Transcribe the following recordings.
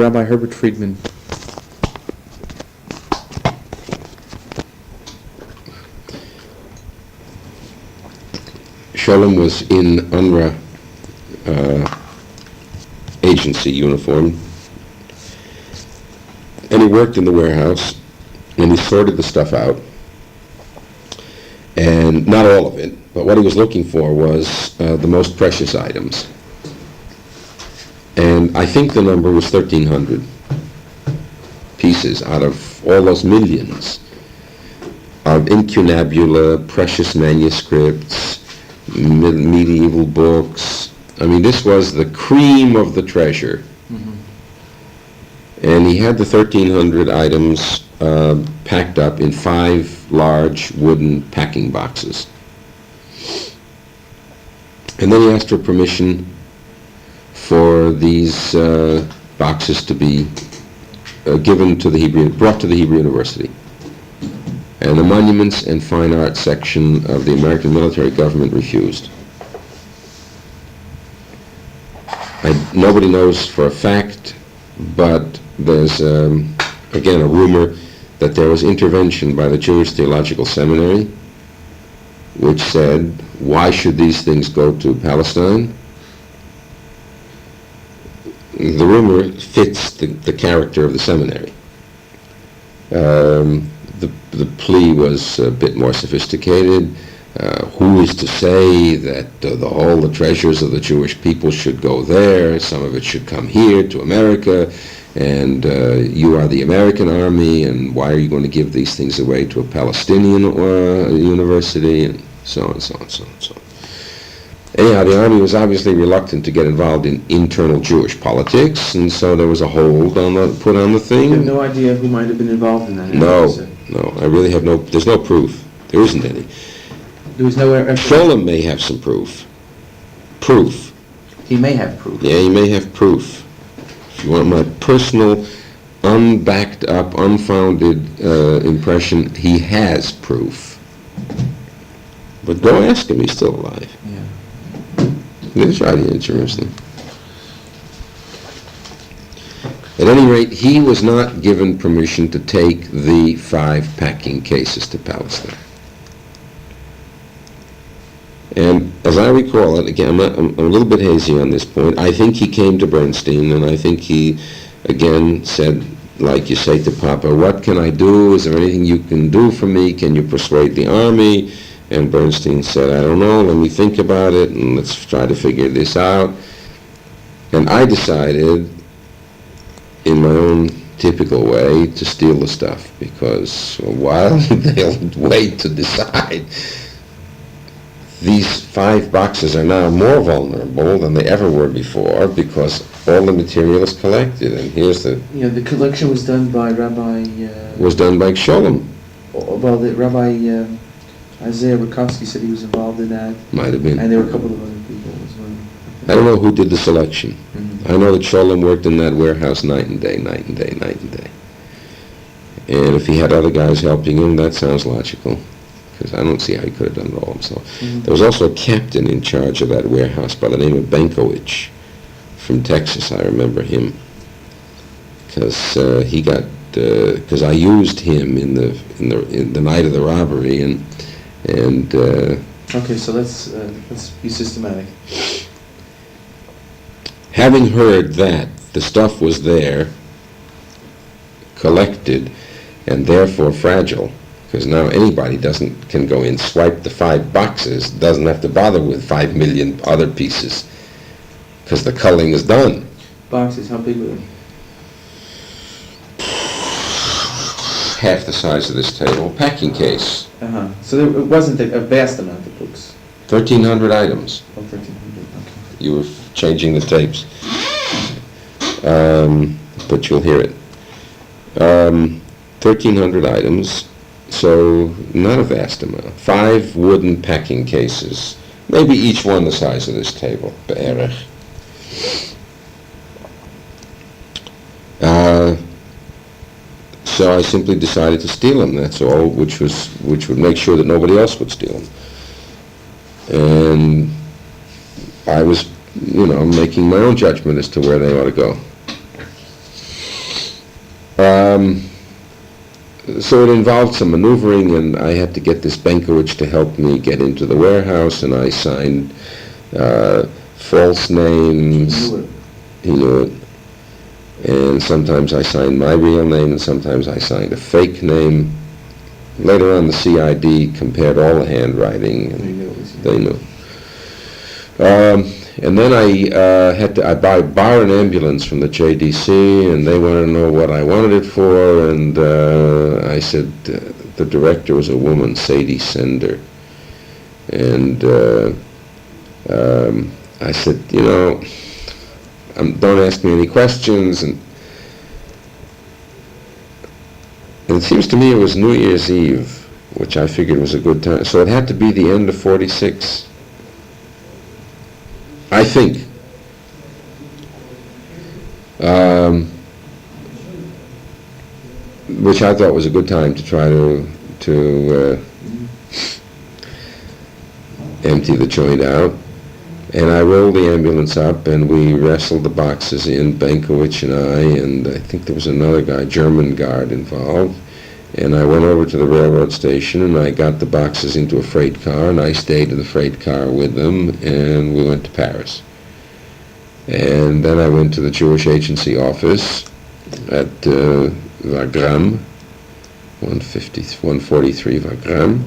Rabbi Herbert Friedman. Sholem was in UNRWA agency uniform, and he worked in the warehouse, and he sorted the stuff out, and not all of it, but what he was looking for was the most precious items. And I think the number was 1,300 pieces out of all those millions of incunabula, precious manuscripts, medieval books. I mean, this was the cream of the treasure. Mm-hmm. And he had the 1,300 items packed up in 5 large wooden packing boxes. And then he asked for permission for these boxes to be brought to the Hebrew University. And the Monuments and Fine Arts section of the American military government refused. Nobody knows for a fact, but there's, again, a rumor that there was intervention by the Jewish Theological Seminary, which said, why should these things go to Palestine? The rumor fits the character of the seminary. The plea was a bit more sophisticated. Who is to say that all the treasures of the Jewish people should go there? Some of it should come here to America, and you are the American army, and why are you going to give these things away to a Palestinian university, and so on, so on, so on, so on. Anyhow, the army was obviously reluctant to get involved in internal Jewish politics, and so there was a hold put on the thing. You have no idea who might have been involved in that? No, I really have there's no proof. There isn't any. There was no evidence. Sholem may have some proof. He may have proof. Yeah, he may have proof. If you want my personal, unbacked up, unfounded impression, he has proof. But go ask him, he's still alive. Yeah. That's right, interesting. At any rate, he was not given permission to take the 5 packing cases to Palestine. And as I recall it, again, I'm a little bit hazy on this point, I think he came to Bernstein, and I think he, again, said, like you say to Papa, what can I do? Is there anything you can do for me? Can you persuade the army? And Bernstein said, I don't know, let me think about it, and let's try to figure this out. And I decided, in my own typical way, to steal the stuff, because while they'll wait to decide, these 5 boxes are now more vulnerable than they ever were before, because all the material is collected, and here's the... Yeah, the collection was done by Rabbi... was done by Sholem. Well, the Rabbi... Isaiah Rakowski said he was involved in that. Might have been. And there were a couple of other people as well. I don't know who did the selection. Mm-hmm. I know that Sholem worked in that warehouse night and day. And if he had other guys helping him, that sounds logical, because I don't see how he could have done it all himself. Mm-hmm. There was also a captain in charge of that warehouse by the name of Benkowitz from Texas. I remember him, because because I used him in the night of the robbery, and okay, so let's be systematic. Having heard that the stuff was there, collected, and therefore fragile, because now anybody can go in, swipe the 5 boxes, doesn't have to bother with 5 million other pieces, because the culling is done. Boxes, how big were they? Half the size of this table, packing case. So it wasn't a vast amount of books. 1,300 items. Oh, 1,300, okay. You were changing the tapes. But you'll hear it. 1,300 items, so not a vast amount. 5 wooden packing cases, maybe each one the size of this table, be'erech. So I simply decided to steal them, that's all, which would make sure that nobody else would steal them. And I was, making my own judgment as to where they ought to go. So it involved some maneuvering, and I had to get this Benkovich to help me get into the warehouse, and I signed false names. He knew it. And sometimes I signed my real name, and sometimes I signed a fake name. Later on, the CID compared all the handwriting, and they knew. And then I had to borrow an ambulance from the JDC, and they wanted to know what I wanted it for, and I said the director was a woman, Sadie Sender, and I said, you know, don't ask me any questions, and it seems to me it was New Year's Eve, which I figured was a good time, so it had to be the end of 46. I think. Which I thought was a good time to try to empty the joint out. And I rolled the ambulance up, and we wrestled the boxes in, Benkovich and I think there was another guy, German guard involved. And I went over to the railroad station, and I got the boxes into a freight car, and I stayed in the freight car with them, and we went to Paris. And then I went to the Jewish Agency office at Wagram, 143 Wagram,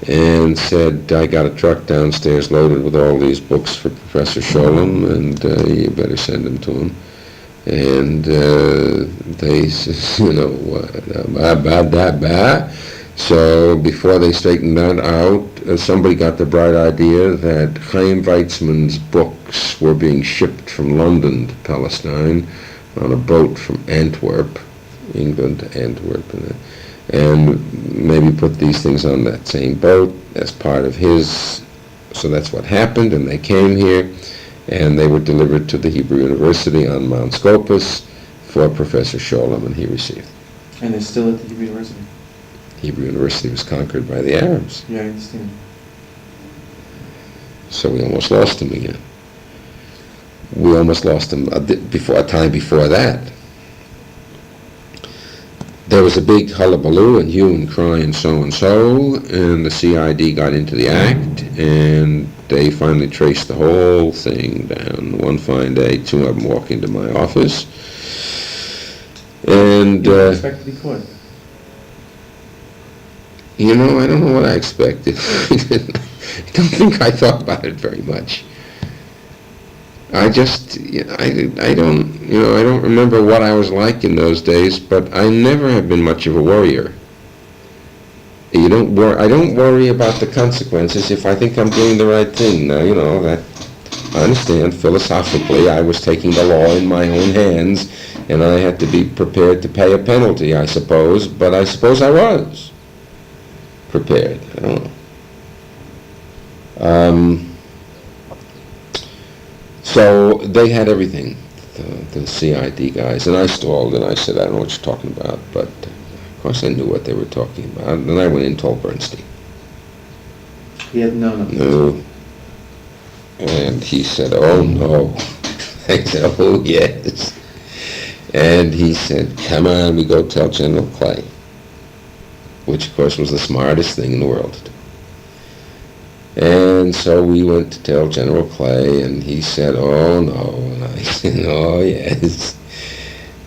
and said, I got a truck downstairs loaded with all these books for Professor Sholem, and you better send them to him. And they said, you know, so before they straightened that out, somebody got the bright idea that Chaim Weizmann's books were being shipped from London to Palestine on a boat from Antwerp, England to Antwerp, and maybe put these things on that same boat as part of his. So that's what happened, and they came here, and they were delivered to the Hebrew University on Mount Scopus for Professor Sholem, and he received. And they're still at the Hebrew University? Hebrew University was conquered by the Arabs. Yeah, I understand. So we almost lost him again. We almost lost him a time before that. There was a big hullabaloo and hue and cry and so, and the CID got into the act, and they finally traced the whole thing down. One fine day, two of them walk into my office, and... You expect to be caught? You know, I don't know what I expected. I don't think I thought about it very much. I just, I don't remember what I was like in those days, but I never have been much of a worrier. I don't worry about the consequences if I think I'm doing the right thing. Now, you know, that I understand philosophically I was taking the law in my own hands, and I had to be prepared to pay a penalty, I suppose, but I suppose I was prepared. I don't know. So they had everything, the CID guys, and I stalled, and I said, I don't know what you're talking about, but of course I knew what they were talking about, and I went in and told Bernstein. He had known. No. And he said, oh no. I said, oh yes. And he said, come on, we go tell General Clay, which of course was the smartest thing in the world to do. And so we went to tell General Clay, and he said, oh no, and I said, oh yes.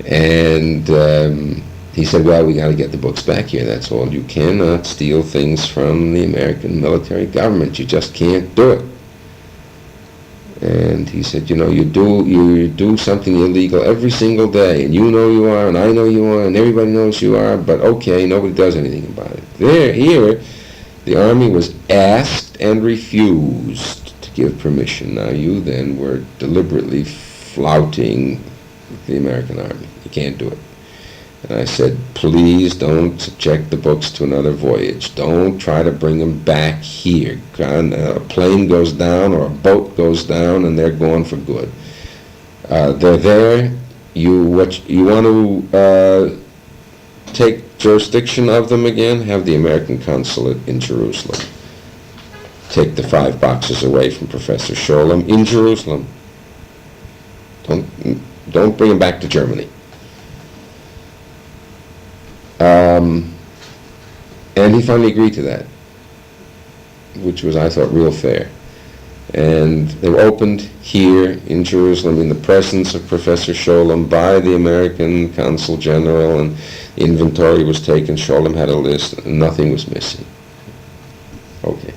And he said, well, we got to get the books back here, that's all. You cannot steal things from the American military government, you just can't do it. And he said, you know, you do something illegal every single day, and you know you are, and I know you are, and everybody knows you are, but okay, nobody does anything about it. Here, the Army was asked and refused to give permission. Now, you then were deliberately flouting the American Army. You can't do it. And I said, please don't subject the books to another voyage. Don't try to bring them back here. A plane goes down or a boat goes down and they're gone for good. They're there. You want to take jurisdiction of them again? Have the American consulate in Jerusalem take the 5 boxes away from Professor Sholem in Jerusalem. Don't bring them back to Germany. And he finally agreed to that, which was, I thought, real fair. And they were opened here in Jerusalem in the presence of Professor Sholem by the American Consul General, and inventory was taken. Sholem had a list, and nothing was missing. Okay.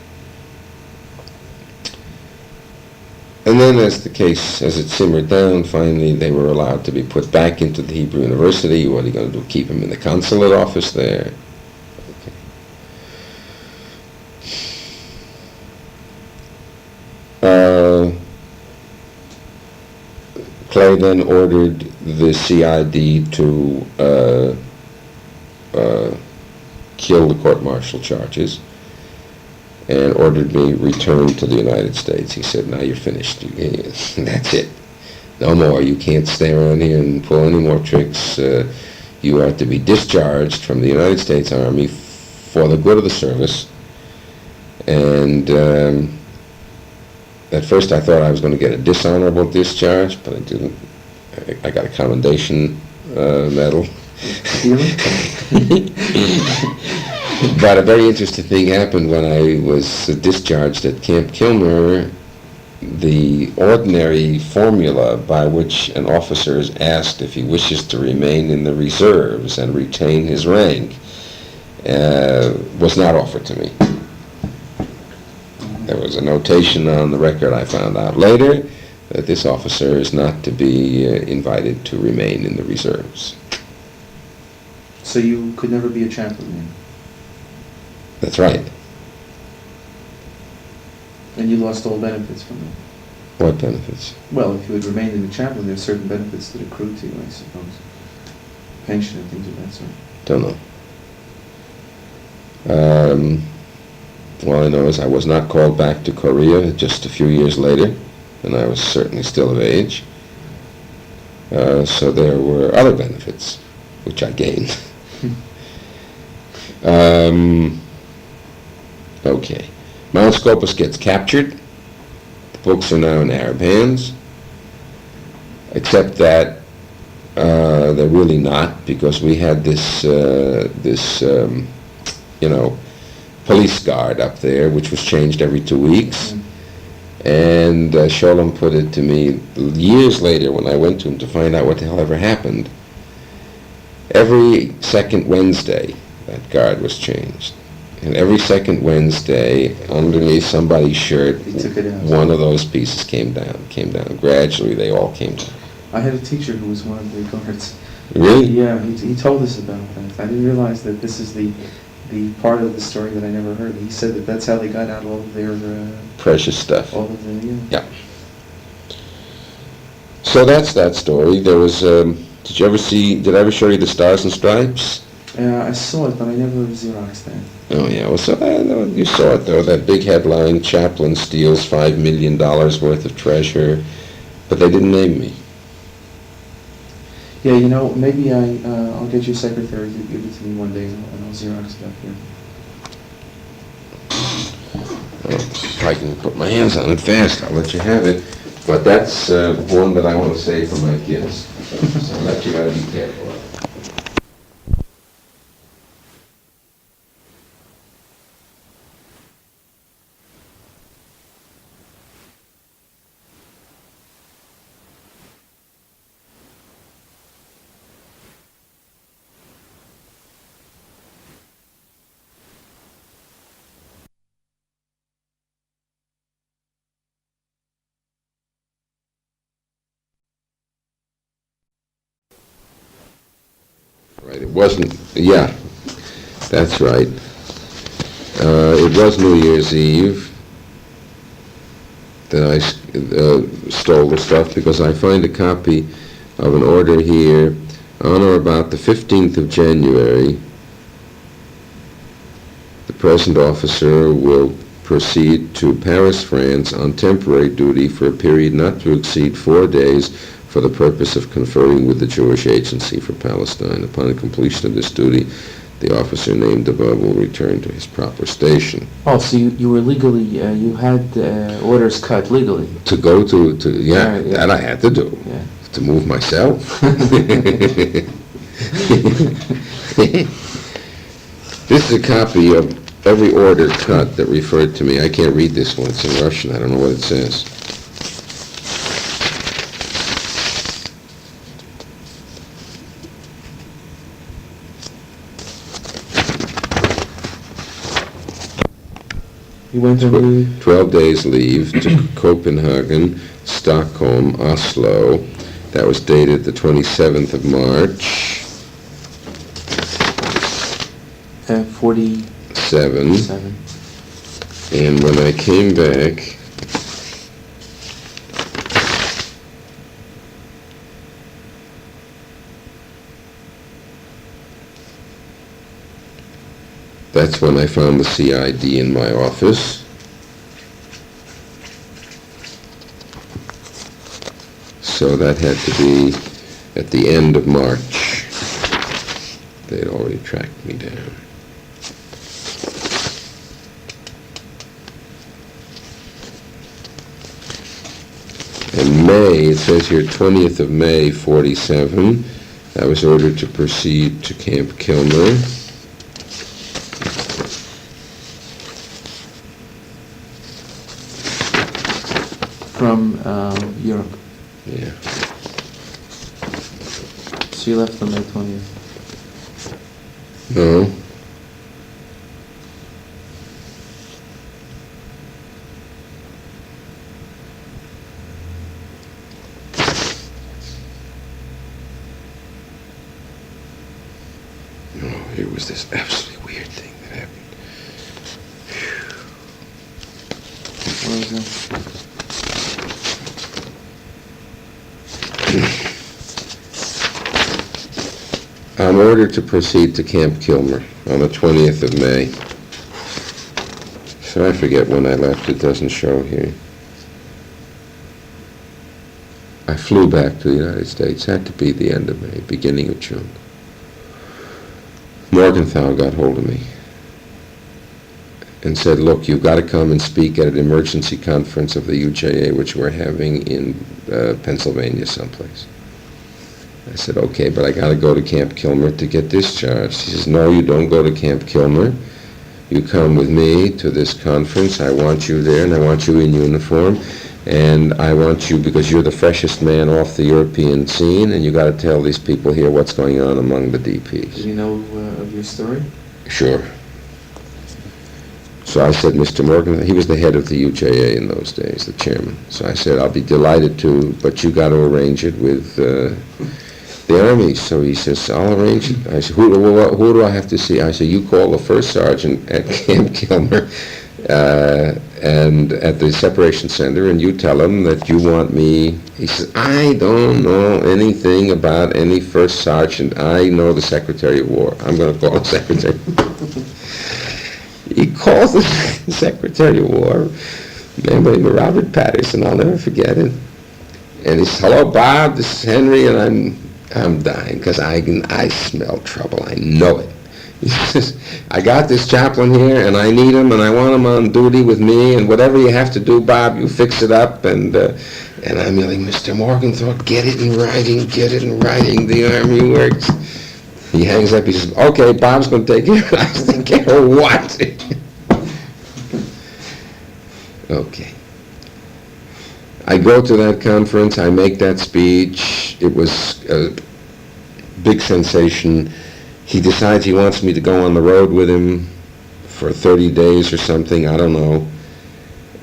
And then as it simmered down, finally they were allowed to be put back into the Hebrew University. What are you going to do, keep them in the consulate office there? Clay then ordered the CID to kill the court-martial charges and ordered me returned to the United States. He said, now you're finished. That's it. No more. You can't stay around here and pull any more tricks. You are to be discharged from the United States Army for the good of the service. And at first I thought I was going to get a dishonorable discharge, but I didn't. I got a commendation medal. But a very interesting thing happened when I was discharged at Camp Kilmer. The ordinary formula by which an officer is asked if he wishes to remain in the reserves and retain his rank was not offered to me. There was a notation on the record, I found out later, that this officer is not to be invited to remain in the reserves. So you could never be a chaplain then? That's right. And you lost all benefits from that? What benefits? Well, if you had remained in the chaplain, there are certain benefits that accrue to you, I suppose. Pension and things of that sort. Don't know. All I know is I was not called back to Korea just a few years later, and I was certainly still of age. So there were other benefits, which I gained. Okay. Mount Scopus gets captured. The books are now in Arab hands, except that they're really not, because we had this police guard up there, which was changed every 2 weeks. And Sholem put it to me years later when I went to him to find out what the hell ever happened. Every second Wednesday, that guard was changed. And every second Wednesday, underneath somebody's shirt, one of those pieces came down. Gradually, they all came down. I had a teacher who was one of the guards. Really? Yeah, he told us about that. I didn't realize that this is the part of the story that I never heard. He said that that's how they got out all of their... precious stuff. All of the, yeah. So that's that story. There was... did I ever show you the Stars and Stripes? I saw it, but I never Xeroxed that. Oh, yeah. Well, so you saw it, though. That big headline, Chaplain steals $5 million worth of treasure, but they didn't name me. Yeah, maybe I'll get your secretary to give it to me one day, and I'll Xerox it up here. Well, if I can put my hands on it fast, I'll let you have it. But that's one that I want to save for my kids. So that you got to be careful of. Right, it wasn't, yeah, that's right. It was New Year's Eve that I stole the stuff, because I find a copy of an order here on or about the 15th of January. The present officer will proceed to Paris, France on temporary duty for a period not to exceed 4 days for the purpose of conferring with the Jewish Agency for Palestine. Upon completion of this duty, the officer named above will return to his proper station. Oh, so you were legally, you had orders cut legally? To go to yeah, yeah, that I had to do. Yeah. To move myself. This is a copy of every order cut that referred to me. I can't read this one. It's in Russian. I don't know what it says. You went to 12 days leave to Copenhagen, Stockholm, Oslo. That was dated the 27th of March. 47. And when I came back, that's when I found the CID in my office. So that had to be at the end of March. They'd already tracked me down. In May, it says here 20th of May, 47, I was ordered to proceed to Camp Kilmer. From Europe. Yeah. So you left on May 20th. No. Oh, here was this absolutely weird thing that happened. What was that? I'm ordered to proceed to Camp Kilmer on the 20th of May. So I forget when I left, it doesn't show here. I flew back to the United States, had to be the end of May, beginning of June. Morgenthau got hold of me and said, look, you've got to come and speak at an emergency conference of the UJA, which we're having in Pennsylvania someplace. I said, okay, but I got to go to Camp Kilmer to get discharged. He says, no, you don't go to Camp Kilmer. You come with me to this conference. I want you there, and I want you in uniform. And I want you, because you're the freshest man off the European scene, and you got to tell these people here what's going on among the DPs. Do you know of your story? Sure. So I said, Mr. Morgan, he was the head of the UJA in those days, the chairman. So I said, I'll be delighted to, but you got to arrange it with the Army. So he says, I'll arrange it. I said, who do I have to see? I said, you call the first sergeant at Camp Kilmer and at the separation center, and you tell him that you want me. He says, I don't know anything about any first sergeant. I know the Secretary of War. I'm going to call the Secretary. He calls the Secretary of War, man named Robert Patterson, I'll never forget it. And he says, hello, Bob, this is Henry, and I'm dying because I smell trouble. I know it. He says, I got this chaplain here, and I need him, and I want him on duty with me, and whatever you have to do, Bob, you fix it up. And I'm yelling, Mr. Morgenthau, get it in writing, get it in writing. The Army works. He hangs up, he says, okay, Bob's going to take care of it. I said, care of what? Okay. I go to that conference, I make that speech. It was a big sensation. He decides he wants me to go on the road with him for 30 days or something, I don't know.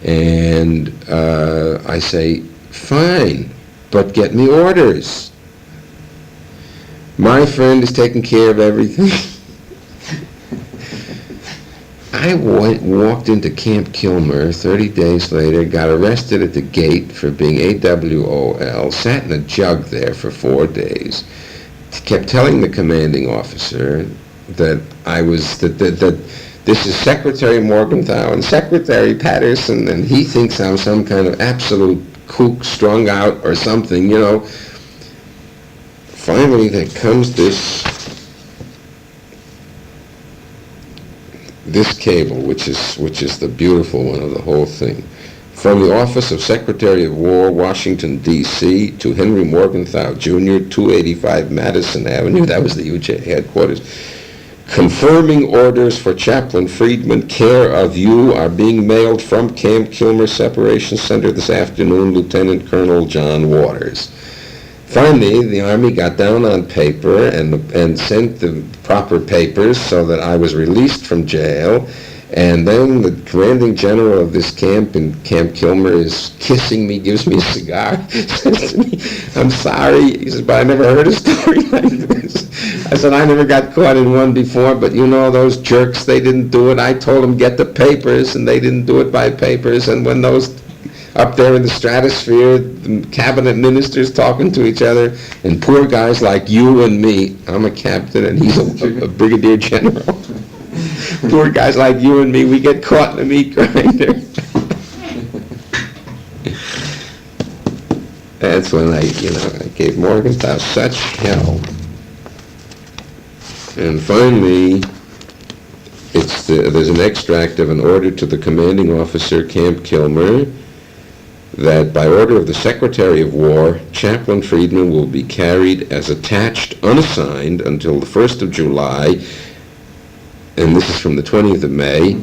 And I say, fine, but get me orders. My friend is taking care of everything. I walked into Camp Kilmer 30 days later, got arrested at the gate for being AWOL, sat in a jug there for 4 days, kept telling the commanding officer that I was, that this is Secretary Morgenthau and Secretary Patterson, and he thinks I'm some kind of absolute kook strung out or something, you know. Finally, there comes this cable, which is the beautiful one of the whole thing. From the office of Secretary of War, Washington, D.C., to Henry Morgenthau, Jr., 285 Madison Avenue, that was the UJ headquarters. confirming orders for Chaplain Friedman, care of you, are being mailed from Camp Kilmer Separation Center this afternoon, Lieutenant Colonel John Waters. Finally, the Army got down on paper and sent the proper papers so that I was released from jail. And then the commanding general of this camp in Camp Kilmer is kissing me, gives me a cigar, says to me, "I'm sorry." He says, "But I never heard a story like this." I said, "I never got caught in one before, but you know, those jerks, they didn't do it. I told them get the papers, and they didn't do it by papers. And when those up there in the stratosphere, the cabinet ministers talking to each other, and poor guys like you and me," I'm a captain and he's a brigadier general. "Poor guys like you and me, we get caught in a meat grinder." That's when I gave Morgenthau such hell. And finally, there's an extract of an order to the commanding officer, Camp Kilmer, that by order of the Secretary of War, Chaplain Friedman will be carried as attached, unassigned, until the 1st of July, and this is from the 20th of May,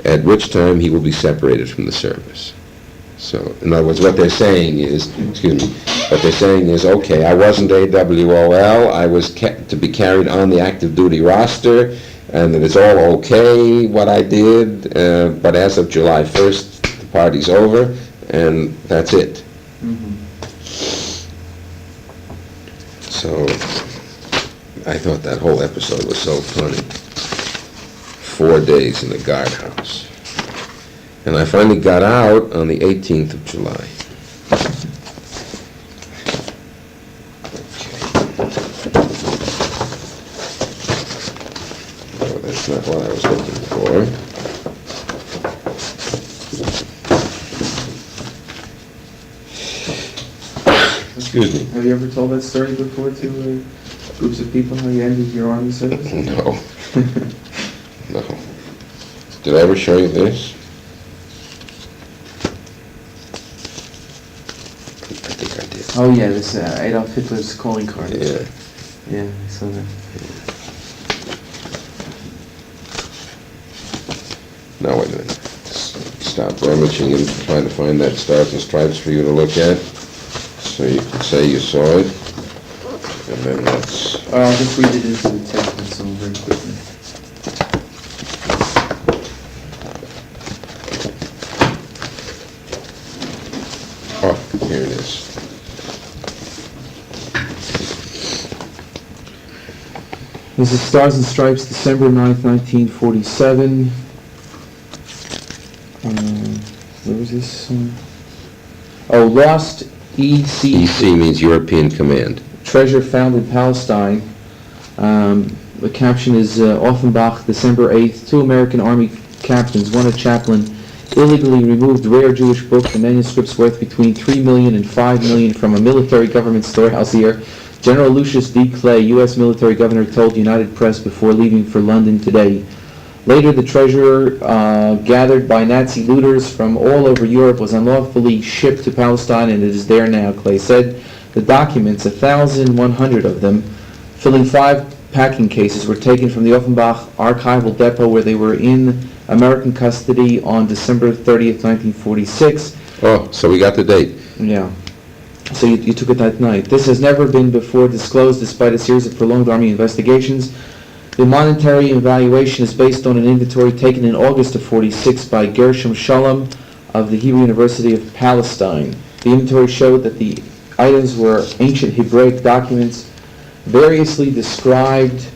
at which time he will be separated from the service. So, in other words, what they're saying is, okay, I wasn't AWOL, I was to be carried on the active duty roster, and that it's all okay what I did, but as of July 1st, the party's over, and that's it. So, I thought that whole episode was so funny. 4 days in the guardhouse. And I finally got out on the 18th of July. Oh, that's not what I was looking for. Excuse me. Have you ever told that story before to groups of people, how you ended your Army service? No. No. Did I ever show you this? I think I did. Oh yeah, this Adolf Hitler's calling card. Yeah. Yeah, I saw that. Now wait a minute. Stop rummaging and trying to find that Stars and Stripes for you to look at, so you can say you saw it. And then let's... I'll just read it into the text so very quickly. Oh, here it is. This is Stars and Stripes, December 9th, 1947. Where was this? Lost EC. EC means European Command. Treasure found in Palestine. The caption is Offenbach, December 8th. 2 American Army captains, one a chaplain, illegally removed rare Jewish books and manuscripts worth between $3 million and $5 million from a military government storehouse here. General Lucius D. Clay, U.S. military governor, told United Press before leaving for London today. Later, the treasure, gathered by Nazi looters from all over Europe, was unlawfully shipped to Palestine, and it is there now, Clay said. The documents, 1,100 of them, filling 5 packing cases, were taken from the Offenbach archival depot where they were in American custody on December 30th, 1946. Oh, so we got the date. Yeah. So you took it that night. This has never been before disclosed despite a series of prolonged Army investigations. The monetary evaluation is based on an inventory taken in August of 46 by Gershom Shalom of the Hebrew University of Palestine. The inventory showed that the items were ancient Hebraic documents variously described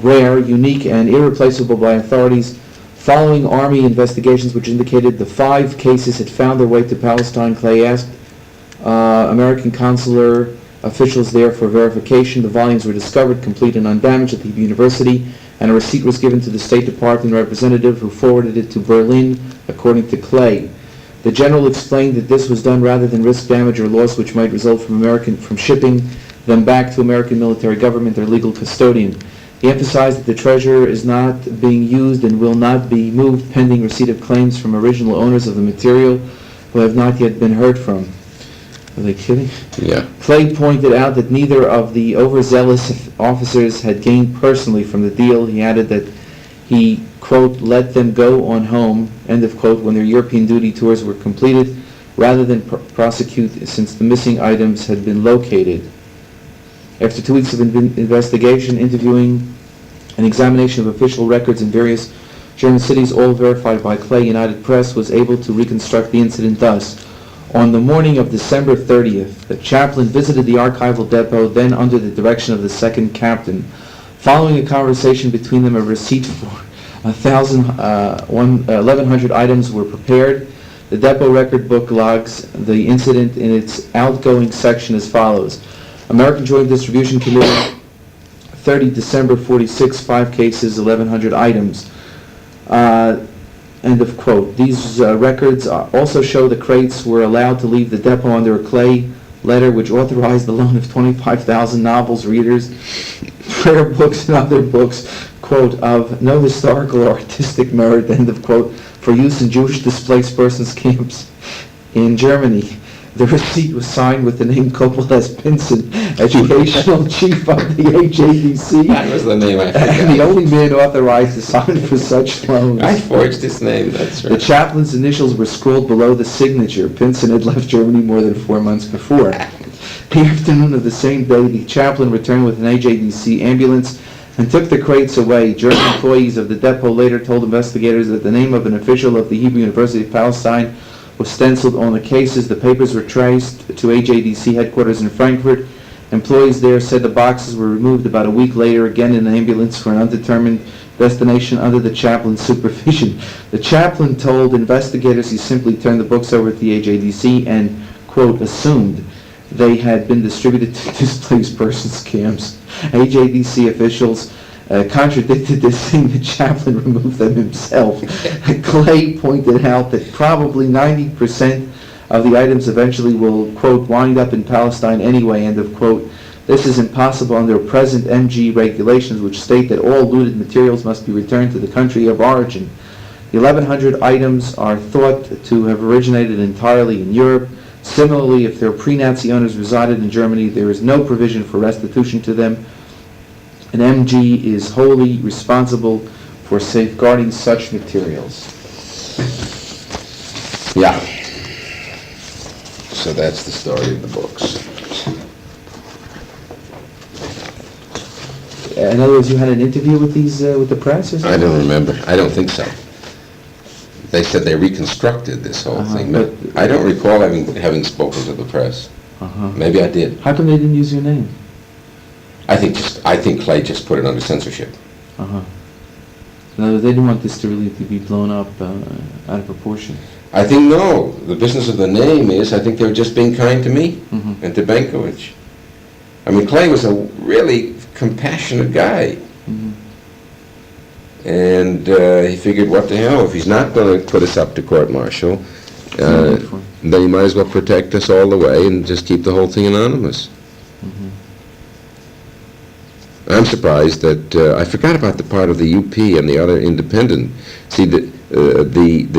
rare, unique, and irreplaceable by authorities. Following Army investigations which indicated the 5 cases had found their way to Palestine, Clay asked American consular officials there for verification. The volumes were discovered complete and undamaged at the Hebrew University, and a receipt was given to the State Department representative who forwarded it to Berlin, according to Clay. The general explained that this was done rather than risk damage or loss which might result from shipping them back to American military government or legal custodian. He emphasized that the treasure is not being used and will not be moved pending receipt of claims from original owners of the material who have not yet been heard from. Are they kidding? Yeah. Clay pointed out that neither of the overzealous officers had gained personally from the deal. He added that he, quote, let them go on home, end of quote, when their European duty tours were completed, rather than prosecute since the missing items had been located. After 2 weeks of investigation, interviewing, and examination of official records in various German cities, all verified by Clay, United Press was able to reconstruct the incident thus. On the morning of December 30th, the chaplain visited the archival depot, then under the direction of the second captain. Following a conversation between them, a receipt for 1,100 items were prepared. The depot record book logs the incident in its outgoing section as follows. American Joint Distribution Committee, 30 December 46, 5 cases, 1,100 items. End of quote. These records also show the crates were allowed to leave the depot under a Clay letter which authorized the loan of 25,000 novels, readers, prayer books, and other books, quote, of no historical or artistic merit, end of quote, for use in Jewish displaced persons camps in Germany. The receipt was signed with the name Kopel S. Pinson, educational chief of the HADC. That was the name I forgot. And the only man authorized to sign for such loans. I forged this name, that's right. The chaplain's initials were scrawled below the signature. Pinson had left Germany more than 4 months before. The afternoon of the same day, the chaplain returned with an HADC ambulance and took the crates away. German employees of the depot later told investigators that the name of an official of the Hebrew University of Palestine was stenciled on the cases. The papers were traced to HADC headquarters in Frankfurt. Employees there said the boxes were removed about a week later, again in an ambulance for an undetermined destination under the chaplain's supervision. The chaplain told investigators he simply turned the books over to the HADC and, quote, assumed they had been distributed to displaced persons camps. HADC officials contradicted this, saying the chaplain removed them himself. Clay pointed out that probably 90% of the items eventually will, quote, wind up in Palestine anyway, end of quote. This is impossible under present MG regulations, which state that all looted materials must be returned to the country of origin. The 1,100 items are thought to have originated entirely in Europe. Similarly, if their pre-Nazi owners resided in Germany, there is no provision for restitution to them. And MG is wholly responsible for safeguarding such materials. Yeah. So that's the story of the books. In other words, you had an interview with these, with the press or something? I don't remember. I don't think so. They said they reconstructed this whole thing. but- I don't recall having spoken to the press. Maybe I did. How come they didn't use your name? I think Clay just put it under censorship. In other words, they didn't want this to really be blown up out of proportion. I think no. The business of the name is, I think they were just being kind to me and to Benkovich. I mean, Clay was a really compassionate guy. And he figured, what the hell, if he's not going to put us up to court-martial, then he might as well protect us all the way and just keep the whole thing anonymous. I'm surprised that, I forgot about the part of the UP and the other independent. See, the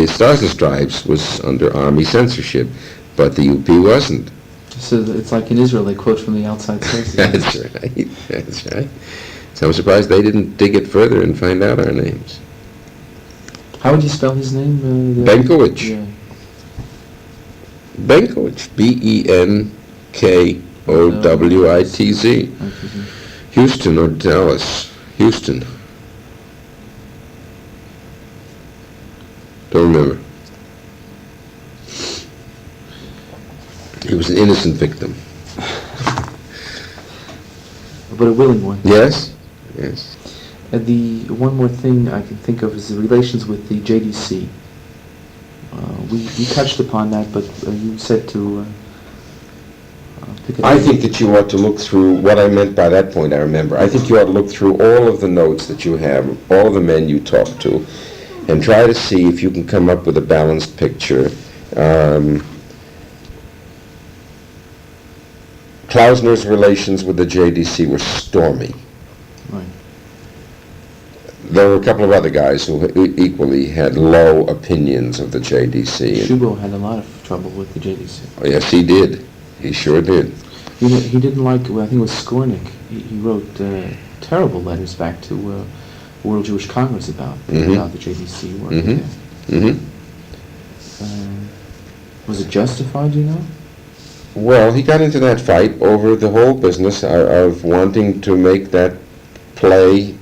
Stars and Stripes was under Army censorship, but the UP wasn't. So it's like in Israel, they quote from the outside sources. That's right, that's right. So I'm surprised they didn't dig it further and find out our names. How would you spell his name? Benkovich. Yeah. Benkovich. Benkowitz. Houston or Dallas? Houston. Don't remember. He was an innocent victim. But a willing one. Yes? Yes. The one more thing I can think of is the relations with the JDC. We touched upon that, but you said to pick it up. I think that you ought to look through, what I meant by that point, I remember. I think you ought to look through all of the notes that you have, all of the men you talk to, and try to see if you can come up with a balanced picture. Klausner's relations with the JDC were stormy. Right. There were a couple of other guys who equally had low opinions of the JDC. Shubo had a lot of trouble with the JDC. Oh, yes, he did. He sure did. He didn't like, well, I think it was Skornik. He wrote terrible letters back to World Jewish Congress about the JDC work. Was it justified, do you know? Well, he got into that fight over the whole business of wanting to make that play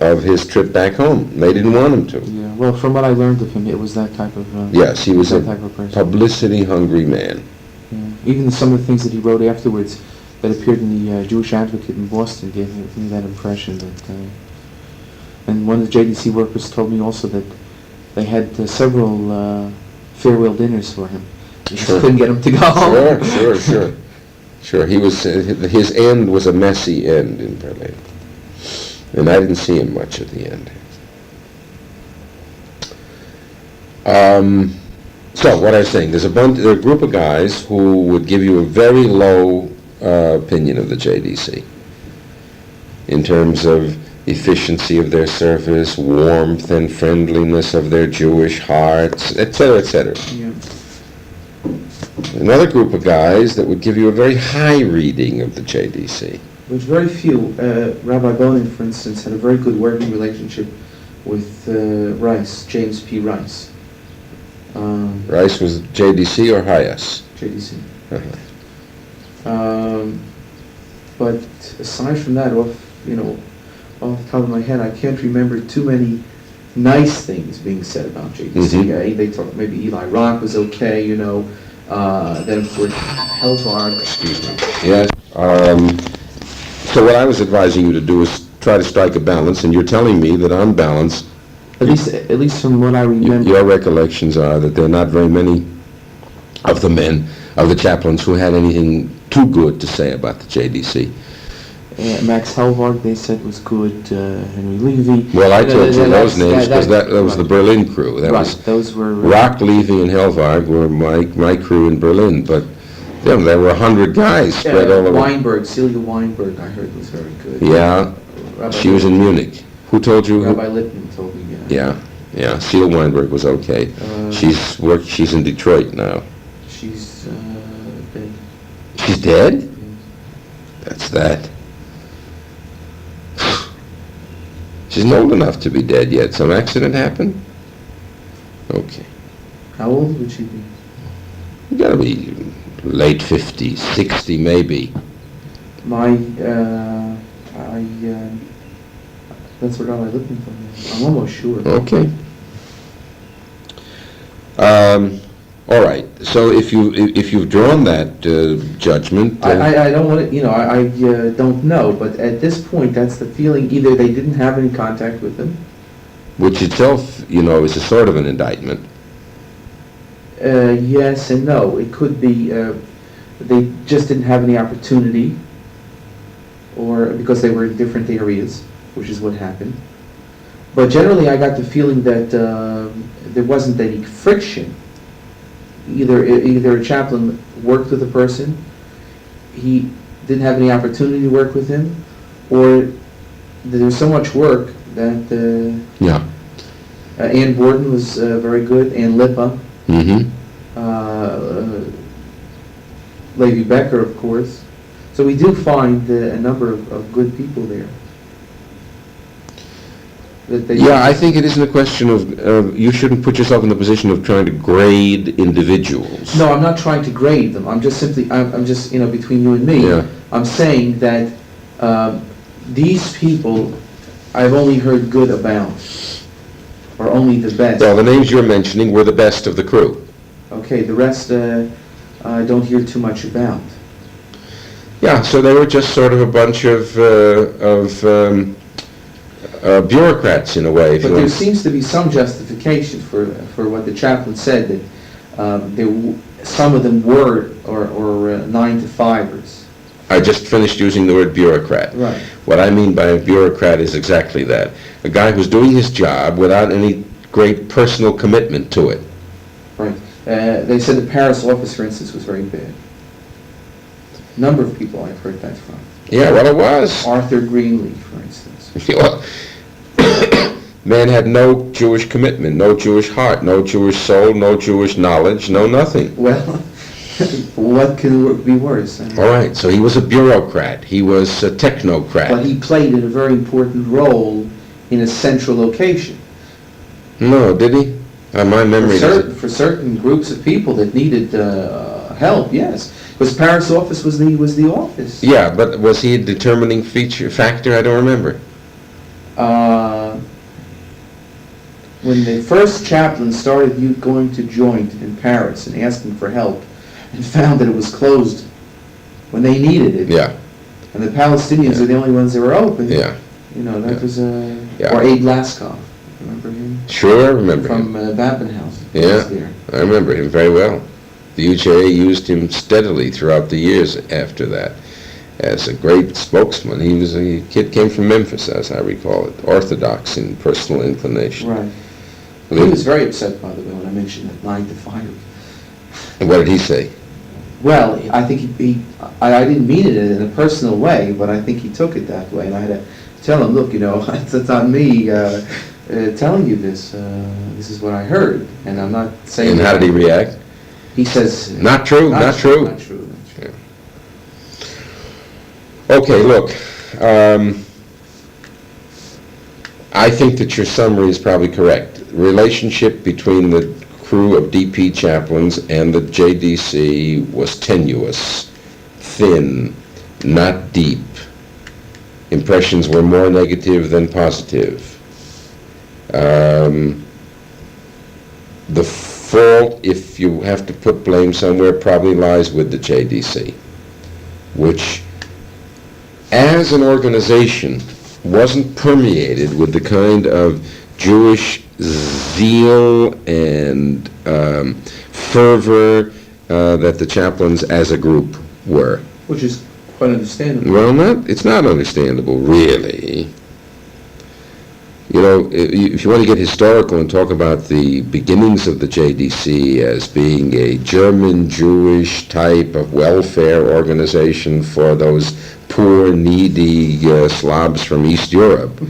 of his trip back home. They didn't want him to. Yeah, well, from what I learned of him, it was that type of yes, he was a type of person. publicity-hungry man. Yeah. Even some of the things that he wrote afterwards that appeared in the Jewish Advocate in Boston gave me that impression that... and one of the JDC workers told me also that they had several farewell dinners for him. They just couldn't get him to go home. Sure. He was his end was a messy end in Berlin, and I didn't see him much at the end. So what I was saying, there are a group of guys who would give you a very low opinion of the JDC in terms of efficiency of their service, warmth and friendliness of their Jewish hearts, etc., etc. Yeah. Another group of guys that would give you a very high reading of the JDC. Which very few. Rabbi Bonin, for instance, had a very good working relationship with Rice, James P. Rice. Rice was JDC or Hayas? JDC. But aside from that, off the top of my head, I can't remember too many nice things being said about JDC. They talked, maybe Eli Rock was okay, then of course Helvard. Excuse me. Yes. So what I was advising you to do is try to strike a balance, and you're telling me that on balance, at least from what I remember, your recollections are that there are not very many of the chaplains who had anything too good to say about the JDC. Max Helvard, they said, was good. Henry Levy. Well, I told you those names because that was the Berlin crew. Those were Rock, Levy, and Helvard were my crew in Berlin, but there were 100 guys spread all over. Weinberg, Celia Weinberg, I heard was very good. Yeah, she was in Munich. Who told you? Rabbi Lippman told me. Yeah. Celia Weinberg was okay. She's in Detroit now. She's dead. She's dead? Yeah. That's that. She's not old enough to be dead yet. Some accident happened? Okay. How old would she be? You gotta be late 50s, 60 maybe. That's what I'm looking for. I'm almost sure. Okay. All right. So if you've drawn that judgment, I don't want to. I don't know. But at this point, that's the feeling. Either they didn't have any contact with him, which itself, is a sort of an indictment. Yes and no. It could be they just didn't have any opportunity, or because they were in different areas, which is what happened. But generally, I got the feeling that there wasn't any friction. Either a chaplain worked with a person, he didn't have any opportunity to work with him, or there's so much work that Ann Borden was very good, Ann Lippa, Levi Becker, of course. So we do find a number of good people there. I think it isn't a question of, you shouldn't put yourself in the position of trying to grade individuals. No, I'm not trying to grade them. I'm just between you and me, I'm saying that these people I've only heard good about, or only the best. Well, the names you're mentioning were the best of the crew. Okay, the rest I don't hear too much about. Yeah, so they were just sort of a bunch of bureaucrats in a way. But there seems to be some justification for what the chaplain said, that some of them were or 9-to-5ers. I just finished using the word bureaucrat. Right. What I mean by a bureaucrat is exactly that. A guy who's doing his job without any great personal commitment to it. Right. They said the Paris office, for instance, was very bad. A number of people I've heard that from. Yeah, well, it was. Arthur Greenlee, for instance. Man had no Jewish commitment, no Jewish heart, no Jewish soul, no Jewish knowledge, no nothing. Well, What can be worse? All right, so he was a bureaucrat. He was a technocrat. But he played a very important role in a central location. No, did he? My memory For certain groups of people that needed help, yes. Because Paris office was the office. Yeah, but was he a determining factor? I don't remember. When the first chaplain started going to joint in Paris and asking for help, and found that it was closed when they needed it. Yeah. And the Palestinians are the only ones that were open. Yeah. You know, that was or Abe Laskoff. Remember him? Sure, I remember him. From Babenhouse. Yeah, I remember him very well. The UJA used him steadily throughout the years after that as a great spokesman. He came from Memphis, as I recall it, orthodox in personal inclination. Right. He was very upset, by the way, when I mentioned that 9 to 5. And what did he say? Well, I think I didn't mean it in a personal way, but I think he took it that way, and I had to tell him, look, you know, it's on me telling you this. This is what I heard, and I'm not saying... And how did he react? He says... Not true, not true. Not true, not true. Yeah. Okay, look, I think that your summary is probably correct. Relationship between the crew of DP chaplains and the JDC was tenuous, thin, not deep. Impressions were more negative than positive. The fault, if you have to put blame somewhere, probably lies with the JDC, which, as an organization, wasn't permeated with the kind of Jewish zeal and fervor that the chaplains as a group were. Which is quite understandable. Well, it's not understandable, really. You know, if you want to get historical and talk about the beginnings of the JDC as being a German Jewish type of welfare organization for those poor, needy Slavs from East Europe,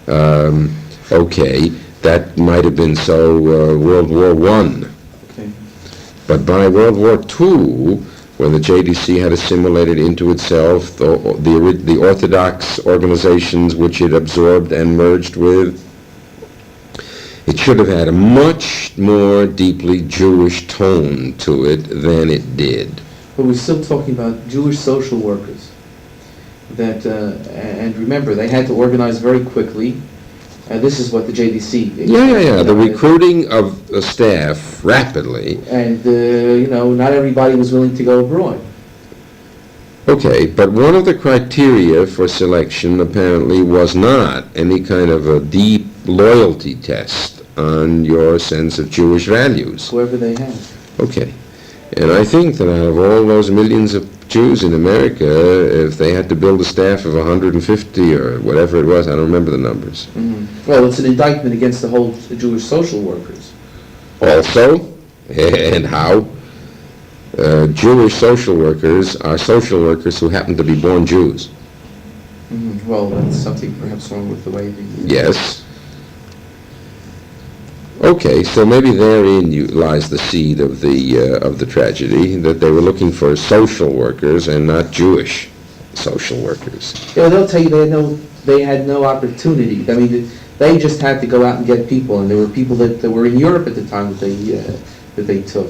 okay, that might have been so World War I. Okay. But by World War II, when the JDC had assimilated into itself the Orthodox organizations which it absorbed and merged with, it should have had a much more deeply Jewish tone to it than it did. But we're still talking about Jewish social workers. That and remember, they had to organize very quickly. This is what the JDC did. Yeah. The recruiting of the staff rapidly. And, you know, not everybody was willing to go abroad. Okay, but one of the criteria for selection apparently was not any kind of a deep loyalty test on your sense of Jewish values. Whoever they have. Okay. And I think that out of all those millions of Jews in America, if they had to build a staff of 150 or whatever it was, I don't remember the numbers. Mm-hmm. Well, it's an indictment against the whole Jewish social workers. Also, and how? Jewish social workers are social workers who happen to be born Jews. Mm-hmm. Well, that's something perhaps wrong with the way the... Yes. Okay, so maybe therein lies the seed of the tragedy, that they were looking for social workers and not Jewish social workers. Yeah, they'll tell you they had no opportunity. I mean, they just had to go out and get people, and there were people that were in Europe at the time that they took.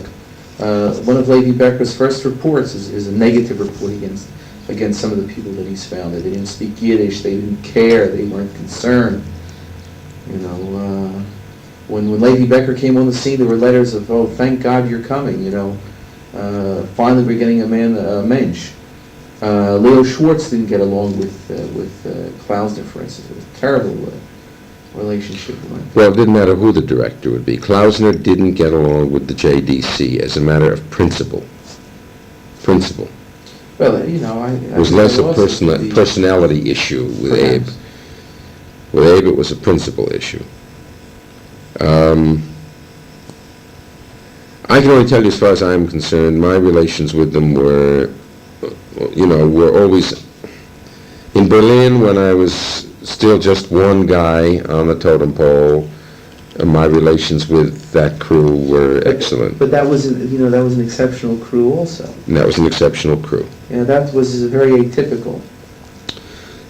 One of Levi Becker's first reports is a negative report against some of the people that he's found. That they didn't speak Yiddish, they didn't care, they weren't concerned. You know. When Levi Becker came on the scene, there were letters of, "Oh, thank God you're coming," you know. Finally, we're getting a mensch. Leo Schwartz didn't get along with Klausner, for instance. It was a terrible relationship. Well, it didn't matter who the director would be. Klausner didn't get along with the JDC as a matter of principle. Well, you know, it was less a personality issue with Abe. With Abe, it was a principle issue. I can only tell you, as far as I'm concerned, my relations with them were always in Berlin when I was still just one guy on the totem pole. my relations with that crew were excellent. But that was, that was an exceptional crew also. And that was an exceptional crew. That was very atypical.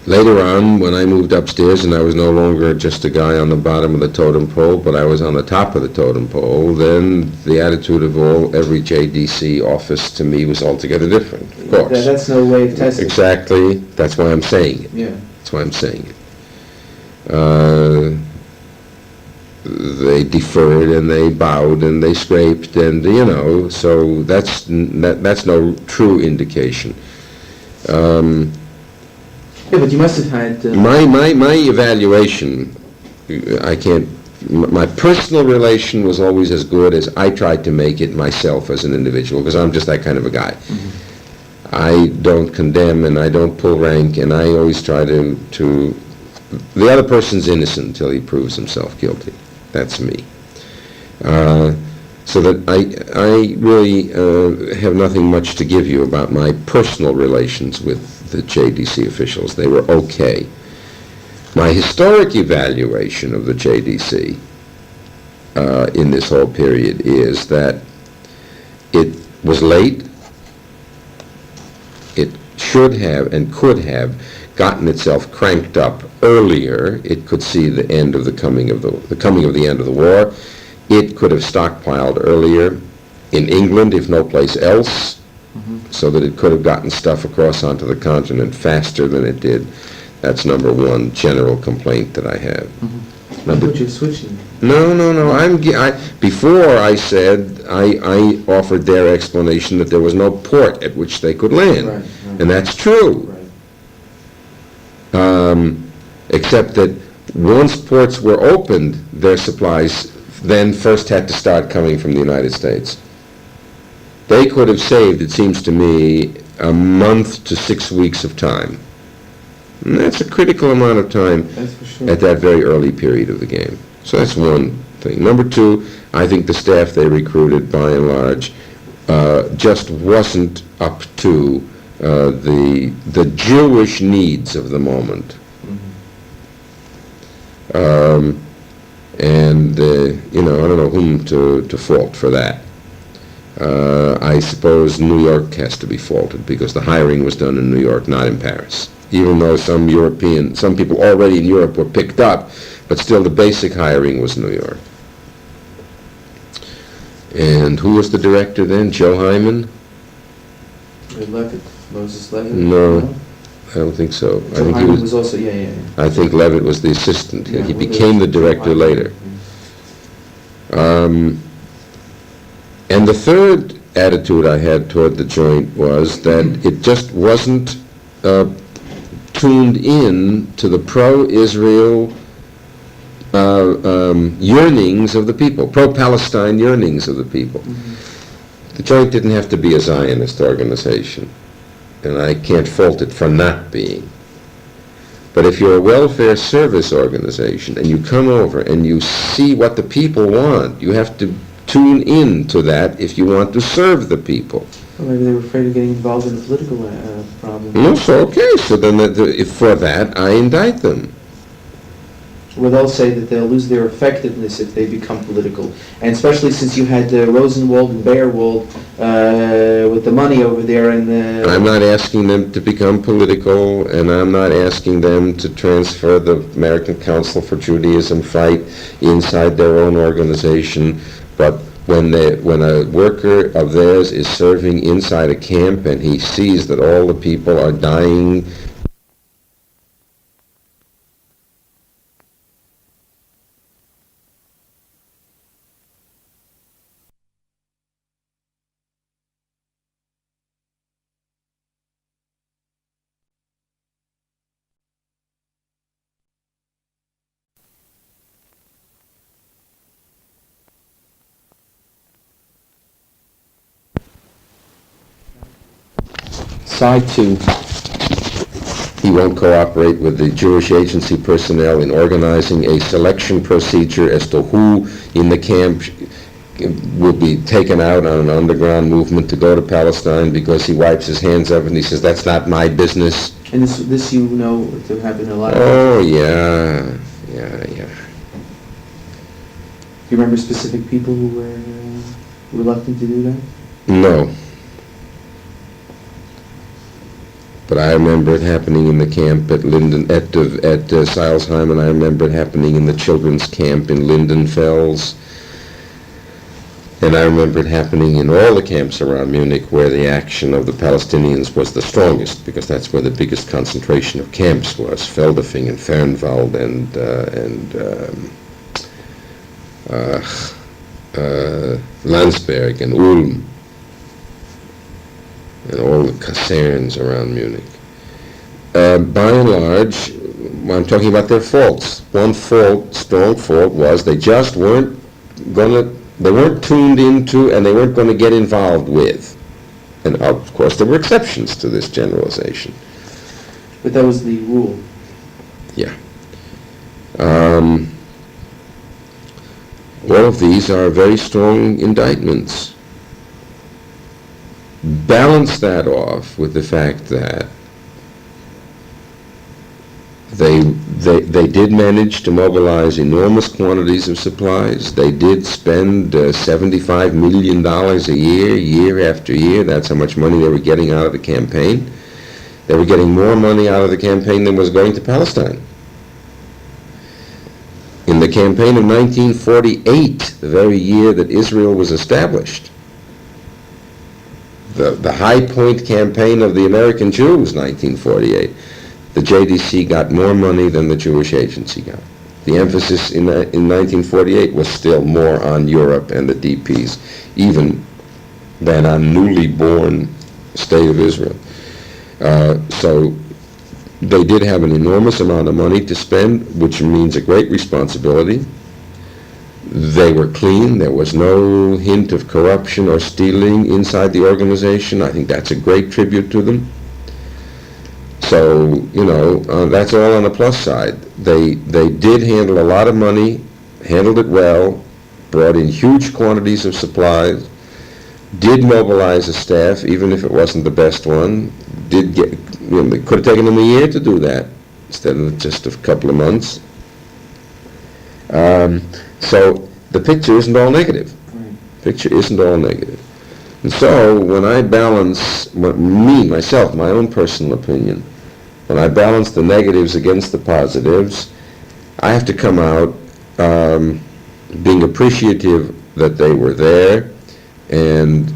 Later on, when I moved upstairs and I was no longer just a guy on the bottom of the totem pole, but I was on the top of the totem pole, then the attitude of every JDC office to me was altogether different, of course. That's no way of testing. Exactly. That's why I'm saying it. Yeah. That's why I'm saying it. They deferred and they bowed and they scraped and, so that's no true indication. Yeah, but you must have had... My evaluation, my personal relation was always as good as I tried to make it myself as an individual, because I'm just that kind of a guy. Mm-hmm. I don't condemn and I don't pull rank, and I always try to the other person's innocent until he proves himself guilty. That's me. So that I really have nothing much to give you about my personal relations with the JDC officials. They were okay. My historic evaluation of the JDC in this whole period is that it was late. It should have and could have gotten itself cranked up earlier. It could see the end of the coming of the end of the war. It could have stockpiled earlier in England, if no place else, so that it could have gotten stuff across onto the continent faster than it did. That's number one general complaint that I have. I thought you were switching. No. Before I said, I offered their explanation that there was no port at which they could land. Right. And that's true. Right. Except that once ports were opened, their supplies then first had to start coming from the United States. They could have saved, it seems to me, a month to 6 weeks of time. And that's a critical amount of time at that very early period of the game. So that's one thing. Number two, I think the staff they recruited, by and large, just wasn't up to the Jewish needs of the moment. And I don't know whom to fault for that. I suppose New York has to be faulted, because the hiring was done in New York, not in Paris. Even though some people already in Europe were picked up, but still the basic hiring was New York. And who was the director then? Joe Hyman? Levitt. Moses Levitt? No, I don't think so. Joe I think Hyman was also, I think Levitt was the assistant. Yeah, he became the director later. And the third attitude I had toward the joint was that it just wasn't tuned in to the pro-Israel yearnings of the people, pro-Palestine yearnings of the people. The joint didn't have to be a Zionist organization, and I can't fault it for not being. But if you're a welfare service organization and you come over and you see what the people want, you have to tune in to that if you want to serve the people. Well, maybe they were afraid of getting involved in a political problem. No, so okay. So then if for that, I indict them. Well, they'll say that they'll lose their effectiveness if they become political. And especially since you had Rosenwald and Beerwald with the money over there. I'm not asking them to become political, and I'm not asking them to transfer the American Council for Judaism fight inside their own organization. But when a worker of theirs is serving inside a camp and he sees that all the people are dying, Side 2. he won't cooperate with the Jewish agency personnel in organizing a selection procedure as to who in the camp will be taken out on an underground movement to go to Palestine, because he wipes his hands up and he says, that's not my business. And this you know to happen a lot. Oh, yeah. you remember specific people who were reluctant to do that? No. But I remember it happening in the camp at Silsheim, and I remember it happening in the children's camp in Lindenfels. And I remember it happening in all the camps around Munich where the action of the Palestinians was the strongest, because that's where the biggest concentration of camps was, Feldafing and Fernwald and Landsberg and Ulm, and all the caserns around Munich. By and large, I'm talking about their faults. One fault, strong fault, was they just weren't tuned into, and they weren't going to get involved with. And of course there were exceptions to this generalization. But that was the rule. Yeah. All of these are very strong indictments. Balance that off with the fact that they did manage to mobilize enormous quantities of supplies. They did spend $75 million a year, year after year. That's how much money they were getting out of the campaign. They were getting more money out of the campaign than was going to Palestine. In the campaign of 1948, the very year that Israel was established, the high point campaign of the American Jews, 1948, the JDC got more money than the Jewish Agency got. The emphasis in 1948 was still more on Europe and the DPs, even than on newly born State of Israel. So they did have an enormous amount of money to spend, which means a great responsibility. They were clean. There was no hint of corruption or stealing inside the organization. I think that's a great tribute to them. So, that's all on the plus side. They did handle a lot of money, handled it well, brought in huge quantities of supplies, did mobilize a staff, even if it wasn't the best one, it could have taken them a year to do that, instead of just a couple of months. So the picture isn't all negative. Picture isn't all negative. And so when I balance, myself, my own personal opinion, when I balance the negatives against the positives, I have to come out being appreciative that they were there, and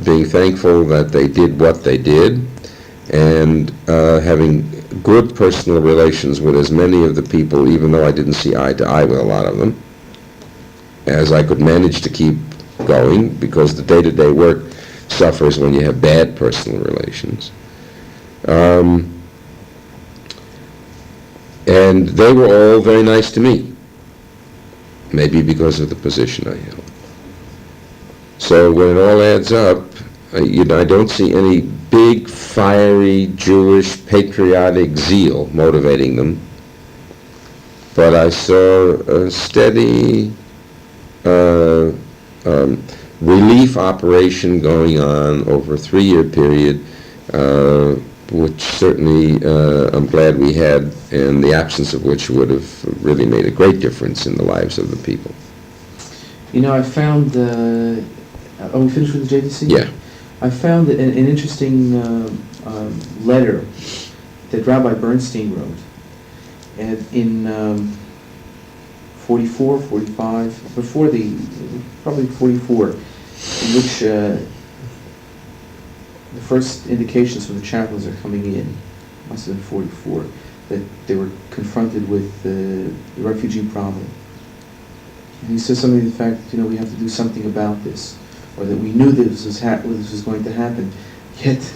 being thankful that they did what they did, and having good personal relations with as many of the people, even though I didn't see eye to eye with a lot of them, as I could manage to keep going, because the day-to-day work suffers when you have bad personal relations. And they were all very nice to me, maybe because of the position I held. So when it all adds up, I don't see any big, fiery, Jewish, patriotic zeal motivating them, but I saw a steady relief operation going on over a 3-year period, which certainly I'm glad we had, and the absence of which would have really made a great difference in the lives of the people. I found, are we finished with the JDC? Yeah. I found an interesting letter that Rabbi Bernstein wrote in 44, 45, before probably 44, in which the first indications from the chaplains are coming in, must have been 44, that they were confronted with the refugee problem. And he says something to the fact, we have to do something about this, or that we knew this was going to happen, yet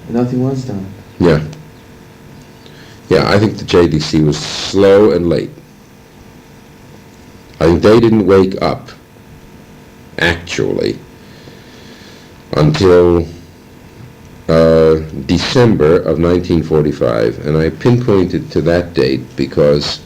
nothing was done. Yeah. Yeah, I think the JDC was slow and late. I think they didn't wake up, actually, until December of 1945, and I pinpointed to that date because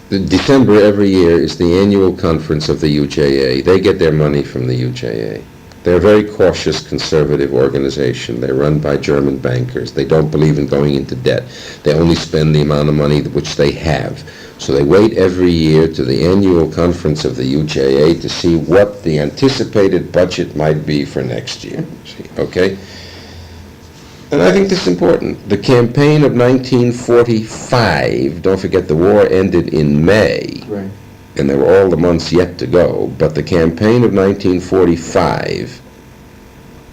December every year is the annual conference of the UJA. They get their money from the UJA. They're a very cautious conservative organization. They're run by German bankers. They don't believe in going into debt. They only spend the amount of money which they have. So they wait every year to the annual conference of the UJA to see what the anticipated budget might be for next year. Okay? And I think this is important. The campaign of 1945, don't forget the war ended in May. Right. And there were all the months yet to go, but the campaign of 1945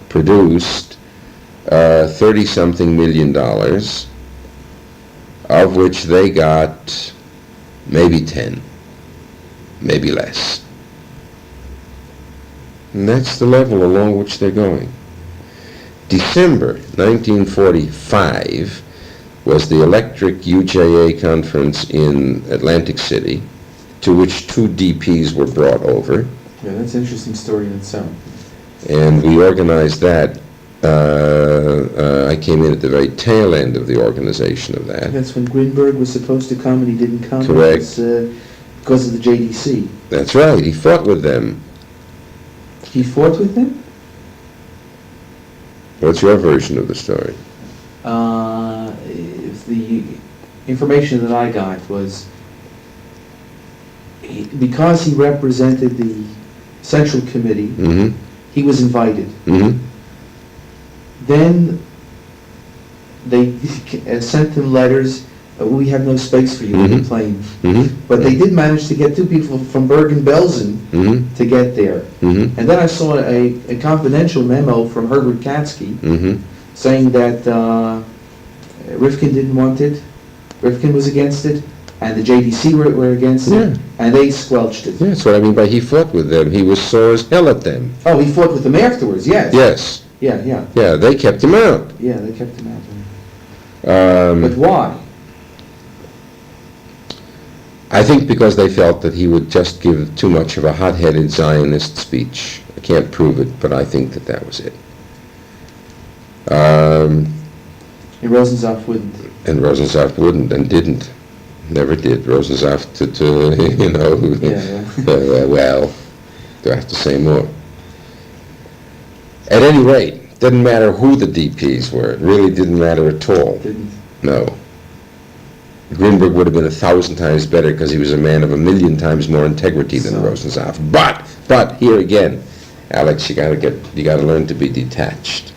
produced $30-something million, of which they got maybe 10, maybe less. And that's the level along which they're going. December 1945 was the Electric UJA conference in Atlantic City, to which 2 DPs were brought over. Yeah, that's an interesting story in itself. And we organized that. I came in at the very tail end of the organization of that. That's when Greenberg was supposed to come and he didn't come. Correct. Because of the JDC. That's right. He fought with them. He fought with them? What's your version of the story? If the information that I got was because he represented the Central Committee, Mm-hmm. he was invited. Mm-hmm. Then they sent him letters, we have no space for you on the plane. Mm-hmm. But they did manage to get 2 people from Bergen-Belsen Mm-hmm. to get there. Mm-hmm. And then I saw a confidential memo from Herbert Mm-hmm. saying that Rifkin didn't want it, Rifkin was against it, and the JDC were against Yeah. it, and they squelched it. Yeah, that's what I mean by he fought with them. He was sore as hell at them. Oh, he fought with them afterwards, yes. Yes. Yeah, yeah. Yeah, they kept him out. Yeah, they kept him out. But why? I think because they felt that he would just give too much of a hot-headed Zionist speech. I can't prove it, but I think that that was it. And Rosensaft wouldn't. And Rosensaft wouldn't and didn't. Never did. Rosensaft you know, Yeah, well, do I have to say more? At any rate, didn't matter who the DPs were. It really didn't matter at all. Didn't. No. Greenberg would have been 1,000 times better because he was a man of 1,000,000 times more integrity than Rosensaft. But here again, Alex, you gotta learn to be detached.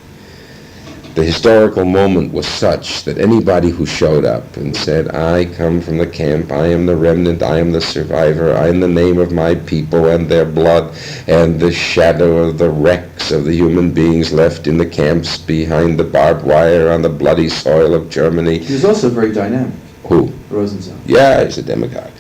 The historical moment was such that anybody who showed up and said, I come from the camp, I am the remnant, I am the survivor, I am the name of my people and their blood and the shadow of the wrecks of the human beings left in the camps behind the barbed wire on the bloody soil of Germany. He was also very dynamic. Who? Rosensaft. Yeah, he's a demagogue.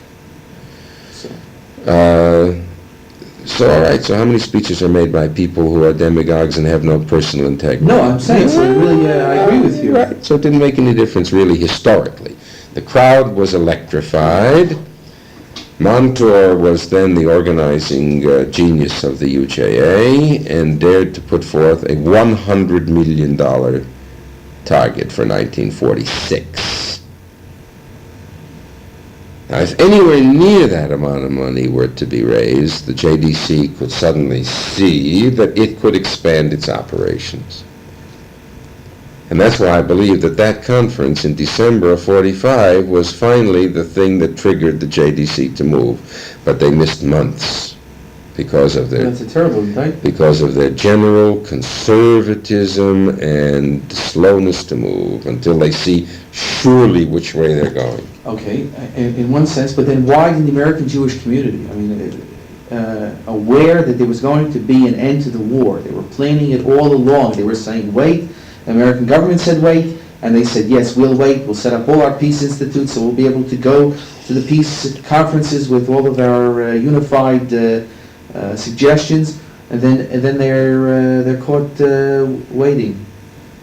So, all right, so how many speeches are made by people who are demagogues and have no personal integrity? no, I'm saying, so really, I agree with you. Right, so it didn't make any difference really historically. The crowd was electrified. Montour was then the organizing genius of the UJA and dared to put forth a $100 million target for 1946. Now, if anywhere near that amount of money were to be raised, the JDC could suddenly see that it could expand its operations. And that's why I believe that that conference in December of 45 was finally the thing that triggered the JDC to move. But they missed months because of their That's a terrible indictment. because of their general conservatism and slowness to move until they see surely which way they're going. Okay, in one sense, but then why did the American Jewish community, I mean, aware that there was going to be an end to the war, they were planning it all along, they were saying wait, the American government said wait, and they said yes, we'll wait, we'll set up all our peace institutes so we'll be able to go to the peace conferences with all of our unified suggestions, and then they're caught waiting.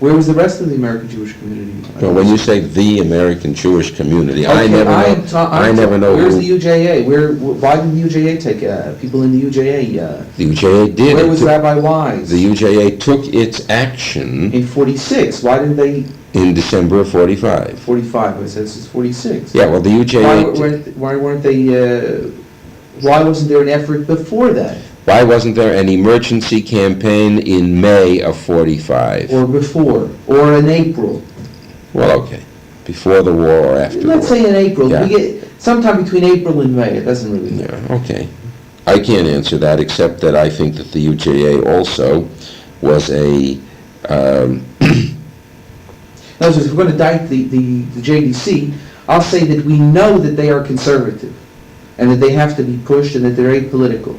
Where was the rest of the American Jewish community? Well, when you say the American Jewish community, Okay, I never know. Where's who, the UJA? Why didn't the UJA take people in the UJA? The UJA did. Where was Rabbi Wise? The UJA took its action In 46. Why didn't they? in December of 45. 45. It says it's 46. Yeah, well, the UJA... Why weren't they? Why wasn't there an effort before that? Why wasn't there an emergency campaign in May of 45? Or before, or in April. Well, okay. Before the war or after the war? Let's say in April. Yeah. We get sometime between April and May. It doesn't really matter. Yeah, okay. I can't answer that, except that I think that the UJA also was a... In other words, if we're going to indict the JDC, I'll say that we know that they are conservative and that they have to be pushed and that they're apolitical.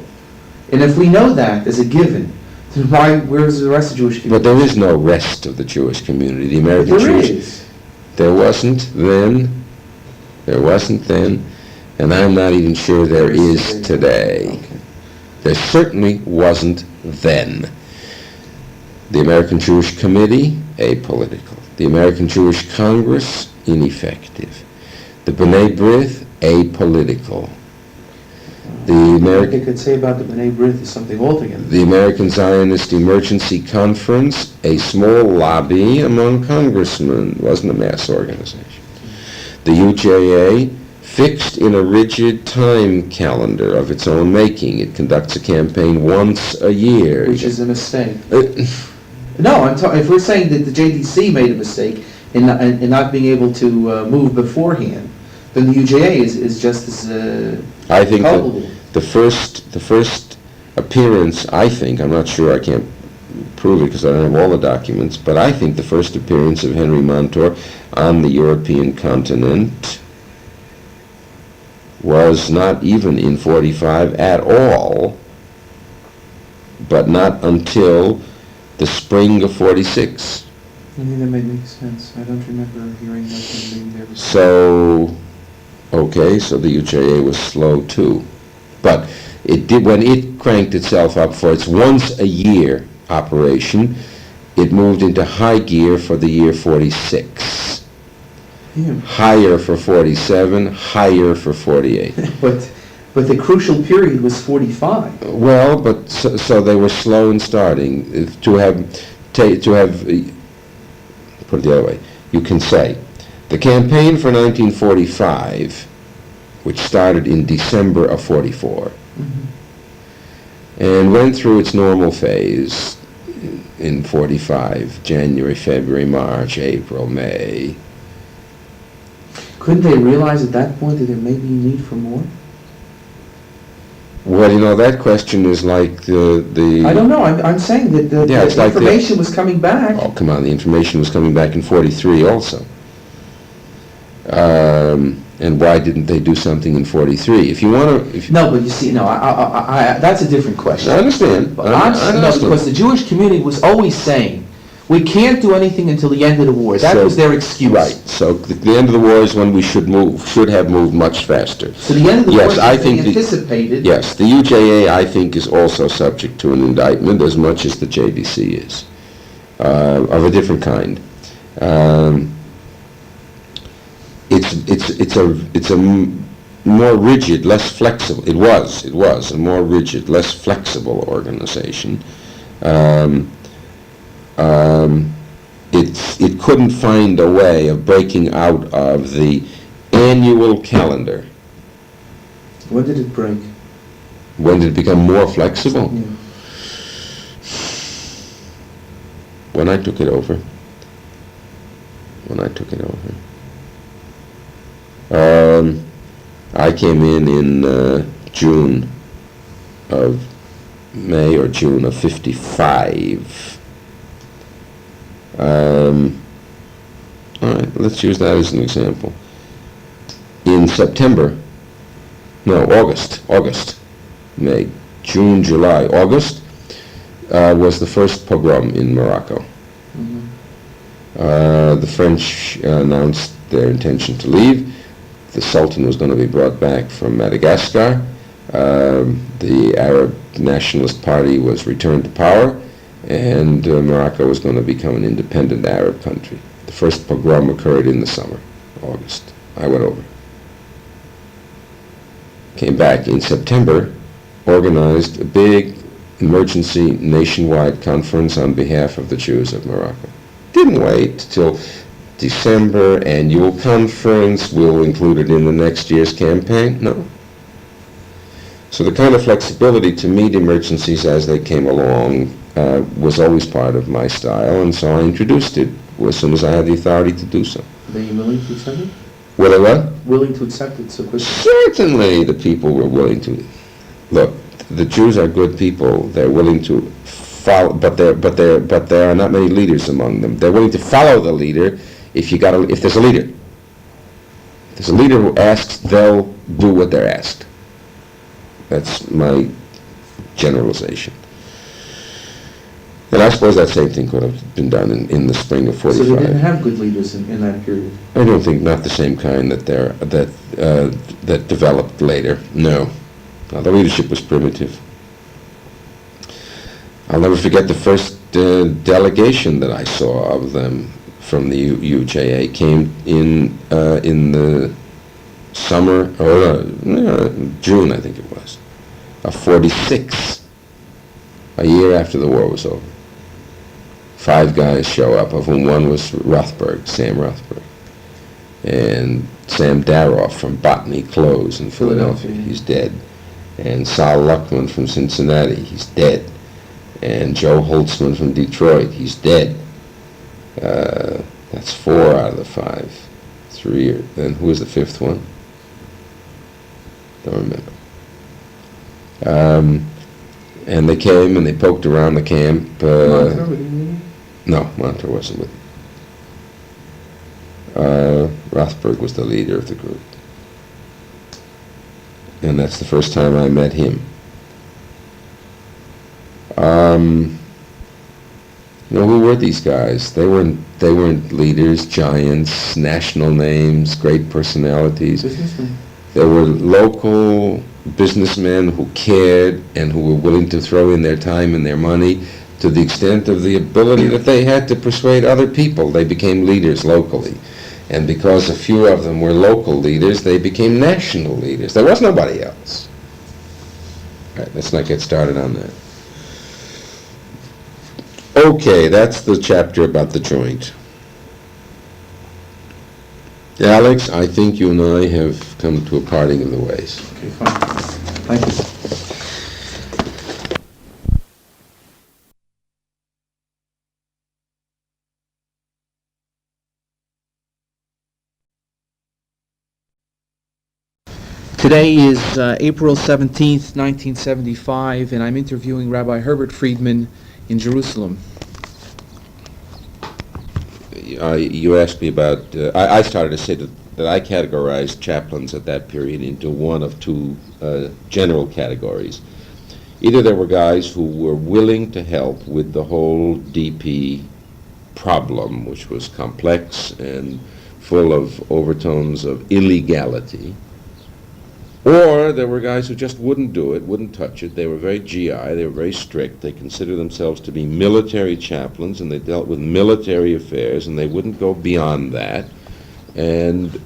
And if we know that as a given, then where's the rest of the Jewish community? But there is no rest of the Jewish community. The American There Jewish... is. There wasn't then, and I'm not even sure there is today. Okay. There certainly wasn't then. The American Jewish Committee, apolitical. The American Jewish Congress, ineffective. The B'nai B'rith, apolitical. What they could say about the B'nai B'rith is something altogether. The American Zionist Emergency Conference, a small lobby among congressmen, wasn't a mass organization. The UJA, fixed in a rigid time calendar of its own making. It conducts a campaign once a year. Which is a mistake. No, if we're saying that the JDC made a mistake in not being able to move beforehand, then the UJA is just as I think culpable. the first appearance, I think, I'm not sure, I can't prove it because I don't have all the documents, but I think the first appearance of Henry Montour on the European continent was not even in 45 at all, but not until the spring of 46. I think that may make sense. I don't remember hearing that being there. So, okay, so the UJA was slow too. But it did, when it cranked itself up for its once a year operation, it moved into high gear for the year 46. Yeah. Higher for 47, higher for 48. But the crucial period was 45. Well, but so they were slow in starting. To have, put it the other way, you can say, the campaign for 1945, which started in December of 44, and went through its normal phase in 45, January, February, March, April, May. Couldn't they realize at that point that there may be need for more? Well, you know, that question is like the... I don't know. I'm saying that the information was coming back. Oh, come on. The information was coming back in 43 also. And why didn't they do something in 43? If you want to... No, but you see, no, that's a different question. I understand. But no, because the Jewish community was always saying, we can't do anything until the end of the war. That was their excuse. Right. So the end of the war is when we should have moved much faster. So the end of the war is being anticipated. Yes, the UJA, I think, is also subject to an indictment as much as the JDC is, of a different kind. It's a more rigid, less flexible. It was a more rigid, less flexible organization. It couldn't find a way of breaking out of the annual calendar. When did it break? When did it become more flexible? Yeah. When I took it over. I came in June of May or June of 55. All right, let's use that as an example. In August, May, June, July, August was the first pogrom in Morocco. The French announced their intention to leave. The Sultan was going to be brought back from Madagascar. The Arab Nationalist Party was returned to power, and Morocco was going to become an independent Arab country. The first pogrom occurred in the summer, August. I went over. Came back in September, organized a big emergency nationwide conference on behalf of the Jews of Morocco. Didn't wait till December annual conference, we'll include it in the next year's campaign. No. So the kind of flexibility to meet emergencies as they came along was always part of my style, and so I introduced it as soon as I had the authority to do so. Were you willing to accept it? Were they what? Willing to accept it so quickly? Certainly the people were willing to. Look, the Jews are good people. They're willing to follow, but there are not many leaders among them. They're willing to follow the leader if there's a leader. If there's a leader who asks, they'll do what they're asked. That's my generalization. And I suppose that same thing could have been done in the spring of '45. So they didn't have good leaders in that period? I don't think, not the same kind that developed later. No. The leadership was primitive. I'll never forget the first delegation that I saw of them from the UJA came in the summer, or June, I think it was, of '46, a year after the war was over. 5 guys show up, of whom one was Sam Rothberg, and Sam Daroff from Botany Clothes in Philadelphia, he's dead, and Sal Luckman from Cincinnati, he's dead, and Joe Holtzman from Detroit, he's dead. That's 4 out of the 5. 3, then who was the 5th one? Don't remember. And they came and they poked around the camp. No, Montour wasn't with them. Rothberg was the leader of the group. And that's the first time I met him. Who were these guys? They weren't leaders, giants, national names, great personalities. Businessmen. They were local businessmen who cared and who were willing to throw in their time and their money to the extent of the ability that they had to persuade other people. They became leaders locally. And because a few of them were local leaders, they became national leaders. There was nobody else. All right, let's not get started on that. Okay, that's the chapter about the joint. Alex, I think you and I have come to a parting of the ways. Okay, fine. Thank you. Today is April 17th, 1975, and I'm interviewing Rabbi Herbert Friedman in Jerusalem. You asked me about, I started to say that I categorized chaplains at that period into one of 2 general categories. Either there were guys who were willing to help with the whole DP problem, which was complex and full of overtones of illegality, or there were guys who just wouldn't do it, wouldn't touch it. They were very GI, they were very strict. They considered themselves to be military chaplains, and they dealt with military affairs, and they wouldn't go beyond that. And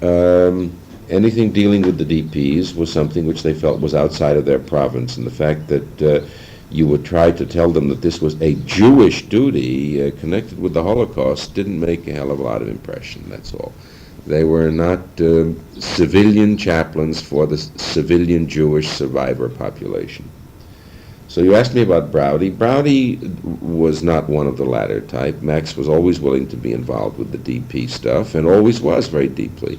anything dealing with the DPs was something which they felt was outside of their province. And the fact that you would try to tell them that this was a Jewish duty connected with the Holocaust didn't make a hell of a lot of impression, that's all. They were not civilian chaplains for the civilian Jewish survivor population. So you asked me about Browdy. Browdy was not one of the latter type. Max was always willing to be involved with the DP stuff, and always was very deeply.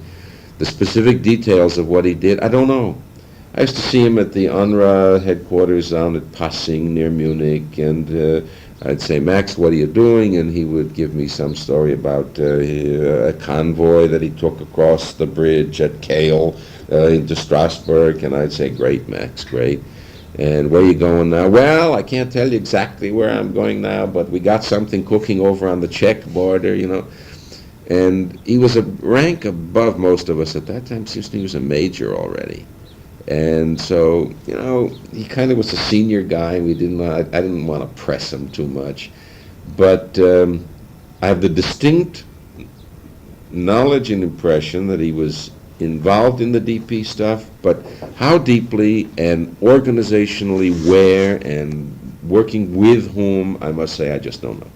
The specific details of what he did, I don't know. I used to see him at the UNRWA headquarters down at Passing near Munich, and I'd say, Max, what are you doing? And he would give me some story about a convoy that he took across the bridge at Kael into Strasbourg. And I'd say, great, Max, great. And where are you going now? Well, I can't tell you exactly where I'm going now, but we got something cooking over on the Czech border, And he was a rank above most of us at that time. Seems to me he was a major already. And so, he kind of was a senior guy. I didn't want to press him too much. But I have the distinct knowledge and impression that he was involved in the DP stuff, but how deeply and organizationally where and working with whom, I must say, I just don't know.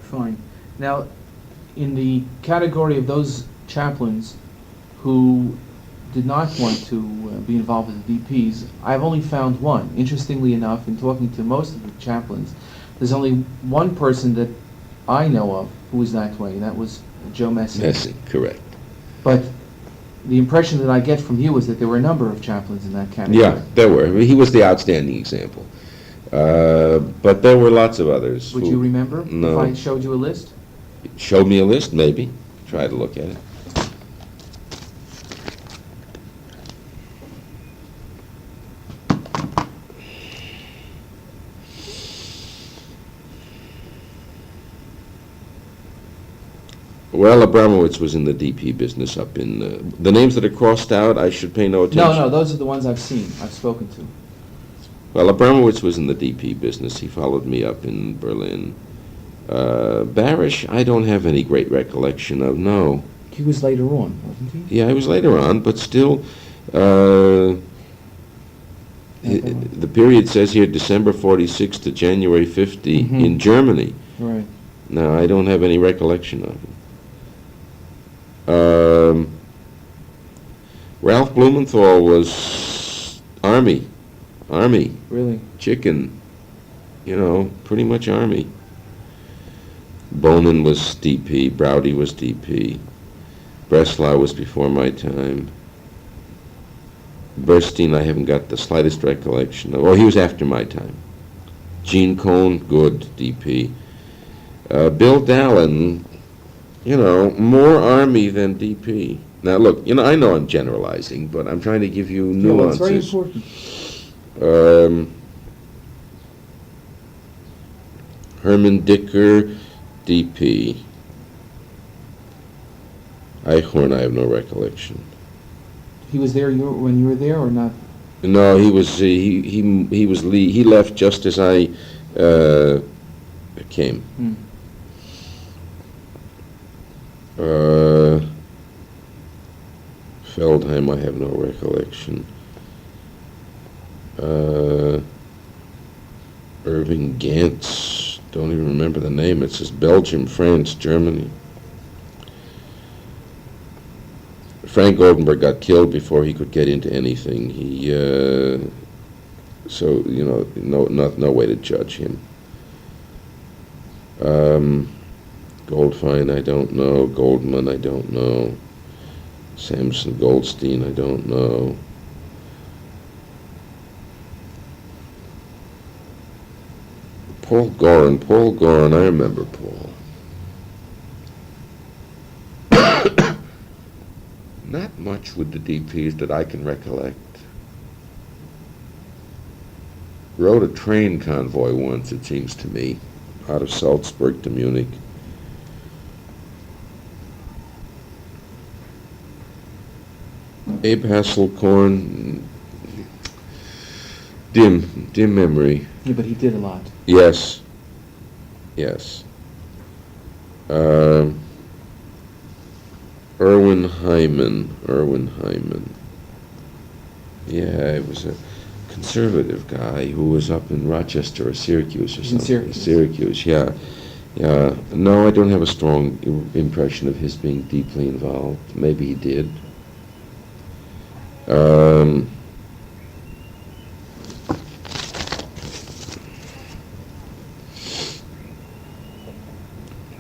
Fine. Now, in the category of those chaplains who did not want to be involved with the DPs. I've only found one. Interestingly enough, in talking to most of the chaplains, there's only one person that I know of who was that way, and that was Joe Messing. Messing, correct. But the impression that I get from you is that there were a number of chaplains in that category. Yeah, there were. I mean, he was the outstanding example. But there were lots of others. Would you remember No. if I showed you a list? Show me a list, maybe. Try to look at it. Well, Abramowitz was in the DP business up in... the names that are crossed out, I should pay no attention. No, those are the ones I've seen, I've spoken to. Well, Abramowitz was in the DP business. He followed me up in Berlin. Barish, I don't have any great recollection of, no. He was later on, wasn't he? Yeah, he was later on, but still, the period says here December 46 to January 50 in Germany. Right. No, I don't have any recollection of him. Ralph Blumenthal was Army, Really? chicken, pretty much Army. Bonin was DP, Browdy was DP, Breslau was before my time. Burstein, I haven't got the slightest recollection of. Oh, he was after my time. Gene Cohn, good, DP. Bill Dallin, more Army than DP. Now look, I know I'm generalizing, but I'm trying to give you nuances. No, it's very important. Herman Dicker, DP. Eichhorn, I have no recollection. He was there when you were there, or not? No, he was he left just as I came. Feldheim, I have no recollection. Irving Gantz, don't even remember the name. It says Belgium, France, Germany. Frank Goldenberg got killed before he could get into anything. No way to judge him. Goldfein, I don't know. Goldman, I don't know. Samson Goldstein, I don't know. Paul Gorin, I remember Paul. Not much with the DPs that I can recollect. Rode a train convoy once, it seems to me, out of Salzburg to Munich. Abe Hasselkorn, dim memory. Yeah, but he did a lot. Yes. Erwin Hyman. Yeah, he was a conservative guy who was up in Rochester or Syracuse or something. Syracuse, yeah. No, I don't have a strong impression of his being deeply involved. Maybe he did.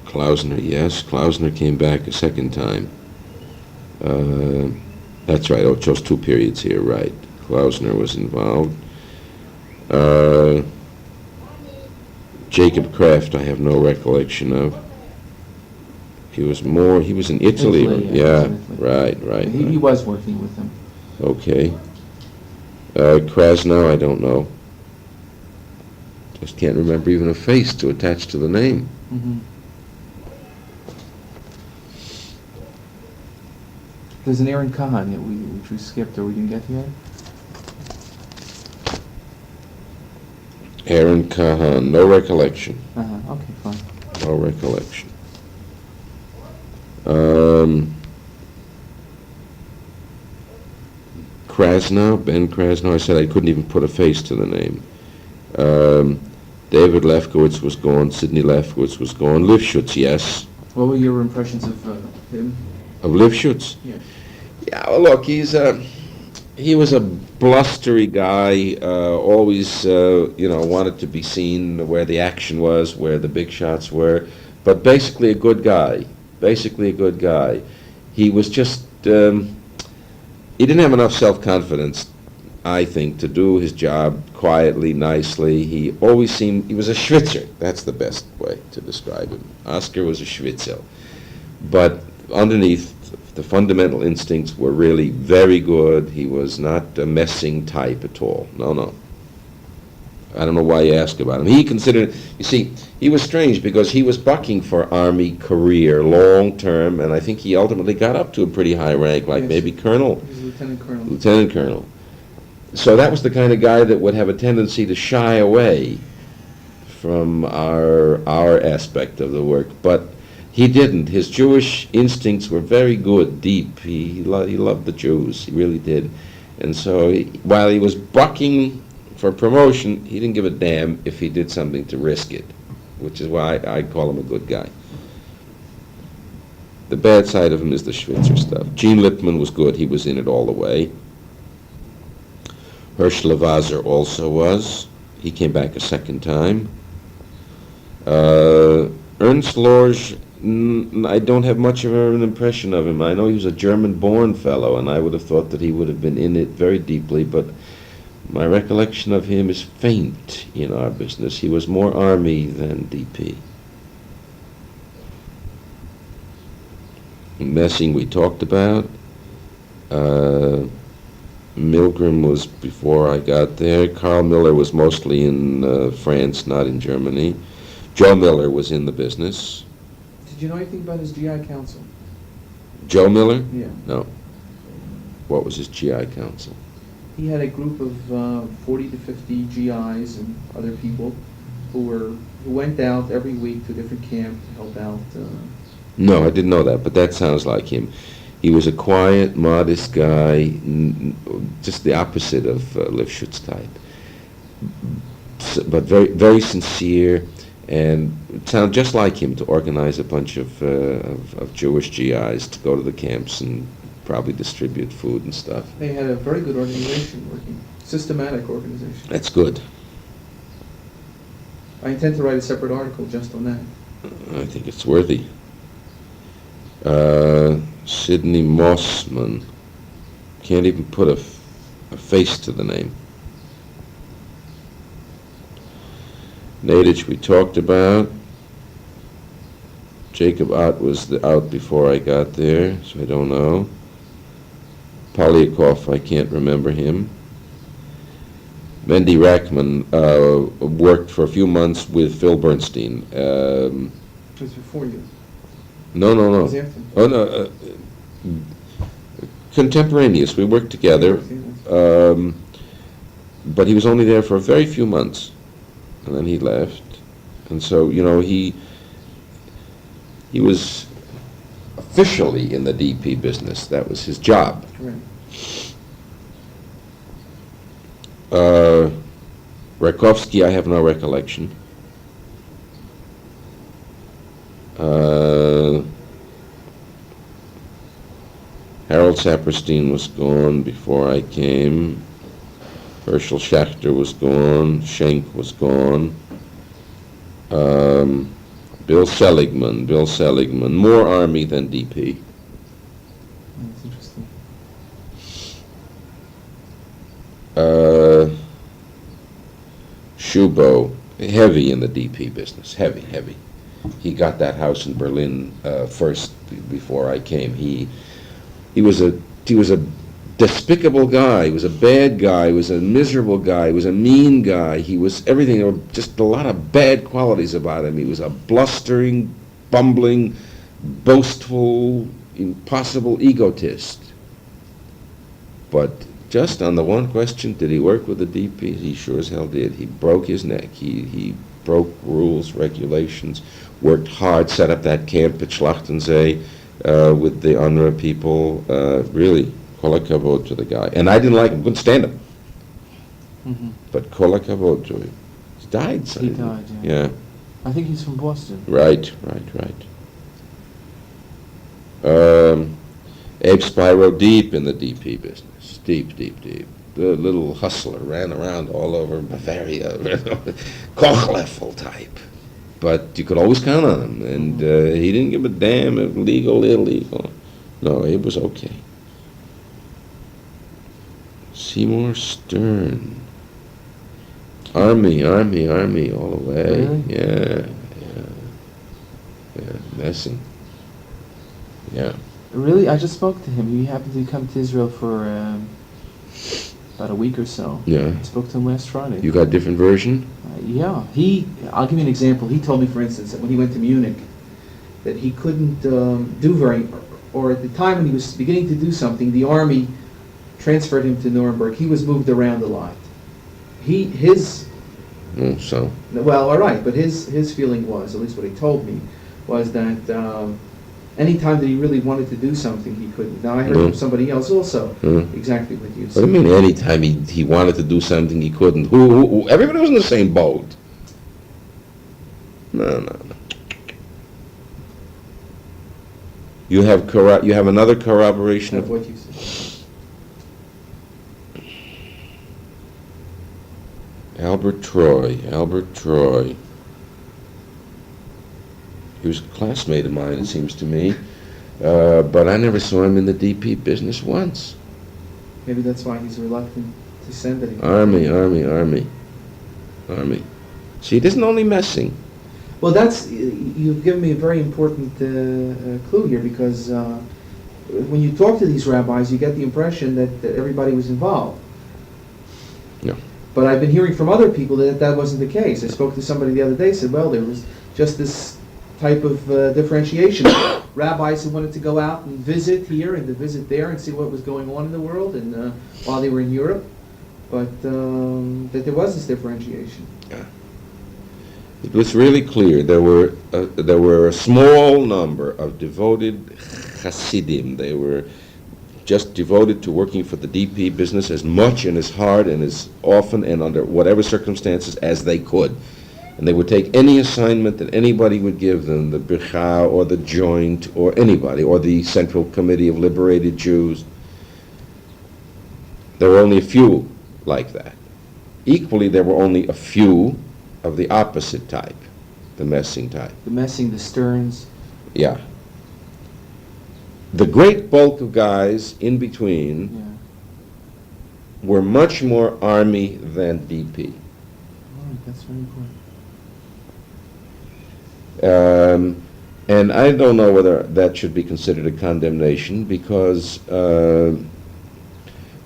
Klausner, yes. Klausner came back a second time. That's right. Oh, chose two periods here, right. Klausner was involved. Jacob Kraft, I have no recollection of. He was in Italy. Yeah, right. He was working with them. Okay. Krasnow, I don't know. Just can't remember even a face to attach to the name. Mm-hmm. There's an Aaron Kahan which we skipped, or we didn't get to yet? Aaron Kahan, no recollection. Okay, fine. No recollection. Ben Krasnow, I said I couldn't even put a face to the name. David Lefkowitz was gone, Sidney Lefkowitz was gone, Lifshutz, yes. What were your impressions of him? Of Lifshutz? Yeah. Yeah, well, look, he was a blustery guy, always, wanted to be seen where the action was, where the big shots were, but basically a good guy. He was just, he didn't have enough self-confidence, I think, to do his job quietly, nicely. He was a Schwitzer. That's the best way to describe him. Oscar was a Schwitzer. But underneath, the fundamental instincts were really very good. He was not a messing type at all. No. I don't know why you ask about him. He was strange because he was bucking for Army career long term, and I think he ultimately got up to a pretty high rank, like maybe colonel. He was lieutenant Lieutenant colonel. So that was the kind of guy that would have a tendency to shy away from our aspect of the work, but he didn't. His Jewish instincts were very good, deep. He loved the Jews. He really did. And so while he was bucking for promotion, he didn't give a damn if he did something to risk it, which is why I call him a good guy. The bad side of him is the Schwitzer stuff. Gene Lippmann was good. He was in it all the way. Hirsch Levaser also was. He came back a second time. Ernst Lorge, I don't have much of an impression of him. I know he was a German-born fellow, and I would have thought that he would have been in it very deeply, but my recollection of him is faint in our business. He was more Army than DP. Messing we talked about. Milgram was before I got there. Carl Miller was mostly in France, not in Germany. Joe Miller was in the business. Did you know anything about his GI Council? Joe Miller? Yeah. No. What was his GI Council? He had a group of 40 to 50 GIs and other people who went out every week to a different camp to help out. No, I didn't know that, but that sounds like him. He was a quiet, modest guy, just the opposite of Lifshitz type, but very, very sincere, and it sounded just like him to organize a bunch of Jewish GIs to go to the camps and probably distribute food and stuff. They had a very good organization working, systematic organization. That's good. I intend to write a separate article just on that. I think it's worthy. Sidney Mossman. Can't even put a face to the name. Nadich we talked about. Jacob Ott was out before I got there, so I don't know. Polyakov, I can't remember him. Mendy Rackman worked for a few months with Phil Bernstein. It was before you. No. It was after. Oh, no. Contemporaneous. We worked together. But he was only there for a very few months. And then he left. And so, he was officially in the DP business. That was his job. Correct. Rakovsky, I have no recollection. Harold Saperstein was gone before I came. Herschel Schachter was gone. Schenk was gone. Bill Seligman, more Army than DP. That's interesting. Shubo, heavy in the DP business, heavy. He got that house in Berlin first before I came. He was a despicable guy. He was a bad guy. He was a miserable guy. He was a mean guy. He was everything. There were just a lot of bad qualities about him. He was a blustering, bumbling, boastful, impossible egotist. But just on the one question, did he work with the DP? He sure as hell did. He broke his neck. He broke rules, regulations, worked hard, set up that camp at Schlachtensee with the UNRWA people. Really, kol hakavod to the guy. And I didn't like him, couldn't stand him. Mm-hmm. But kol hakavod to him. He died. He died, yeah. I think he's from Boston. Right. Abe Spyro deep in the DP business, deep. The little hustler ran around all over Bavaria, Kochlevel type. But you could always count on him, and he didn't give a damn if legal, illegal. No, Abe was okay. Seymour Stern. Army all the way. Really? Yeah, messing. Yeah. Really? I just spoke to him. He happened to come to Israel for about a week or so. Yeah. I spoke to him last Friday. You got a different version? Yeah. I'll give you an example. He told me, for instance, that when he went to Munich, that he couldn't or at the time when he was beginning to do something, the army transferred him to Nuremberg. He was moved around a lot. Well, all right, but his feeling was, at least what he told me, was that any time that he really wanted to do something, he couldn't. Now, I heard from somebody else also exactly what you said. What do you mean any time he wanted to do something he couldn't? Who everybody was in the same boat. No. You have another corroboration Of what you said. Albert Troy. He was a classmate of mine, it seems to me, but I never saw him in the DP business once. Maybe that's why he's reluctant to send anything. Army. See, it isn't only messing. Well, you've given me a very important clue here, because when you talk to these rabbis, you get the impression that everybody was involved. No. But I've been hearing from other people that wasn't the case. I spoke to somebody the other day, said, well, there was just this type of differentiation. Rabbis who wanted to go out and visit here and to visit there and see what was going on in the world, and while they were in Europe, but that there was this differentiation. Yeah. It was really clear. There were a small number of devoted Hasidim. They were just devoted to working for the DP business as much and as hard and as often and under whatever circumstances as they could. And they would take any assignment that anybody would give them, the Bircha or the Joint or anybody, or the Central Committee of Liberated Jews. There were only a few like that. Equally, there were only a few of the opposite type, the messing type. The Messing, the Stearns. Yeah. The great bulk of guys in between were much more Army than DP. All right, that's very important. And I don't know whether that should be considered a condemnation, because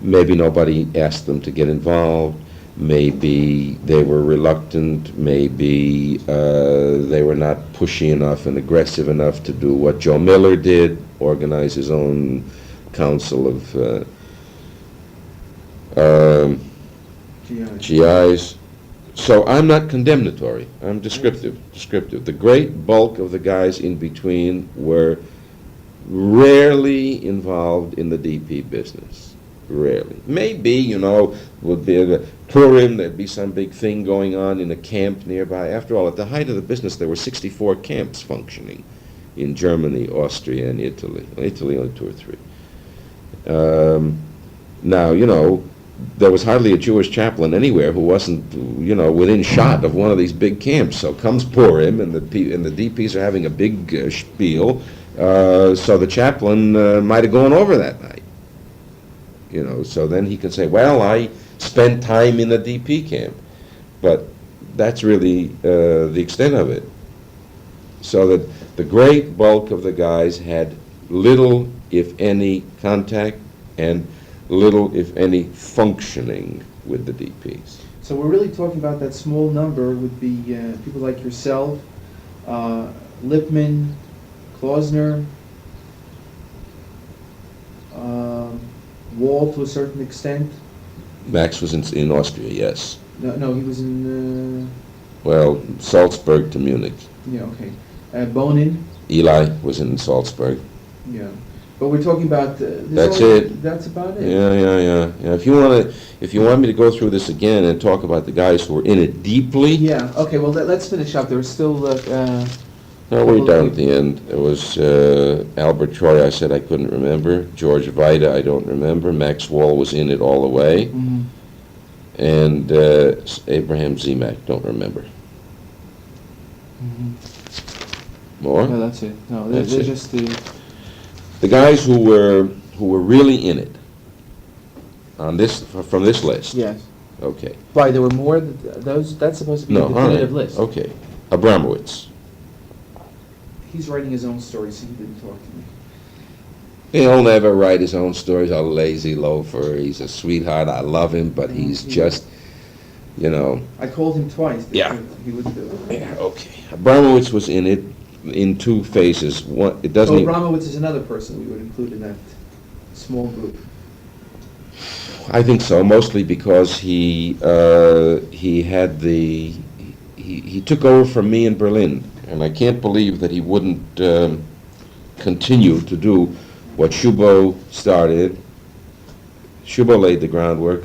maybe nobody asked them to get involved, maybe they were reluctant, maybe they were not pushy enough and aggressive enough to do what Joe Miller did, organize his own council of GIs. So I'm not condemnatory, I'm descriptive. The great bulk of the guys in between were rarely involved in the DP business. Rarely. Maybe, would be a Purim, there'd be some big thing going on in a camp nearby. After all, at the height of the business, there were 64 camps functioning in Germany, Austria, and Italy. Italy, only 2 or 3. Now, there was hardly a Jewish chaplain anywhere who wasn't, within shot of one of these big camps. So comes Purim, and the DPs are having a big spiel, so the chaplain might have gone over that night. So then he can say, well, I spent time in the DP camp. But that's really the extent of it. So that the great bulk of the guys had little, if any, contact and little, if any, functioning with the DPs. So we're really talking about that small number would be people like yourself, Lippman, Klausner, Wall to a certain extent. Max was in Austria, yes. No, he was in... Well, Salzburg to Munich. Yeah, okay. Bonin. Eli was in Salzburg. Yeah. But we're talking about... That's it. That's about it. Yeah. If you want me to go through this again and talk about the guys who were in it deeply... Yeah, okay, well, let's finish up. There's still No, we're down at the end. It was Albert Troy, I said I couldn't remember. George Vida, I don't remember. Max Wall was in it all the way. Mm-hmm. And Abraham Zemak, don't remember. Mm-hmm. More? No, that's it. No, That's they're it. just The guys who were really in it on this from this list. yes. Okay. Why, there were more? Those, that's supposed to be No, a definitive all right. list. Okay. Abramowitz. He's writing his own story, so he didn't talk to me. He'll never write his own stories. A lazy loafer. He's a sweetheart. I love him, but he's just, you know. I called him twice. Yeah. He wouldn't do it. Yeah. Okay. Abramowitz was in it in two phases. One, it doesn't. So even- Abramowitz is another person we would include in that small group. I think so, mostly because he had the he took over from me in Berlin, and I can't believe that he wouldn't continue to do what Shubo started. Shubo laid the groundwork.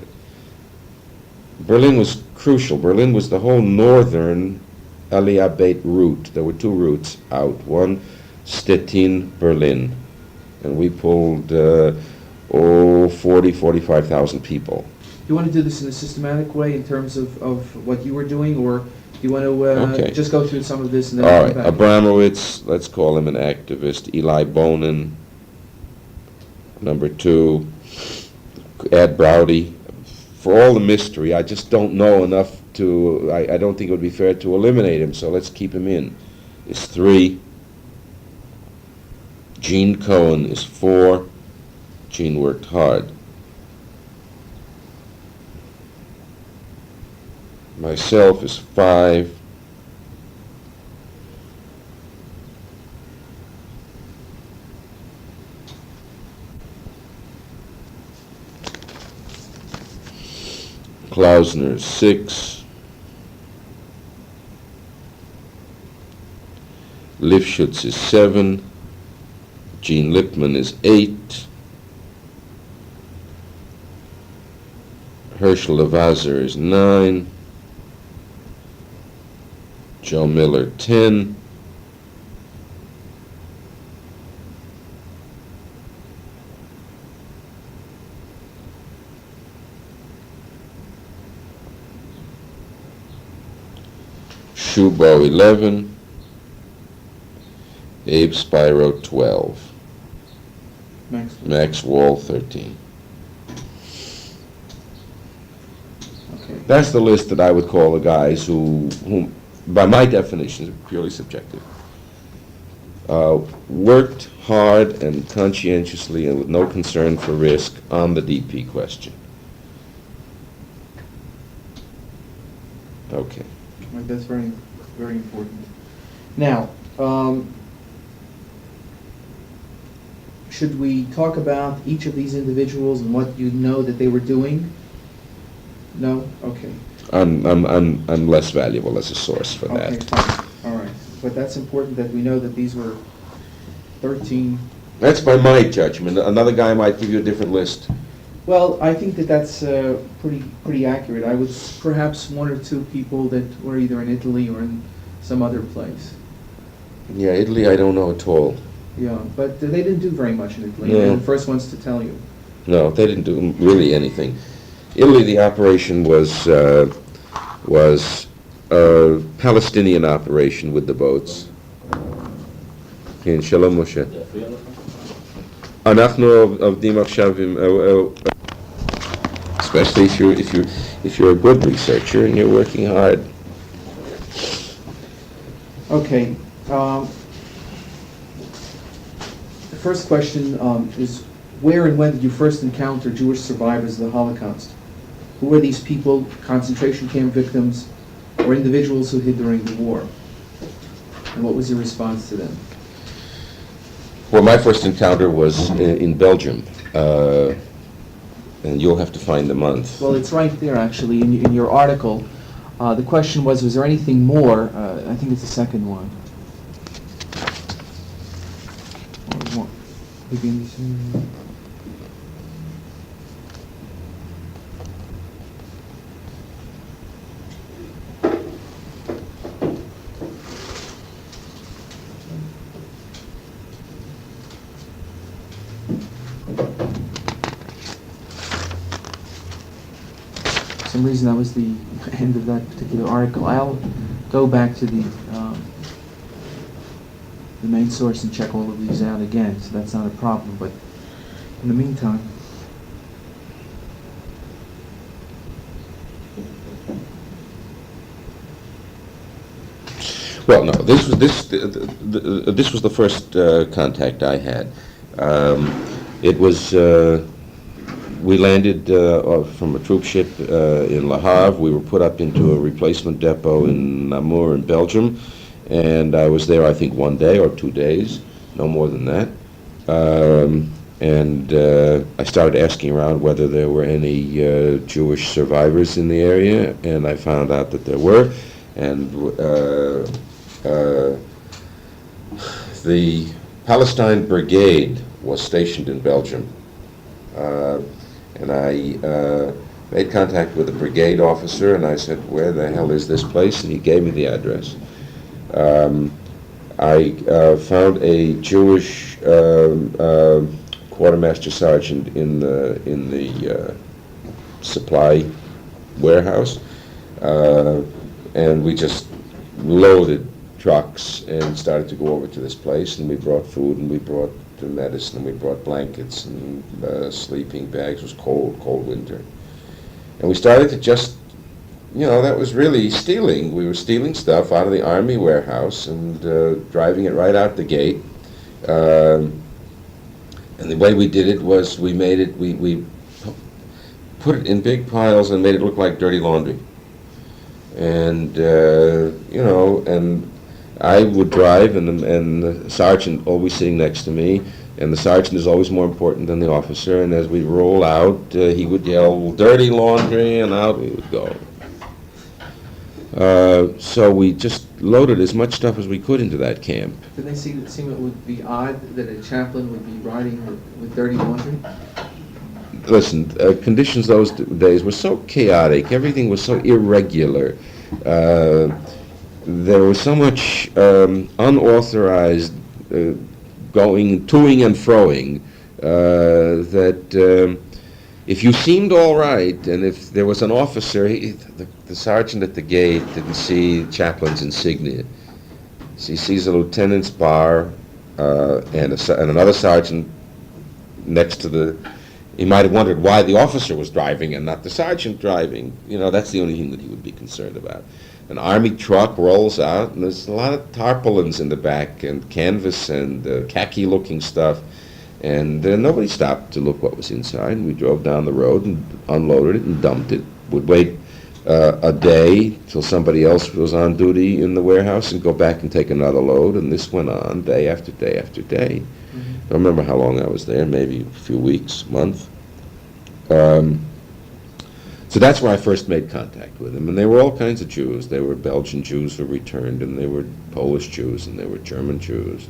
Berlin was crucial. Berlin was the whole northern Aliyah Beit route. There were two routes out. One, Stettin, Berlin, and we pulled 45,000 people. Do you want to do this in a systematic way in terms of what you were doing, or do you want to Okay. just go through some of this and then All come right, back? Abramowitz, let's call him an activist. Eli Bonin, number two. Ed Browdy. For all the mystery, I just don't know enough to, I don't think it would be fair to eliminate him, so let's keep him in. Is three. Gene Cohen is four. Gene worked hard. Myself is five. Klausner is six. Lifshitz is seven. Gene Lippmann is eight. Herschel Levazer is 9. Joe Miller, 10. Shubo, 11. Abe Spiro, 12. Max Wall, 13. Okay. That's the list that I would call the guys whom, by my definition, is purely subjective, worked hard and conscientiously and with no concern for risk on the DP question. Okay. Right, that's very, very important. Now, should we talk about each of these individuals and what you know that they were doing? No? Okay. I'm less valuable as a source for Okay, that. fine. All right. But that's important that we know that these were 13. That's by my judgment. Another guy might give you a different list. Well, I think that that's pretty accurate. I would perhaps one or two people that were either in Italy or in some other place. Yeah, Italy I don't know at all. Yeah, but they didn't do very much in Italy. No. They're the first ones to tell you. No, they didn't do really anything. Italy, the operation was a Palestinian operation with the boats. כן, שלום משה. אנחנו עובדים עכשיו עם, especially if you're a good researcher and you're working hard. Okay. The first question is, where and when did you first encounter Jewish survivors of the Holocaust? Who were these people, concentration camp victims, or individuals who hid during the war? And what was your response to them? Well, my first encounter was in Belgium, and you'll have to find the month. Well, it's right there, actually, in your article. The question was there anything more? I think it's the second one. some reason that was the end of that particular article. I'll go back to the main source and check all of these out again, so that's not a problem. But in the meantime, well, no, this was the first contact I had. It was we landed from a troop ship in Le Havre. We were put up into a replacement depot in Namur in Belgium, and I was there, I think, 1 day or 2 days, no more than that. And I started asking around whether there were any Jewish survivors in the area, and I found out that there were. And the Palestine Brigade was stationed in Belgium. And I made contact with a brigade officer, and I said, "Where the hell is this place?" And he gave me the address. I found a Jewish quartermaster sergeant in the supply warehouse, and we just loaded trucks and started to go over to this place, and we brought food, and we brought the medicine, and we brought blankets and sleeping bags. It was cold winter. And we started to just, that was really stealing. We were stealing stuff out of the army warehouse and driving it right out the gate. And the way we did it was we put it in big piles and made it look like dirty laundry. And, and I would drive, and the sergeant always sitting next to me, and the sergeant is always more important than the officer, and as we roll out, he would yell, "Dirty laundry," and out we would go. So we just loaded as much stuff as we could into that camp. did they seem it would be odd that a chaplain would be riding with dirty laundry? Listen, conditions those days were so chaotic, everything was so irregular. There was so much unauthorized toing and froing that if you seemed all right, and if there was an officer, the sergeant at the gate didn't see chaplain's insignia. So he sees a lieutenant's bar and another sergeant next to the. He might have wondered why the officer was driving and not the sergeant driving. That's the only thing that he would be concerned about. An army truck rolls out, and there's a lot of tarpaulins in the back, and canvas, and khaki-looking stuff, and nobody stopped to look what was inside. We drove down the road and unloaded it and dumped it. Would wait a day till somebody else was on duty in the warehouse and go back and take another load, and this went on day after day after day. I don't remember how long I was there, maybe a few weeks, month. So that's where I first made contact with them. And they were all kinds of Jews. They were Belgian Jews who returned, and they were Polish Jews, and they were German Jews.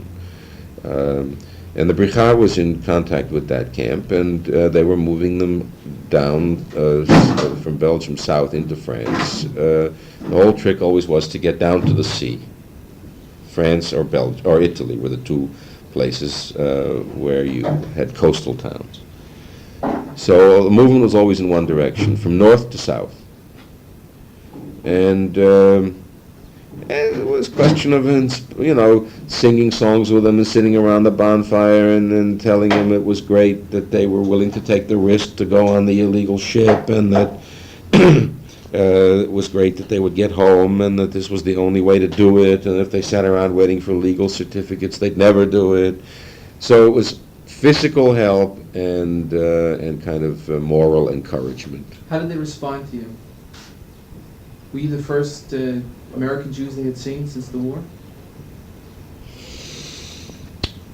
And the Brigade was in contact with that camp, and they were moving them down from Belgium south into France. The whole trick always was to get down to the sea. France or Italy were the two places where you had coastal towns. So the movement was always in one direction, from north to south. And it was a question of, singing songs with them and sitting around the bonfire and telling them it was great that they were willing to take the risk to go on the illegal ship, and that it was great that they would get home, and that this was the only way to do it, and if they sat around waiting for legal certificates, they'd never do it. So it was physical help and kind of moral encouragement. How did they respond to you? Were you the first American Jews they had seen since the war?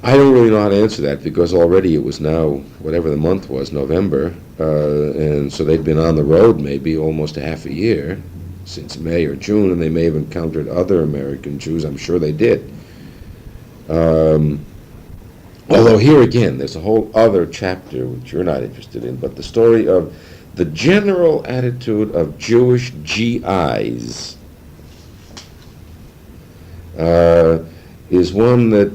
I don't really know how to answer that, because already it was now, whatever the month was, November, and so they'd been on the road maybe almost a half a year, since May or June, and they may have encountered other American Jews. I'm sure they did. Although here again, there's a whole other chapter which you're not interested in, but the story of the general attitude of Jewish GIs is one that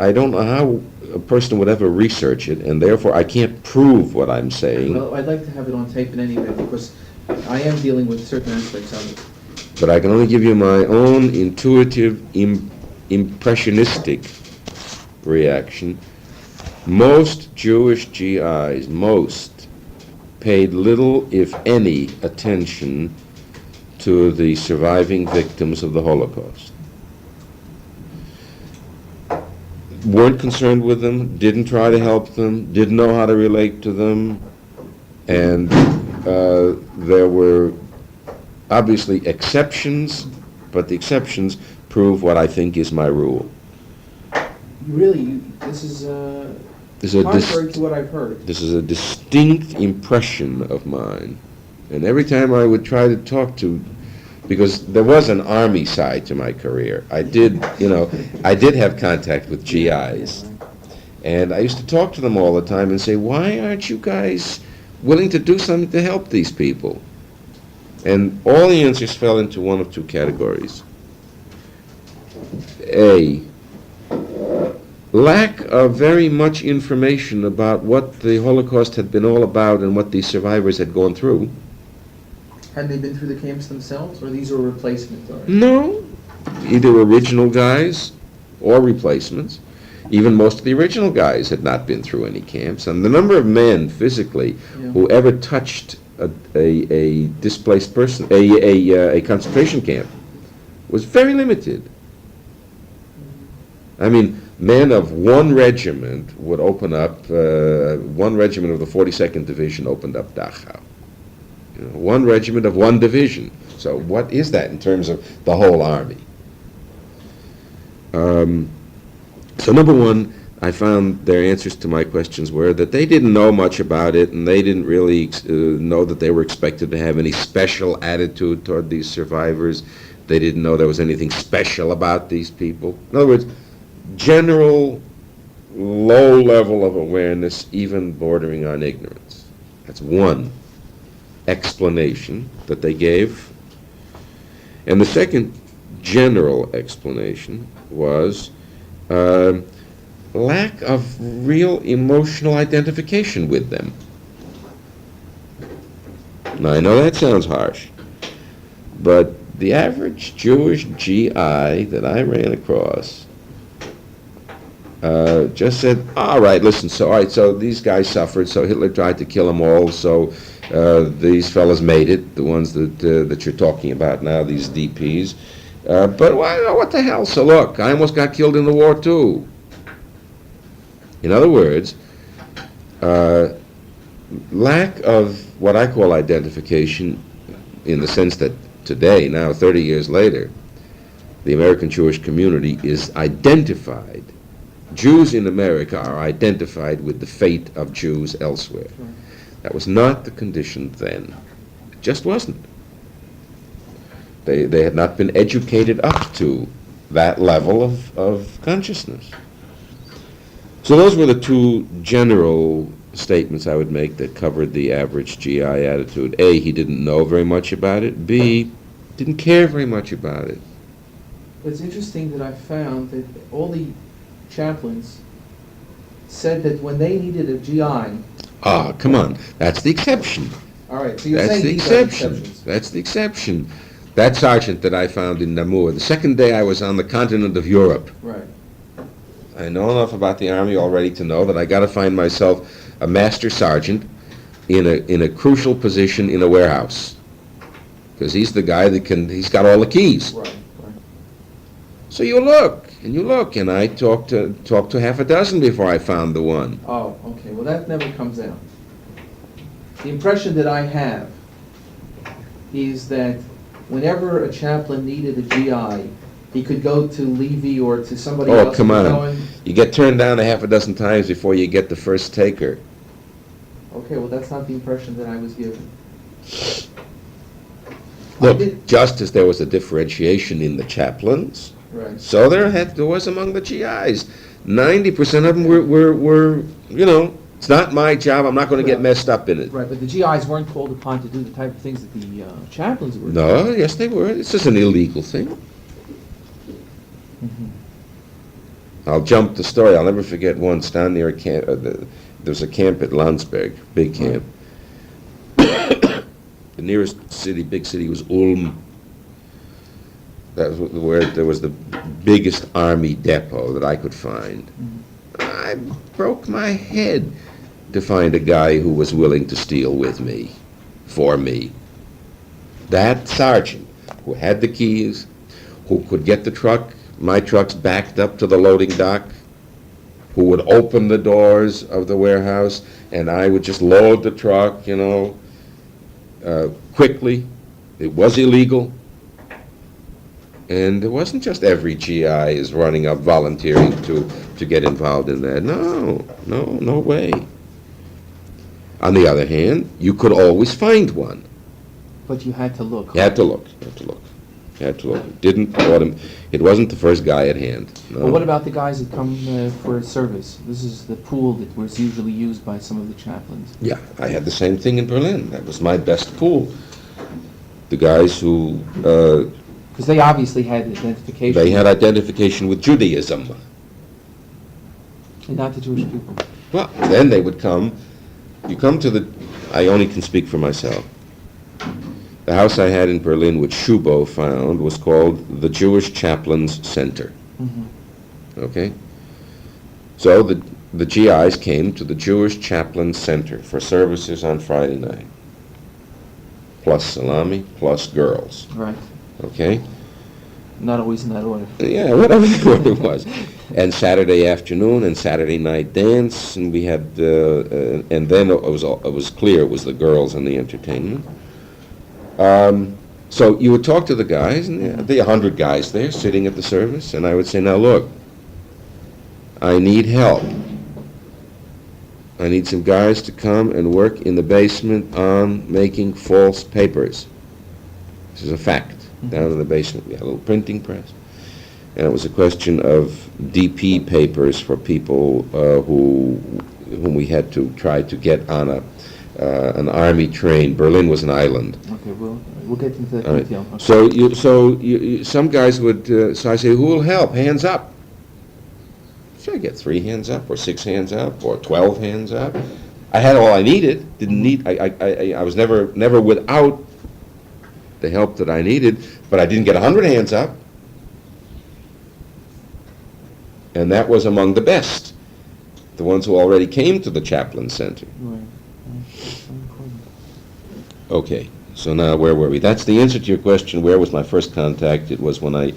I don't know how a person would ever research it, and therefore I can't prove what I'm saying. Well, I'd like to have it on tape in any event, because I am dealing with certain aspects of it. But I can only give you my own intuitive, impressionistic reaction. Most Jewish GIs, paid little, if any, attention to the surviving victims of the Holocaust. Weren't concerned with them, didn't try to help them, didn't know how to relate to them, and there were obviously exceptions, but the exceptions prove what I think is my rule. Really, this is contrary to what I've heard. This is a distinct impression of mine. And every time I would try to talk to, because there was an army side to my career. I did have contact with GIs. And I used to talk to them all the time and say, why aren't you guys willing to do something to help these people? And all the answers fell into one of two categories. A, lack of very much information about what the Holocaust had been all about and what these survivors had gone through. Had they been through the camps themselves, or these are replacement guards? No, either original guys or replacements. Even most of the original guys had not been through any camps, and the number of men physically who ever touched a displaced person, a concentration camp, was very limited. I mean, men of one regiment would open up, one regiment of the 42nd Division opened up Dachau. One regiment of one division. So what is that in terms of the whole army? So number one, I found their answers to my questions were that they didn't know much about it, and they didn't really know that they were expected to have any special attitude toward these survivors. They didn't know there was anything special about these people. In other words, general low level of awareness, even bordering on ignorance. That's one explanation that they gave. And the second general explanation was lack of real emotional identification with them. Now, I know that sounds harsh, but the average Jewish GI that I ran across just said, all right, listen, so these guys suffered, so Hitler tried to kill them all, so these fellas made it, the ones that you're talking about now, these DPs. But what the hell? So look, I almost got killed in the war too. In other words, lack of what I call identification, in the sense that today, now 30 years later, the American Jewish community is identified. Jews in America are identified with the fate of Jews elsewhere. That was not the condition then. It just wasn't. They had not been educated up to that level of consciousness. So those were the two general statements I would make that covered the average GI attitude. A, he didn't know very much about it. B, didn't care very much about it. It's interesting that I found that all the chaplains said that when they needed a GI... Ah, come on. That's the exception. All right, so you're That's saying the these are exception. exceptions. That's the exception. That sergeant that I found in Namur, the second day I was on the continent of Europe. Right. I know enough about the Army already to know that I got to find myself a master sergeant in a crucial position in a warehouse, because he's the guy that he's got all the keys. Right. So you look, and I talked to half a dozen before I found the one. Oh, okay. Well, that never comes out. The impression that I have is that whenever a chaplain needed a GI, he could go to Levy or to somebody else. Oh, come on. You get turned down a half a dozen times before you get the first taker. Okay, well, that's not the impression that I was given. Look, just as there was a differentiation in the chaplains, right, so there was among the GIs. 90% of them were, it's not my job, I'm not going to get messed up in it. Right, but the GIs weren't called upon to do the type of things that the chaplains were doing. No, yes they were. This is an illegal thing. Mm-hmm. I'll jump the story. I'll never forget once down near a camp. There was a camp at Landsberg, big camp. The nearest city, big city, was Ulm. That was where there was the biggest army depot that I could find. I broke my head to find a guy who was willing to steal with me, for me. That sergeant who had the keys, who could get the truck, my trucks backed up to the loading dock, who would open the doors of the warehouse, and I would just load the truck, quickly. It was illegal. And it wasn't just every GI is running up volunteering to get involved in that. No way. On the other hand, you could always find one. But you had to look. You had to look. It wasn't the first guy at hand. No. But what about the guys that come for service? This is the pool that was usually used by some of the chaplains. Yeah, I had the same thing in Berlin. That was my best pool. The guys who... Because they obviously had identification. They had identification with Judaism. And not the Jewish people. Well, then they would come. You come to the... I only can speak for myself. The house I had in Berlin, which Schubo found, was called the Jewish Chaplains Center. Okay? So the GIs came to the Jewish Chaplains Center for services on Friday night. Plus salami, plus girls. Right. Okay? Not always in that order. Yeah, whatever the order was. And Saturday afternoon and Saturday night dance, and we had, and then it was clear it was the girls and the entertainment. So you would talk to the guys, and there are 100 guys there sitting at the service, and I would say, now look, I need help. I need some guys to come and work in the basement on making false papers. This is a fact. Down in the basement, we had a little printing press. And it was a question of DP papers for people whom we had to try to get on an army train. Berlin was an island. Okay, we'll get into that Right. detail. Okay. So some guys would, so I say, who will help? Hands up. Should I get 3 hands up, or 6 hands up, or 12 hands up? I had all I needed. Didn't need. I was never without the help that I needed, but I didn't get 100 hands up. And that was among the best, the ones who already came to the Chaplain Center. Right. Okay, so now where were we? That's the answer to your question, where was my first contact? It was when I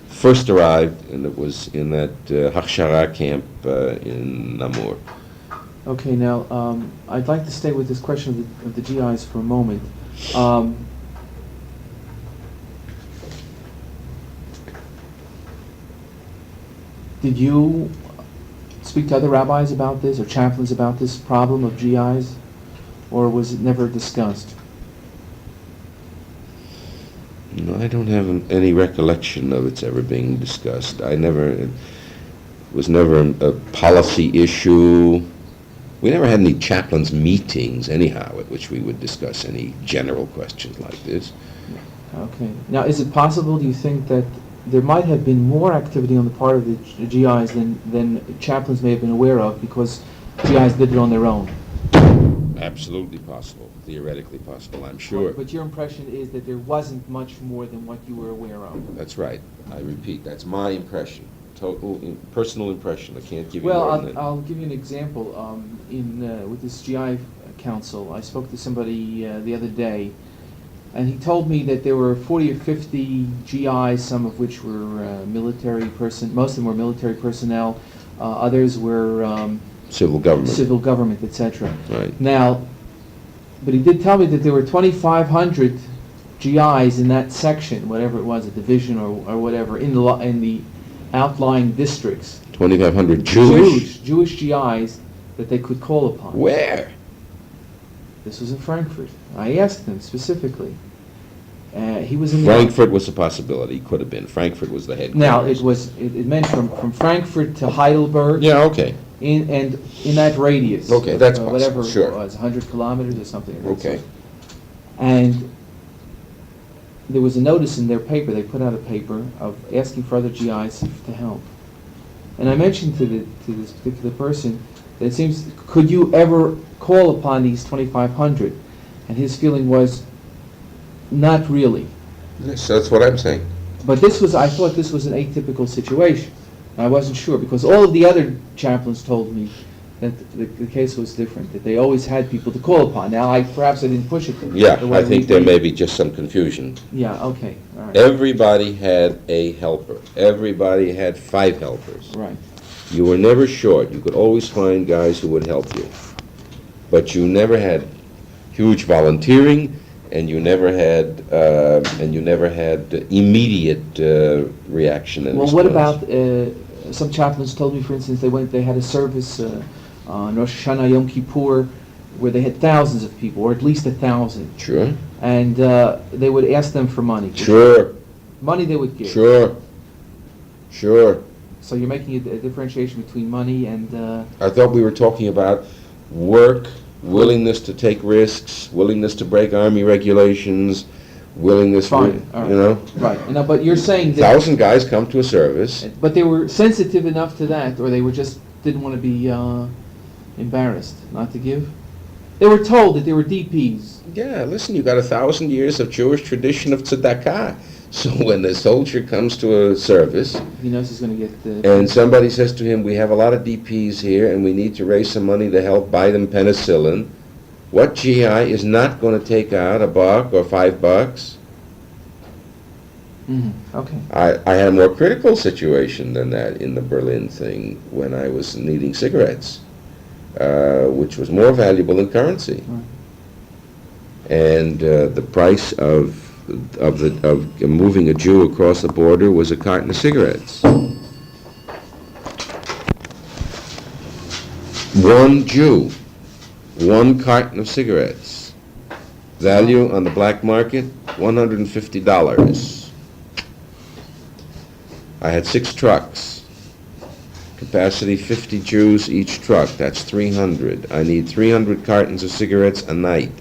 first arrived, and it was in that Hachshara camp in Namur. Okay, now I'd like to stay with this question of the GIs for a moment. Did you speak to other rabbis about this, or chaplains about this problem of GIs, or was it never discussed? No, I don't have any recollection of it's ever being discussed. It was never a policy issue. We never had any chaplains meetings anyhow at which we would discuss any general questions like this. Okay. Now, is it possible, do you think, that there might have been more activity on the part of the GIs than chaplains may have been aware of, because GIs did it on their own? Absolutely possible, theoretically possible, I'm sure. But your impression is that there wasn't much more than what you were aware of? That's right. I repeat, that's my impression, total personal impression. I can't give you more than that. I'll give you an example. With this GI council, I spoke to somebody the other day, and he told me that there were 40 or 50 GIs, some of which were most of them were military personnel, others were civil government, etc. Right. Now, but he did tell me that there were 2,500 GIs in that section, whatever it was, a division or whatever, in the outlying districts. 2,500 Jewish GIs that they could call upon. Where? This was in Frankfurt. I asked him specifically. He was in Frankfurt was a possibility. Could have been. Frankfurt was the headquarters. Now it meant from Frankfurt to Heidelberg. Yeah. Okay. In that radius. Okay, that's possible. Whatever Sure. it was, 100 kilometers or something. Okay. And there was a notice in their paper. They put out a paper of asking for other GIs to help. And I mentioned to this particular person that it seems, could you ever call upon these 2,500? And his feeling was, Not really. Yes, that's what I'm saying. But I thought this was an atypical situation. I wasn't sure, because all of the other chaplains told me that the case was different, that they always had people to call upon. Now, perhaps I didn't push it. Yeah, the way I think we there did. may be just some confusion. Yeah, okay, all right. Everybody had a helper. Everybody had 5 helpers. Right. You were never short. You could always find guys who would help you. But you never had huge volunteering, and you never had immediate reaction and Well, response. what about, some chaplains told me, for instance, they had a service on Rosh Hashanah, Yom Kippur, where they had thousands of people, or at least 1,000. Sure. And they would ask them for money. Sure. Money they would give. Sure. Sure. So you're making a differentiation between money and... I thought we were talking about work, willingness to take risks, willingness to break Army regulations, willingness Fine, for, all right. you know. Right. Now, but you're saying that... 1,000 guys come to a service. But they were sensitive enough to that, or they were just didn't want to be embarrassed not to give? They were told that they were DPs. Yeah, listen, you got 1,000 years of Jewish tradition of tzedakah. So when the soldier comes to a service, He knows he's going to get... and somebody says to him, we have a lot of DPs here, and we need to raise some money to help buy them penicillin, what GI is not going to take out $1 or $5? Okay. I had a more critical situation than that in the Berlin thing when I was needing cigarettes, which was more valuable than currency. Right. And the price of moving a Jew across the border was a carton of cigarettes. One Jew, 1 carton of cigarettes. Value on the black market, $150. I had 6 trucks. Capacity 50 Jews each truck. That's 300. I need 300 cartons of cigarettes a night.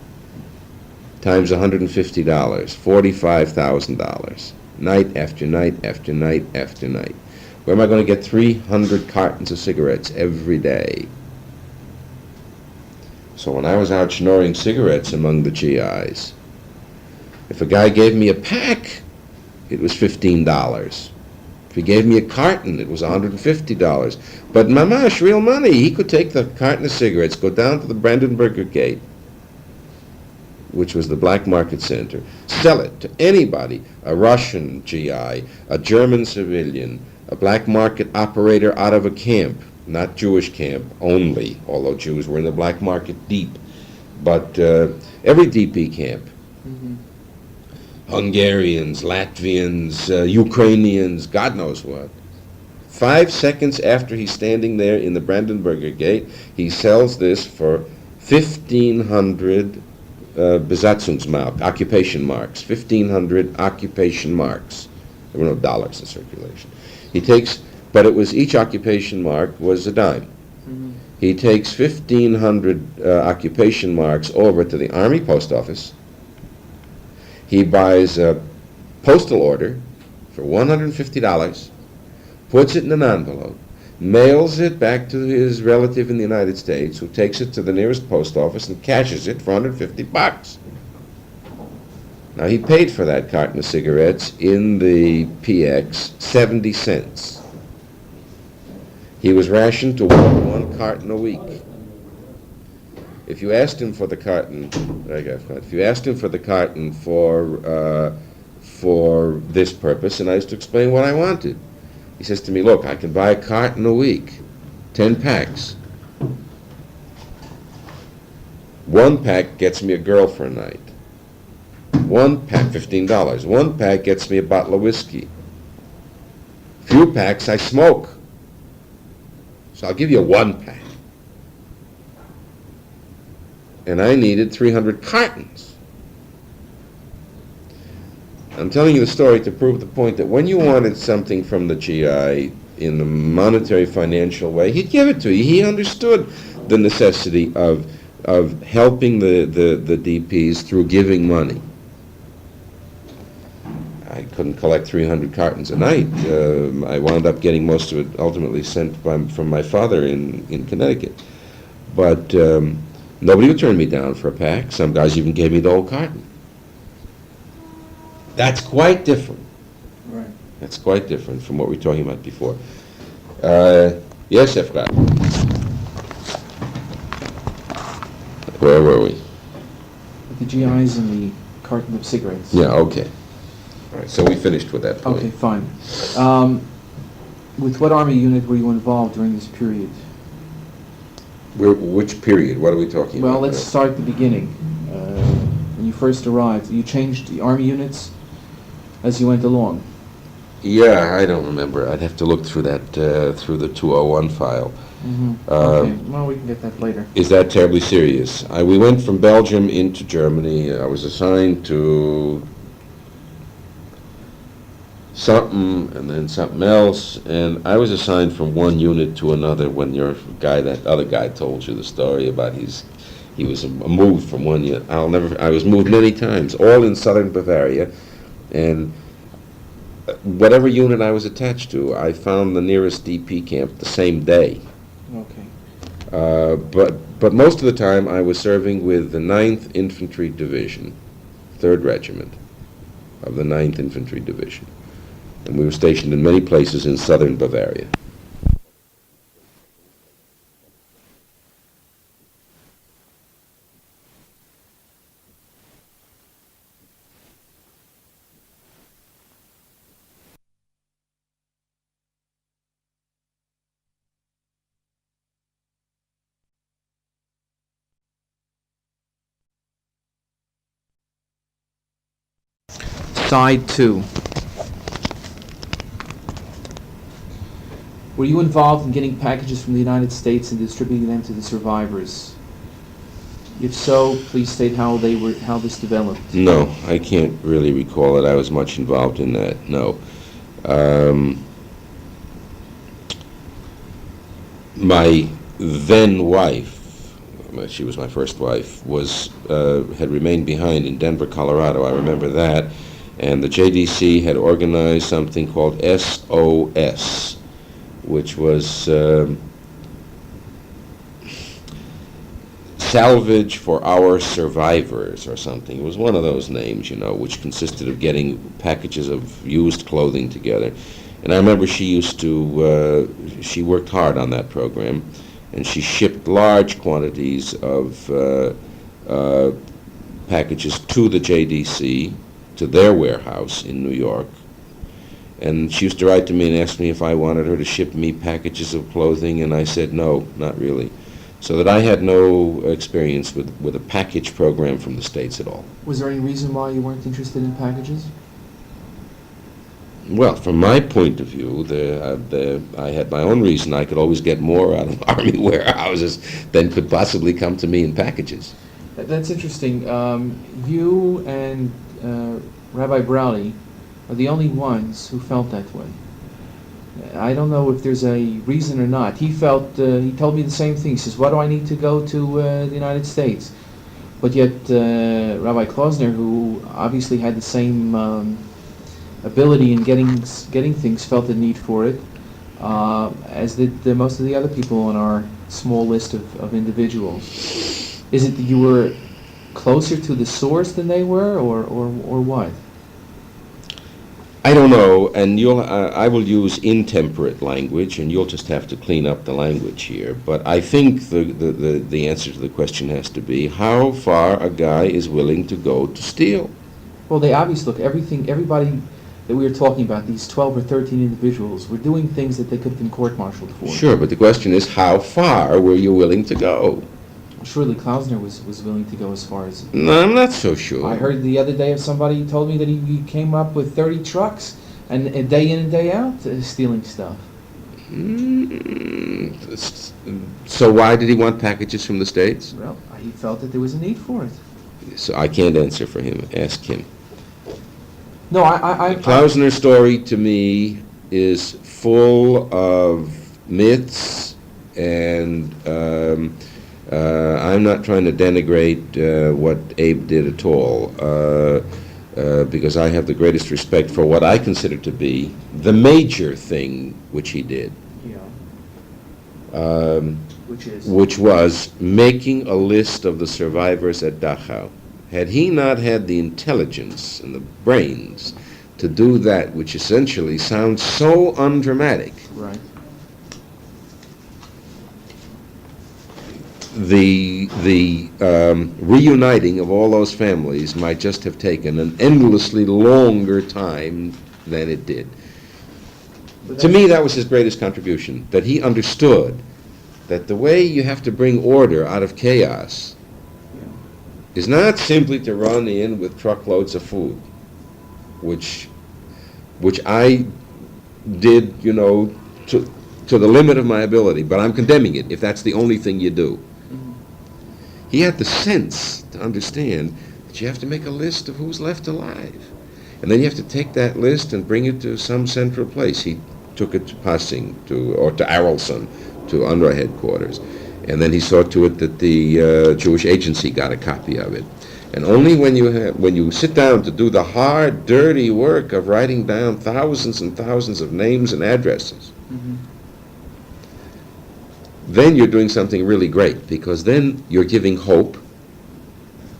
Times $150, $45,000. Night after night after night after night. Where am I going to get 300 cartons of cigarettes every day? So when I was out schnorring cigarettes among the GIs, if a guy gave me a pack, it was $15. If he gave me a carton, it was $150. But mamash, real money. He could take the carton of cigarettes, go down to the Brandenburger Gate, which was the black market center, sell it to anybody, a Russian GI, a German civilian, a black market operator out of a camp, not Jewish camp only, although Jews were in the black market deep, but every DP camp. Hungarians, Latvians, Ukrainians, God knows what. 5 seconds after he's standing there in the Brandenburger Gate, he sells this for 1,500 Besatzungsmark, occupation marks, 1,500 occupation marks. There were no dollars in circulation. He takes, but it was each occupation mark was a dime. He takes 1,500 occupation marks over to the Army post office. He buys a postal order for $150, puts it in an envelope, mails it back to his relative in the United States, who takes it to the nearest post office and cashes it for $150. Now, he paid for that carton of cigarettes in the PX 70 cents. He was rationed to 1 carton a week. If you asked him for the carton, for this purpose, and I used to explain what I wanted, he says to me, look, I can buy a carton a week, 10 packs. 1 pack gets me a girl for a night. 1 pack, $15. 1 pack gets me a bottle of whiskey. Few packs I smoke. So I'll give you 1 pack. And I needed 300 cartons. I'm telling you the story to prove the point that when you wanted something from the GI in a monetary financial way, he'd give it to you. He understood the necessity of helping the DPs through giving money. I couldn't collect 300 cartons a night. I wound up getting most of it ultimately sent from my father in Connecticut. But nobody would turn me down for a pack. Some guys even gave me the whole carton. That's quite different. Right. That's quite different from what we were talking about before. Yes, Efrat. Where were we? The GIs and the carton of cigarettes. Yeah, okay. All right, so we finished with that point. Okay, fine. With what Army unit were you involved during this period? Which period? What are we talking about? Well, let's start at the beginning. When you first arrived, you changed the Army units as you went along. Yeah, I don't remember. I'd have to look through that, through the 201 file. Mm-hmm. Okay, well, we can get that later. Is that terribly serious? We went from Belgium into Germany. I was assigned to something and then something else, and I was assigned from one unit to another when that other guy told you the story about he was moved from one unit. I was moved many times, all in southern Bavaria, and whatever unit I was attached to, I found the nearest DP camp the same day. Okay. But most of the time I was serving with the 9th Infantry Division, 3rd Regiment of the 9th Infantry Division. And we were stationed in many places in southern Bavaria. Side 2. Were you involved in getting packages from the United States and distributing them to the survivors? If so, please state how this developed. No, I can't really recall that I was much involved in that, no. My then wife, she was my first wife, had remained behind in Denver, Colorado. I remember that. And the JDC had organized something called SOS, which was Salvage for Our Survivors or something. It was one of those names, which consisted of getting packages of used clothing together. And I remember she worked hard on that program, and she shipped large quantities of packages to the JDC, to their warehouse in New York. And she used to write to me and ask me if I wanted her to ship me packages of clothing, and I said no, not really. So that I had no experience with a package program from the States at all. Was there any reason why you weren't interested in packages? Well, from my point of view, I had my own reason. I could always get more out of Army warehouses than could possibly come to me in packages. That's interesting. You and Rabbi Browley are the only ones who felt that way. I don't know if there's a reason or not. He told me the same thing. He says, why do I need to go to the United States? But yet Rabbi Klausner, who obviously had the same ability in getting things, felt the need for it, as did most of the other people on our small list of individuals. Is it that you were closer to the source than they were, or what? I don't know, and I will use intemperate language, and you'll just have to clean up the language here. But I think the answer to the question has to be how far a guy is willing to go to steal. Well, they obviously, look, everybody that we were talking about, these 12 or 13 individuals, were doing things that they could have been court-martialed for. Sure, but the question is how far were you willing to go? Surely Klausner was willing to go as far as... No, I'm not so sure. I heard the other day of somebody who told me that he came up with 30 trucks and day in and day out stealing stuff. So why did he want packages from the States? Well, he felt that there was a need for it. So I can't answer for him. Ask him. No, I the Klausner story to me is full of myths, and I'm not trying to denigrate what Abe did at all, because I have the greatest respect for what I consider to be the major thing which he did. Yeah. Which was making a list of the survivors at Dachau, had he not had the intelligence and the brains to do that, which essentially sounds so undramatic, Right. the reuniting of all those families might just have taken an endlessly longer time than it did. To me, that was his greatest contribution, that he understood that the way you have to bring order out of chaos is not simply to run in with truckloads of food, which I did, to the limit of my ability, but I'm condemning it if that's the only thing you do. He had the sense to understand that you have to make a list of who's left alive. And then you have to take that list and bring it to some central place. He took it to Passing, or to Arelson, to UNRWA headquarters. And then he saw to it that the Jewish Agency got a copy of it. And only when you sit down to do the hard, dirty work of writing down thousands and thousands of names and addresses, then you're doing something really great, because then you're giving hope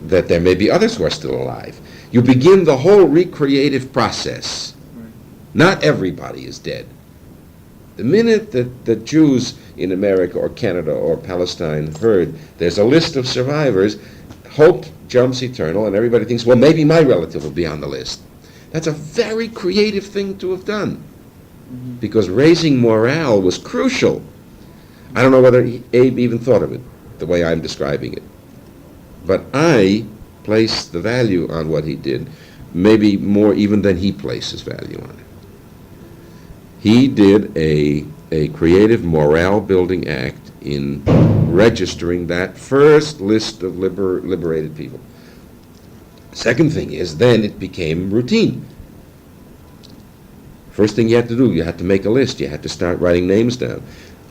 that there may be others who are still alive. You begin the whole recreative process. Right. Not everybody is dead. The minute that the Jews in America or Canada or Palestine heard there's a list of survivors, hope jumps eternal, and everybody thinks, well, maybe my relative will be on the list. That's a very creative thing to have done, because raising morale was crucial. I don't know whether Abe even thought of it the way I'm describing it, but I place the value on what he did, maybe more even than he places value on it. He did a creative morale-building act in registering that first list of liberated people. Second thing is, then it became routine. First thing you had to do, you had to make a list. You had to start writing names down.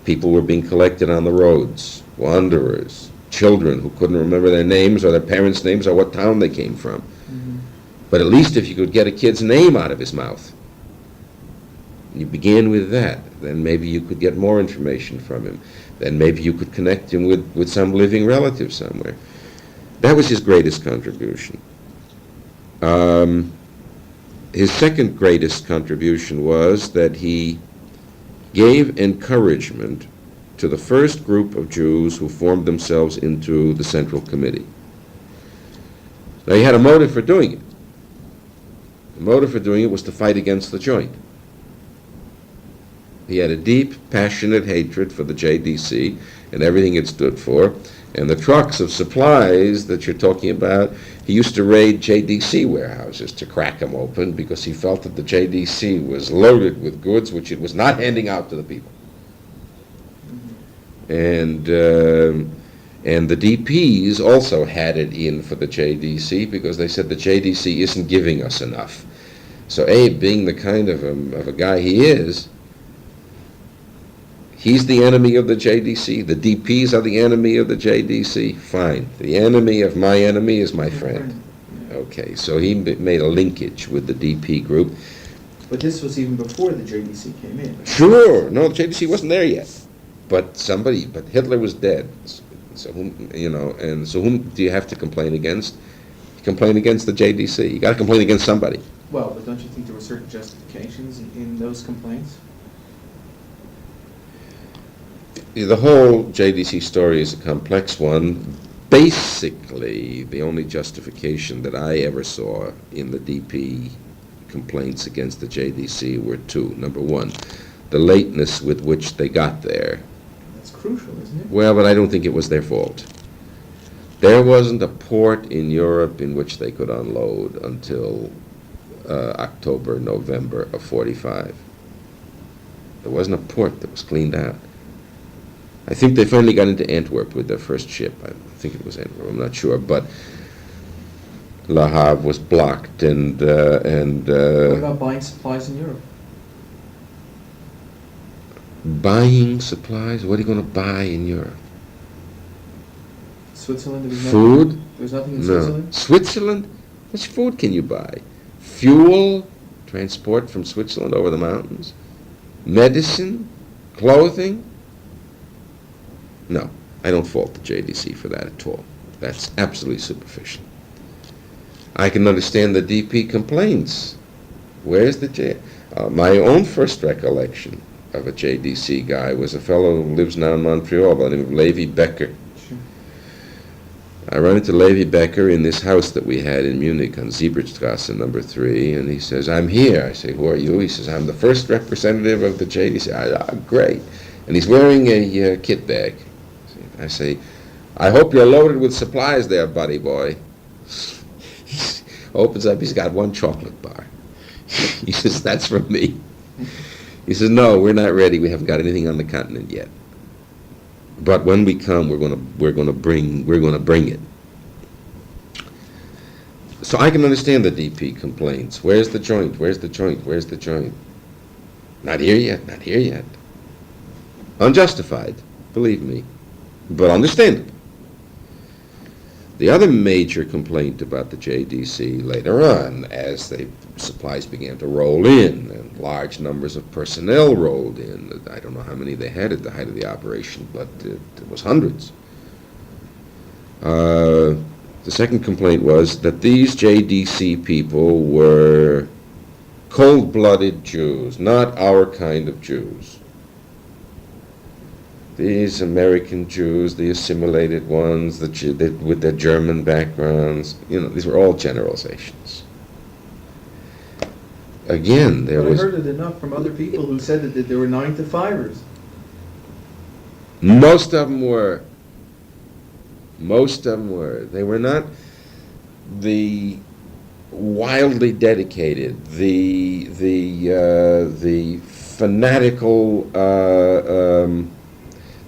People were being collected on the roads, wanderers, children who couldn't remember their names or their parents' names or what town they came from. But at least if you could get a kid's name out of his mouth, you began with that, then maybe you could get more information from him. Then maybe you could connect him with some living relative somewhere. That was his greatest contribution. His second greatest contribution was that he gave encouragement to the first group of Jews who formed themselves into the Central Committee. Now, he had a motive for doing it. The motive for doing it was to fight against the joint. He had a deep, passionate hatred for the JDC and everything it stood for. And the trucks of supplies that you're talking about, he used to raid JDC warehouses to crack them open because he felt that the JDC was loaded with goods which it was not handing out to the people. And the DPs also had it in for the JDC because they said the JDC isn't giving us enough. So Abe, being the kind of a guy he is, he's the enemy of the JDC. The DPs are the enemy of the JDC. Fine. The enemy of my enemy is my friend. Okay, so he made a linkage with the DP group. But this was even before the JDC came in. Sure. No, the JDC wasn't there yet. But Hitler was dead. So whom do you have to complain against? You complain against the JDC. You got to complain against somebody. Well, but don't you think there were certain justifications in those complaints? The whole JDC story is a complex one. Basically, the only justification that I ever saw in the DP complaints against the JDC were two. Number one, the lateness with which they got there. That's crucial, isn't it? Well, but I don't think it was their fault. There wasn't a port in Europe in which they could unload until October, November of 45. There wasn't a port that was cleaned out. I think they finally got into Antwerp with their first ship. I think it was Antwerp, I'm not sure, but Le Havre was blocked and what about buying supplies in Europe? Buying supplies? What are you going to buy in Europe? Switzerland? Food? There was nothing in No. Switzerland? Switzerland? Which food can you buy? Fuel? Transport from Switzerland over the mountains? Medicine? Clothing? No, I don't fault the JDC for that at all. That's absolutely superficial. I can understand the DP complaints. Where's the J? My own first recollection of a JDC guy was a fellow who lives now in Montreal by the name of Levi Becker. Sure. I run into Levi Becker in this house that we had in Munich on Siebertstrasse number 3, and he says, I'm here. I say, who are you? He says, I'm the first representative of the JDC. Great. And he's wearing a kit bag. I say, I hope you're loaded with supplies there, buddy boy. He opens up, he's got one chocolate bar. He says, that's from me. He says, no, we're not ready. We haven't got anything on the continent yet. But when we come, we're going to bring it. So I can understand the DP complaints. Where's the joint? Where's the joint? Where's the joint? Not here yet. Not here yet. Unjustified, believe me, but understandable. The other major complaint about the JDC later on, as the supplies began to roll in and large numbers of personnel rolled in, I don't know how many they had at the height of the operation, but it was hundreds. The second complaint was that these JDC people were cold-blooded Jews, not our kind of Jews. These American Jews, the assimilated ones, with their German backgrounds, these were all generalizations. Again, I heard it enough from other people who said that there were 9-to-5ers. Most of them were. Most of them were. They were not the wildly dedicated, the fanatical.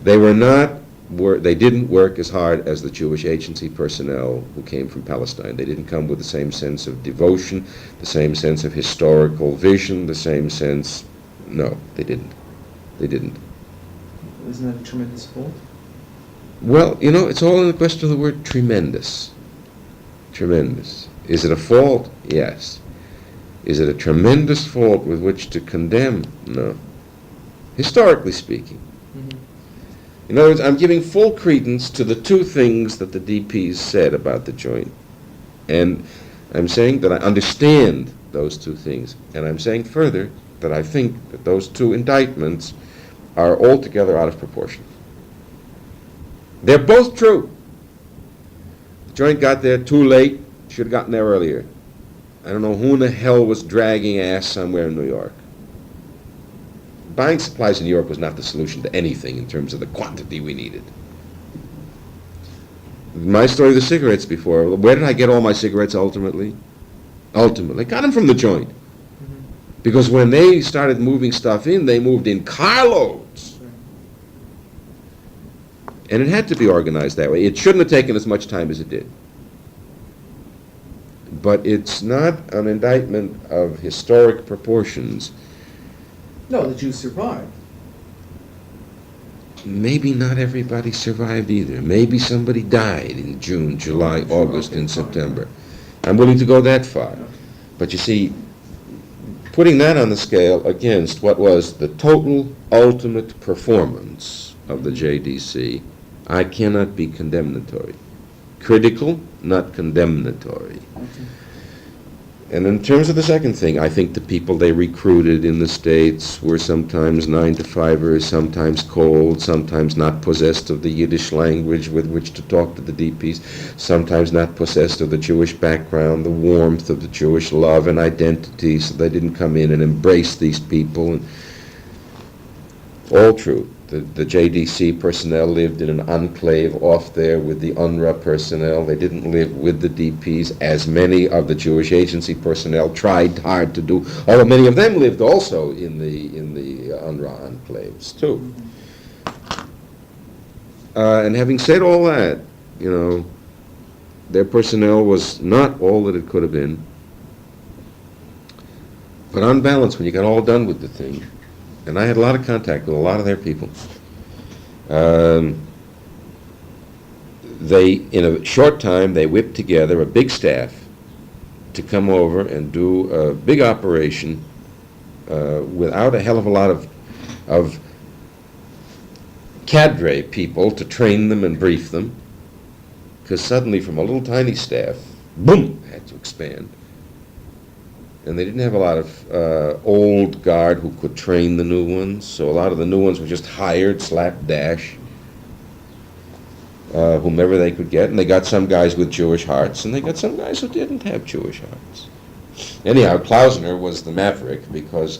They didn't work as hard as the Jewish agency personnel who came from Palestine. They didn't come with the same sense of devotion, the same sense of historical vision, the same sense. No, they didn't. They didn't. Isn't that a tremendous fault? Well, it's all in the question of the word tremendous. Tremendous. Is it a fault? Yes. Is it a tremendous fault with which to condemn? No. Historically speaking. In other words, I'm giving full credence to the two things that the DPs said about the joint. And I'm saying that I understand those two things. And I'm saying further that I think that those two indictments are altogether out of proportion. They're both true. The joint got there too late, should have gotten there earlier. I don't know who in the hell was dragging ass somewhere in New York. Buying supplies in New York was not the solution to anything in terms of the quantity we needed. My story of the cigarettes before, where did I get all my cigarettes ultimately? I got them from the joint. Because when they started moving stuff in, they moved in carloads. And it had to be organized that way. It shouldn't have taken as much time as it did. But it's not an indictment of historic proportions. No, the Jews survived. Maybe not everybody survived either. Maybe somebody died in June, July, August, and September. I'm willing to go that far. But you see, putting that on the scale against what was the total ultimate performance of the JDC, I cannot be condemnatory. Critical, not condemnatory. And in terms of the second thing, I think the people they recruited in the States were sometimes 9-to-5ers, sometimes cold, sometimes not possessed of the Yiddish language with which to talk to the DPs, sometimes not possessed of the Jewish background, the warmth of the Jewish love and identity, so they didn't come in and embrace these people. And all true. The JDC personnel lived in an enclave off there with the UNRWA personnel. They didn't live with the DPs, as many of the Jewish agency personnel tried hard to do, although many of them lived also in the UNRWA enclaves too. And having said all that, their personnel was not all that it could have been. But on balance, when you got all done with the thing, and I had a lot of contact with a lot of their people. In a short time, they whipped together a big staff to come over and do a big operation without a hell of a lot of cadre people to train them and brief them. Because suddenly, from a little tiny staff boom, had to expand. And they didn't have a lot of old guard who could train the new ones, so a lot of the new ones were just hired, slapdash, whomever they could get, and they got some guys with Jewish hearts, and they got some guys who didn't have Jewish hearts. Anyhow, Klausner was the maverick, because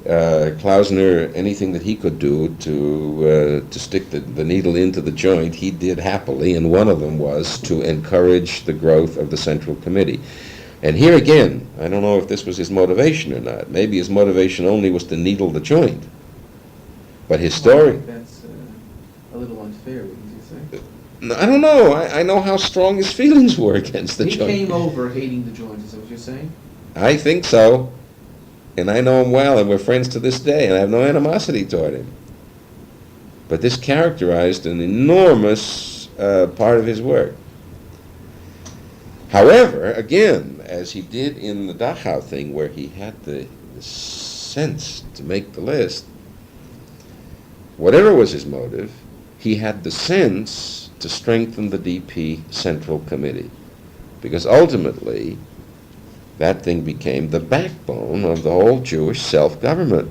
Klausner, anything that he could do to stick the needle into the joint, he did happily, and one of them was to encourage the growth of the Central Committee. And here again, I don't know if this was his motivation or not. Maybe his motivation only was to needle the joint. But his story... I think that's a little unfair, wouldn't you say? I don't know. I know how strong his feelings were against the joint. He came over hating the joint, is that what you're saying? I think so. And I know him well, and we're friends to this day, and I have no animosity toward him. But this characterized an enormous part of his work. However, again, as he did in the Dachau thing, where he had the sense to make the list, whatever was his motive, he had the sense to strengthen the DP Central Committee. Because ultimately, that thing became the backbone of the whole Jewish self-government.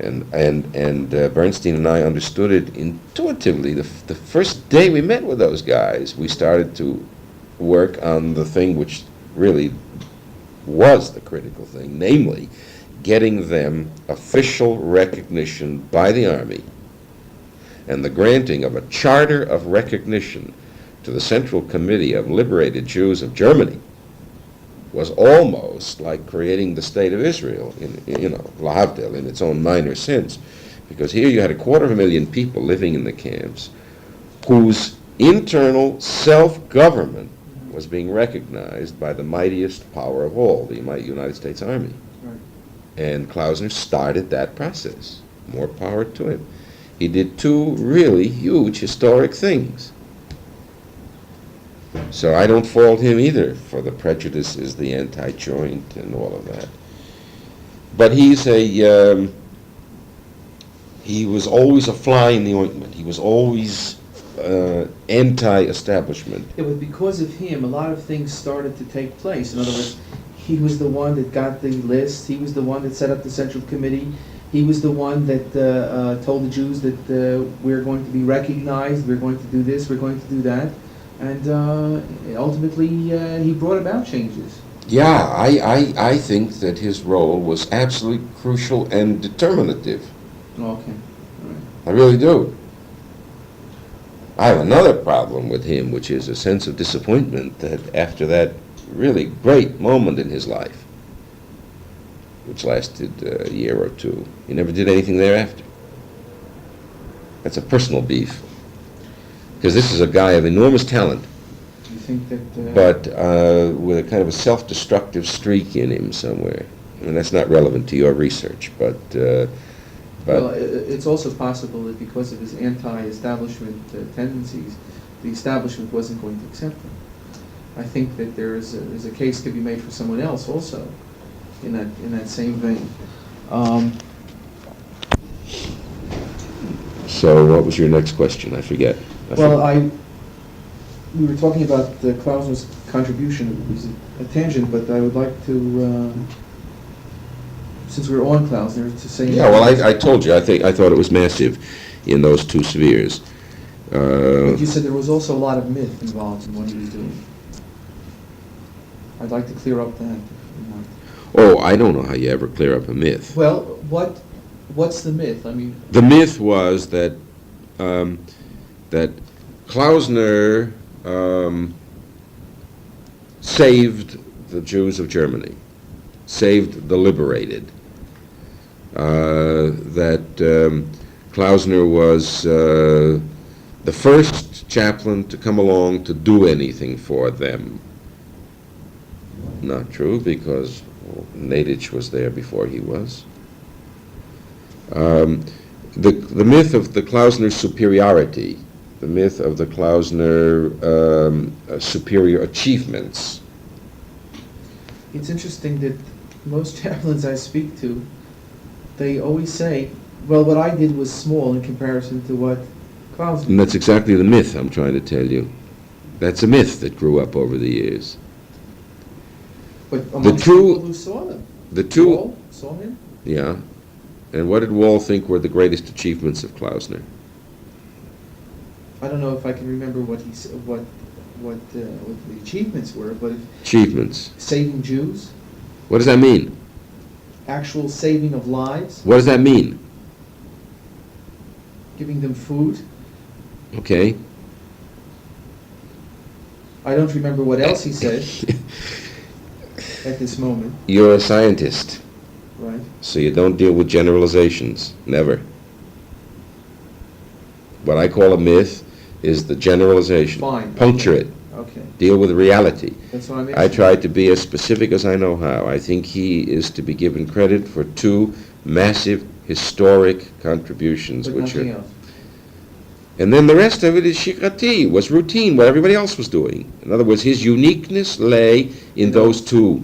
And Bernstein and I understood it intuitively. The first day we met with those guys, we started to work on the thing which really was the critical thing, namely getting them official recognition by the Army and the granting of a charter of recognition to the Central Committee of Liberated Jews of Germany was almost like creating the State of Israel, lahavdil, in its own minor sense. Because here you had 250,000 people living in the camps whose internal self-government was being recognized by the mightiest power of all, the United States Army. Right. And Klausner started that process. More power to him. He did two really huge historic things. So I don't fault him either for the prejudices, the anti-joint, and all of that. But he was always a fly in the ointment. He was always anti-establishment. Yeah, but because of him, a lot of things started to take place. In other words, he was the one that got the list. He was the one that set up the Central Committee. He was the one that told the Jews that we're going to be recognized, we're going to do this, we're going to do that. And ultimately, he brought about changes. Yeah, I think that his role was absolutely crucial and determinative. Okay. All right. I really do. I have another problem with him, which is a sense of disappointment that after that really great moment in his life, which lasted a year or two, he never did anything thereafter. That's a personal beef. Because this is a guy of enormous talent, You think that... but with a kind of a self-destructive streak in him somewhere. And that's not relevant to your research, but well, it's also possible that because of his anti-establishment tendencies, the establishment wasn't going to accept him. I think that there's a case to be made for someone else also, in that same vein. So what was your next question? I forget. We were talking about Klausner's contribution. It was a tangent, but I would like to, since we're on Klausner, to say... Yeah, well, I told you, I thought it was massive in those two spheres. But you said there was also a lot of myth involved in what he was doing. I'd like to clear up that. Oh, I don't know how you ever clear up a myth. Well, what's the myth? I mean... The myth was that that Klausner saved the Jews of Germany, saved the liberated. That Klausner was the first chaplain to come along to do anything for them. Not true, because Nadich was there before he was. The myth of the Klausner superiority, the myth of the Klausner superior achievements. It's interesting that most chaplains I speak to, they always say, well, what I did was small in comparison to what Klausner did. And that's exactly the myth I'm trying to tell you. That's a myth that grew up over the years. But amongst people who saw them. Wall saw him? Yeah. And what did Wall think were the greatest achievements of Klausner? I don't know if I can remember what the achievements were, but Achievements. saving Jews, What does that mean? actual saving of lives, What does that mean? giving them food. Okay. I don't remember what else he said at this moment, You're a scientist, right? so you don't deal with generalizations. Never. What I call a myth is the generalization. Fine. Puncture it. Okay, Deal with reality. that's what I'm I tried to be as specific as I know how. I think he is to be given credit for two massive historic contributions, But which nothing are, else. and then the rest of it is shikrati, was routine, what everybody else was doing. In other words, his uniqueness lay in those two.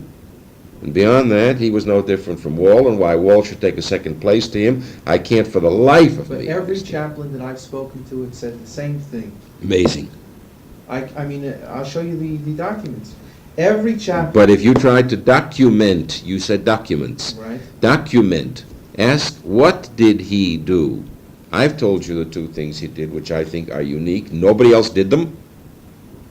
And beyond that, he was no different from Wall, and why Wall should take a second place to him, I can't for the life of But me every understand. chaplain that I've spoken to had said the same thing. Amazing. I mean, I'll show you the documents. Every chaplain, But if you tried to document, you said documents. right? Document. Ask, what did he do? I've told you the two things he did, which I think are unique. Nobody else did them,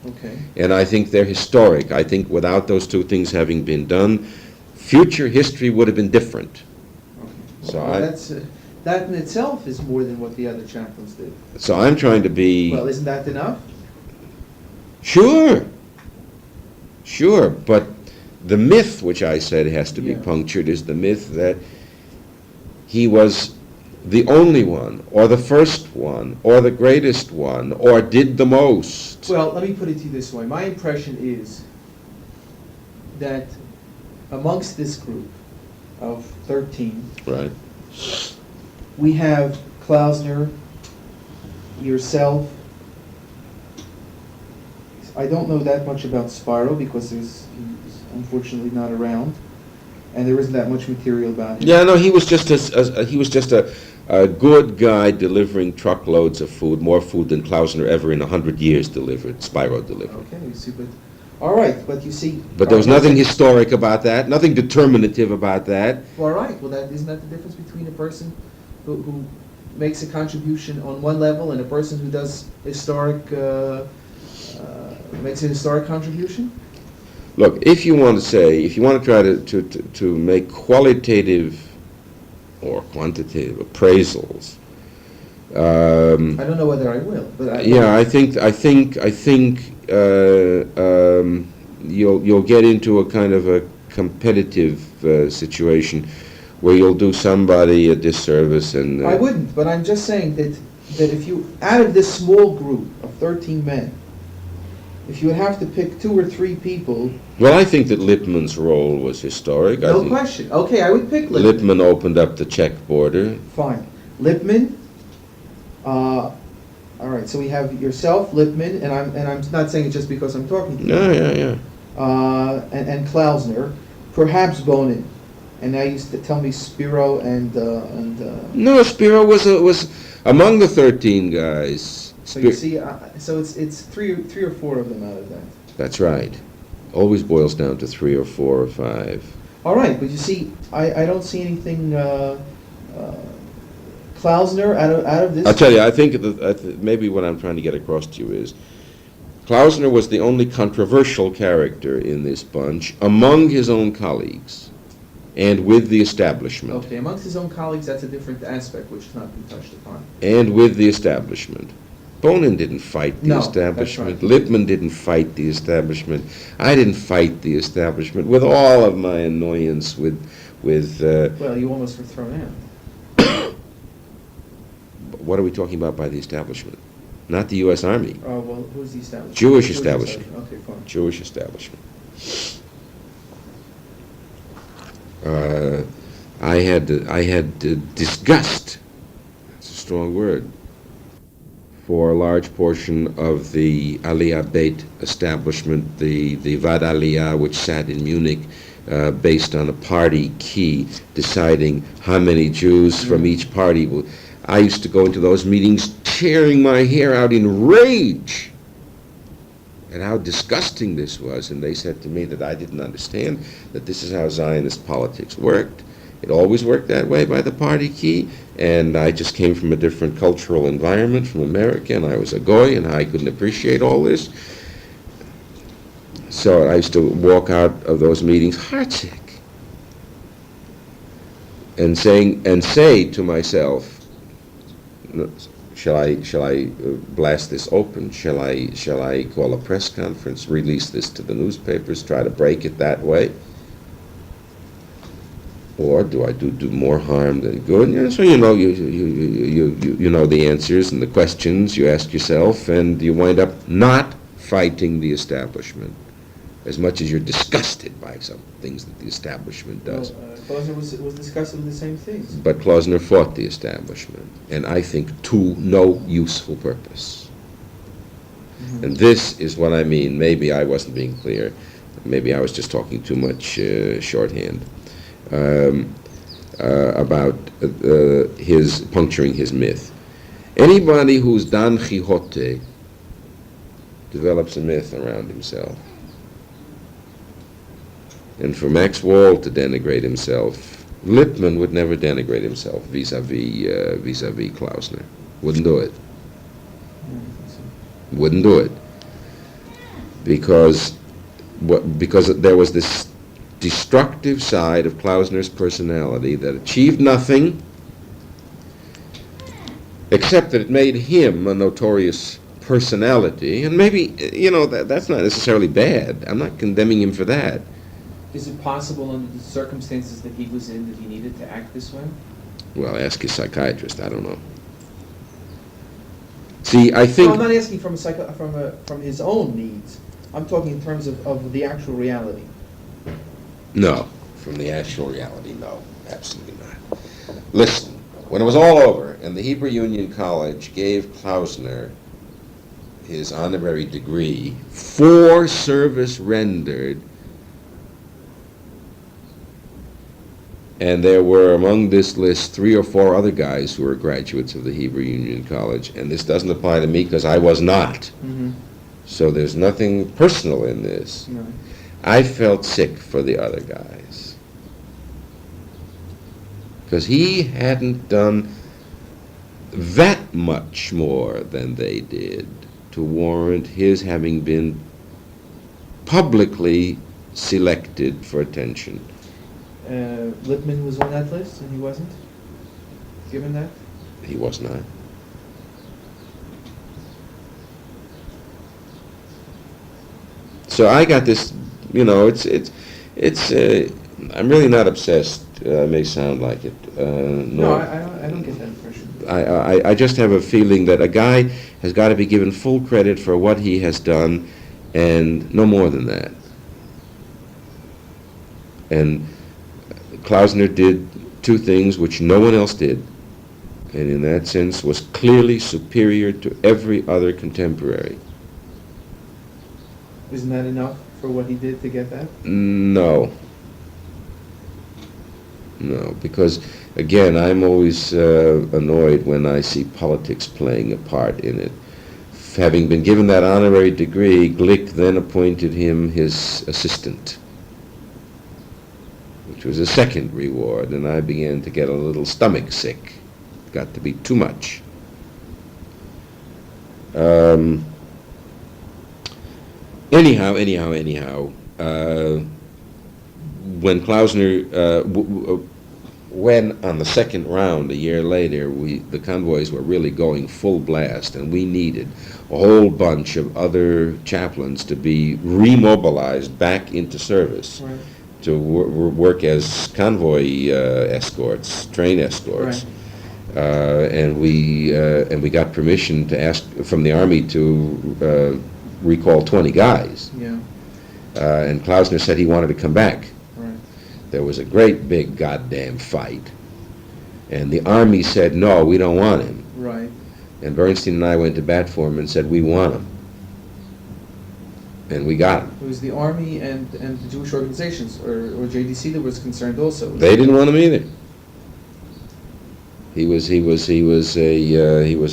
Okay. and I think they're historic. I think without those two things having been done, future history would have been different. Okay. So Well, I- that in itself is more than what the other chaplains did. So I'm trying to be... Well, isn't that enough? Sure, but the myth, which I said has to be Yeah. punctured, is the myth that he was the only one, or the first one, or the greatest one, or did the most. Well, let me put it to you this way. My impression is that amongst this group of 13, Right. we have Klausner, yourself. I don't know that much about Spyro because he's unfortunately not around, and there isn't that much material about him. Yeah, no, he was just a good guy delivering truckloads of food, more food than Klausner ever in 100 years delivered, Spyro delivered. Okay, you see, but all right, but you see. But there was nothing historic about that, nothing determinative about that. All right, well, isn't that the difference between a person who makes a contribution on one level and a person who does makes a historic contribution? Look, if you want to try to make qualitative or quantitative appraisals, I don't know whether I will, but yeah, I think you'll get into a kind of a competitive situation where you'll do somebody a disservice, and I wouldn't, but I'm just saying that if you, out of this small group of 13 men, if you would have to pick 2 or 3 people... Well, I think that Lippmann's role was historic. No question. Okay, I would pick Lippmann. Lippmann opened up the Czech border. Fine. Lippmann, all right, so we have yourself, Lippmann, and I'm not saying it just because I'm talking to you. Yeah. And Klausner, perhaps Bonin. And now you used to tell me Spiro and No, Spiro was among the 13 guys. so you see, so it's three or four of them out of that. That's right. Always boils down to 3 or 4 or 5. All right, but you see, I don't see anything Klausner out of this. I'll tell you, I think maybe what I'm trying to get across to you is Klausner was the only controversial character in this bunch among his own colleagues and with the establishment. Okay, amongst his own colleagues, that's a different aspect which has not been touched upon. And with the establishment. Bonin didn't fight the No, that's establishment. right. Lippmann didn't fight the establishment. I didn't fight the establishment with all of my annoyance with Well, you almost were thrown out. what are we talking about by the establishment? Not the U.S. Army. Oh, well, who's the establishment? Jewish establishment. Okay, fine. Jewish establishment. I had disgust, that's a strong word, for a large portion of the Aliyah Beit establishment, the Vad Aliyah, which sat in Munich, based on a party key, deciding how many Jews from each party will. I used to go into those meetings tearing my hair out in rage and how disgusting this was, and they said to me that I didn't understand that this is how Zionist politics worked. It always worked that way by the party key, and I just came from a different cultural environment from America, and I was a goy, and I couldn't appreciate all this. So I used to walk out of those meetings heartsick, and say to myself, shall I blast this open? Shall I call a press conference, release this to the newspapers, try to break it that way? Or do I do more harm than good? You know, so you know the answers and the questions you ask yourself, and you wind up not fighting the establishment as much as you're disgusted by some things that the establishment does. Klausner was discussing the same things. But Klausner fought the establishment, and I think to no useful purpose. Mm-hmm. And this is what I mean. Maybe I wasn't being clear. Maybe I was just talking too much shorthand about his puncturing his myth. Anybody who's Don Quixote develops a myth around himself. And for Max Wall to denigrate himself, Lippmann would never denigrate himself vis-a-vis Klausner. Wouldn't do it. Wouldn't do it. Because there was this destructive side of Klausner's personality that achieved nothing, except that it made him a notorious personality. And maybe, that's not necessarily bad. I'm not condemning him for that. Is it possible under the circumstances that he was in that he needed to act this way? Well, ask his psychiatrist. I don't know. See, I think... No, I'm not asking from his own needs. I'm talking in terms of the actual reality. No. From the actual reality, no. Absolutely not. Listen, when it was all over, and the Hebrew Union College gave Klausner his honorary degree for service rendered, and there were among this list 3 or 4 other guys who were graduates of the Hebrew Union College, and this doesn't apply to me because I was not. Mm-hmm. So there's nothing personal in this. No. I felt sick for the other guys because he hadn't done that much more than they did to warrant his having been publicly selected for attention. Lippmann was on that list, and he wasn't given that? He was not. So I got this, it's I'm really not obsessed. May sound like it. No, I don't get that impression. I just have a feeling that a guy has got to be given full credit for what he has done, and no more than that. And Klausner did 2 things which no one else did, and in that sense was clearly superior to every other contemporary. Isn't that enough for what he did to get that? No, because again, I'm always annoyed when I see politics playing a part in it. Having been given that honorary degree, Glick then appointed him his assistant, which was a second reward, and I began to get a little stomach sick. It got to be too much. Anyhow, when Klausner, when on the second round a year later, the convoys were really going full blast, and we needed a whole bunch of other chaplains to be remobilized back into service. Right. To work as convoy escorts, train escorts, right. And we got permission to ask from the Army to recall 20 guys. Yeah. And Klausner said he wanted to come back. Right. There was a great big goddamn fight, and the Army said no, we don't want him. Right. And Bernstein and I went to bat for him and said we want him. And we got him. It was the Army and the Jewish organizations, or JDC that was concerned also. They didn't want him either. He was a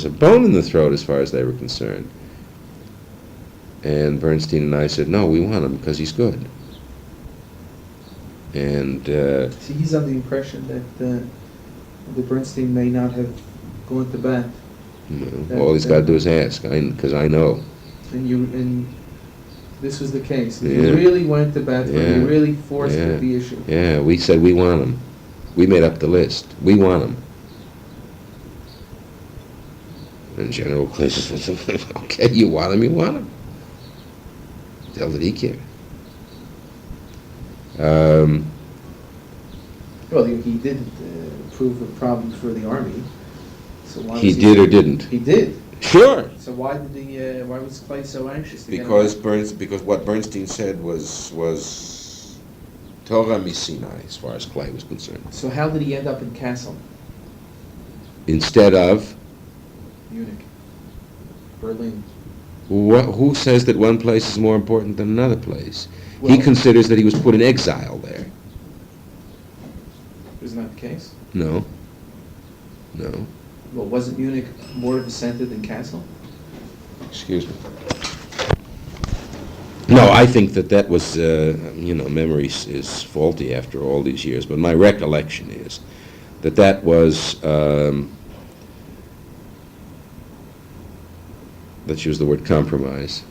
bone in the throat as far as they were concerned. And Bernstein and I said, no, we want him because he's good. And See, he's under the impression that Bernstein may not have gone to bat. All he's got to do is ask, because I know. And this was the case. Yeah. You really went to bat for him. You really forced Yeah. the issue. Yeah, we said we want him. We made up the list. We want him. And General Clay said, okay, you want him, you want him. The hell did he care? Well, he did prove a problem for the Army. So why He was did or didn't? He did. Sure. So why was Clay so anxious to Because get him? because what Bernstein said was Torah Misinai, as far as Clay was concerned. So how did he end up in Kassel, Instead of, Munich, Berlin? who says that one place is more important than another place? Well, He considers that he was put in exile there. Isn't that the case? No. No. Well, wasn't Munich more of a center than Kassel? Excuse me. No, I think that was, memory is faulty after all these years, but my recollection is that was, let's use the word compromise.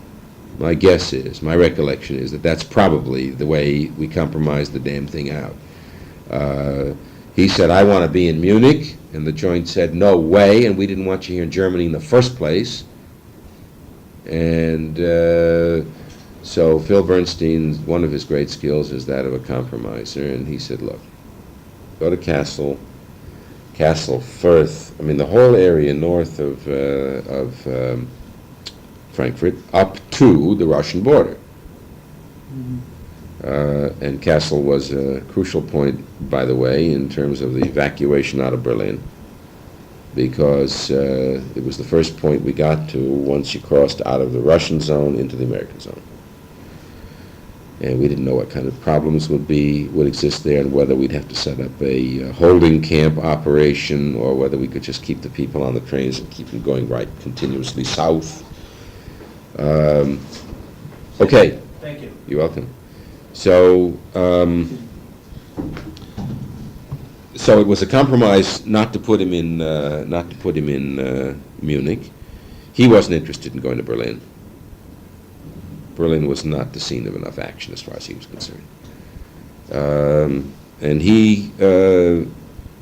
My guess is, my recollection is that that's probably the way we compromised the damn thing out. He said, I want to be in Munich, and the Joint said, no way, and we didn't want you here in Germany in the first place. And so Phil Bernstein, one of his great skills is that of a compromiser, and he said, look, go to Kassel, Firth, the whole area north of Frankfurt, up to the Russian border. And Kassel was a crucial point, by the way, in terms of the evacuation out of Berlin, because it was the first point we got to once you crossed out of the Russian zone into the American zone. And we didn't know what kind of problems would exist there, and whether we'd have to set up a holding camp operation, or whether we could just keep the people on the trains and keep them going right continuously south. Okay. Thank you. You're welcome. So it was a compromise not to put him in Munich. He wasn't interested in going to Berlin. Berlin was not the scene of enough action as far as he was concerned. And he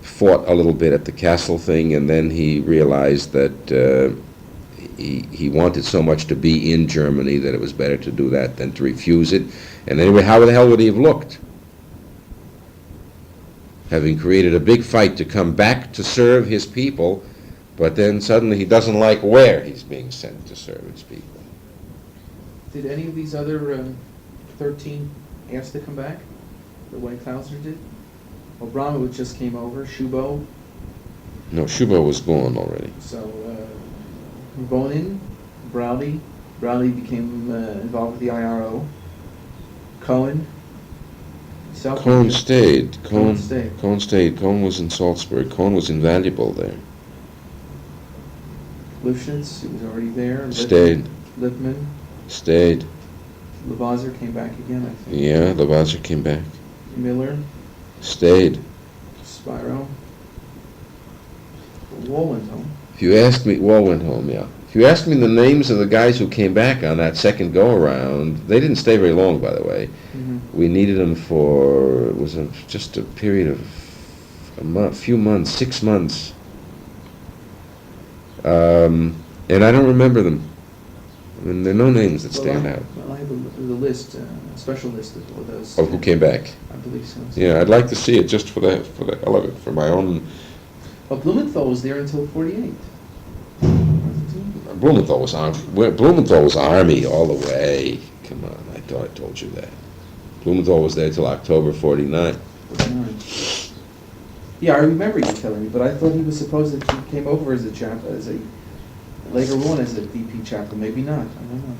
fought a little bit at the Kassel thing, and then he realized that he wanted so much to be in Germany that it was better to do that than to refuse it. And anyway, how the hell would he have looked? Having created a big fight to come back to serve his people, but then suddenly he doesn't like where he's being sent to serve his people. Did any of these other 13 ask to come back, the way Klausner did? Abramovich just came over, Shubo. No, Shubo was gone already. So, Bonin, Browdy became involved with the IRO. Cohen. Cohen stayed. Cohen stayed. Cohen was in Salzburg. Cohen was invaluable there. Lifshitz, he was already there. Stayed. Lippmann. Stayed. Lavazer came back again, I think. Yeah, Lavazer came back. Miller. Stayed. Spiro. Wall went home. Wall went home, yeah. If you ask me the names of the guys who came back on that second go-around, they didn't stay very long, by the way. Mm-hmm. We needed them for, just a period of few months, 6 months. And I don't remember them. There are no names that stand out. Well, I have a list, a special list of all those. Of who came back? I believe so. Yeah, I'd like to see it just for the hell of it, for my own. But Blumenthal was there until 48. Blumenthal was Army all the way. Come on, I thought I told you that. Blumenthal was there till October 49. 49. Yeah, I remember you telling me, but I thought he was supposed that he came over as a later on as a VP chaplain. Maybe not. I don't know.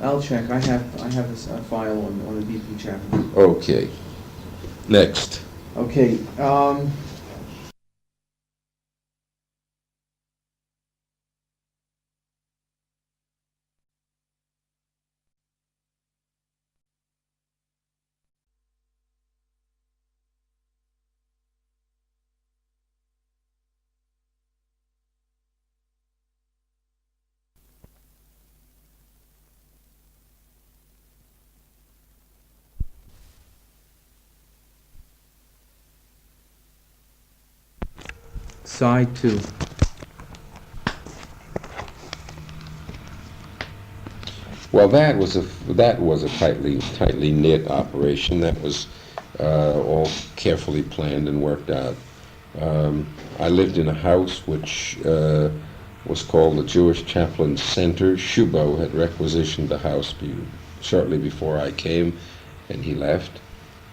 I'll check. I have a file on the VP chaplain. Okay. Next. Okay. Side 2. Well, that was a tightly knit operation. That was all carefully planned and worked out. I lived in a house which was called the Jewish Chaplain Center. Shubo had requisitioned the house shortly before I came, and he left.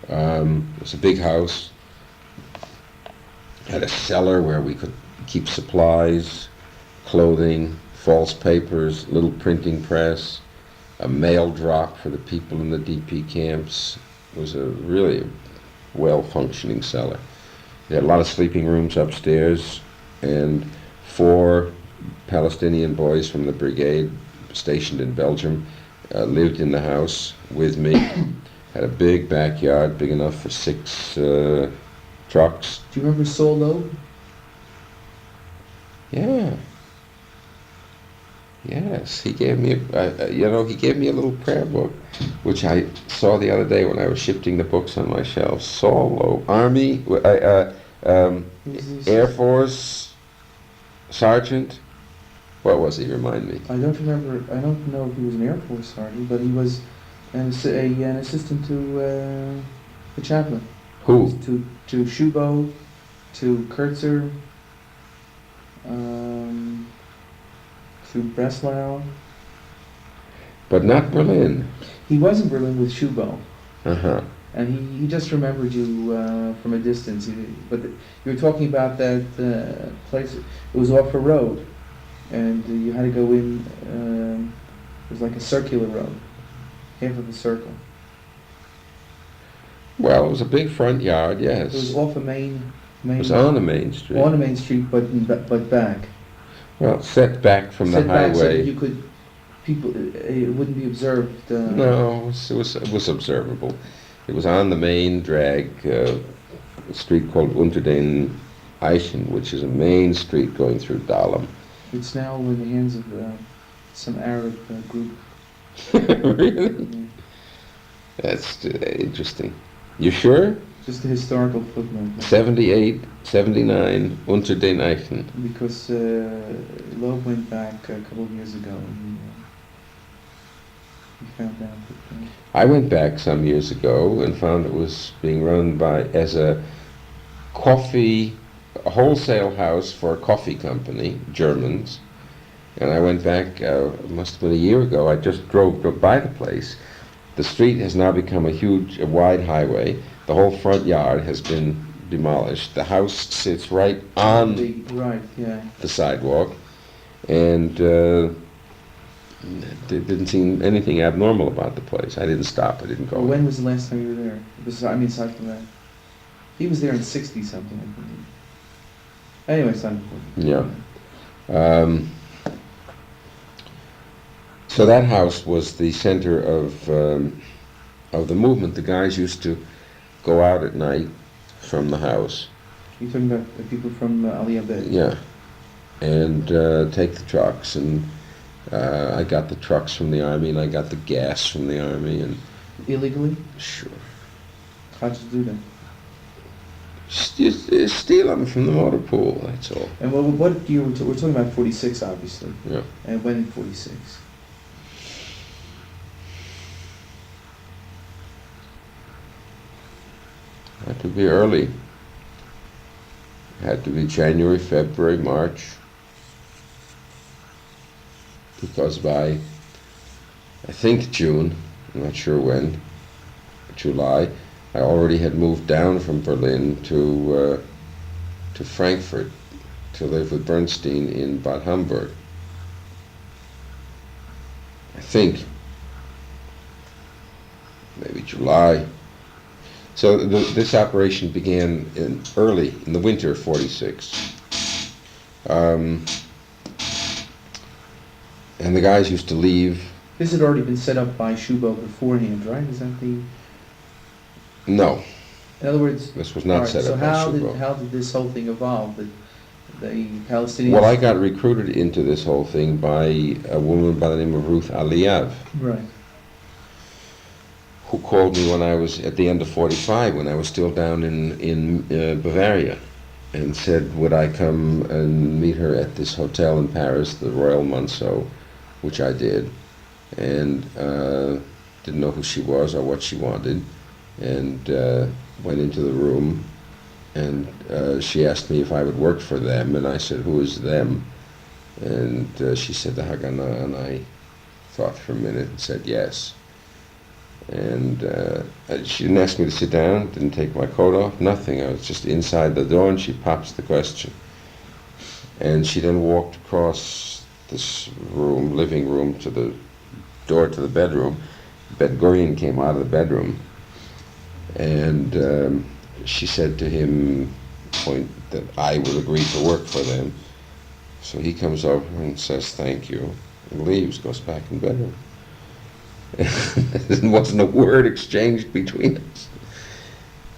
It was a big house. Had a cellar where we could keep supplies, clothing, false papers, little printing press, a mail drop for the people in the DP camps. It was a really well-functioning cellar. They had a lot of sleeping rooms upstairs, and 4 Palestinian boys from the brigade stationed in Belgium lived in the house with me. Had a big backyard, big enough for 6 trucks. Do you remember Saul Loeb? Yeah. Yes, he gave me he gave me a little prayer book, which I saw the other day when I was shifting the books on my shelves. Saul Loeb, Army, Air Force Sergeant. What was he? Remind me. I don't remember. I don't know if he was an Air Force sergeant, but he was an assistant to the chaplain. Who? To Shubo, to Kurtzer, to Breslau. But not Berlin. He was in Berlin with Shubo. Uh-huh. And he just remembered you from a distance. But you were talking about that place. It was off a road, and you had to go in. It was like a circular road, half of a circle. Well, it was a big front yard, yes. It was off a main. It was on the main street. On the main street, but back. Well, set back from the highway. Back so that you could, it wouldn't be observed. No, it was observable. It was on the main drag, a street called Untitled Chapter, which is a main street going through Dahlem. It's now in the hands of some Arab group. Really? Yeah. That's interesting. You sure? Just a historical footnote. 78, 79, Untitled Chapter. Because Loeb went back a couple of years ago and he found out that... I went back some years ago and found it was being run as a wholesale house for a coffee company, Germans. And I went back, it must have been a year ago. I just drove by the place. The street has now become a wide highway. The whole front yard has been demolished. The house sits right on the sidewalk, and there didn't seem anything abnormal about the place. I didn't stop. I didn't go. Well, when was the last time you were there? Aside from that, he was there in '60-something, I believe. Anyway, it's not important. Yeah. So that house was the center of the movement. The guys used to go out at night from the house. You're talking about the people from Aliyah Bay? Yeah, and take the trucks, and I got the trucks from the army, and I got the gas from the army, and illegally? Sure. How'd you do that? Steal them from the motor pool. That's all. And what year we're talking about? 46, obviously. Yeah. And when in 46? Had to be early. It had to be January, February, March. Because by, I think June, I'm not sure when, July, I already had moved down from Berlin to Frankfurt to live with Bernstein in Bad Homburg. I think. Maybe July. So this operation began early in the winter of '46. And the guys used to leave. This had already been set up by Shubo beforehand, right? Is that the... No. In other words... This was not set up by Shubo. So how did this whole thing evolve? The Palestinians... Well, I got recruited into this whole thing by a woman by the name of Ruth Aliyev. Right. Who called me when I was at the end of '45, when I was still down in Bavaria. and said, would I come and meet her at this hotel in Paris, the Royal Monceau, which I did, and didn't know who she was or what she wanted, and went into the room, and she asked me if I would work for them, and I said, who is them? And she said, the Haganah, and I thought for a minute and said yes. And she didn't ask me to sit down, didn't take my coat off, nothing. I was just inside the door, and she pops the question. And she then walked across this room, living room, to the door to the bedroom. Ben-Gurion came out of the bedroom, and she said to him, point that I would agree to work for them. So he comes over and says thank you, and leaves, goes back in the bedroom. There wasn't a word exchanged between us.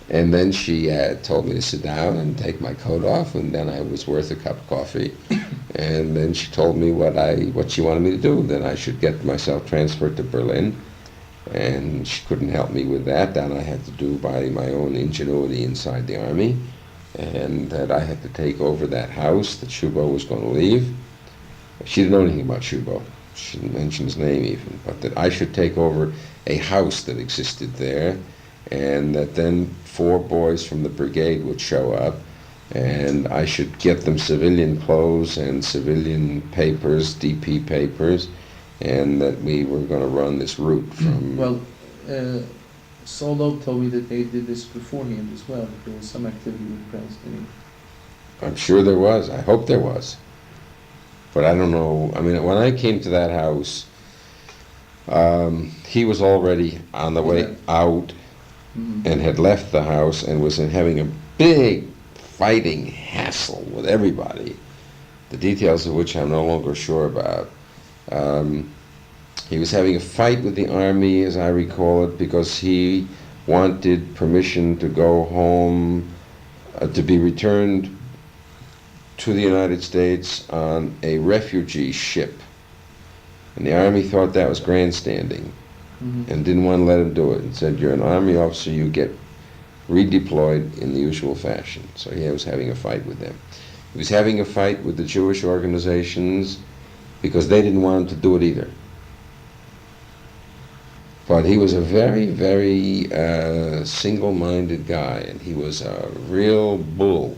And then she told me to sit down and take my coat off, and then I was worth a cup of coffee. And then she told me what she wanted me to do, that I should get myself transferred to Berlin. And she couldn't help me with that. That I had to do by my own ingenuity inside the army, and that I had to take over that house that Shubo was going to leave. She didn't know anything about Shubo. She didn't mention his name even, but that I should take over a house that existed there, and that then 4 boys from the brigade would show up, and I should get them civilian clothes and civilian papers, DP papers, and that we were going to run this route from... Well, Solo told me that they did this beforehand as well, that there was some activity with Palestinians. I'm sure there was. I hope there was. But I don't know. I mean, when I came to that house, he was already on the way out and had left the house and was having a big fighting hassle with everybody, the details of which I'm no longer sure about. He was having a fight with the army, as I recall it, because he wanted permission to go home, to be returned to the United States on a refugee ship. And the army thought that was grandstanding and didn't want to let him do it, and said, you're an army officer, you get redeployed in the usual fashion. So he was having a fight with them. He was having a fight with the Jewish organizations because they didn't want him to do it either. But he was a very, very single-minded guy, and he was a real bull.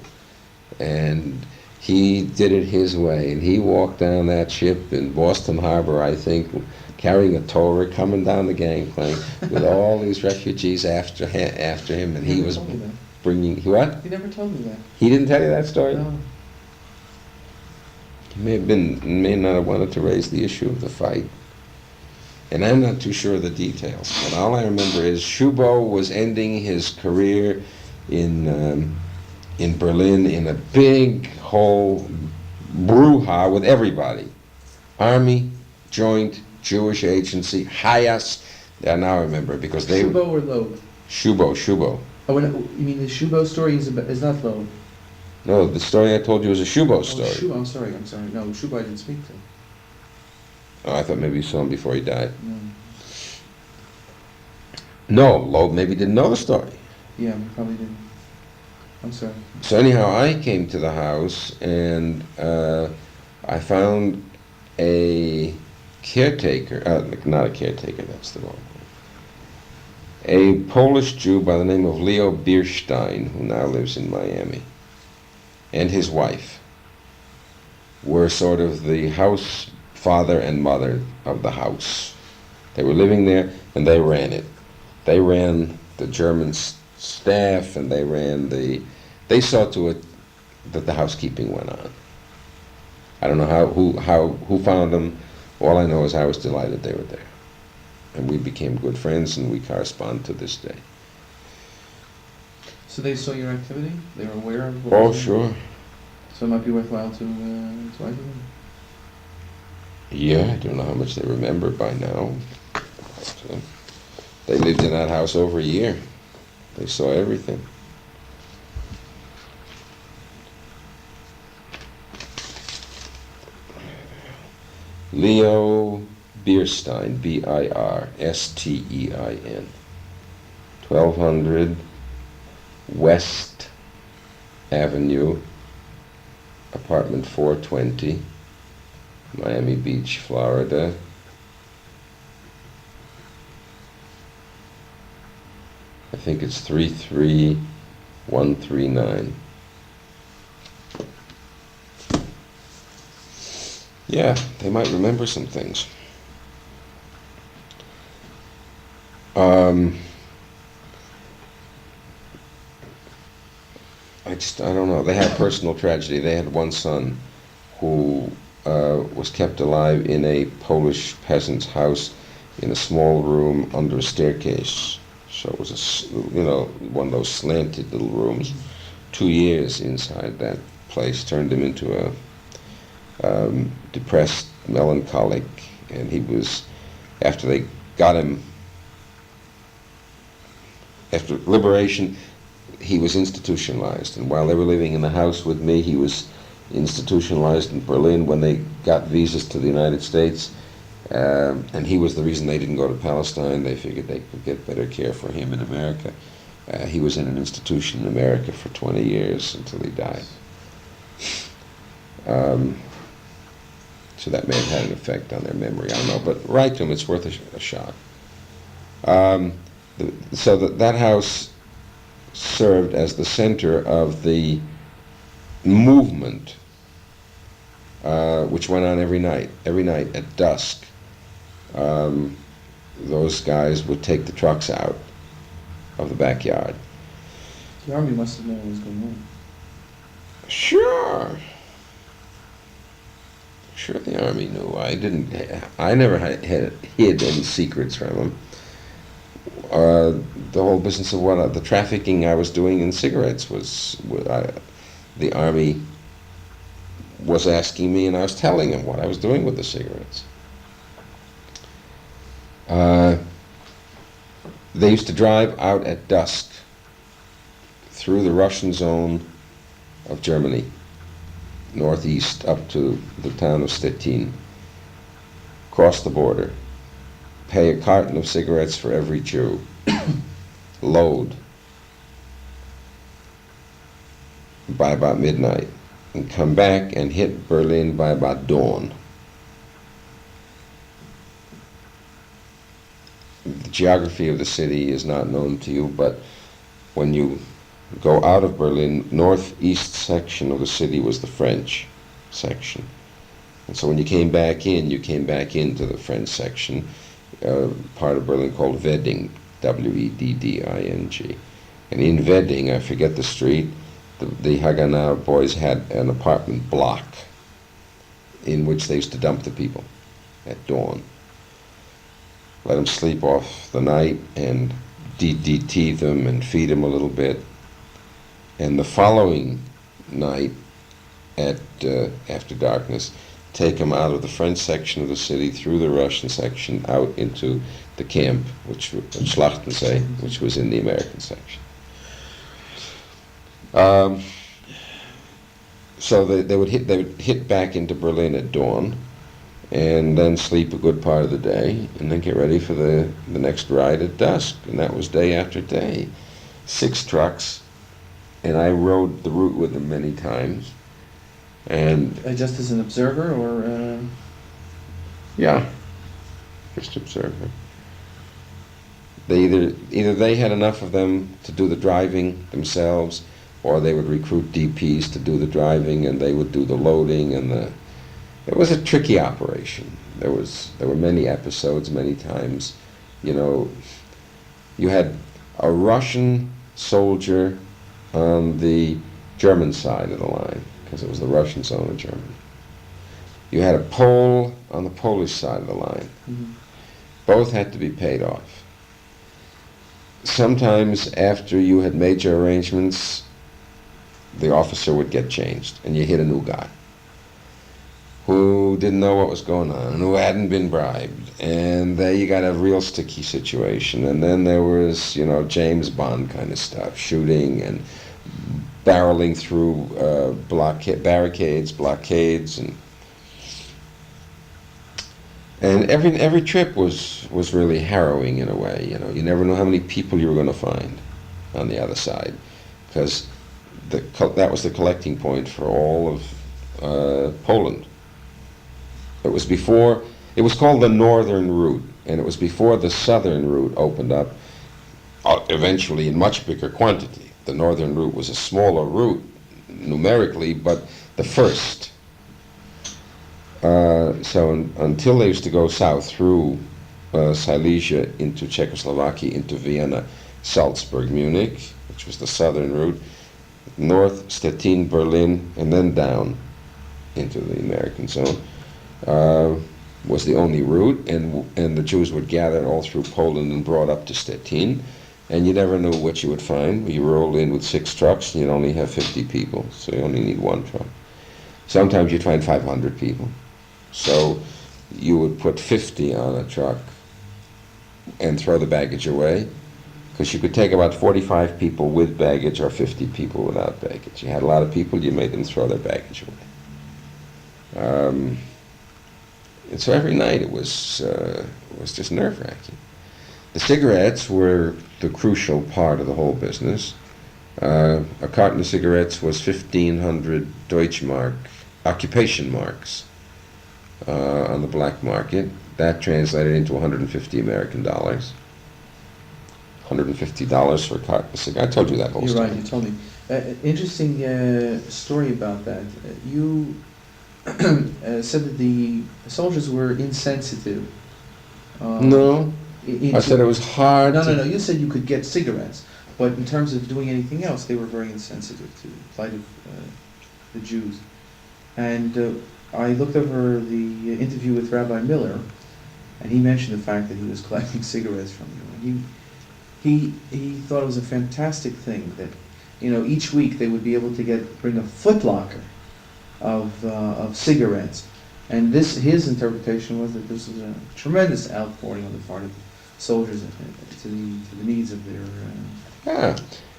And he did it his way, and he walked down that ship in Boston Harbor, I think, carrying a Torah, coming down the gangplank with all these refugees after him, and he was bringing... What? He never told me that. He didn't tell you that story? No. He may not have wanted to raise the issue of the fight. And I'm not too sure of the details, but all I remember is Shubo was ending his career in Berlin in a big whole brouhaha with everybody. Army, Joint, Jewish Agency, Hayas. Yeah, now I remember because they... Shubo or Loeb? Shubo. Oh, you mean the Shubo story is not Loeb? No, the story I told you was a Shubo story. Oh, Shubo, I'm sorry. No, Shubo I didn't speak to. Oh, I thought maybe you saw him before he died. No. No, Loeb maybe didn't know the story. Yeah, he probably didn't. I'm sorry. So anyhow, I came to the house, and I found a caretaker, not a caretaker, that's the wrong word, a Polish Jew by the name of Leo Bierstein, who now lives in Miami, and his wife were sort of the house father and mother of the house. They were living there, and they ran it. They ran the German staff, and they saw to it that the housekeeping went on. I don't know who found them. All I know is I was delighted they were there. And we became good friends, and we correspond to this day. So they saw your activity? They were aware of what Oh, sure. So it might be worthwhile to interview them? Yeah, I don't know how much they remember by now. But, they lived in that house over a year. They saw everything. Leo Bierstein, B-I-R-S-T-E-I-N, 1200 West Avenue, apartment 420, Miami Beach, Florida. I think it's 33139. Yeah, they might remember some things. I don't know. They had personal tragedy. They had one son who was kept alive in a Polish peasant's house in a small room under a staircase. So it was one of those slanted little rooms. 2 years inside that place turned him into a depressed, melancholic, and he was, after they got him, after liberation, he was institutionalized. And while they were living in the house with me, he was institutionalized in Berlin when they got visas to the United States. And he was the reason they didn't go to Palestine. They figured they could get better care for him in America. He was in an institution in America for 20 years until he died. So that may have had an effect on their memory, I don't know. But write to him, it's worth a shot. So that house served as the center of the movement, which went on every night at dusk. Those guys would take the trucks out of the backyard. The army must have known what was going on. Sure, the army knew. I never had hid any secrets from them. The whole business of the trafficking I was doing in cigarettes the army was asking me, and I was telling them what I was doing with the cigarettes. They used to drive out at dusk through the Russian zone of Germany, northeast up to the town of Stettin, cross the border, pay a carton of cigarettes for every Jew, load by about midnight, and come back and hit Berlin by about dawn. The geography of the city is not known to you, but when you go out of Berlin, northeast section of the city was the French section. And so when you came back into the French section, part of Berlin called Wedding, Wedding. And in Wedding, I forget the street, the Haganah boys had an apartment block in which they used to dump the people at dawn. Let them sleep off the night and DDT them and feed them a little bit. And the following night, after darkness, take them out of the French section of the city through the Russian section out into the camp, Schlachtensee, which was in the American section. So they would hit back into Berlin at dawn, and then sleep a good part of the day, and then get ready for the next ride at dusk. And that was day after day. 6 trucks, and I rode the route with them many times. And just as an observer, or yeah, just observer. They either they had enough of them to do the driving themselves, or they would recruit DPs to do the driving, and they would do the loading and It was a tricky operation. There were many episodes, many times. You had a Russian soldier on the German side of the line, because it was the Russian zone of Germany. You had a Pole on the Polish side of the line. Mm-hmm. Both had to be paid off. Sometimes after you had made your arrangements, the officer would get changed, and you hit a new guy who didn't know what was going on, and who hadn't been bribed. And there you got a real sticky situation. And then there was, James Bond kind of stuff, shooting and barreling through barricades, blockades, and every trip was really harrowing in a way. You never know how many people you were going to find on the other side, because that was the collecting point for all of Poland. It was called the Northern Route, and it was before the Southern Route opened up, eventually in much bigger quantity. The Northern Route was a smaller route numerically, but the first. So until they used to go south through Silesia into Czechoslovakia, into Vienna, Salzburg, Munich, which was the southern route, north, Stettin, Berlin, and then down into the American zone, was the only route, and the Jews would gather all through Poland and brought up to Stettin, and you never knew what you would find. You rolled in with 6 trucks, and you'd only have 50 people, so you only need 1 truck. Sometimes you'd find 500 people. So you would put 50 on a truck and throw the baggage away, because you could take about 45 people with baggage or 50 people without baggage. You had a lot of people, you made them throw their baggage away. And so every night it was just nerve-wracking. The cigarettes were the crucial part of the whole business. A carton of cigarettes was 1,500 Deutschmark, occupation marks, on the black market. That translated into $150 American. $150 for a carton of cigarettes. I told you that whole story. You're right, you told me. Interesting story about that. You said that the soldiers were insensitive. No, I said it was hard. No. You said you could get cigarettes, but in terms of doing anything else, they were very insensitive to the plight of the Jews. And I looked over the interview with Rabbi Miller, and he mentioned the fact that he was collecting cigarettes from you. And he thought it was a fantastic thing that, each week they would be able to bring a footlocker of cigarettes, and his interpretation was that this was a tremendous outpouring on the part of soldiers to the needs of their. Yeah,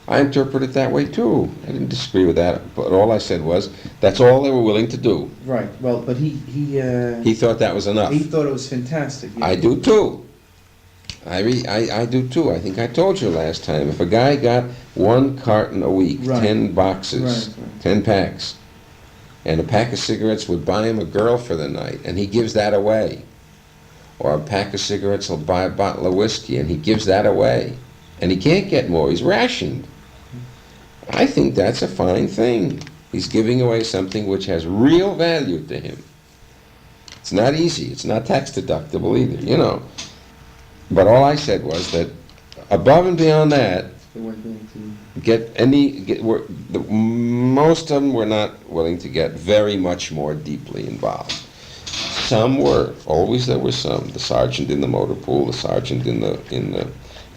I interpret it that way too. I didn't disagree with that, but all I said was that's all they were willing to do. Right. Well, but he thought that was enough. He thought it was fantastic. I do too. I do too. I think I told you last time. If a guy got 1 carton a week, right. 10 boxes, right. 10 packs, and a pack of cigarettes would buy him a girl for the night, and he gives that away. Or a pack of cigarettes will buy a bottle of whiskey, and he gives that away. And he can't get more. He's rationed. I think that's a fine thing. He's giving away something which has real value to him. It's not easy. It's not tax deductible either, But all I said was that above and beyond that, they weren't willing to most of them were not willing to get very much more deeply involved. Some were. Always there were some. The sergeant in the motor pool, the sergeant in the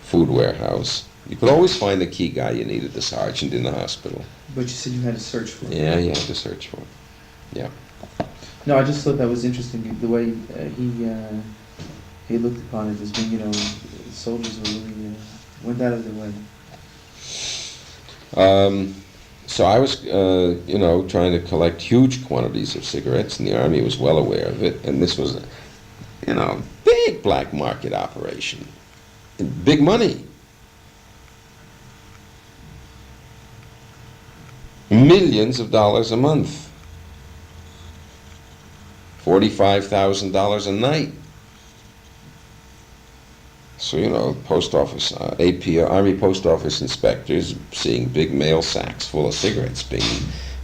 food warehouse. You could always find the key guy you needed, the sergeant in the hospital. But you said you had to search for it. Yeah, you had to search for it. Yeah. No, I just thought that was interesting, the way he looked upon it as being, soldiers were really went out of their way. So I was, trying to collect huge quantities of cigarettes, and the Army was well aware of it, and this was a, big black market operation. Big money. Millions of dollars a month. $45,000 a night. So, post office, Army post office inspectors seeing big mail sacks full of cigarettes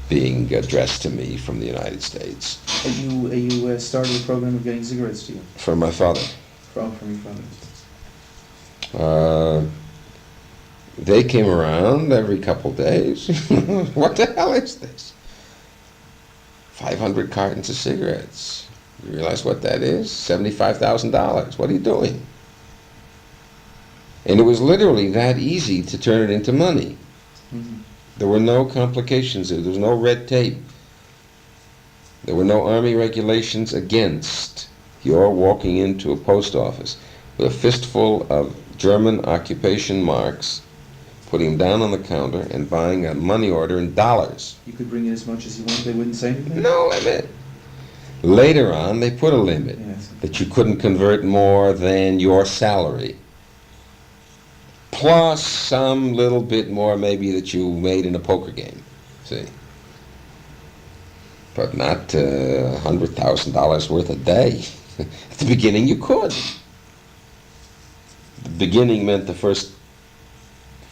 being addressed to me from the United States. You started a program of getting cigarettes to you? From my father. From your father. They came around every couple days. What the hell is this? 500 cartons of cigarettes. You realize what that is? $75,000. What are you doing? And it was literally that easy to turn it into money. Mm-hmm. There were no complications. There was no red tape. There were no Army regulations against your walking into a post office with a fistful of German occupation marks, putting them down on the counter, and buying a money order in dollars. You could bring in as much as you want. They wouldn't say anything? No limit. Later on, they put a limit that you couldn't convert more than your salary, plus some little bit more maybe that you made in a poker game. see. But not $100,000 worth a day. At the beginning you could. The beginning meant the first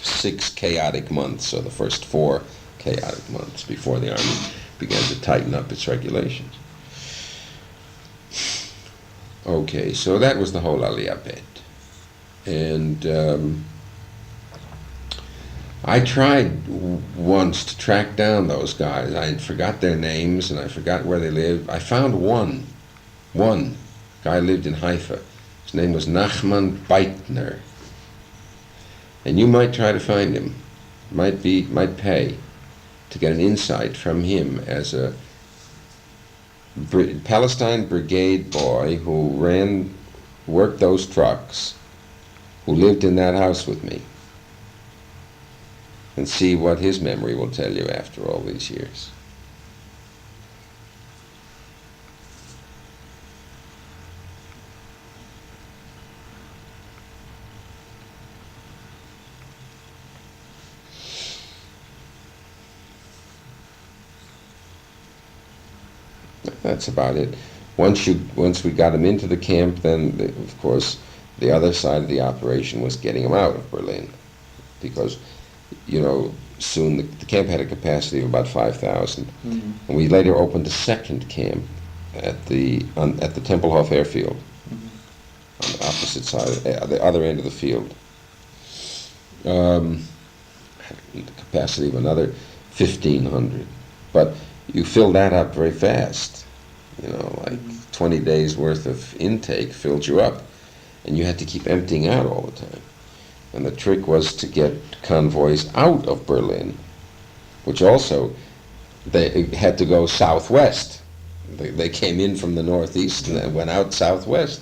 6 chaotic months, or the first 4 chaotic months before the Army began to tighten up its regulations. Okay, so that was the whole Aliyah bit. And I tried once to track down those guys. I forgot their names and I forgot where they lived. I found one guy lived in Haifa. His name was Nachman Beitner. And you might try to find him. Might pay to get an insight from him as a Palestine brigade boy who worked those trucks, who lived in that house with me, and see what his memory will tell you after all these years. That's about it. Once we got him into the camp, then of course the other side of the operation was getting him out of Berlin, because soon the camp had a capacity of about 5,000, and we later opened a second camp at the Tempelhof airfield, on the opposite side, the other end of the field. Had a capacity of another 1,500, but you fill that up very fast. 20 days worth of intake filled you up, and you had to keep emptying out all the time. And the trick was to get convoys out of Berlin, which also, they had to go southwest. They came in from the northeast and then went out southwest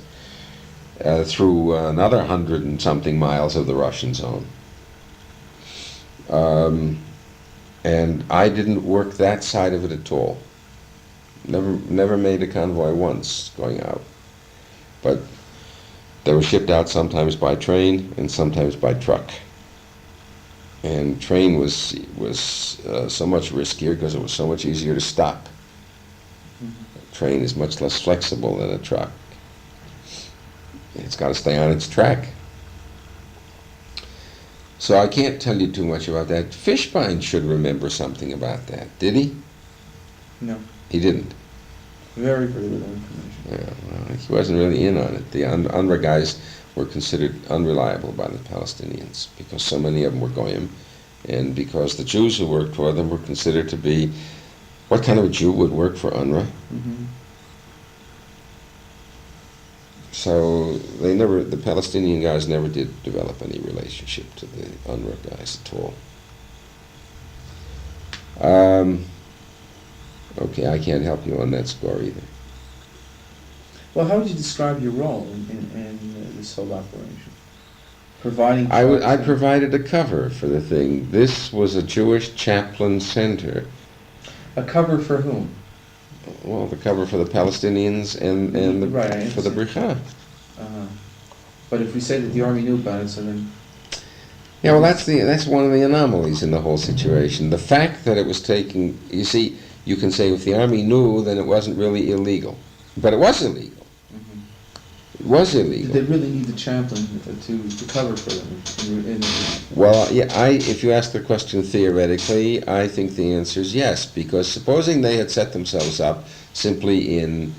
through another 100 and something miles of the Russian zone. And I didn't work that side of it at all. Never made a convoy once going out. But they were shipped out sometimes by train and sometimes by truck. And train was so much riskier because it was so much easier to stop. A train is much less flexible than a truck. It's got to stay on its track. So I can't tell you too much about that. Fishbein should remember something about that. Did he? No. He didn't. Very little information. Yeah, well, he wasn't really in on it. The UNRWA guys were considered unreliable by the Palestinians because so many of them were goyim, and because the Jews who worked for them were considered to be, what kind of a Jew would work for UNRWA? Mm-hmm. So the Palestinian guys never did develop any relationship to the UNRWA guys at all. Okay, I can't help you on that score either. Well, how would you describe your role in this whole operation? Providing... I provided a cover for the thing. This was a Jewish chaplain center. A cover for whom? Well, the cover for the Palestinians and for the Bricha. Uh-huh. But if we say that the army knew about it, so then... Yeah, well, that's one of the anomalies in the whole situation. The fact that it was taking... You see, you can say if the army knew, then it wasn't really illegal. But it was illegal. Mm-hmm. It was illegal. Did they really need the chaplain to cover for them? Well, yeah, if you ask the question theoretically, I think the answer is yes, because supposing they had set themselves up simply in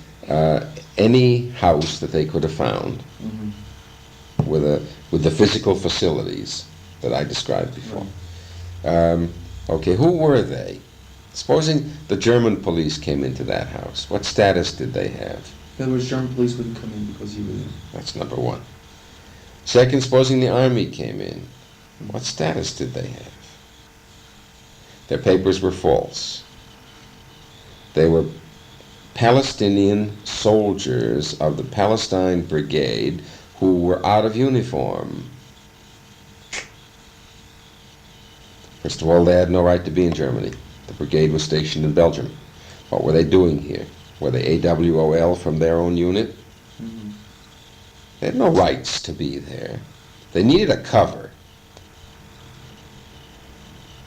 any house that they could have found, mm-hmm. with the physical facilities that I described before. Right. Okay, who were they? Supposing the German police came into that house, what status did they have? In other words, German police wouldn't come in because you were there. That's number one. Second, supposing the army came in, what status did they have? Their papers were false. They were Palestinian soldiers of the Palestine Brigade who were out of uniform. First of all, they had no right to be in Germany. The brigade was stationed in Belgium. What were they doing here? Were they AWOL from their own unit? Mm-hmm. They had no rights to be there. They needed a cover.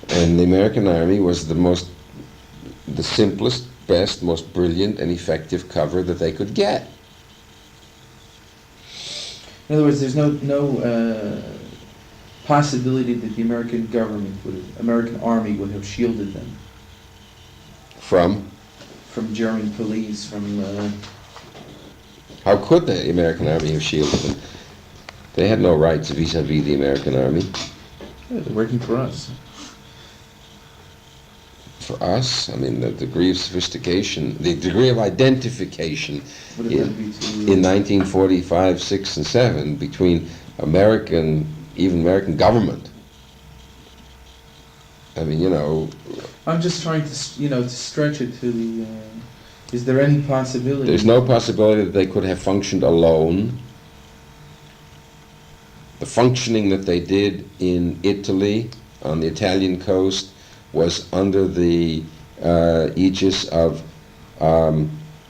And the American Army was the most the simplest, best, most brilliant and effective cover that they could get. In other words, there's no possibility that the American government American army would have shielded them From? from German police, from How could the American army have shielded them? They had no rights vis-a-vis the American army. yeah, they're working for us. For us, I mean, the degree of sophistication, the degree of identification Would have had to be too, in 1945, 6, and 7 between even American government. I mean, you know, I'm just trying to stretch it to the. Is there any possibility? there's no possibility that they could have functioned alone. The functioning that they did in Italy, on the Italian coast, was under the aegis of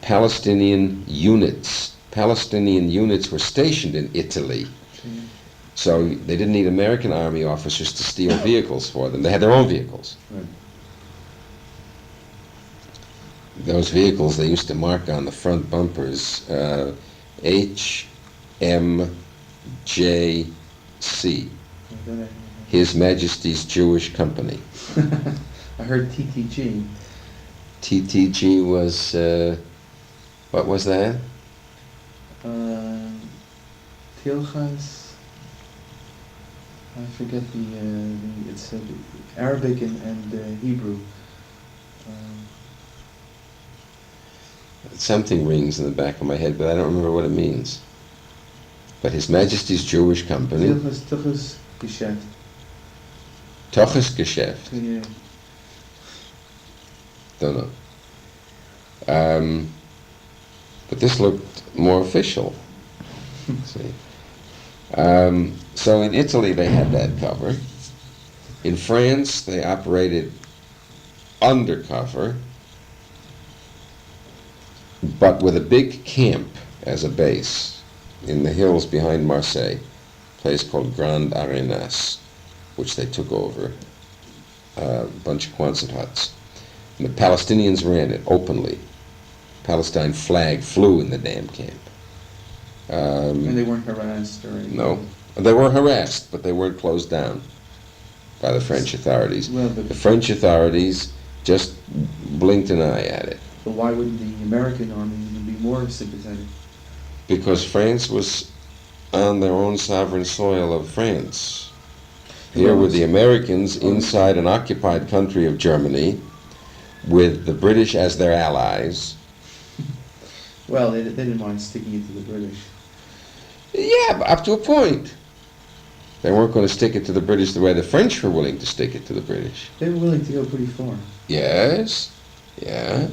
Palestinian units. Palestinian units were stationed in Italy. So they didn't need American army officers to steal vehicles for them. They had their own vehicles. Right. Those vehicles, they used to mark on the front bumpers HMJC, His Majesty's Jewish Company. I heard TTG. TTG was, what was that? Tilchas. I forget it's Arabic and Hebrew. Something rings in the back of my head, but I don't remember what it means. But His Majesty's Jewish Company. Tilchas Geschäft. Tochesgeschäft. Yeah. Don't know. But this looked more official. See. So in Italy they had that cover. In France they operated undercover, but with a big camp as a base in the hills behind Marseille, a place called Grand Arenas, which they took over, a bunch of Quonset huts. And the Palestinians ran it openly. Palestine flag flew in the damn camp. And they weren't harassed or anything? No. They were harassed, but they weren't closed down by the French authorities. Well, but The French authorities just blinked an eye at it, But why wouldn't the American army even be more sympathetic? because France was on their own sovereign soil of France. Here were the Americans inside an occupied country of Germany, with the British as their allies. Well, they didn't mind sticking it to the British. Yeah, but up to a point. They weren't going to stick it to the British the way the French were willing to stick it to the British. They were willing to go pretty far. Yes, yeah.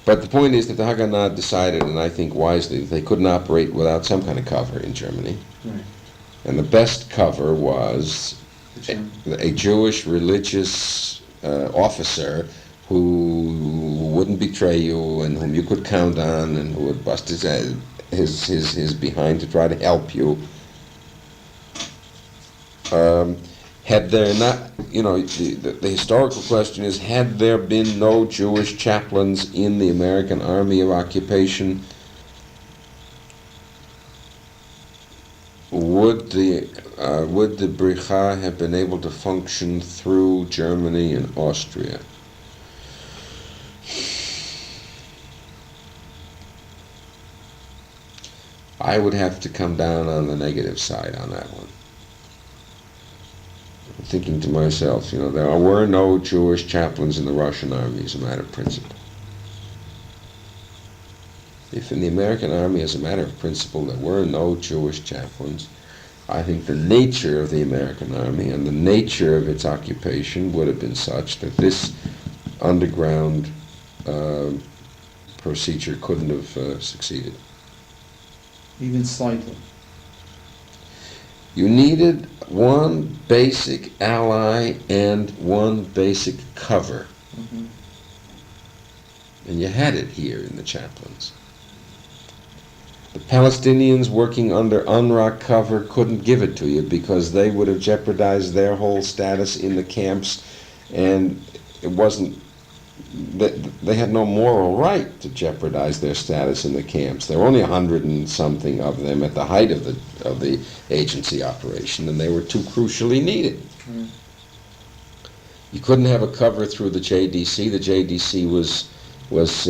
But the point is that the Haganah decided, and I think wisely, that they couldn't operate without some kind of cover in Germany. Right. And the best cover was The German. a Jewish religious officer who wouldn't betray you and whom you could count on and who would bust his behind to try to help you. Had there not, the historical question is, had there been no Jewish chaplains in the American Army of Occupation, would the Bricha have been able to function through Germany and Austria? I would have to come down on the negative side on that one. I'm thinking to myself, there were no Jewish chaplains in the Russian army as a matter of principle. If in the American army, as a matter of principle, there were no Jewish chaplains, I think the nature of the American army and the nature of its occupation would have been such that this underground procedure couldn't have succeeded. Even slightly. You needed one basic ally and one basic cover. Mm-hmm. And you had it here in the chaplains. The Palestinians working under UNRWA cover couldn't give it to you because they would have jeopardized their whole status in the camps, and it wasn't, they had no moral right to jeopardize their status in the camps. There were only 100 and something of them at the height of the agency operation, and they were too crucially needed. Mm. You couldn't have a cover through the JDC. The JDC was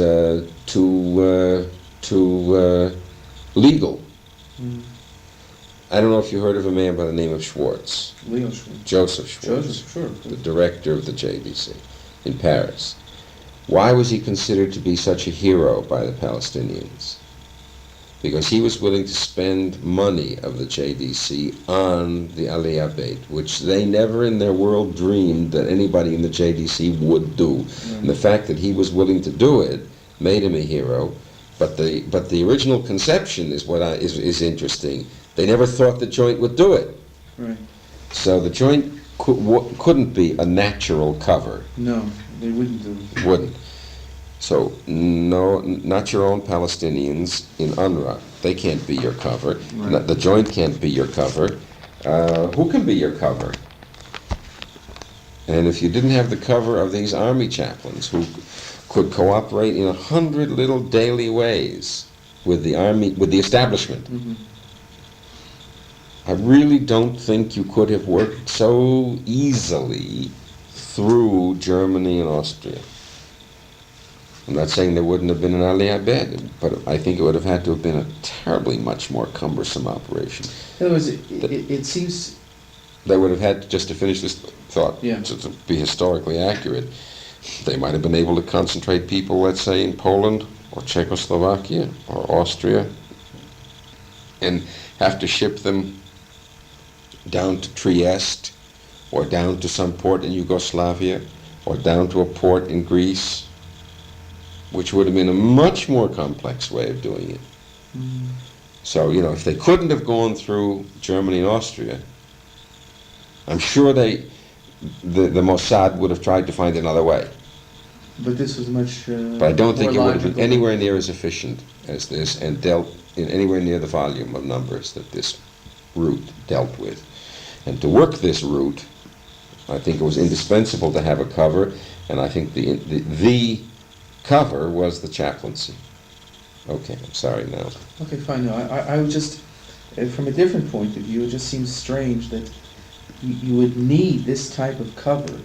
too legal. Mm. I don't know if you heard of a man by the name of Schwartz. Leo Schwartz. Joseph Schwartz. Joseph, sure. The director of the JDC in Paris. Why was he considered to be such a hero by the Palestinians? Because he was willing to spend money of the JDC on the Aliyah Beit, which they never in their world dreamed that anybody in the JDC would do. Mm. And the fact that he was willing to do it made him a hero. But the original conception is what is interesting. They never thought the joint would do it. Right. So the joint couldn't be a natural cover. No, they wouldn't do it. Wouldn't. So, no, not your own Palestinians in UNRWA. They can't be your cover. Right. The joint can't be your cover. Who can be your cover? And if you didn't have the cover of these army chaplains who could cooperate in 100 little daily ways with the army, with the establishment, Mm-hmm. I really don't think you could have worked so easily through Germany and Austria. I'm not saying there wouldn't have been an Aliyah bed, but I think it would have had to have been a terribly much more cumbersome operation. In other words, it seems... They would have had, just to finish this thought, Yeah. to be historically accurate, they might have been able to concentrate people, let's say, in Poland or Czechoslovakia or Austria, and have to ship them down to Trieste or down to some port in Yugoslavia or down to a port in Greece, which would have been a much more complex way of doing it. Mm. So, if they couldn't have gone through Germany and Austria, I'm sure the Mossad would have tried to find another way. But this was much But I don't think it more would have been logical. anywhere near as efficient as this and dealt in anywhere near the volume of numbers that this route dealt with. And to work this route, I think it was indispensable to have a cover, and I think the cover was the chaplaincy. Okay, I'm sorry now. Okay, fine. No, I would just, from a different point of view, it just seems strange that you would need this type of cover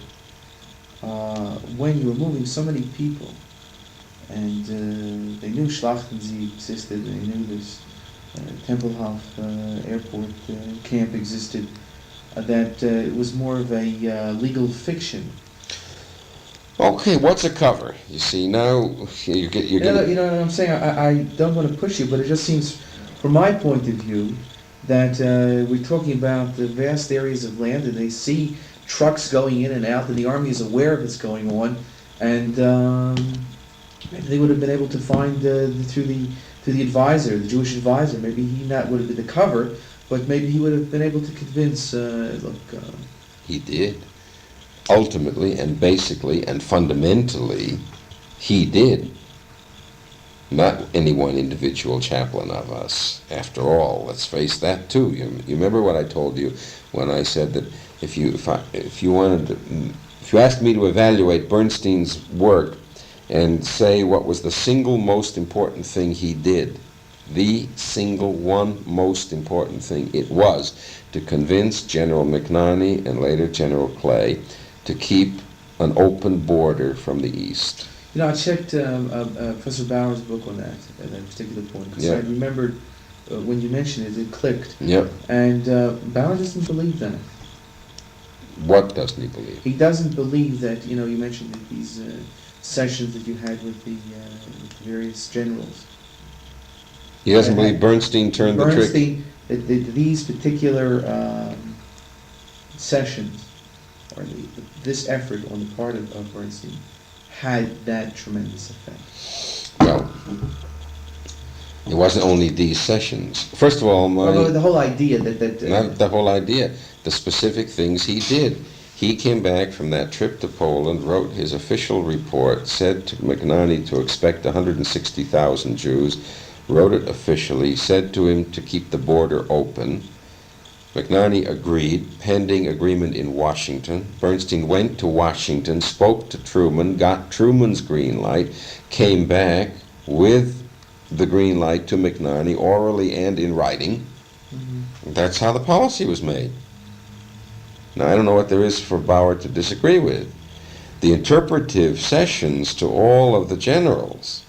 when you were moving so many people. And they knew Schlachtensieg existed, they knew this Tempelhof airport camp existed, that it was more of a legal fiction. Okay, what's a cover? You see, now you're You know what I'm saying? I don't want to push you, but it just seems, from my point of view, that we're talking about the vast areas of land, and they see trucks going in and out, and the army is aware of what's going on, and maybe they would have been able to find through the advisor, the Jewish advisor. Maybe he not would have been the cover, but maybe he would have been able to convince. He did. Ultimately and basically and fundamentally, he did. Not any one individual chaplain of us. After all, let's face that too. You remember what I told you when I said that if you asked me to evaluate Bernstein's work and say what was the single most important thing he did, the single one most important thing, it was to convince General McNarney and later General Clay to keep an open border from the east. You know, I checked Professor Bauer's book on that, at that particular point, because Yeah. I remembered when you mentioned it, it clicked. Yep. And Bauer doesn't believe that. What doesn't he believe? He doesn't believe that, you mentioned that these sessions that you had with the various generals. He doesn't believe Bernstein turned the trick? Bernstein, that these particular sessions, or this effort on the part of Bernstein, had that tremendous effect. Well, it wasn't only these sessions. First of all, The whole idea that not the whole idea, the specific things he did. He came back from that trip to Poland, wrote his official report, said to McNarney to expect 160,000 Jews, wrote it officially, said to him to keep the border open. McNarney agreed, pending agreement in Washington. Bernstein went to Washington, spoke to Truman, got Truman's green light, came back with the green light to McNarney, orally and in writing. That's how the policy was made. Now, I don't know what there is for Bauer to disagree with. The interpretive sessions to all of the generals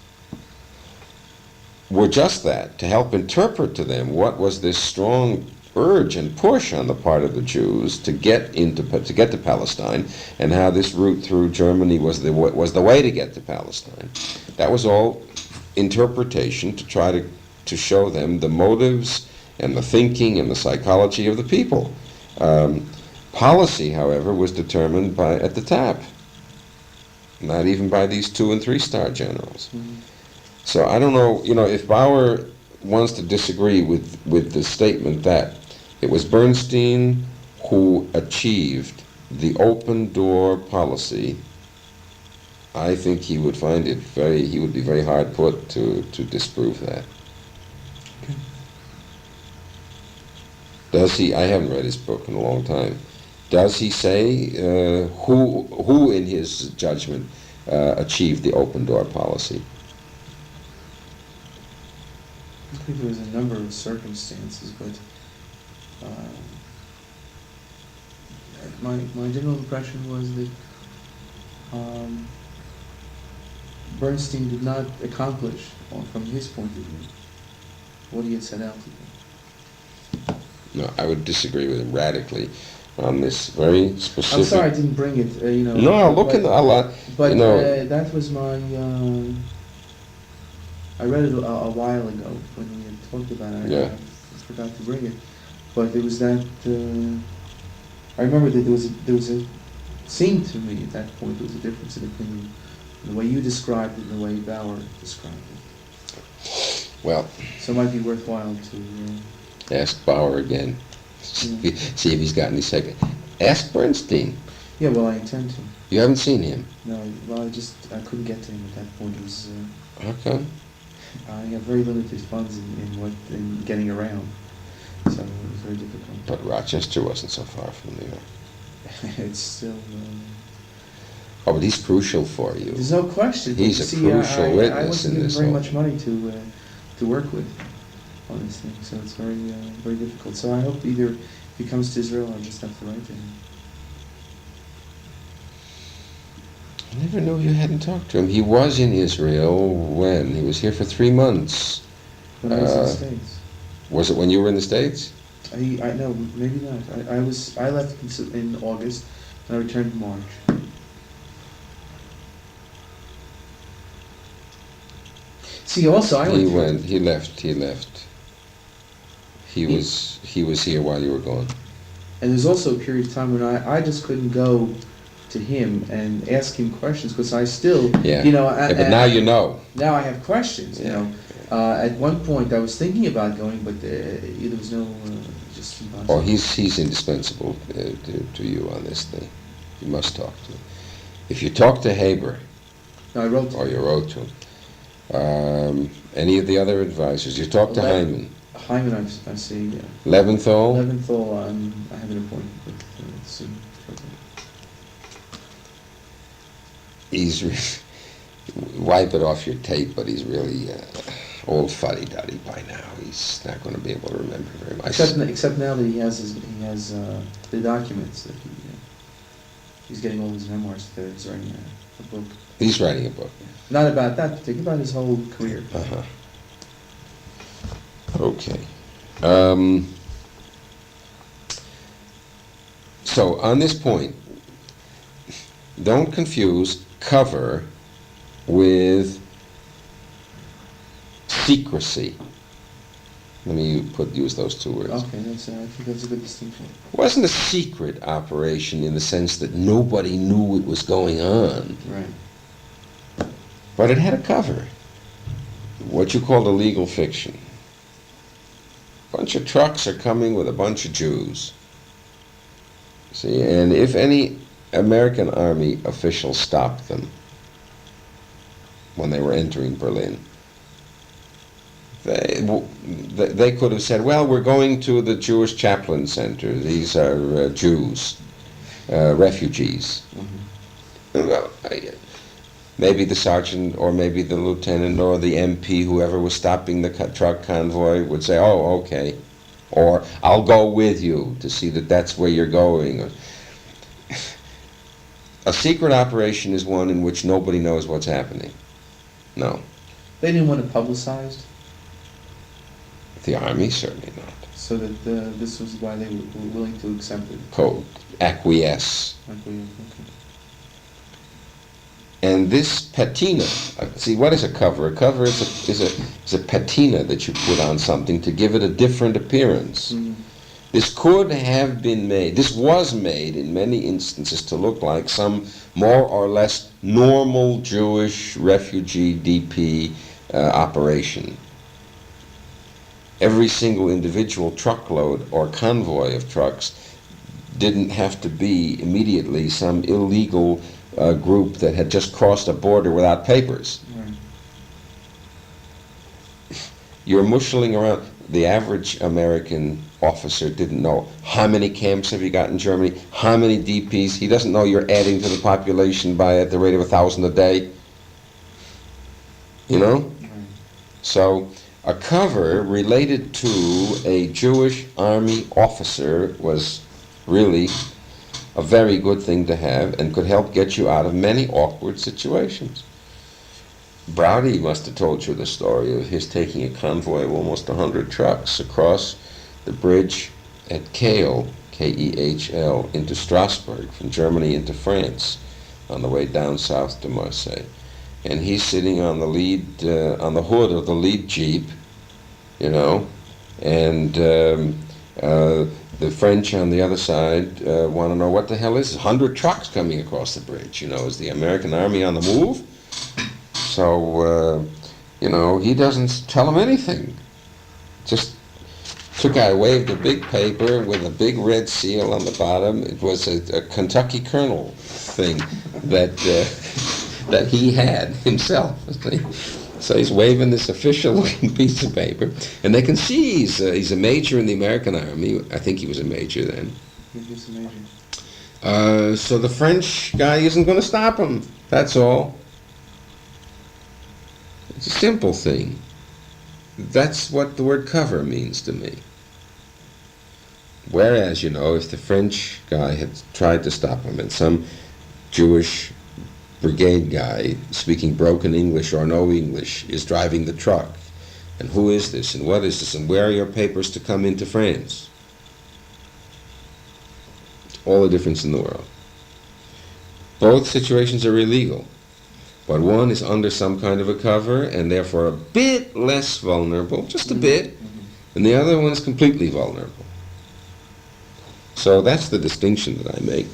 were just that, to help interpret to them what was this strong urge and push on the part of the Jews to get to Palestine, and how this route through Germany was the way to get to Palestine. That was all interpretation to try to show them the motives and the thinking and the psychology of the people. Policy, however, was determined at the top, not even by these 2- and 3-star generals. So I don't know, if Bauer wants to disagree with the statement that it was Bernstein who achieved the open door policy, I think he would be very hard put to disprove that. Okay. Does he? I haven't read his book in a long time. Does he say who in his judgment achieved the open door policy? I think there was a number of circumstances, but my general impression was that Bernstein did not accomplish, from his point of view, what he had set out to do. No, I would disagree with him radically on this very specific. I'm sorry I didn't bring it. No, I'll look in a lot. But that was my. I read it a while ago when we had talked about it. Yeah. I forgot to bring it, but there was that. I remember that there was a seemed to me at that point there was a difference in opinion, the way you described it and the way Bauer described it. Well. So it might be worthwhile to ask Bauer again. See if he's got any second. Ask Bernstein. Yeah, well, I intend to. You haven't seen him? No, well, I couldn't get to him at that point. It was. How come? I have very limited funds in getting around, so it was very difficult. But Rochester wasn't so far from New York. It's still. Oh, but he's crucial for you. There's no question. He's a crucial witness I wasn't in given this very whole. much money to work with on this thing, so it's very very difficult. So I hope either if he comes to Israel, I'll just have to write to him. I never knew you hadn't talked to him. He was in Israel when? He was here for 3 months. When I was in the States. Was it when you were in the States? I no, maybe not. I left in August and I returned in March. See, also I went. He left. He was here while you were gone. And there's also a period of time when I just couldn't go to him and ask him questions because I still, but now you know. Now I have questions, At one point I was thinking about going, but there was no, just impossible. Oh, he's indispensable to you on this thing. You must talk to him. If you talk to Herbert, no, I wrote to him. Or you wrote to him. Any of the other advisors, you talk to Hyman. Hyman, I see, yeah. Leventhal? Leventhal, I have an appointment with soon. He's wipe it off your tape, but he's really old fuddy-duddy by now. He's not going to be able to remember very much. Except now that he has the documents that he's getting all his memoirs together. He's writing a book. He's writing a book. Yeah. Not about that particular, about his whole career. Okay. So on this point, don't confuse cover with secrecy. Let me use those two words. Okay, I think that's a good distinction. It wasn't a secret operation in the sense that nobody knew it was going on. Right. But it had a cover. What you called a legal fiction. A bunch of trucks are coming with a bunch of Jews. See, and if any American army official stopped them when they were entering Berlin, They could have said, well, we're going to the Jewish chaplain center. These are Jews, refugees. Well, maybe the sergeant or maybe the lieutenant or the MP, whoever was stopping the truck convoy, would say, oh, okay. Or, I'll go with you to see that that's where you're going. A secret operation is one in which nobody knows what's happening. No. They didn't want it publicized? The Army, certainly not. So that this was why they were willing to accept it? Acquiesce. Okay. And this patina, see, what is a cover? A cover is a patina that you put on something to give it a different appearance. Mm-hmm. This could have been made, this was made in many instances to look like some more or less normal Jewish refugee DP operation. Every single individual truckload or convoy of trucks didn't have to be immediately some illegal group that had just crossed a border without papers. Right. You're mushling around. The average American officer didn't know how many camps have you got in Germany, how many DPs. He doesn't know you're adding to the population by at the rate of 1,000 a day. You know? Right. So a cover related to a Jewish army officer was really a very good thing to have and could help get you out of many awkward situations. Browdy must have told you the story of his taking a convoy of almost 100 trucks across the bridge at Kehl, K-E-H-L, into Strasbourg, from Germany into France, on the way down south to Marseille. And he's sitting on the lead, on the hood of the lead Jeep, you know, and the French on the other side want to know what the hell is 100 trucks coming across the bridge. You know, is the American army on the move? So, you know, he doesn't tell them anything. Just took out, waved a big paper with a big red seal on the bottom. It was a Kentucky Colonel thing that that he had himself. So he's waving this official-looking piece of paper, and they can see he's a major in the American Army. I think he was a major then. He was a major. So the French guy isn't going to stop him. That's all. It's a simple thing. That's what the word cover means to me. Whereas, you know, if the French guy had tried to stop him and some Jewish brigade guy speaking broken English or no English is driving the truck, and who is this and what is this and where are your papers to come into France? All the difference in the world. Both situations are illegal, but one is under some kind of a cover and therefore a bit less vulnerable, just a bit, and the other one is completely vulnerable. So that's the distinction that I make.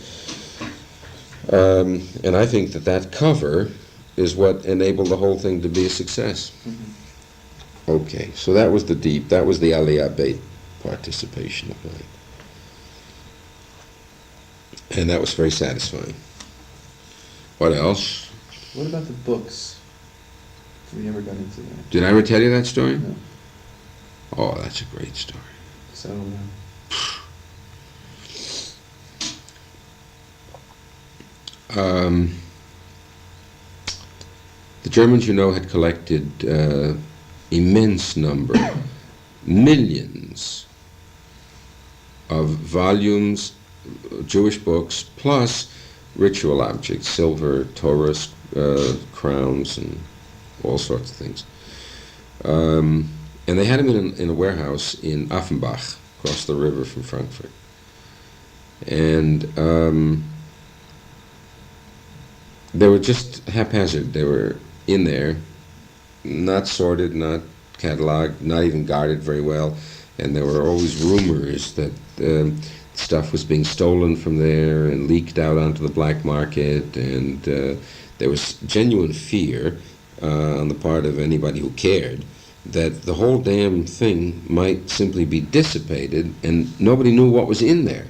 And I think that cover is what enabled the whole thing to be a success. Mm-hmm. Okay, so that was the Aliyah Beit participation of mine. And that was very satisfying. What else? What about the books? Have we ever got into that? Did I ever tell you that story? No. Oh, that's a great story. So, the Germans, you know, had collected immense number, millions of volumes, Jewish books, plus ritual objects, silver, Torahs, crowns, and all sorts of things. And they had them in a warehouse in Offenbach, across the river from Frankfurt. And they were just haphazard. They were in there, not sorted, not cataloged, not even guarded very well. And there were always rumors that stuff was being stolen from there and leaked out onto the black market. And there was genuine fear on the part of anybody who cared that the whole damn thing might simply be dissipated and nobody knew what was in there.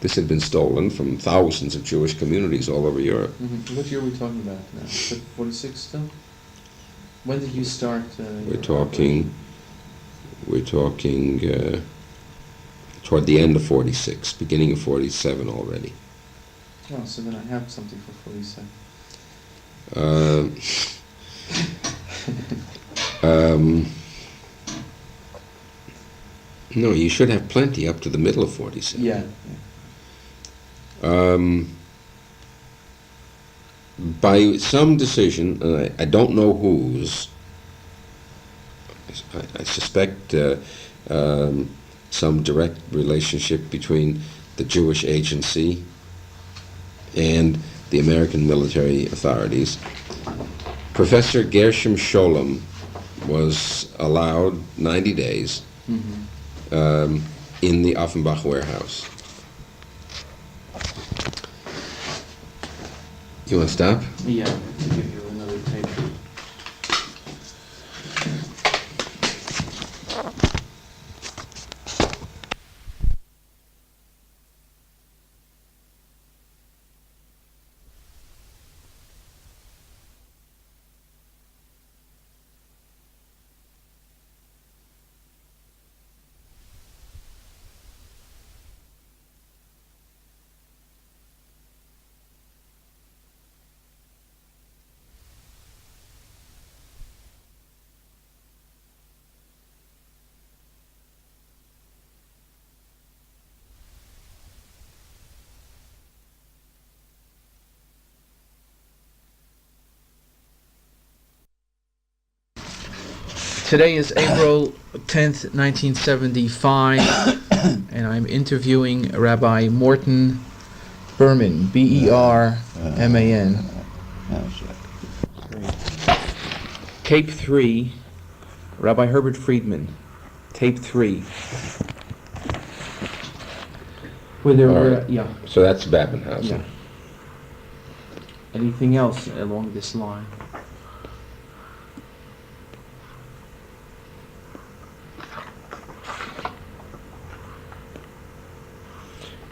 This had been stolen from thousands of Jewish communities all over Europe. mm-hmm. What year are we talking about now? 46 still? When did you start? We're talking toward the end of 46, beginning of 47 already. Oh, so then I have something for 47. No, you should have plenty up to the middle of 47. Yeah. By some decision, and I don't know whose, I suspect some direct relationship between the Jewish agency and the American military authorities, Professor Gershom Scholem was allowed 90 days in the Offenbach warehouse. You want to stop? Yeah, to give you another tape. Today is April 10th, 1975, and I'm interviewing Rabbi Morton Berman, B-E-R-M-A-N. Tape 3, Rabbi Herbert Friedman, tape 3. Where there were, right. yeah. So that's Babenhausen. Yeah. Anything else along this line?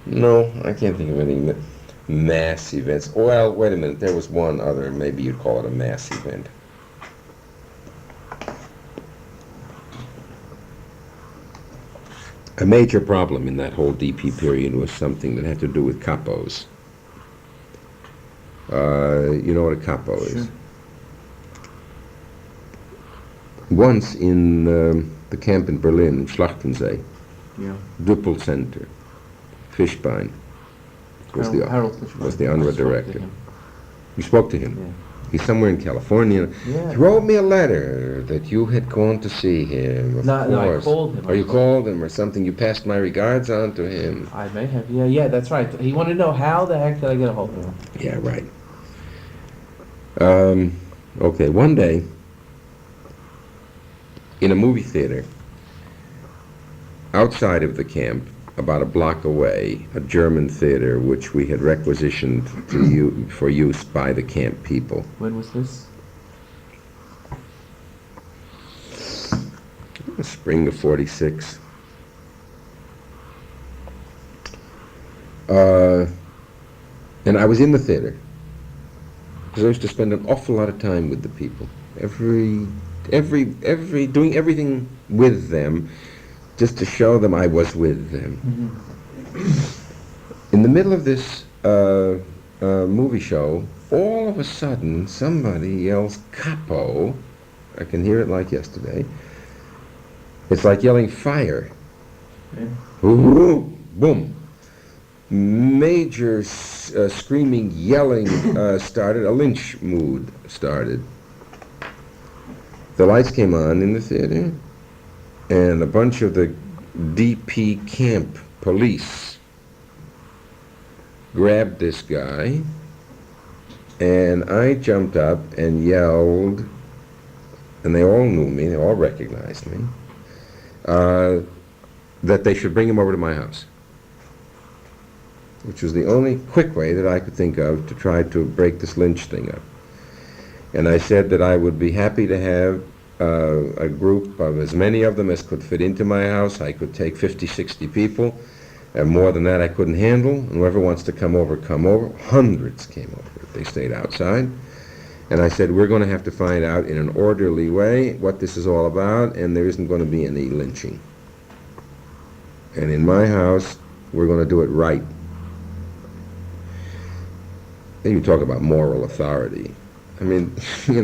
No, I can't think of any mass events. Well, wait a minute. There was one other. Maybe you'd call it a mass event. A major problem in that whole DP period was something that had to do with capos. You know what a capo is? Once in the camp in Berlin, Schlachtensee, Yeah. Doppelcenter, Fischbein was Harold the UNRWA director. You spoke to him? Yeah. He's somewhere in California. Yeah. He wrote me a letter that you had gone to see him, of No, I course. called him. Or you called him or something. You passed my regards on to him. I may have, yeah, that's right. He wanted to know how the heck did I get a hold of him. Yeah, right. Okay, one day, in a movie theater, outside of the camp, about a block away, a German theater which we had requisitioned for use by the camp people. When was this? Spring of 46. And I was in the theater because I used to spend an awful lot of time with the people. Doing everything with them, just to show them I was with them. Mm-hmm. In the middle of this movie show, all of a sudden somebody yells "capo." I can hear it like yesterday. It's like yelling fire. Yeah. Ooh, boom. Major screaming, yelling started. A lynch mood started. The lights came on in the theater, and a bunch of the DP camp police grabbed this guy, and I jumped up and yelled, and they all knew me, they all recognized me, that they should bring him over to my house, which was the only quick way that I could think of to try to break this lynch thing up. And I said that I would be happy to have a group of as many of them as could fit into my house. I could take 50, 60 people, and more than that I couldn't handle. And whoever wants to come over, come over. Hundreds came over. They stayed outside. And I said, we're going to have to find out in an orderly way what this is all about, and there isn't going to be any lynching. And in my house, we're going to do it right. Then you talk about moral authority. I mean,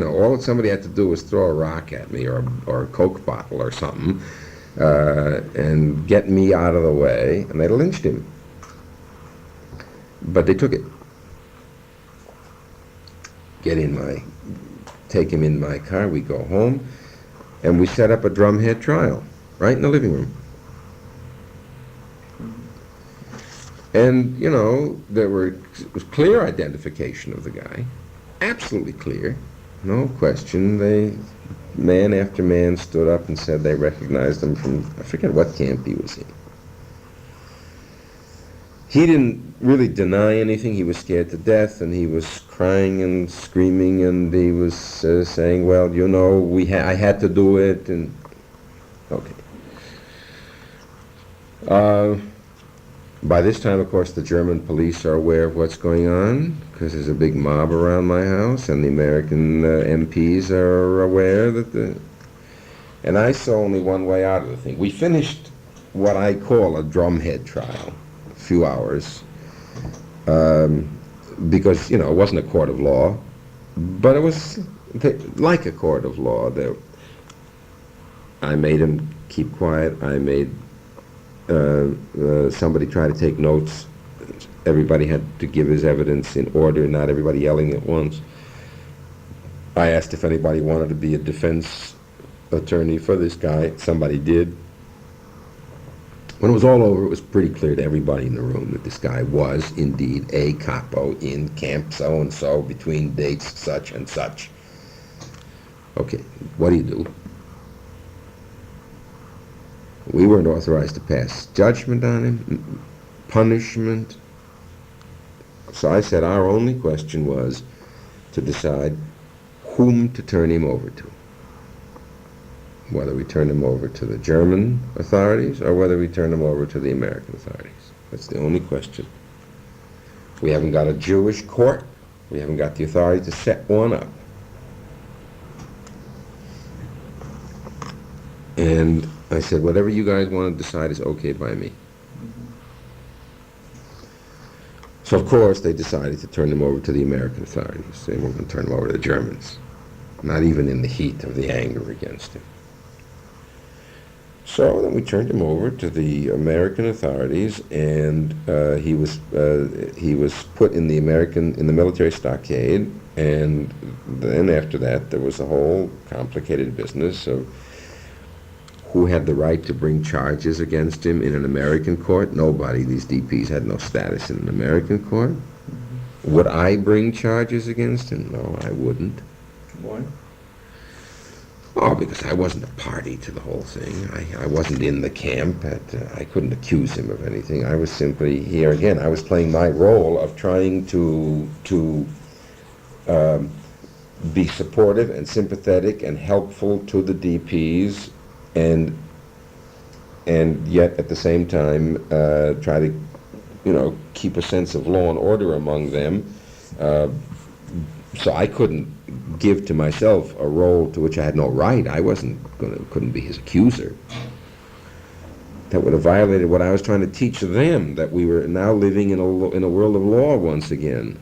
all that somebody had to do was throw a rock at me or a Coke bottle or something and get me out of the way, and they lynched him. But they took it. Take him in my car, we go home, and we set up a drumhead trial right in the living room. And, there was clear identification of the guy, absolutely clear, no question. Man after man stood up and said they recognized him from, I forget what camp he was in. He didn't really deny anything. He was scared to death, and he was crying and screaming, and he was saying, well, I had to do it, and okay. By this time, of course, the German police are aware of what's going on, because there's a big mob around my house, and the American MPs are aware that and I saw only one way out of the thing. We finished what I call a drumhead trial, a few hours, because, it wasn't a court of law, but it was like a court of law. I made him keep quiet. I made somebody try to take notes. Everybody had to give his evidence in order, not everybody yelling at once. I asked if anybody wanted to be a defense attorney for this guy. Somebody did. When it was all over, it was pretty clear to everybody in the room that this guy was indeed a capo in camp so-and-so between dates such and such. Okay, what do? We weren't authorized to pass judgment on him, punishment. So I said our only question was to decide whom to turn him over to. Whether we turn him over to the German authorities or whether we turn him over to the American authorities. That's the only question. We haven't got a Jewish court. We haven't got the authority to set one up. And I said, whatever you guys want to decide is okay by me. So, of course, they decided to turn him over to the American authorities. They weren't going to turn him over to the Germans, not even in the heat of the anger against him. So then we turned him over to the American authorities, and he was put in the military stockade, and then after that there was a whole complicated business of who had the right to bring charges against him in an American court. Nobody. These DPs had no status in an American court. Mm-hmm. Would I bring charges against him? No, I wouldn't. Why? Oh, because I wasn't a party to the whole thing. I wasn't in the camp. I couldn't accuse him of anything. I was simply, here again, I was playing my role of trying to be supportive and sympathetic and helpful to the DPs, and yet at the same time try to, keep a sense of law and order among them. So I couldn't give to myself a role to which I had no right. I couldn't be his accuser. That would have violated what I was trying to teach them, that we were now living in a world of law once again.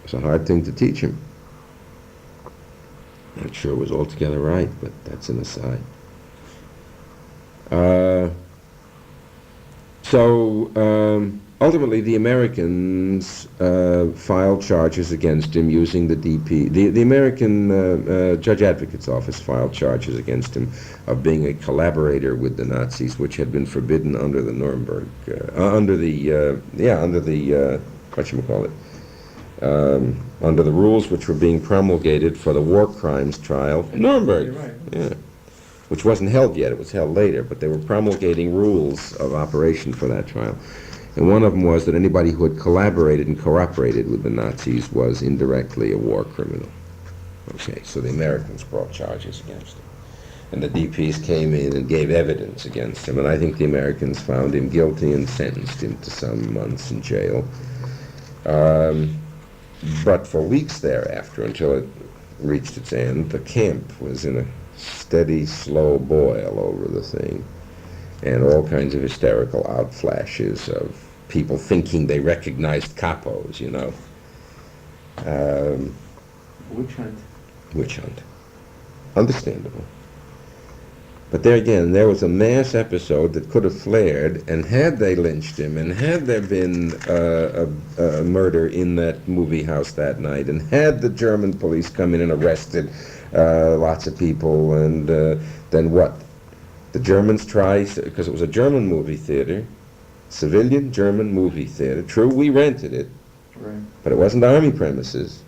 It's a hard thing to teach him. Not sure it was altogether right, but that's an aside. Ultimately, the Americans filed charges against him using the DP. The American Judge Advocate's Office filed charges against him of being a collaborator with the Nazis, which had been forbidden under the Nuremberg, under the rules which were being promulgated for the war crimes trial in Nuremberg. You're right. Yeah. Which wasn't held yet, it was held later, but they were promulgating rules of operation for that trial. And one of them was that anybody who had collaborated and cooperated with the Nazis was indirectly a war criminal. Okay, so the Americans brought charges against him. And the DPs came in and gave evidence against him, and I think the Americans found him guilty and sentenced him to some months in jail. But for weeks thereafter, until it reached its end, the camp was in a steady, slow boil over the thing, and all kinds of hysterical outflashes of people thinking they recognized capos, you know. Witch hunt. Witch hunt. Understandable. But there again, there was a mass episode that could have flared, and had they lynched him, and had there been a murder in that movie house that night, and had the German police come in and arrested lots of people, and then what? The Germans tried, because it was a German movie theater, civilian German movie theater. True, we rented it, Right. but it wasn't Army premises.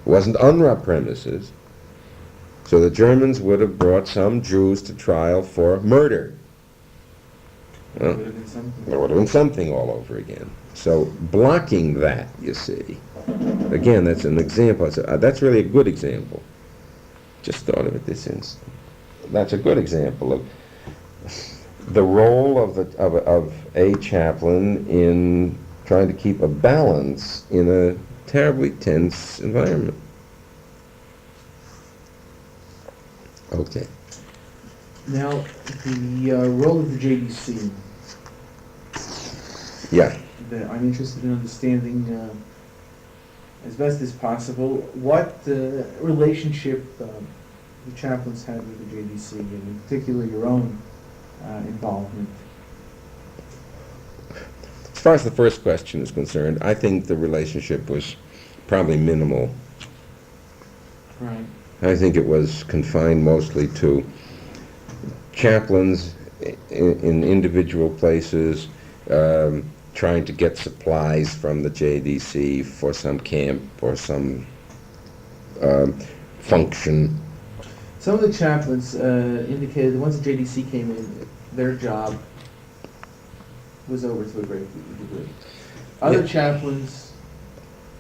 It wasn't UNRWA premises. So the Germans would have brought some Jews to trial for murder. It would have been something. There would have been something all over again. So blocking that, you see, again, that's an example. That's really a good example. Just thought of it this instant. That's a good example of the role of a chaplain in trying to keep a balance in a terribly tense environment. Okay. Now, the role of the JDC. Yeah. I'm interested in understanding, as best as possible, what relationship the chaplains had with the JDC, and in particular your own involvement. As far as the first question is concerned, I think the relationship was probably minimal. Right. I think it was confined mostly to chaplains in individual places, trying to get supplies from the JDC for some camp or some function. Some of the chaplains indicated that once the JDC came in, their job was over to a great degree. Other Yeah. chaplains,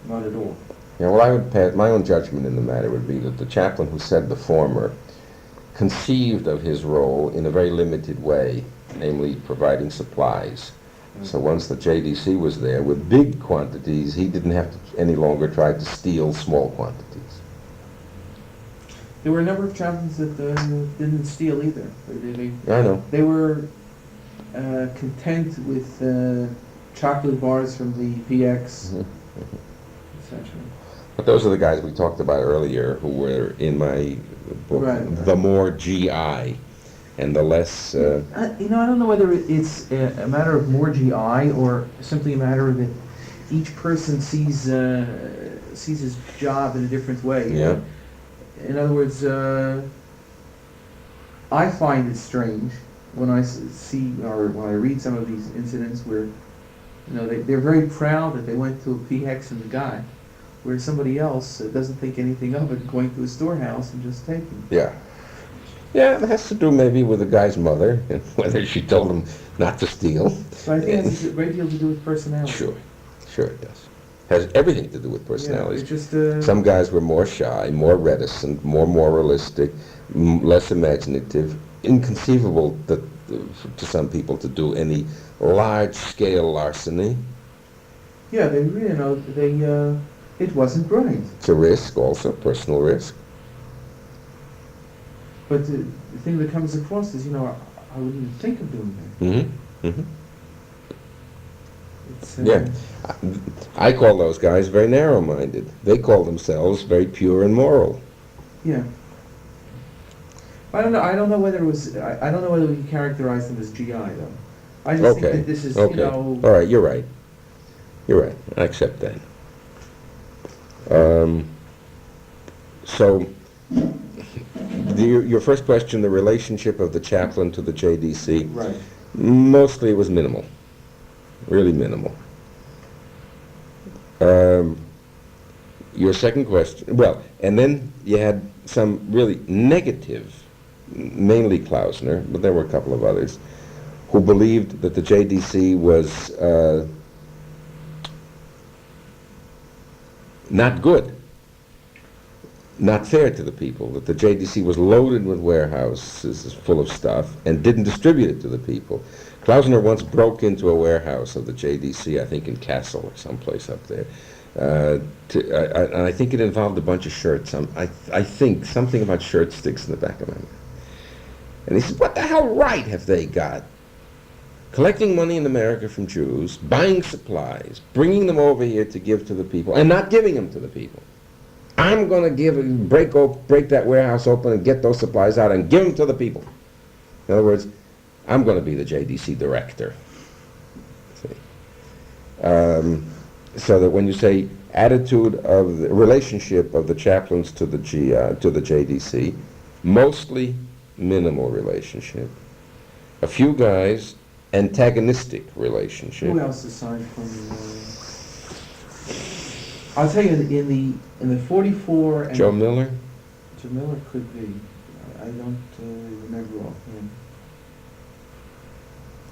not at all. Yeah, well, I would my own judgment in the matter would be that the chaplain who said the former conceived of his role in a very limited way, namely providing supplies. So once the JDC was there with big quantities, he didn't have to any longer try to steal small quantities. There were a number of chaplains that didn't steal either. I know. They were content with chocolate bars from the PX, etc. But those are the guys we talked about earlier who were in my book, Right. the more GI and the less... I don't know whether it's a matter of more GI or simply a matter that each person sees his job in a different way. Yeah. In other words, I find it strange when I see or when I read some of these incidents where, they're very proud that they went to a PX and the guy, where somebody else doesn't think anything of it, going to a storehouse and just taking. Yeah. Yeah, it has to do maybe with the guy's mother, and whether she told him not to steal. So I think it has a great deal to do with personality. Sure it does. Has everything to do with personality. Yeah, it's just, Some guys were more shy, more reticent, more moralistic, less imaginative. Inconceivable to some people to do any large-scale larceny. Yeah, it wasn't right. It's a risk also, personal risk. But the thing that comes across is, I wouldn't even think of doing that. Mm-hmm. Mm-hmm. It's, Yeah. I call those guys very narrow-minded. They call themselves very pure and moral. Yeah. I don't know whether it was. I don't know whether we can characterize them as GI though. I just think that this is, Okay. All right, you're right. You're right. I accept that. So, your first question, the relationship of the chaplain to the JDC, Right. mostly it was minimal. Really minimal. Your second question, well, and then you had some really negative, mainly Klausner, but there were a couple of others, who believed that the JDC was not good, not fair to the people, that the JDC was loaded with warehouses full of stuff and didn't distribute it to the people. Klausner once broke into a warehouse of the JDC, I think in Kassel or someplace up there, And I think it involved a bunch of shirts. I think something about shirt sticks in the back of my mind. And he said, what the hell right have they got? Collecting money in America from Jews, buying supplies, bringing them over here to give to the people, and not giving them to the people. I'm going to break that warehouse open and get those supplies out and give them to the people. In other words, I'm going to be the JDC director. See? So that when you say attitude of the relationship of the chaplains to the JDC, mostly minimal relationship. A few guys, antagonistic relationship. Who else aside from? I'll tell you, in the 44. And Joe Miller. Joe Miller could be. I don't remember offhand.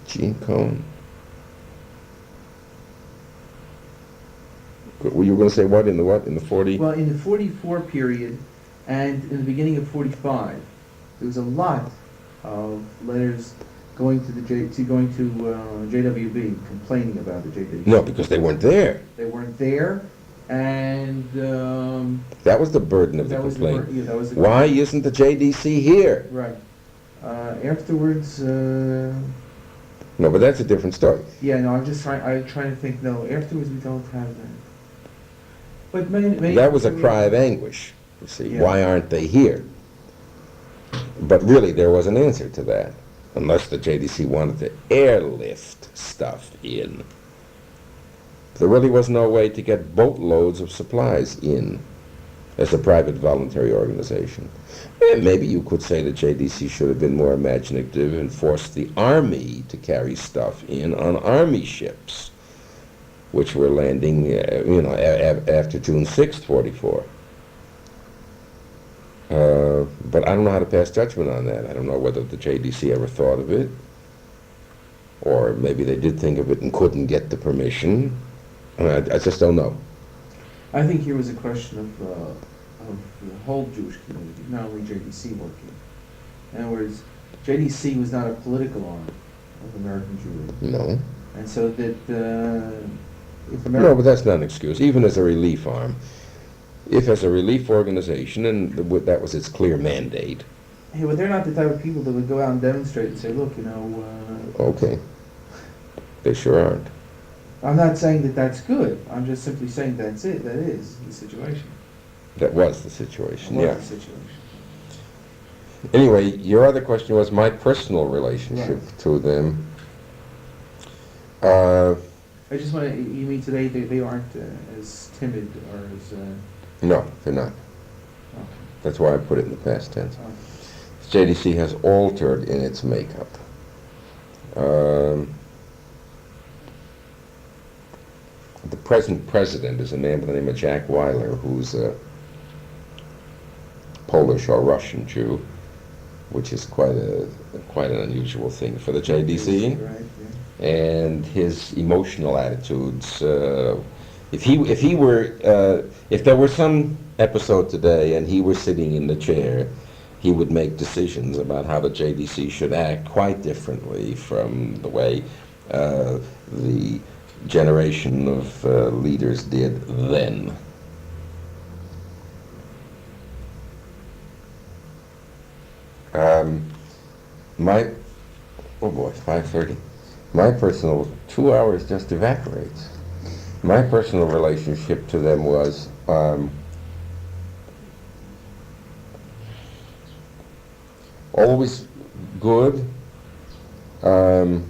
Gene Cohen. Were you going to say what in the 40? Well, in the 44 period, and in the beginning of 45, there was a lot of letters going to JWB, complaining about the JWB. No, because they weren't there. They weren't there, and that was the burden of the complaint. That was the Why isn't the JDC here? Right. Afterwards. No, but that's a different story. Yeah, no, I'm trying to think. No, afterwards we don't have that. But maybe that was a cry of anguish. You see, yeah. Why aren't they here? But really, there was an answer to that, unless the JDC wanted to airlift stuff in. There really was no way to get boatloads of supplies in as a private voluntary organization. And maybe you could say the JDC should have been more imaginative and forced the Army to carry stuff in on Army ships, which were landing, after June 6th, 44. But I don't know how to pass judgment on that. I don't know whether the JDC ever thought of it, or maybe they did think of it and couldn't get the permission. I just don't know. I think here was a question of the whole Jewish community, not only JDC working. In other words, JDC was not a political arm of American Jewry. No. And so that if No, America... but that's not an excuse, even as a relief arm. If as a relief organization, and that was its clear mandate. Hey, but they're not the type of people that would go out and demonstrate and say, look, Okay. They sure aren't. I'm not saying that that's good. I'm just simply saying that's it. That is the situation. That was the situation, That yeah. was the situation. Anyway, your other question was my personal relationship to them. I just want to, you mean today they aren't as timid or as... No, they're not. Okay. That's why I put it in the past tense. Okay. JDC has altered in its makeup. The present president is a man by the name of Jack Weiler, who's a Polish or Russian Jew, which is quite an unusual thing for the JDC. Right, yeah. And his emotional attitudes. If there were some episode today and he were sitting in the chair, he would make decisions about how the JDC should act quite differently from the way the generation of leaders did then. Oh boy, 5:30. My personal, 2 hours just evaporates. My personal relationship to them was always good, and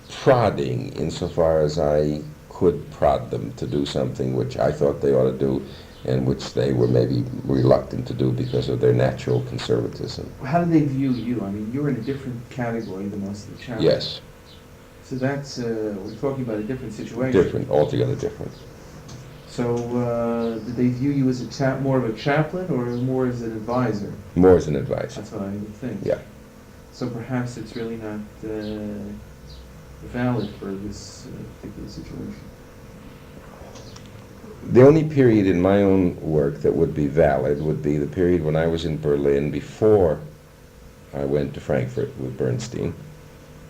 prodding insofar as I could prod them to do something which I thought they ought to do, and which they were maybe reluctant to do because of their natural conservatism. How do they view you? I mean, you're in a different category than most of the chaplains. Yes. So that's, we're talking about a different situation. Different, altogether different. So, did they view you as more of a chaplain or more as an advisor? More as an advisor. That's what I would think. Yeah. So perhaps it's really not valid for this particular situation. The only period in my own work that would be valid would be the period when I was in Berlin before I went to Frankfurt with Bernstein,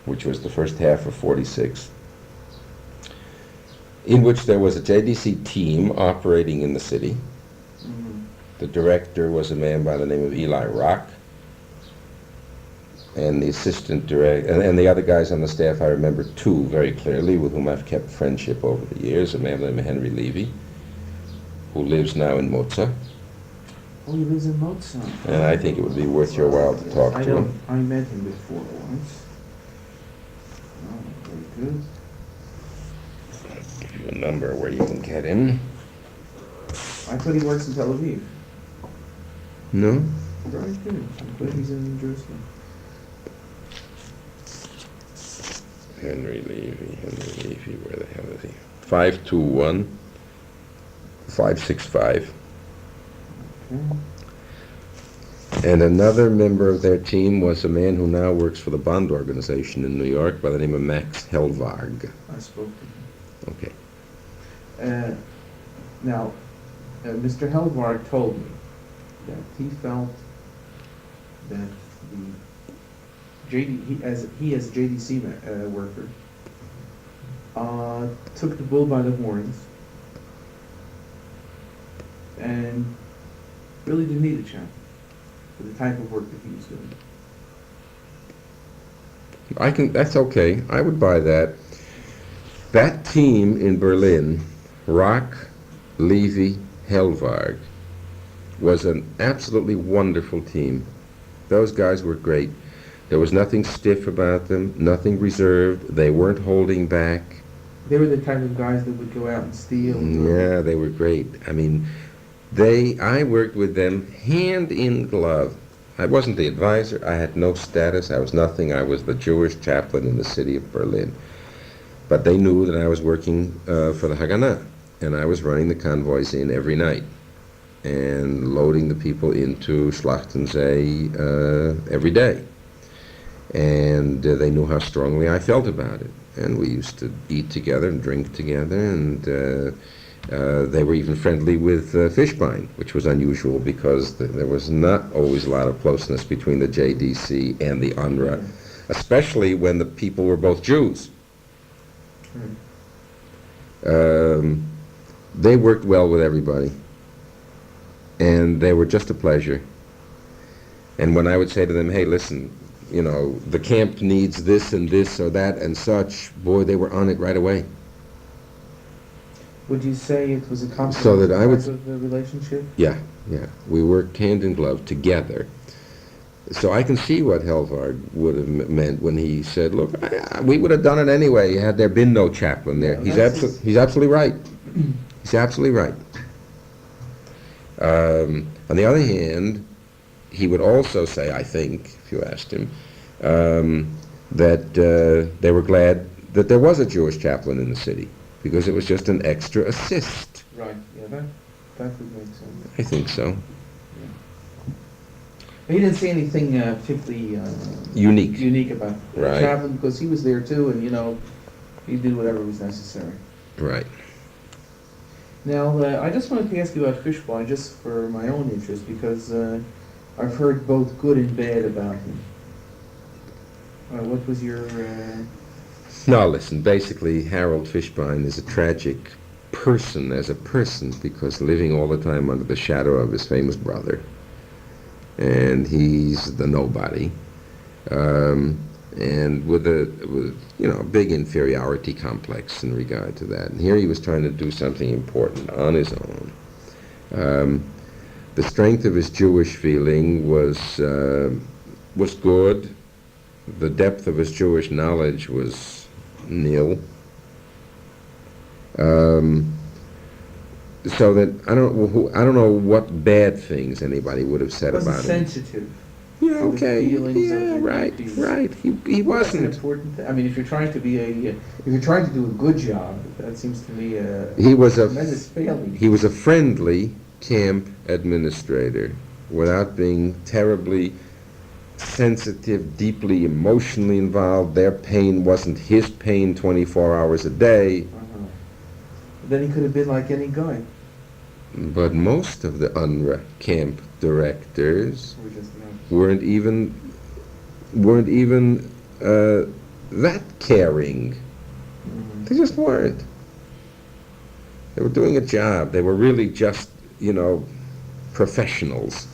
which was the first half of 46, in which there was a JDC team operating in the city. The director was a man by the name of Eli Rock, and the assistant director, and the other guys on the staff, I remember two very clearly, with whom I've kept friendship over the years. A man named Henry Levy, who lives now in Moza. Oh, he lives in Moza. And I think it would be worth your while to talk to him. I met him before once. Oh, very good. I'll give you a number where you can get him. I thought he works in Tel Aviv. No? Very good. I thought he's in Jerusalem. Henry Levy, where the hell is he? 521-565. Okay. And another member of their team was a man who now works for the Bond organization in New York by the name of Max Helvarg. I spoke to him. Okay. Now, Mr. Helvarg told me that he felt that he as a JDC worker took the bull by the horns and really didn't need a chaplain for the type of work that he was doing. That's okay. I would buy that. That team in Berlin, Rock, Levy, Helvarg, was an absolutely wonderful team. Those guys were great. There was nothing stiff about them, nothing reserved. They weren't holding back. They were the type of guys that would go out and steal. Yeah, they were great. I mean, I worked with them hand in glove. I wasn't the advisor. I had no status. I was nothing. I was the Jewish chaplain in the city of Berlin. But they knew that I was working for the Haganah, and I was running the convoys in every night and loading the people into Schlachtensee every day. And they knew how strongly I felt about it. And we used to eat together and drink together, and they were even friendly with Fishbein, which was unusual because there was not always a lot of closeness between the JDC and the UNRWA, especially when the people were both Jews. They worked well with everybody, and they were just a pleasure. And when I would say to them, hey, listen, you know, the camp needs this and this or that and such, boy, they were on it right away. Would you say it was a compliment So that I would, of the relationship? Yeah. We worked hand in glove together. So I can see what Helvarg would have meant when he said, look, we would have done it anyway had there been no chaplain there. He's absolutely right. He's absolutely right. On the other hand, he would also say, I think, if you asked him, that they were glad that there was a Jewish chaplain in the city, because it was just an extra assist. Right, yeah, that would make sense. I think so. Yeah. He didn't say anything particularly unique about right. chaplain, because he was there too, and, you know, he did whatever was necessary. Right. Now, I just wanted to ask you about Fishbein, just for my own interest, because I've heard both good and bad about him. What was your... No, listen, basically Harold Fishbein is a tragic person as a person, because living all the time under the shadow of his famous brother, and he's the nobody, and with a big inferiority complex in regard to that. And here he was trying to do something important on his own. The strength of his Jewish feeling was good. The depth of his Jewish knowledge was nil. So that I don't know what bad things anybody would have said about him. Sensitive. Yeah, okay. Yeah, right. He wasn't. That's an important thing. I mean, if you're trying to do a good job, that seems to me he was a tremendous failing. He was a friendly camp administrator, without being terribly sensitive, deeply emotionally involved. Their pain wasn't his pain 24 hours a day. Then he could have been like any guy. But most of the UNRWA camp directors weren't even that caring. They just weren't. They were doing a job. They were really just, professionals.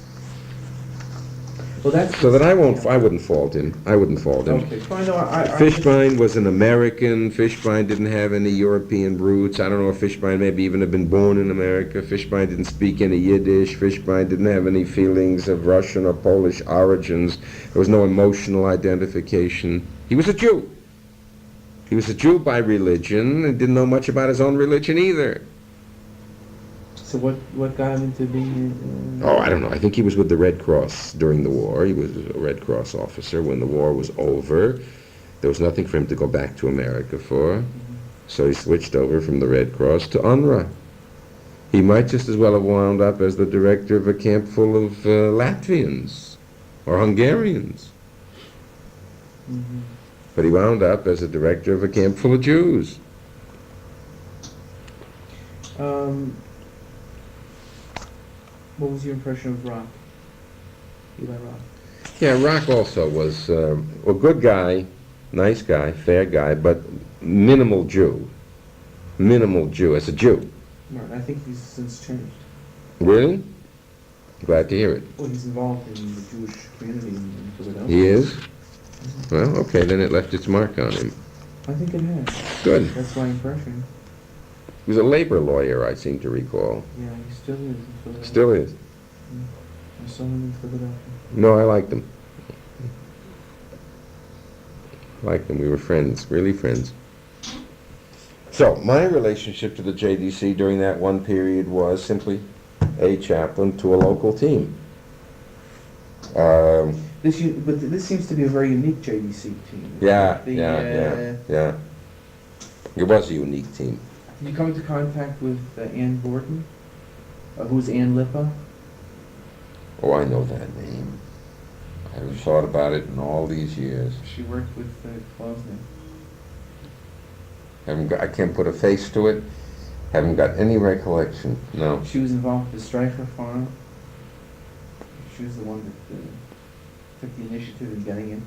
Well, that's So that I wouldn't fault him. I wouldn't fault him. Okay, fine. No, Fishbein was an American. Fishbein didn't have any European roots. I don't know if Fishbein maybe even had been born in America. Fishbein didn't speak any Yiddish. Fishbein didn't have any feelings of Russian or Polish origins. There was no emotional identification. He was a Jew. He was a Jew by religion and didn't know much about his own religion either. So what got him into being... Oh, I don't know. I think he was with the Red Cross during the war. He was a Red Cross officer. When the war was over, there was nothing for him to go back to America for. So he switched over from the Red Cross to UNRWA. He might just as well have wound up as the director of a camp full of Latvians or Hungarians. But he wound up as a director of a camp full of Jews. What was your impression of Rock? Eli Rock? Yeah, Rock also was a good guy, nice guy, fair guy, but minimal Jew. Minimal Jew, as a Jew. Right, I think he's since changed. Really? Glad to hear it. Well, he's involved in the Jewish community in Philadelphia. He is? Well, okay, then it left its mark on him. I think it has. Good. That's my impression. He was a labor lawyer, I seem to recall. Yeah, he still is in Philadelphia. Still is. I saw him in Philadelphia. No, I liked him. Liked him. We were friends, really friends. So, my relationship to the JDC during that one period was simply a chaplain to a local team. But this seems to be a very unique JDC team. Yeah. It was a unique team. Did you come into contact with Ann Borden? Who's Ann Lippa? Oh, I know that name. I haven't thought about it in all these years. She worked with Klausner. I can't put a face to it. Haven't got any recollection. No. She was involved with the Streicher Farm. She was the one that took the initiative in getting in.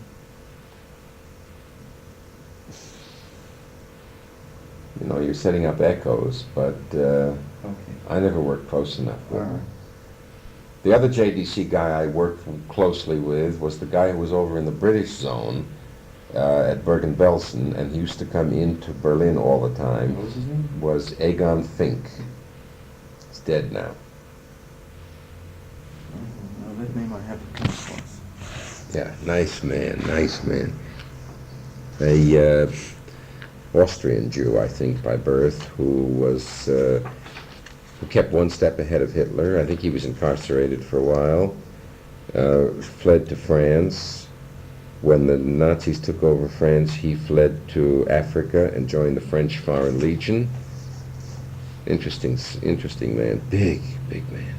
You're setting up echoes, but Okay. I never worked close enough with her. Alright. The other JDC guy I worked closely with was the guy who was over in the British zone at Bergen-Belsen, and he used to come into Berlin all the time. What was his name? Was Egon Fink. He's dead now. That name I have to come across. Yeah, nice man. A Austrian Jew, I think, by birth, who kept one step ahead of Hitler. I think he was incarcerated for a while, fled to France. When the Nazis took over France, he fled to Africa and joined the French Foreign Legion. Interesting man, big man.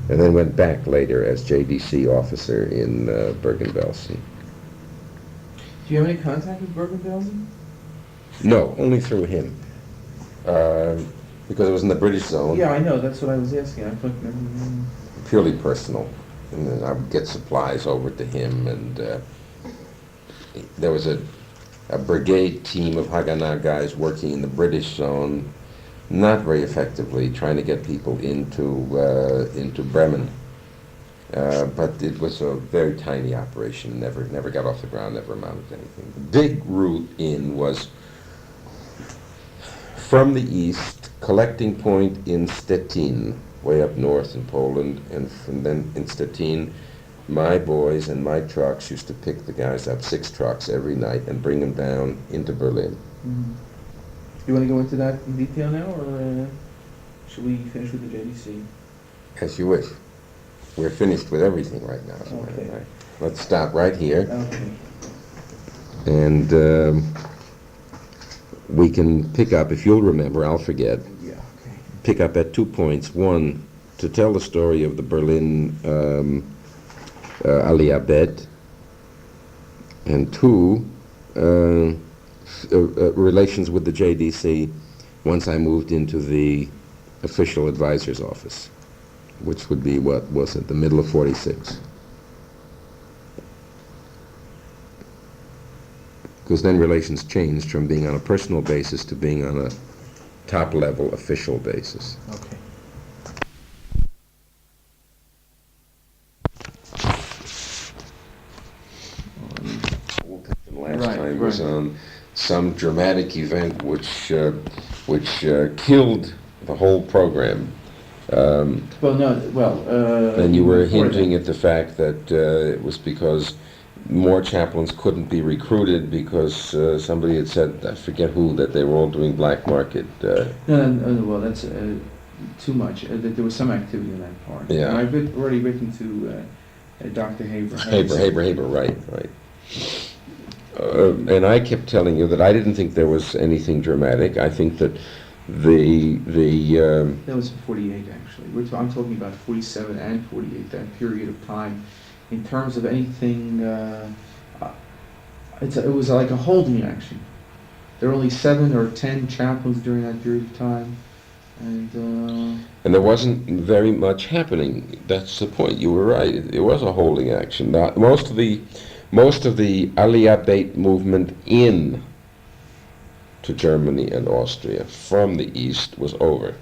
And then went back later as JDC officer in Bergen-Belsen. Do you have any contact with Bergen-Belsen? No, only through him. Because it was in the British zone. Yeah, I know. That's what I was asking. I thought maybe... Purely personal. And then I would get supplies over to him, and there was a brigade team of Haganah guys working in the British zone, not very effectively, trying to get people into Bremen. But it was a very tiny operation, never got off the ground, never amounted to anything. The big route in was from the east, collecting point in Stettin, way up north in Poland, and from then in Stettin, my boys and my trucks used to pick the guys up, 6 trucks every night, and bring them down into Berlin. Mm-hmm. You want to go into that in detail now, or should we finish with the JDC? As you wish. We're finished with everything right now. So Okay. Let's stop right here. Okay. And we can pick up, if you'll remember, I'll forget, Yeah, okay. pick up at 2 points. One, to tell the story of the Berlin Aliyah Bet, and 2, relations with the JDC once I moved into the official advisor's office, which would be, what was it, the middle of 46. because then relations changed from being on a personal basis to being on a top-level official basis. Okay. Last time was on some dramatic event which killed the whole program. And you were hinting at the fact that it was because more chaplains couldn't be recruited because somebody had said, I forget who, that they were all doing black market. Well, that's too much. That there was some activity on that part. Yeah. And I've already written to Dr. Haber. Haber, right. And I kept telling you that I didn't think there was anything dramatic. I think that that was 48 actually. I'm talking about 47 and 48, that period of time. In terms of anything, it was like a holding action. There were only 7 or 10 chaplains during that period of time, and there wasn't very much happening. That's the point. You were right. It was a holding action. Most of the Aliyah Beit movement in to Germany and Austria from the east was over.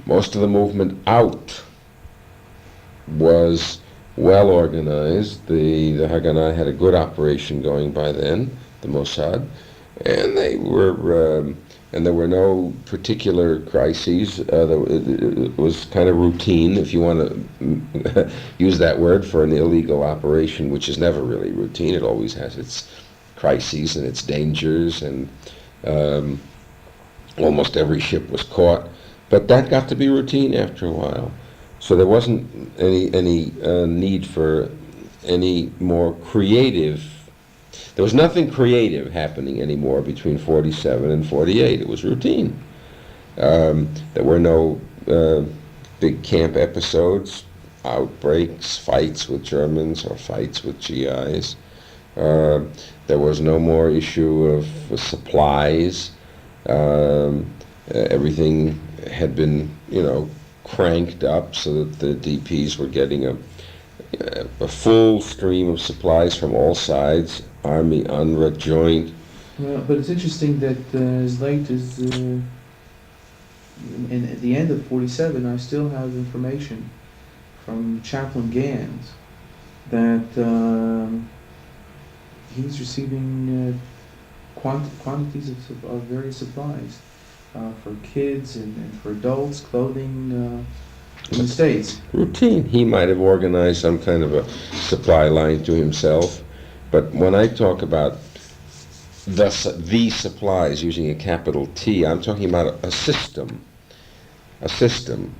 Most of the movement out was well organized. The Haganah had a good operation going by then, the Mossad, and there were no particular crises. It was kind of routine, if you want to use that word for an illegal operation, which is never really routine. It always has its crises and its dangers, and almost every ship was caught. But that got to be routine after a while. So there wasn't any need for any more creative. There was nothing creative happening anymore between 47 and 48. It was routine. There were no big camp episodes, outbreaks, fights with Germans or fights with GIs. There was no more issue of supplies. Everything had been, cranked up so that the DPs were getting a full stream of supplies from all sides, Army, UNRWA, joint. Well, but it's interesting that as late as at the end of 47, I still have information from Chaplain Gans that he's receiving quantities of various supplies for kids and for adults, clothing in the States. Routine. He might have organized some kind of a supply line to himself, but when I talk about the supplies using a capital T, I'm talking about a system. A system.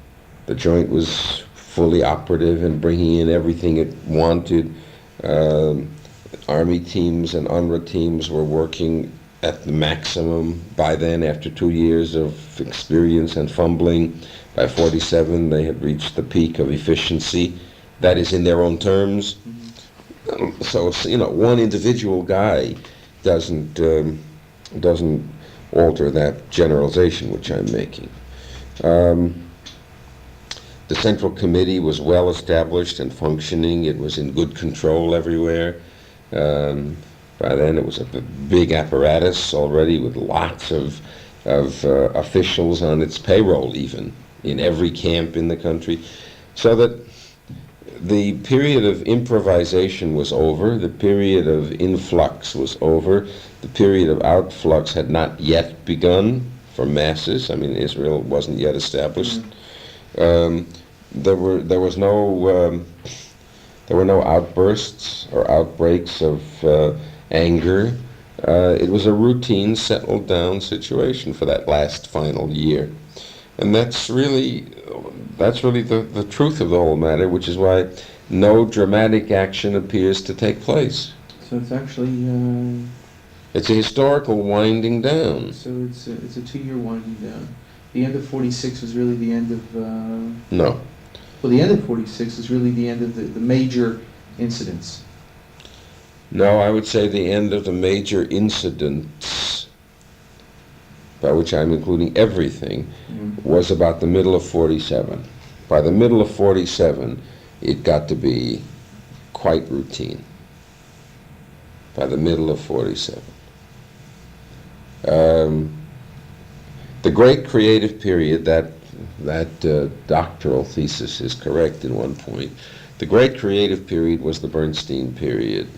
The joint was fully operative and bringing in everything it wanted. Army teams and UNRWA teams were working at the maximum by then. After 2 years of experience and fumbling, by 47 they had reached the peak of efficiency. That is in their own terms. Mm-hmm. So one individual guy doesn't alter that generalization which I'm making. The Central Committee was well established and functioning. It was in good control everywhere. By then it was a big apparatus already with lots of officials on its payroll, even in every camp in the country. So that the period of improvisation was over, the period of influx was over, the period of outflux had not yet begun for masses. I mean, Israel wasn't yet established. There were no outbursts or outbreaks of anger. It was a routine, settled down situation for that last final year. And that's really the truth of the whole matter, which is why no dramatic action appears to take place. So it's actually... it's a historical winding down. So it's a 2-year winding down. The end of 46 was really the end of... No. Well, the end of 46 is really the end of the major incidents. No, I would say the end of the major incidents, by which I'm including everything, was about the middle of 47. By the middle of 47, it got to be quite routine. by the middle of 47. The great creative period, that doctoral thesis is correct in one point. The great creative period was the Bernstein period.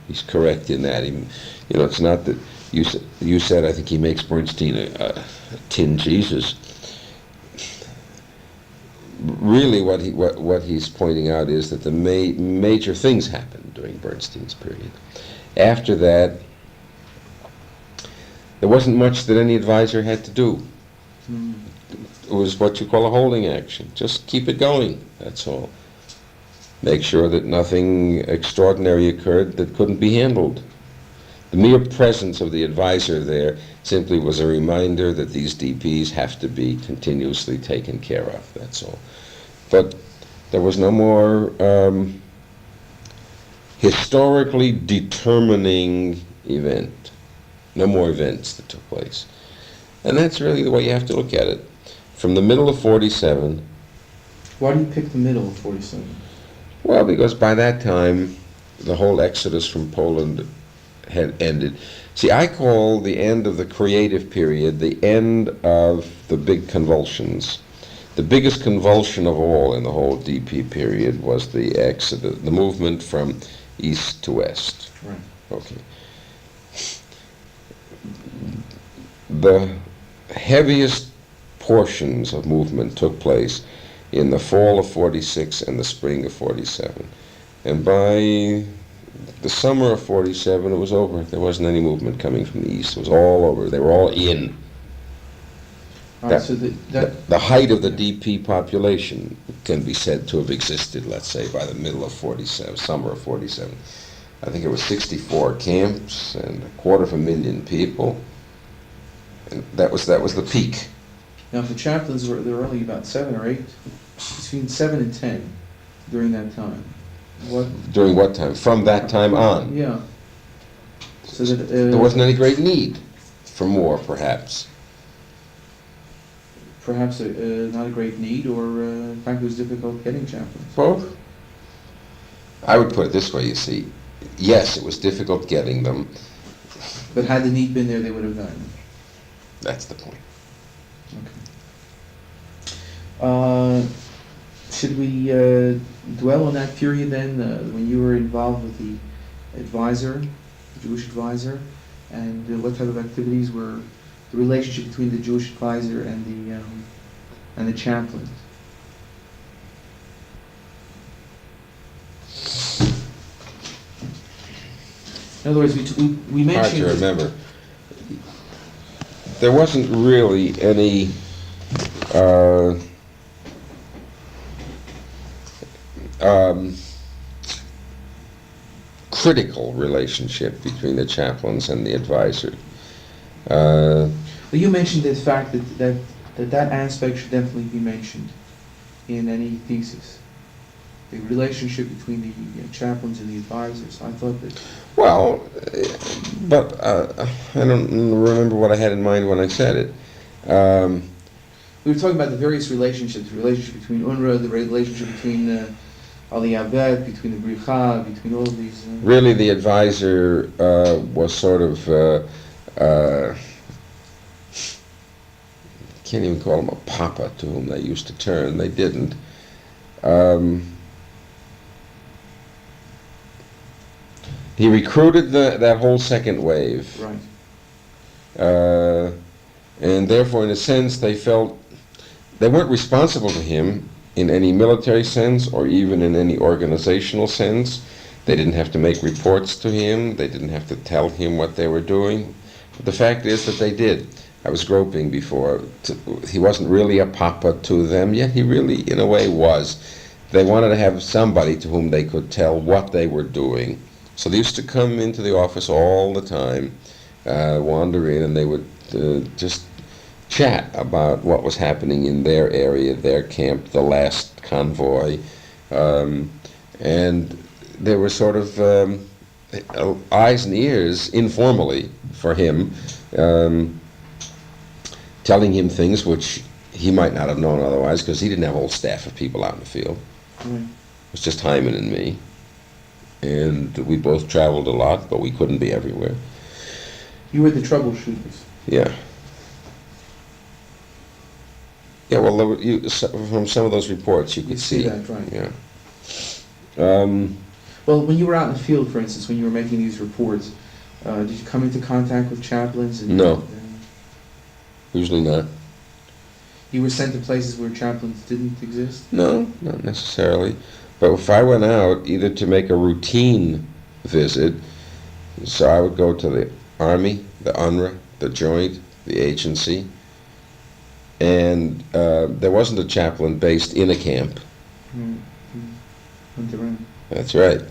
He's correct in that. It's not that you said I think he makes Bernstein a tin Jesus. Really, what he's pointing out is that the major things happened during Bernstein's period. After that, there wasn't much that any advisor had to do. It was what you call a holding action. Just keep it going, that's all. Make sure that nothing extraordinary occurred that couldn't be handled. The mere presence of the advisor there simply was a reminder that these DPs have to be continuously taken care of, that's all. But there was no more historically determining event. No more events that took place. And that's really the way you have to look at it. From the middle of 47. Why do you pick the middle of 47? Well, because by that time, the whole exodus from Poland had ended. See, I call the end of the creative period the end of the big convulsions. The biggest convulsion of all in the whole DP period was the exodus, the movement from east to west. Right. Okay. The heaviest portions of movement took place in the fall of 46 and the spring of 47. And by the summer of 47, it was over. There wasn't any movement coming from the east. It was all over. They were all in. Right, so the height of the DP population can be said to have existed, let's say, by the middle of 47, summer of 47. I think it was 64 camps and 250,000 people. And that was the peak. Now, if the chaplains there were only about 7 or 8, between 7 and 10 during that time. During what time? From that time on? Yeah. So that there wasn't any great need for more, perhaps. Perhaps not a great need, or in fact it was difficult getting chaplains. Both. I would put it this way, you see. Yes, it was difficult getting them. But had the need been there, they would have gotten them. That's the point. Okay. Should we dwell on that period then, when you were involved with the advisor, the Jewish advisor, and what type of activities were the relationship between the Jewish advisor and the chaplain? In other words, we mentioned... Hard to remember. There wasn't really any critical relationship between the chaplains and the advisor. But you mentioned the fact that aspect should definitely be mentioned in any thesis. The relationship between the chaplains and the advisors. I thought that... Well, but I don't remember what I had in mind when I said it. We were talking about the various relationships, the relationship between UNRWA, the relationship between Aliyah, between the Bricha, between all of these... Really, the advisor was sort of... can't even call him a papa to whom they used to turn. They didn't. He recruited that whole second wave. Right. And therefore, in a sense, they felt they weren't responsible to him in any military sense or even in any organizational sense. They didn't have to make reports to him. They didn't have to tell him what they were doing. But the fact is that they did. I was groping before. He wasn't really a papa to them, yet he really, in a way, was. They wanted to have somebody to whom they could tell what they were doing. So they used to come into the office all the time, wander in, and they would just chat about what was happening in their area, their camp, the last convoy. And there were sort of eyes and ears, informally, for him, telling him things which he might not have known otherwise, because he didn't have a whole staff of people out in the field. Right. It was just Hyman and me. and we both traveled a lot, but we couldn't be everywhere. You were the troubleshooters. Yeah. Yeah, well, from some of those reports you could see. that, right. Yeah. Well, when you were out in the field, for instance, when you were making these reports, did you come into contact with chaplains? And, No. Usually not. You were sent to places where chaplains didn't exist? No, not necessarily. But if I went out, either to make a routine visit, so I would go to the Army, the UNRWA, the Joint, the agency, and there wasn't a chaplain based in a camp. Went around. That's right.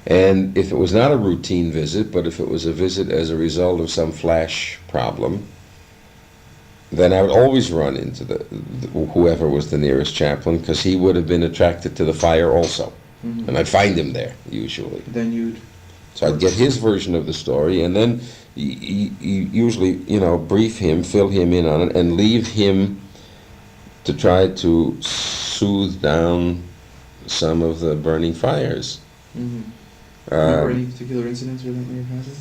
And if it was not a routine visit, but if it was a visit as a result of some flash problem, then I would always run into whoever was the nearest chaplain, because he would have been attracted to the fire also. Mm-hmm. And I'd find him there, usually. Then you'd... So I'd get his version of the story, and then you usually, brief him, fill him in on it, and leave him to try to soothe down some of the burning fires. Mm-hmm. Remember any particular incidents where that may have happened?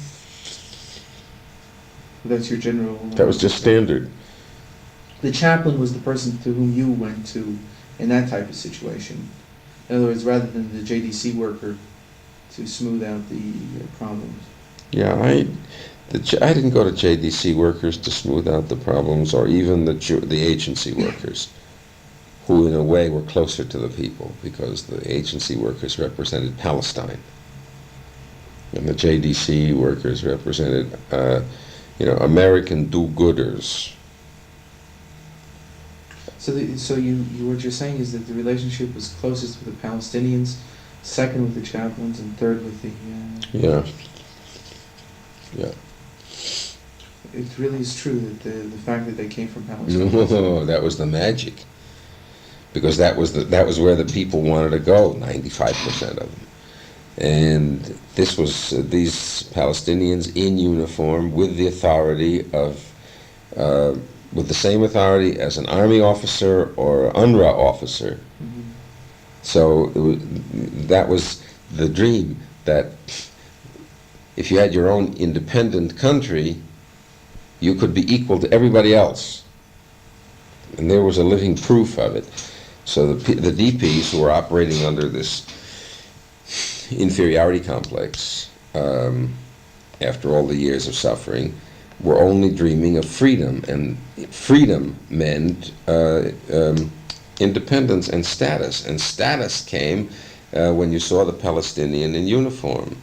That's your general... That was just standard. The chaplain was the person to whom you went to in that type of situation. In other words, rather than the JDC worker to smooth out the problems. Yeah, I didn't go to JDC workers to smooth out the problems, or even the agency workers, who in a way were closer to the people, because the agency workers represented Palestine, and the JDC workers represented, American do-gooders. So what you're saying is that the relationship was closest with the Palestinians, second with the chaplains, and third with the... Yeah. It really is true that the fact that they came from Palestine... No, that was the magic. Because that was where the people wanted to go, 95% of them. And this was these Palestinians in uniform with the authority of... with the same authority as an army officer or an UNRWA officer. Mm-hmm. So that was the dream, that if you had your own independent country, you could be equal to everybody else. And there was a living proof of it. So the DPs, who were operating under this inferiority complex, after all the years of suffering, were only dreaming of freedom, and freedom meant independence and status came when you saw the Palestinian in uniform.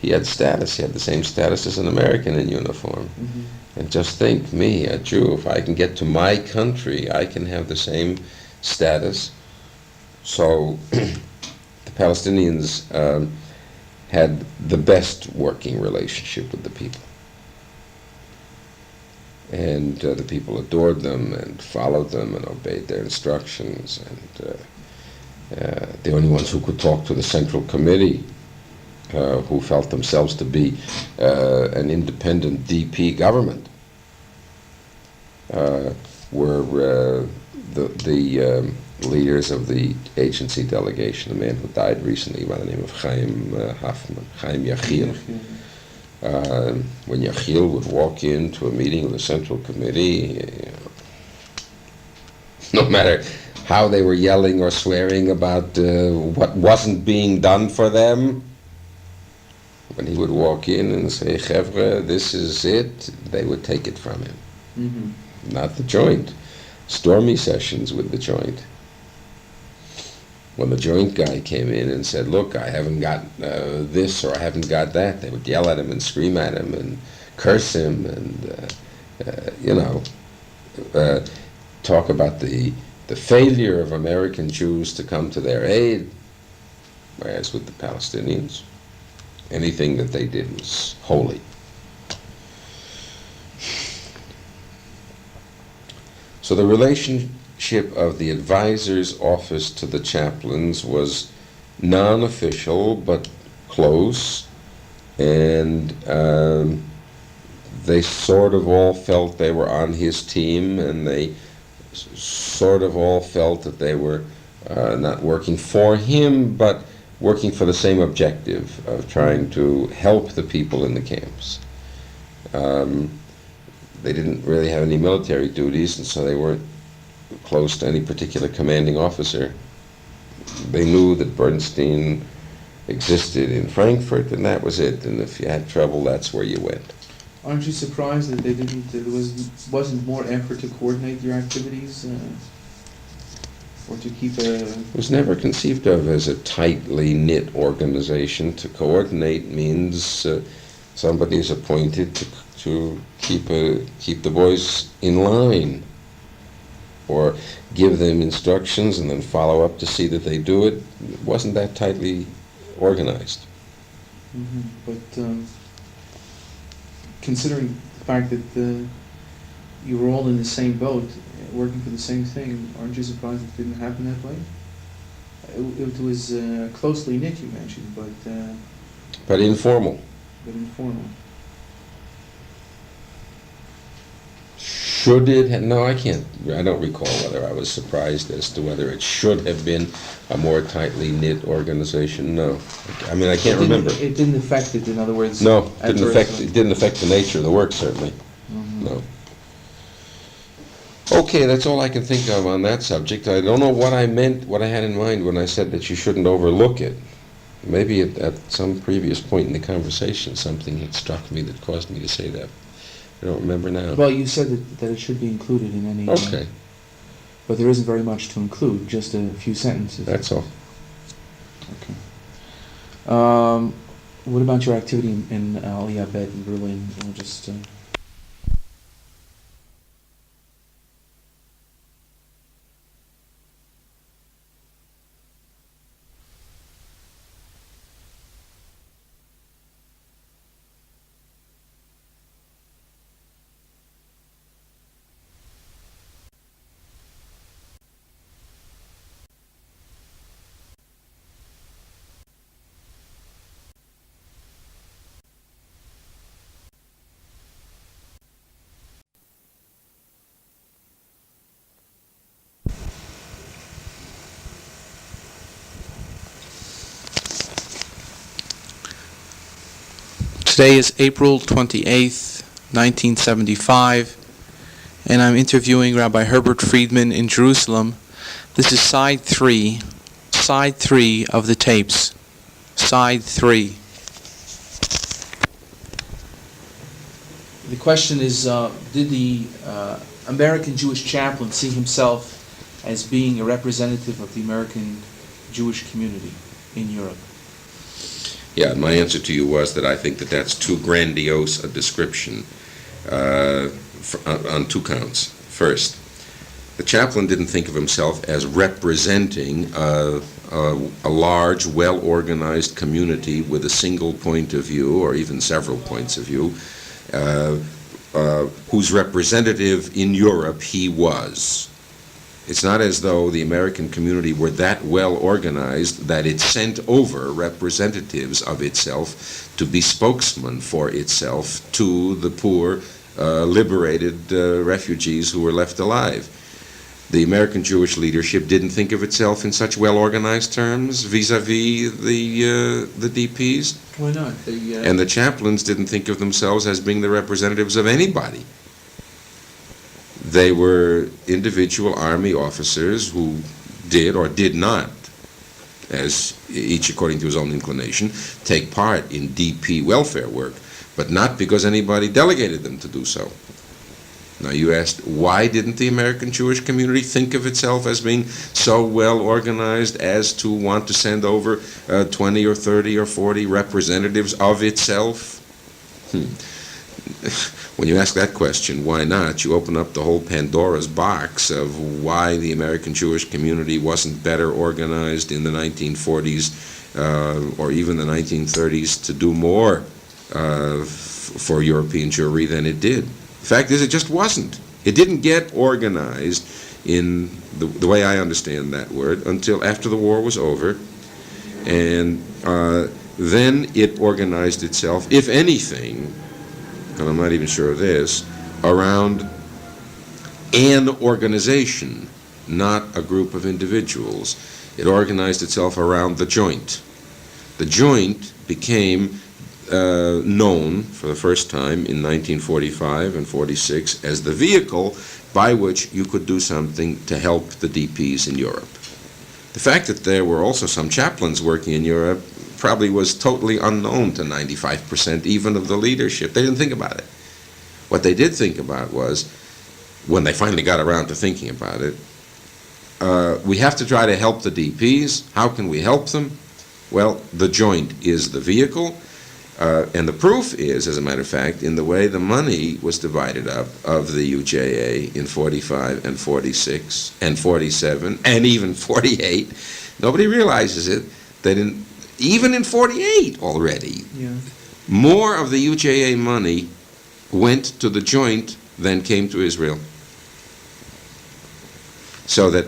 He had status, he had the same status as an American in uniform. Mm-hmm. And just think, me, a Jew, if I can get to my country, I can have the same status. So the Palestinians had the best working relationship with the people. And the people adored them and followed them and obeyed their instructions. And the only ones who could talk to the Central Committee, who felt themselves to be an independent DP government, were the leaders of the agency delegation, a man who died recently by the name of Chaim Yachiel. When Yachiel would walk into a meeting of the Central Committee, no matter how they were yelling or swearing about what wasn't being done for them, when he would walk in and say, "Chevre, this is it," they would take it from him. Mm-hmm. Not the Joint. Stormy sessions with the Joint. When the Joint guy came in and said, "Look, I haven't got this or I haven't got that," they would yell at him and scream at him and curse him and, talk about the failure of American Jews to come to their aid. Whereas with the Palestinians, anything that they did was holy. So the relationship of the advisor's office to the chaplains was non-official but close, and they sort of all felt they were on his team, and they sort of all felt that they were not working for him, but working for the same objective of trying to help the people in the camps. They didn't really have any military duties, and so they weren't close to any particular commanding officer. They knew that Bernstein existed in Frankfurt, and that was it. And if you had trouble, that's where you went. Aren't you surprised that there wasn't more effort to coordinate your activities, or to keep a... It was never conceived of as a tightly knit organization. To coordinate means somebody is appointed to keep the boys in line, or give them instructions and then follow up to see that they do it. It wasn't that tightly organized. Mm-hmm. But considering the fact that you were all in the same boat, working for the same thing, aren't you surprised it didn't happen that way? It was closely knit, you mentioned, but informal. But informal. Should it have, no, I don't recall whether I was surprised as to whether it should have been a more tightly knit organization. No. I mean, I can't remember. It didn't affect it, in other words? No, it didn't affect the nature of the work, certainly. Mm-hmm. No. Okay, that's all I can think of on that subject. I don't know what I meant, what I had in mind when I said that you shouldn't overlook it. Maybe at some previous point in the conversation, something had struck me that caused me to say that. I don't remember now. Well, you said that it should be included in any... Okay. But there isn't very much to include, just a few sentences. That's all. Okay. What about your activity in Aliyah Bed in Berlin? We'll just... Today is April 28th, 1975, and I'm interviewing Rabbi Herbert Friedman in Jerusalem. This is side 3 of the tapes. Side 3. The question is, did the American Jewish chaplain see himself as being a representative of the American Jewish community in Europe? Yeah, my answer to you was that I think that that's too grandiose a description on two counts. First, the chaplain didn't think of himself as representing a large, well-organized community with a single point of view, or even several points of view, whose representative in Europe he was. It's not as though the American community were that well organized that it sent over representatives of itself to be spokesmen for itself to the poor, liberated refugees who were left alive. The American Jewish leadership didn't think of itself in such well-organized terms vis-a-vis the DPs. Why not? And the chaplains didn't think of themselves as being the representatives of anybody. They were individual army officers who did or did not, as each according to his own inclination, take part in DP welfare work, but not because anybody delegated them to do so. Now you asked, why didn't the American Jewish community think of itself as being so well organized as to want to send over 20 or 30 or 40 representatives of itself? When you ask that question, why not, you open up the whole Pandora's box of why the American Jewish community wasn't better organized in the 1940s or even the 1930s to do more for European Jewry than it did. The fact is, it just wasn't. It didn't get organized in the way I understand that word until after the war was over, and then it organized itself, if anything, and I'm not even sure of this, around an organization, not a group of individuals. It organized itself around the joint, The joint became known for the first time in 1945 and 46 as the vehicle by which you could do something to help the DPs in Europe. The fact that there were also some chaplains working in Europe probably was totally unknown to 95% even of the leadership. They didn't think about it. What they did think about was, when they finally got around to thinking about it, we have to try to help the DPs. How can we help them? Well, the joint is the vehicle. And the proof is, as a matter of fact, in the way the money was divided up of the UJA in 45 and 46 and 47 and even 48. Nobody realizes it, that even in 48 already, more of the UJA money went to the joint than came to Israel. So that,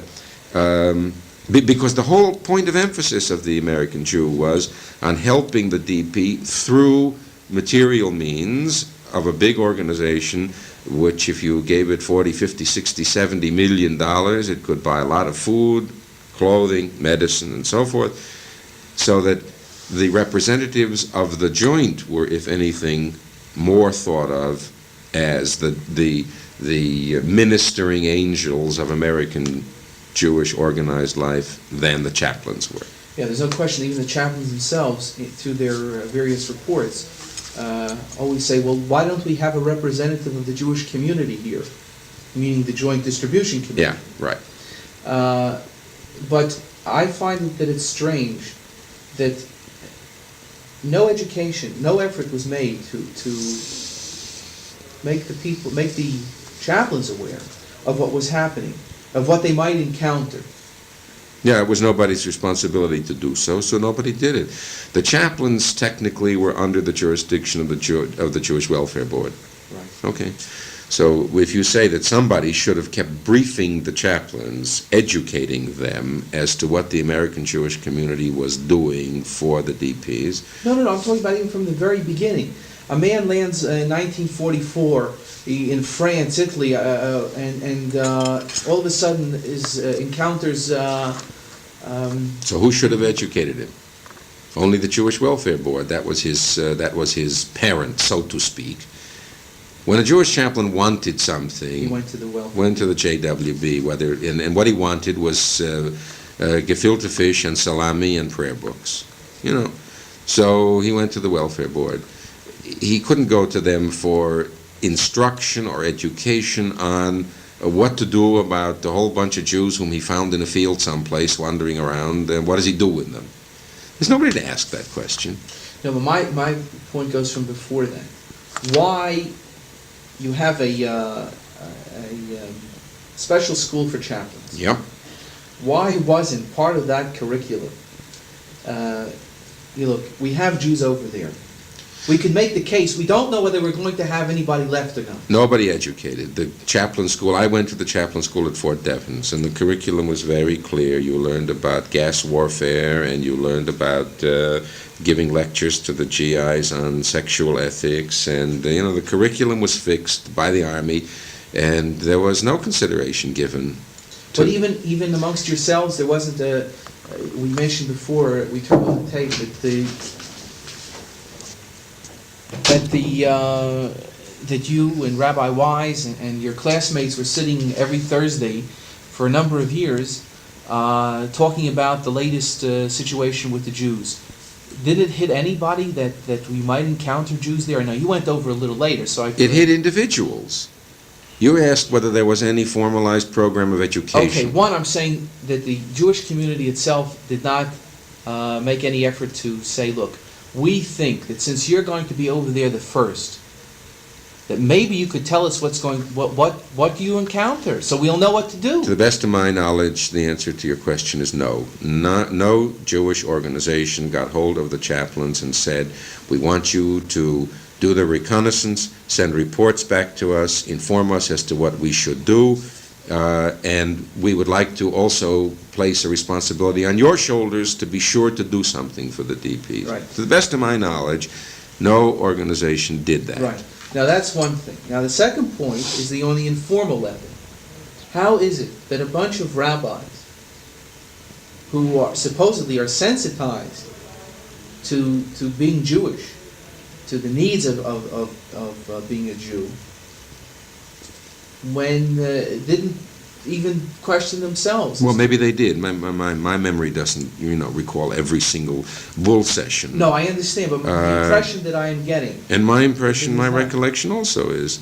because the whole point of emphasis of the American Jew was on helping the DP through material means of a big organization, which if you gave it 40, 50, 60, 70 million dollars, it could buy a lot of food, clothing, medicine, and so forth, so that the representatives of the joint were, if anything, more thought of as the ministering angels of American Jewish organized life than the chaplains were. Yeah, there's no question. Even the chaplains themselves, through their various reports, always say, well, why don't we have a representative of the Jewish community here? Meaning the joint distribution community. Yeah, right. But I find that it's strange that no education, no effort was made to make the chaplains aware of what was happening, of what they might encounter. Yeah, it was nobody's responsibility to do so, so nobody did it. The chaplains technically were under the jurisdiction of the Jewish Welfare Board. Right. Okay. So if you say that somebody should have kept briefing the chaplains, educating them as to what the American Jewish community was doing for the DPs. No, I'm talking about even from the very beginning. A man lands in 1944 in France, Italy, and all of a sudden encounters... So who should have educated him? Only the Jewish Welfare Board. That was his parent, so to speak. When a Jewish chaplain wanted something, he went to the welfare. Went to the JWB. And what he wanted was gefilte fish and salami and prayer books. So he went to the Welfare Board. He couldn't go to them for instruction or education on what to do about the whole bunch of Jews whom he found in a field someplace wandering around, and what does he do with them? There's nobody to ask that question. No, but my point goes from before then. Why you have a special school for chaplains? Yep. Why wasn't part of that curriculum? Look, we have Jews over there. We could make the case. We don't know whether we're going to have anybody left or not. Nobody educated. The chaplain school, I went to the chaplain school at Fort Devens, and the curriculum was very clear. You learned about gas warfare, and you learned about giving lectures to the GIs on sexual ethics, and the curriculum was fixed by the Army, and there was no consideration given to... But even amongst yourselves, there wasn't a... we mentioned before, we turned on the tape, that you and Rabbi Wise and your classmates were sitting every Thursday for a number of years talking about the latest situation with the Jews. Did it hit anybody that we might encounter Jews there? Now, you went over a little later, so It hit individuals. You asked whether there was any formalized program of education. Okay, one, I'm saying that the Jewish community itself did not make any effort to say, look, we think that since you're going to be over there the first, that maybe you could tell us what do you encounter, so we'll know what to do. To the best of my knowledge, the answer to your question is no. No Jewish organization got hold of the chaplains and said, we want you to do the reconnaissance, send reports back to us, inform us as to what we should do, and we would like to also place a responsibility on your shoulders to be sure to do something for the DPs. Right. To the best of my knowledge, no organization did that. Right. Now that's one thing. Now the second point is on the informal level. How is it that a bunch of rabbis who supposedly are sensitized to being Jewish, to the needs of being a Jew, when didn't even question themselves. Well, maybe they did. My memory doesn't, recall every single bull session. No, I understand, but the impression that I am getting. And my impression, my recollection also is,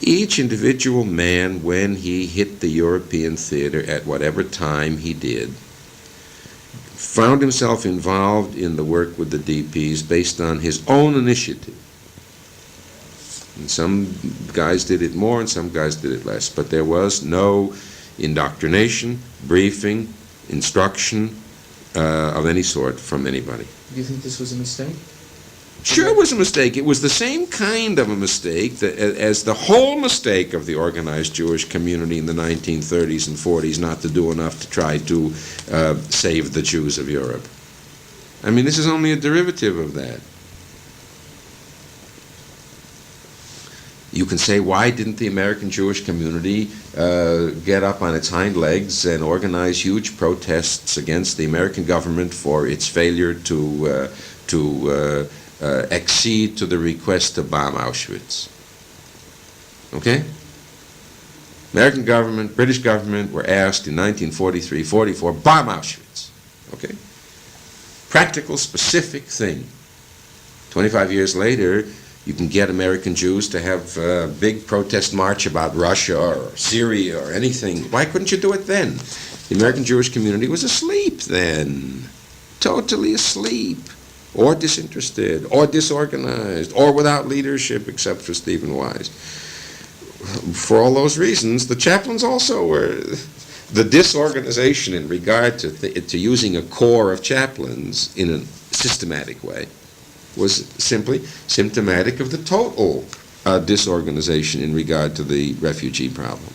each individual man, when he hit the European theater at whatever time he did, found himself involved in the work with the DPs based on his own initiative. And some guys did it more and some guys did it less, but there was no indoctrination, briefing, instruction of any sort from anybody. Do you think this was a mistake? Sure, it was a mistake. It was the same kind of a mistake as the whole mistake of the organized Jewish community in the 1930s and 40s not to do enough to try to save the Jews of Europe. I mean, this is only a derivative of that. You can say, why didn't the American Jewish community get up on its hind legs and organize huge protests against the American government for its failure to accede to the request to bomb Auschwitz? Okay? American government, British government were asked in 1943-44, bomb Auschwitz. Okay? Practical, specific thing. 25 years later, you can get American Jews to have a big protest march about Russia or Syria or anything. Why couldn't you do it then? The American Jewish community was asleep then. Totally asleep. Or disinterested, or disorganized, or without leadership except for Stephen Wise. For all those reasons, the chaplains also were. The disorganization in regard to using a corps of chaplains in a systematic way was simply symptomatic of the total disorganization in regard to the refugee problem.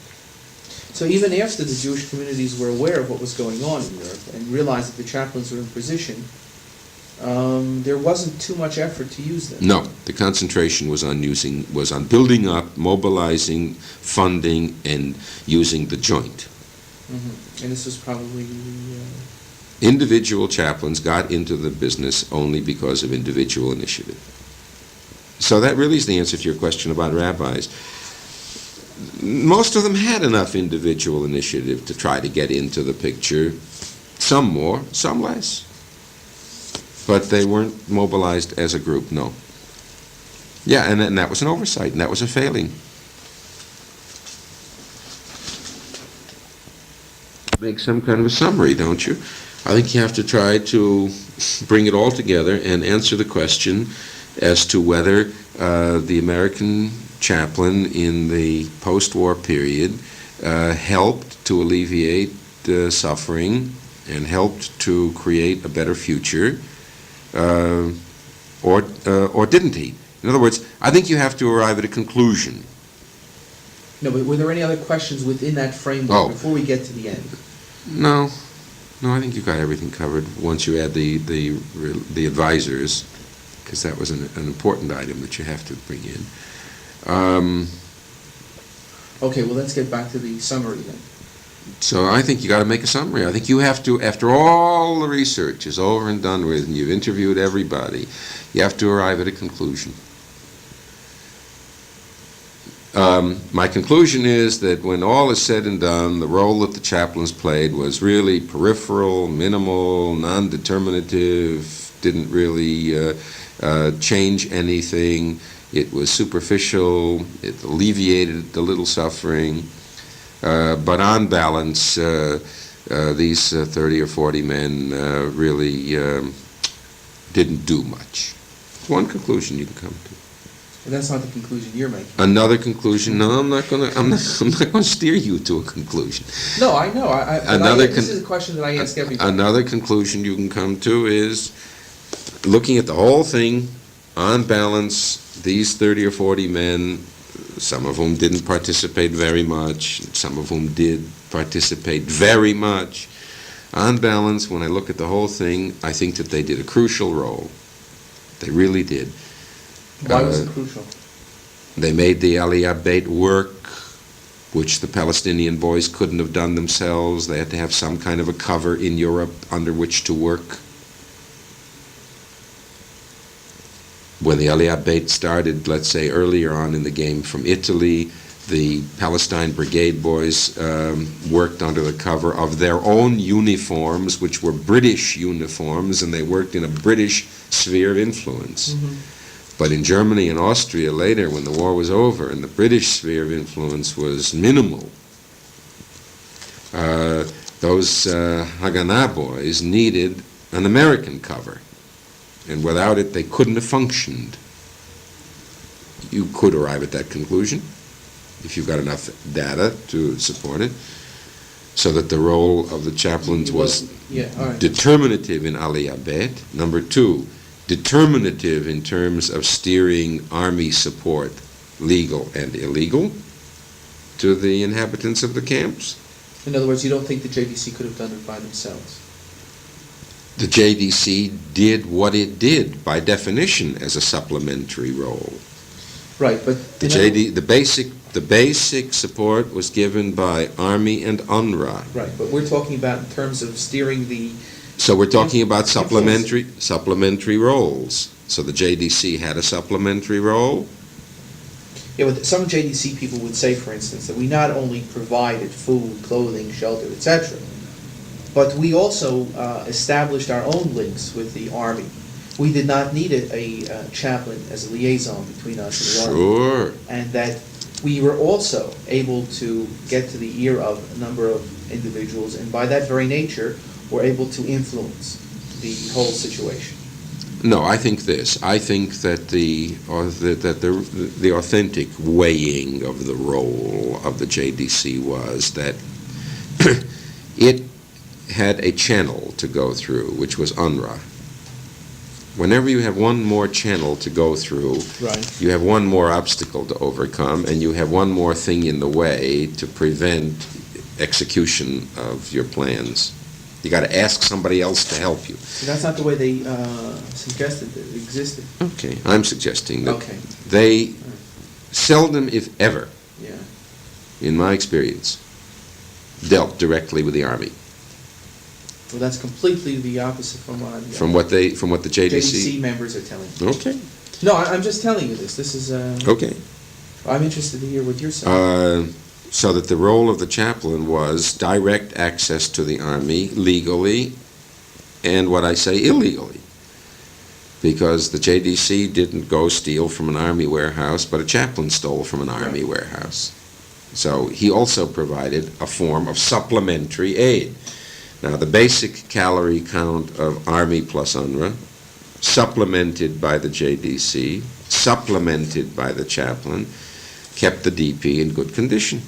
So even after the Jewish communities were aware of what was going on in Europe and realized that the chaplains were in position, there wasn't too much effort to use them. No, the concentration was on building up, mobilizing, funding, and using the joint. Mm-hmm. And this was probably Individual chaplains got into the business only because of individual initiative. So that really is the answer to your question about rabbis. Most of them had enough individual initiative to try to get into the picture, some more, some less. But they weren't mobilized as a group, no. Yeah, and that was an oversight, and that was a failing. Make some kind of a summary, don't you? I think you have to try to bring it all together and answer the question as to whether the American chaplain in the post-war period helped to alleviate suffering and helped to create a better future, or didn't he? In other words, I think you have to arrive at a conclusion. No, but were there any other questions within that framework before we get to the end? No, I think you got everything covered once you add the advisors, because that was an important item that you have to bring in. Okay, well, let's get back to the summary then. So I think you got to make a summary. I think you have to, after all the research is over and done with, and you've interviewed everybody, you have to arrive at a conclusion. My conclusion is that when all is said and done, the role that the chaplains played was really peripheral, minimal, non-determinative, didn't really change anything. It was superficial, it alleviated a little suffering, but on balance, these 30 or 40 men really didn't do much. One conclusion you can come to. But that's not the conclusion you're making. Another conclusion? No, I'm not going to steer you to a conclusion. No, I know. This is a question that I ask everybody. Another conclusion you can come to is, looking at the whole thing, on balance, these 30 or 40 men, some of whom didn't participate very much, some of whom did participate very much. On balance, when I look at the whole thing, I think that they did a crucial role. They really did. Why was it crucial? They made the Aliyah Beit work, which the Palestinian boys couldn't have done themselves. They had to have some kind of a cover in Europe under which to work. When the Aliyah Beit started, let's say earlier on in the game from Italy, the Palestine Brigade boys worked under the cover of their own uniforms, which were British uniforms, and they worked in a British sphere of influence. But in Germany and Austria later, when the war was over and the British sphere of influence was minimal, those Haganah boys needed an American cover. And without it, they couldn't have functioned. You could arrive at that conclusion if you've got enough data to support it, so that the role of the chaplains was determinative in Aliyah Bet. Number two, determinative in terms of steering army support, legal and illegal, to the inhabitants of the camps. In other words, you don't think the JDC could have done it by themselves? The JDC did what it did by definition as a supplementary role. Right, but the basic support was given by Army and UNRWA. Right, but we're talking about in terms of steering the. So we're talking about supplementary roles. So the JDC had a supplementary role. Yeah, but some JDC people would say, for instance, that we not only provided food, clothing, shelter, etc., but we also established our own links with the Army. We did not need a chaplain as a liaison between us and the Army. And that we were also able to get to the ear of a number of individuals, and by that very nature, were able to influence the whole situation. No, I think this. I think that the authentic weighing of the role of the JDC was that it had a channel to go through, which was UNRWA. Whenever you have one more channel to go through, right, you have one more obstacle to overcome, and you have one more thing in the way to prevent execution of your plans. You got to ask somebody else to help you. So that's not the way they suggested that it existed. Okay, I'm suggesting that they seldom, if ever, in my experience, dealt directly with the Army. Well, that's completely the opposite from what the JDC members are telling you. Okay. No, I'm just telling you this. This is okay. I'm interested to hear what you're saying. So that the role of the chaplain was direct access to the Army legally, and what I say illegally, because the JDC didn't go steal from an Army warehouse, but a chaplain stole from an Army warehouse. So he also provided a form of supplementary aid. Now, the basic calorie count of Army plus UNRWA, supplemented by the JDC, supplemented by the chaplain, kept the DP in good condition.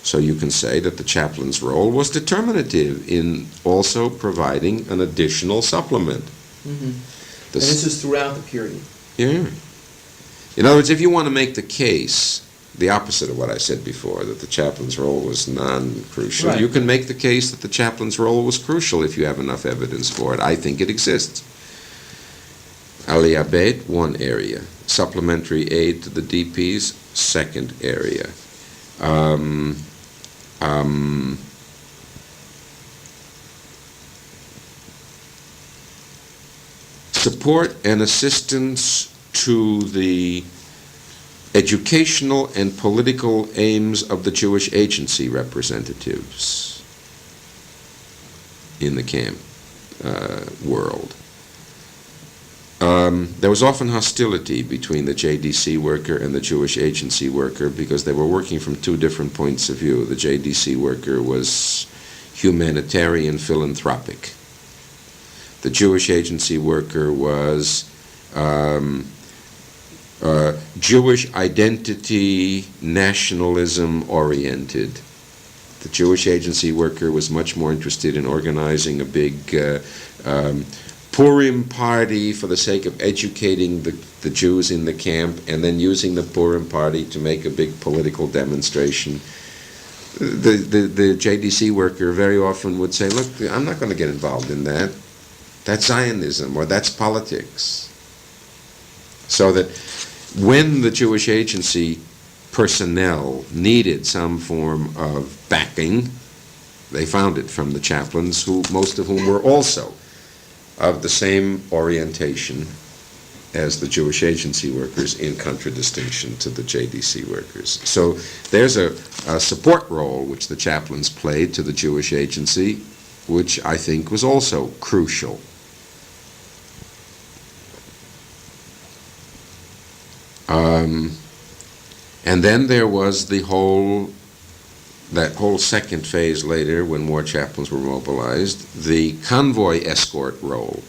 So you can say that the chaplain's role was determinative in also providing an additional supplement. Mm-hmm. And this is throughout the period. Yeah. In other words, if you want to make the case, the opposite of what I said before, that the chaplain's role was non-crucial, right, you can make the case that the chaplain's role was crucial if you have enough evidence for it. I think it exists. Aliyah Beit, one area. Supplementary aid to the DPs, second area. Support and assistance to the educational and political aims of the Jewish agency representatives in the camp world. There was often hostility between the JDC worker and the Jewish agency worker because they were working from two different points of view. The JDC worker was humanitarian, philanthropic. The Jewish agency worker was Jewish identity, nationalism oriented. The Jewish agency worker was much more interested in organizing a big Purim party for the sake of educating the Jews in the camp, and then using the Purim party to make a big political demonstration. The JDC worker very often would say, look, I'm not going to get involved in that. That's Zionism, or that's politics. So that when the Jewish agency personnel needed some form of backing, they found it from the chaplains, who most of whom were also of the same orientation as the Jewish agency workers, in contradistinction to the JDC workers. So there's a support role which the chaplains played to the Jewish agency, which I think was also crucial. And then there was that whole second phase later, when more chaplains were mobilized, the convoy escort role,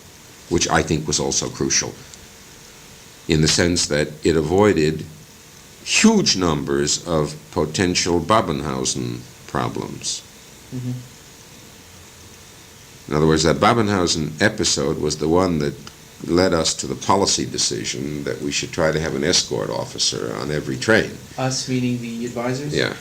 which I think was also crucial, in the sense that it avoided huge numbers of potential Babenhausen problems. Mm-hmm. In other words, that Babenhausen episode was the one that led us to the policy decision that we should try to have an escort officer on every train. Us meaning the advisors? Yeah.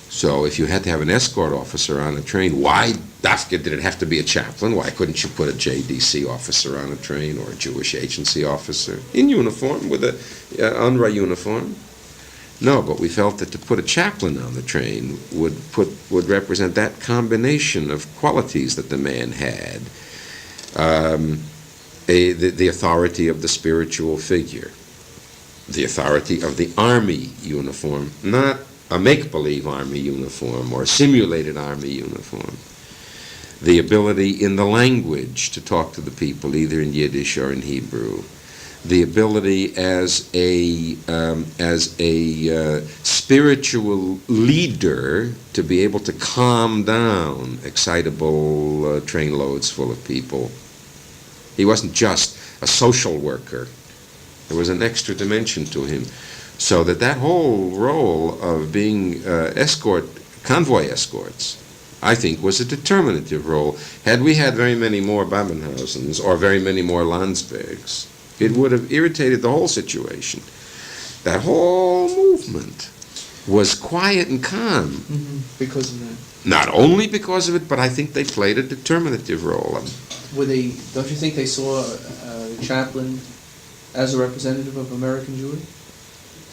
So if you had to have an escort officer on a train, why did it have to be a chaplain? Why couldn't you put a JDC officer on a train, or a Jewish agency officer in uniform with a UNRWA uniform? No, but we felt that to put a chaplain on the train would represent that combination of qualities that the man had. The authority of the spiritual figure, the authority of the army uniform, not a make-believe army uniform or a simulated army uniform, the ability in the language to talk to the people either in Yiddish or in Hebrew, the ability as a spiritual leader to be able to calm down excitable train loads full of people. He wasn't just a social worker. There was an extra dimension to him. So that whole role of being convoy escorts, I think, was a determinative role. Had we had very many more Babenhausens or very many more Landsbergs, it would have irritated the whole situation. That whole movement was quiet and calm. Mm-hmm. Because of that. Not only because of it, but I think they played a determinative role. Don't you think they saw Chaplin as a representative of American Jewry?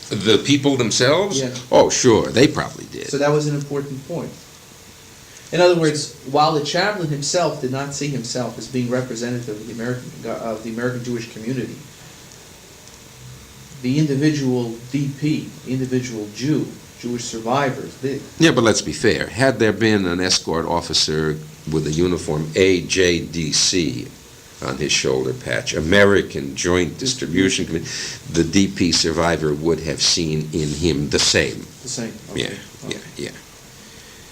The people themselves? Yeah. Oh, sure, they probably did. So that was an important point. In other words, while the chaplain himself did not see himself as being representative of the American Jewish community, the individual DP, individual Jewish survivors did. Yeah, but let's be fair. Had there been an escort officer with a uniform AJDC on his shoulder patch, American Joint Distribution Committee, the DP survivor would have seen in him the same. The same. Okay. Yeah.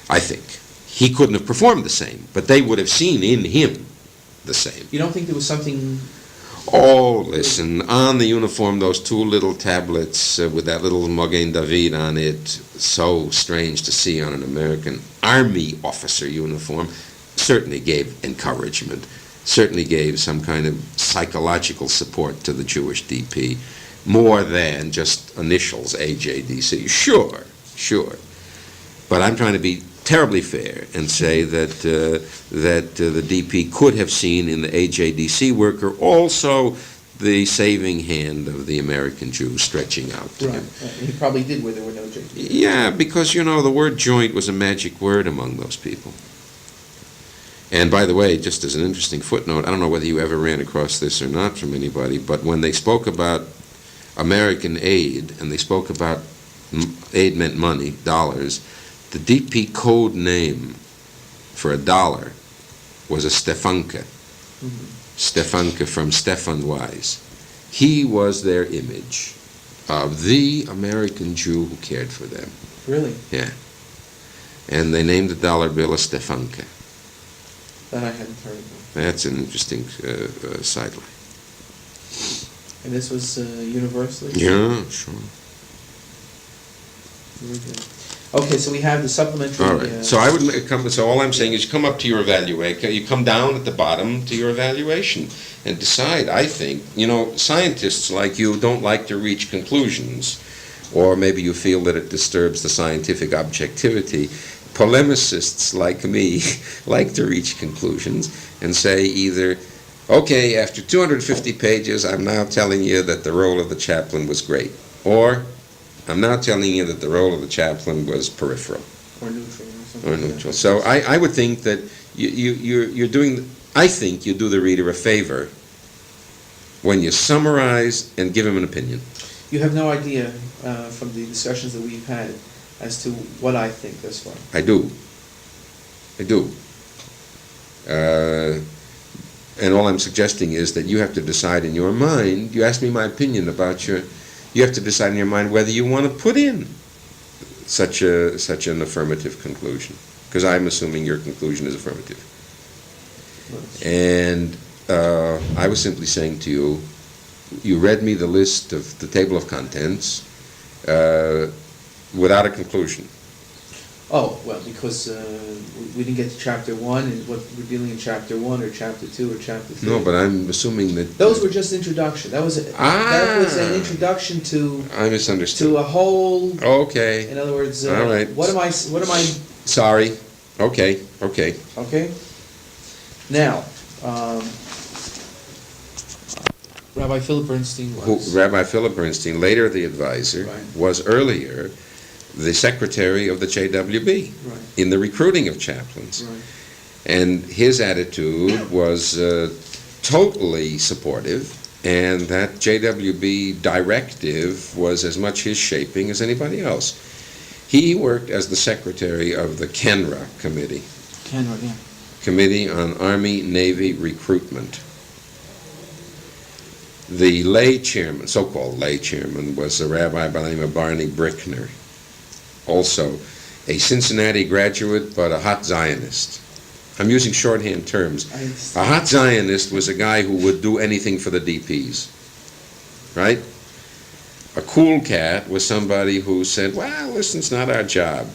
I think. He couldn't have performed the same, but they would have seen in him the same. You don't think there was something... Oh, listen, on the uniform, those two little tablets with that little Mogen David on it, so strange to see on an American Army officer uniform, certainly gave encouragement, certainly gave some kind of psychological support to the Jewish DP, more than just initials AJDC. Sure. But I'm trying to be terribly fair and say that the DP could have seen in the AJDC worker also the saving hand of the American Jew stretching out to him. He probably did where there were no JDC. Yeah, because, the word joint was a magic word among those people. And by the way, just as an interesting footnote, I don't know whether you ever ran across this or not from anybody, but when they spoke about American aid, and they spoke about aid meant money, dollars, the DP code name for a dollar was a Stefanka. Mm-hmm. Stefanka from Stefan Wise. He was their image of the American Jew who cared for them. Really? Yeah. And they named the dollar bill a Stefanka. That I hadn't heard of. That's an interesting sideline. And this was universally? Yeah, sure. Very good. Okay, so we have the supplementary... All right. So I would so all I'm saying is you come up to your evaluation, you come down at the bottom to your evaluation and decide. I think, scientists like you don't like to reach conclusions, or maybe you feel that it disturbs the scientific objectivity. Polemicists like me like to reach conclusions and say either, okay, after 250 pages, I'm now telling you that the role of the chaplain was great, or I'm now telling you that the role of the chaplain was peripheral. Or neutral. Or something Or neutral. So I would think that you're doing, I think you do the reader a favor when you summarize and give him an opinion. You have no idea from the discussions that we've had as to what I think thus far. I do. And all I'm suggesting is that you have to decide in your mind, you asked me my opinion about you have to decide in your mind whether you want to put in such an affirmative conclusion. Because I'm assuming your conclusion is affirmative. And I was simply saying to you, you read me the list of the table of contents without a conclusion. Oh, well, because we didn't get to chapter 1, and what we're dealing in chapter 1 or chapter 2 or chapter 3. No, but I'm assuming that... Those were just introduction. That was an introduction to... I misunderstood. To a whole... Okay. In other words, all right. What am I... Sorry. Okay. Okay? Now, Rabbi Philip Bernstein was... Rabbi Philip Bernstein, later the advisor, Right. was earlier the secretary of the JWB in the recruiting of chaplains. Right. And his attitude was totally supportive, and that JWB directive was as much his shaping as anybody else. He worked as the secretary of the KENRA committee. KENRA, yeah. Committee on Army-Navy Recruitment. The lay chairman, so-called lay chairman, was a rabbi by the name of Barney Brickner, also a Cincinnati graduate, but a hot Zionist. I'm using shorthand terms. A hot Zionist was a guy who would do anything for the DPs, right? A cool cat was somebody who said, well, listen, it's not our job.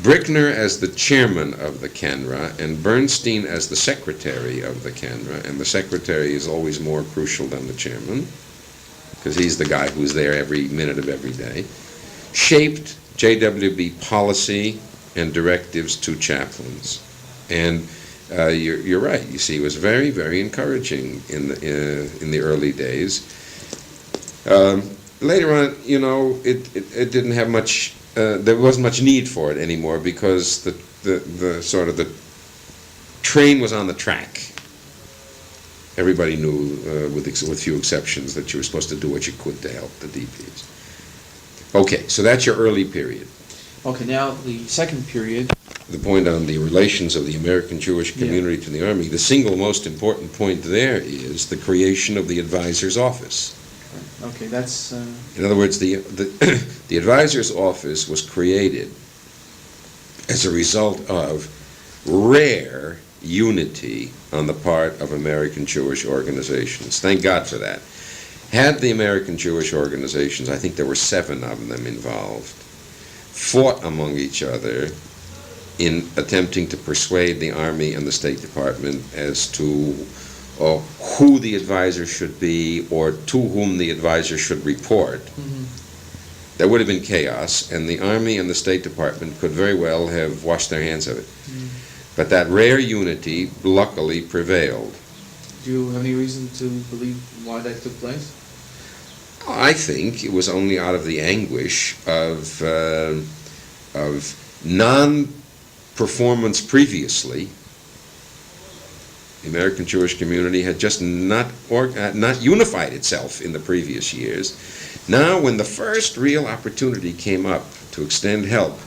Brickner as the chairman of the KENRA and Bernstein as the secretary of the KENRA, and the secretary is always more crucial than the chairman, because he's the guy who's there every minute of every day, shaped JWB policy and directives to chaplains. And you're right, you see, it was very, very encouraging in the early days. Later on, you know, it didn't have much, there wasn't much need for it anymore, because the sort of the train was on the track. Everybody knew, with few exceptions, that you were supposed to do what you could to help the DPs. Okay, so that's your early period. Okay, now the second period. The point on the relations of the American Jewish community to the Army, the single most important point there is the creation of the advisor's office. Okay, that's... In other words, the advisor's office was created as a result of rare unity on the part of American Jewish organizations. Thank God for that. Had the American Jewish organizations, I think there were 7 of them involved, fought among each other in attempting to persuade the Army and the State Department as to who the advisor should be or to whom the advisor should report, there would have been chaos, and the Army and the State Department could very well have washed their hands of it. But that rare unity luckily prevailed. Do you have any reason to believe why that took place? I think it was only out of the anguish of non-performance previously. The American Jewish community had just not unified itself in the previous years. Now, when the first real opportunity came up to extend help,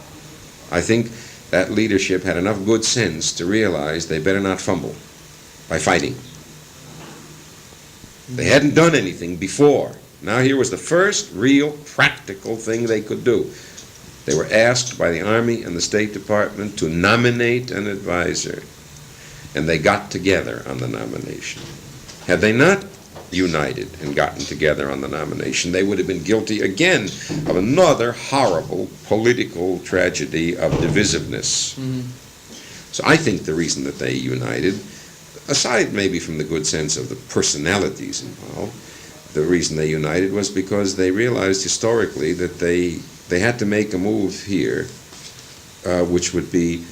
I think that leadership had enough good sense to realize they better not fumble by fighting. They hadn't done anything before. Now here was the first real practical thing they could do. They were asked by the Army and the State Department to nominate an advisor, and they got together on the nomination. Had they not united and gotten together on the nomination, they would have been guilty again of another horrible political tragedy of divisiveness. So I think the reason that they united, aside maybe from the good sense of the personalities involved, the reason they united was because they realized historically that they had to make a move here which would be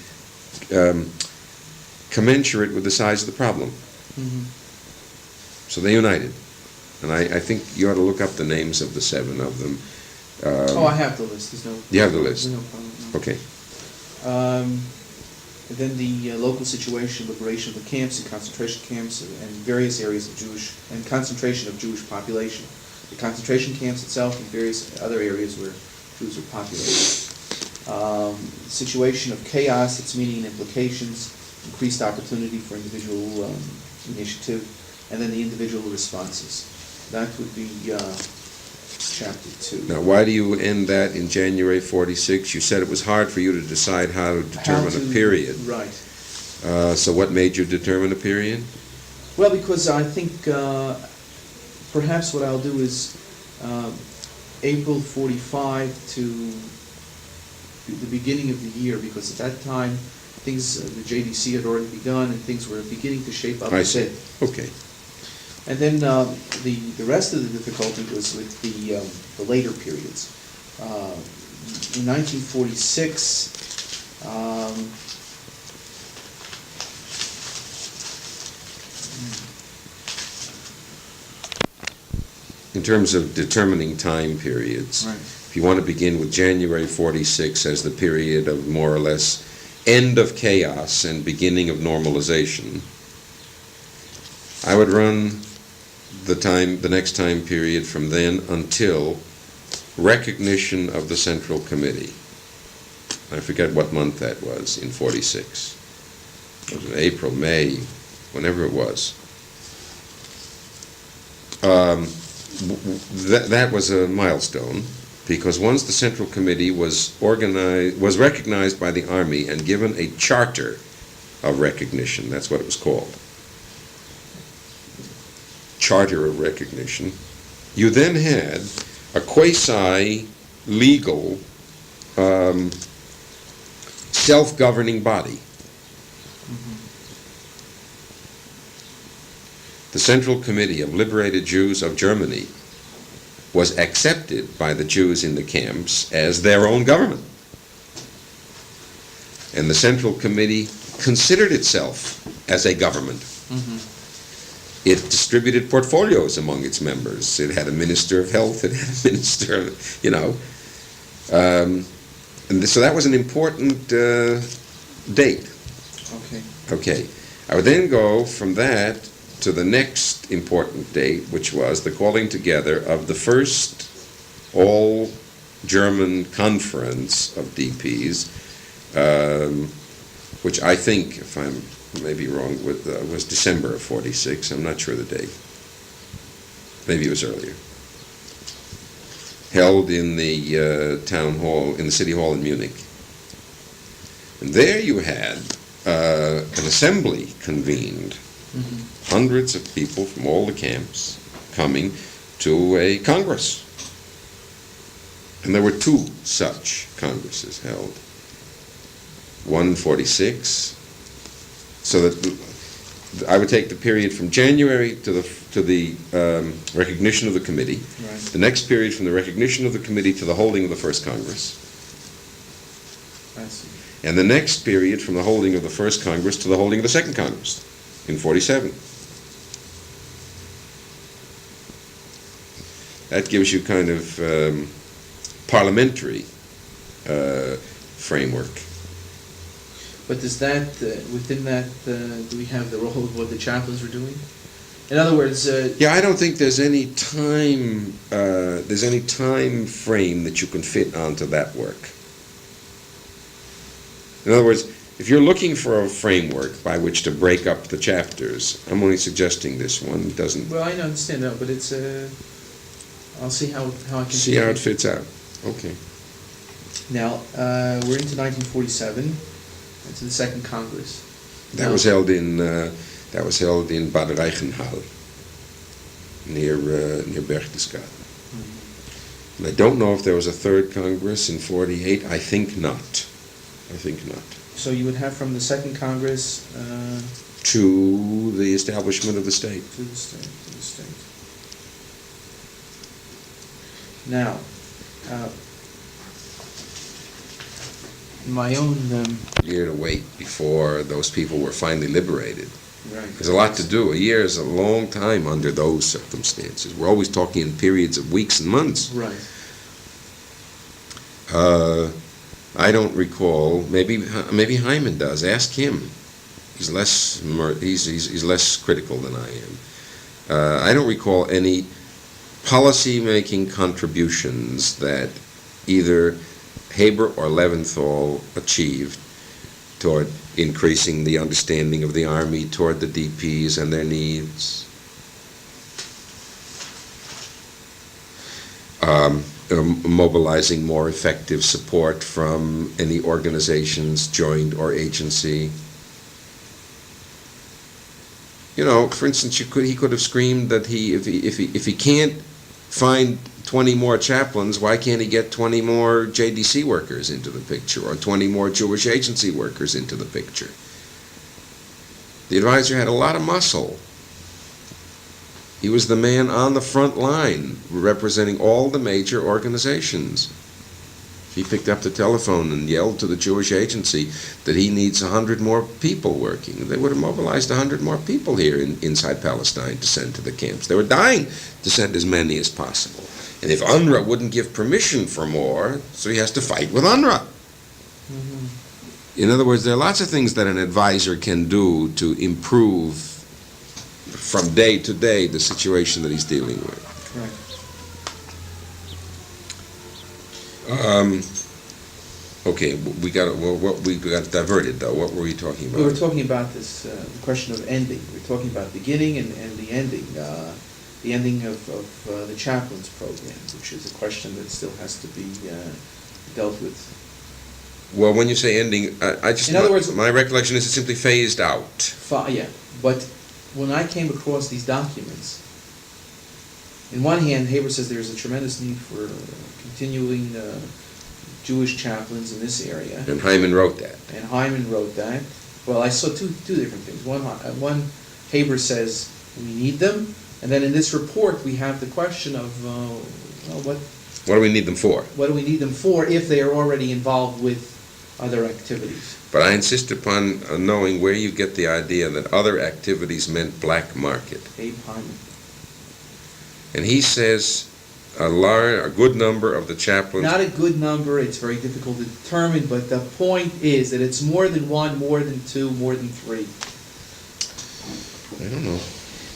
commensurate with the size of the problem. So they united. And I think you ought to look up the names of the 7 of them. I have the list. You have the list? There's no problem. Okay. And then the local situation, liberation of the camps and concentration camps and various areas of Jewish, and concentration of Jewish population. The concentration camps itself and various other areas where Jews are populated. Situation of chaos, its meaning and implications, increased opportunity for individual initiative, and then the individual responses. That would be chapter 2. Now, why do you end that in January 46? You said it was hard for you to decide how to determine a period. Right. So what made you determine a period? Well, because I think perhaps what I'll do is April 45 to the beginning of the year, because at that time things, the JDC had already begun and things were beginning to shape up I a see. bit. Okay. And then the rest of the difficulty was with the later periods. In 1946, In terms of determining time periods, right. if you want to begin with January 46 as the period of more or less end of chaos and beginning of normalization, I would run the next time period from then until recognition of the Central Committee. I forget what month that was in 46. Was it April, May, whenever it was. That was a milestone, because once the Central Committee was recognized by the Army and given a charter of recognition, that's what it was called, Charter of Recognition, you then had a quasi-legal self-governing body. The Central Committee of Liberated Jews of Germany was accepted by the Jews in the camps as their own government. And the Central Committee considered itself as a government. It distributed portfolios among its members. It had a minister of health, it had a minister of, and so that was an important date. Okay. I would then go from that to the next important date, which was the calling together of the first all-German conference of DPs, which I think, if I'm maybe wrong, was December of 46. I'm not sure the date. Maybe it was earlier. Held in the town hall, in the city hall in Munich. And there you had an assembly convened. Hundreds of people from all the camps coming to a congress. And there were 2 such congresses held. One in 46. So that I would take the period from January to the recognition of the committee. Right. The next period from the recognition of the committee to the holding of the first congress. I see. And the next period from the holding of the first congress to the holding of the second congress in 47. That gives you kind of parliamentary framework. But does that, within that, do we have the role of what the chaplains were doing? In other words... Yeah, I don't think there's any time frame that you can fit onto that work. In other words, if you're looking for a framework by which to break up the chapters, I'm only suggesting this one doesn't... Well, I understand that, but it's... I'll see how I can... See how it fits out. Okay. Now, we're into 1947, into the Second Congress. That was held in Bad Reichenhall, near Berchtesgaden. And I don't know if there was a third Congress in 48. I think not. So you would have from the Second Congress... to the establishment of the state. To the state. Now, my own... year to wait before those people were finally liberated. Right. There's a lot to do. A year is a long time under those circumstances. We're always talking in periods of weeks and months. Right. I don't recall. Maybe Hyman does. Ask him. He's less critical than I am. I don't recall any policy-making contributions that either Haber or Leventhal achieved toward increasing the understanding of the Army toward the DPs and their needs. Mobilizing more effective support from any organizations, joined or agency. You know, for instance, he could have screamed that if he can't find 20 more chaplains, why can't he get 20 more JDC workers into the picture, or 20 more Jewish agency workers into the picture? The advisor had a lot of muscle. He was the man on the front line representing all the major organizations. He picked up the telephone and yelled to the Jewish agency that he needs 100 more people working. They would have mobilized 100 more people here inside Palestine to send to the camps. They were dying to send as many as possible. And if UNRWA wouldn't give permission for more, so he has to fight with UNRWA. Mm-hmm. In other words, there are lots of things that an advisor can do to improve from day to day the situation that he's dealing with. Right. Okay, we got diverted though. What were we talking about? We were talking about this the question of ending. We were talking about beginning and the ending of the chaplain's program, which is a question that still has to be dealt with. Well, when you say ending, in other words, my recollection is it's simply phased out. Yeah, but when I came across these documents, in one hand, Haber says there's a tremendous need for continuing Jewish chaplains in this area. And Hyman wrote that. Well, I saw two different things. One, Haber says we need them, and then in this report we have the question of what do we need them for? What do we need them for if they are already involved with other activities? But I insist upon knowing where you get the idea that other activities meant black market. Abe Hyman. And he says a good number of the chaplains... Not a good number, it's very difficult to determine, but the point is that it's more than one, more than two, more than three. I don't know.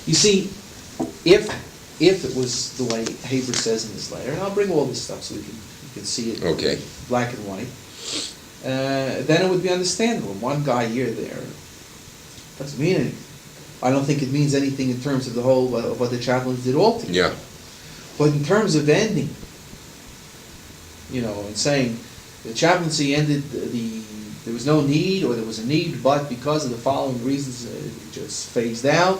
You see, if it was the way Haber says in his letter, and I'll bring all this stuff so you can see it black and white, then it would be understandable. One guy here or there doesn't mean anything. I don't think it means anything in terms of the whole of what the chaplains did altogether. Yeah. But in terms of ending, and saying the chaplaincy ended, there was no need, or there was a need, but because of the following reasons, it just phased out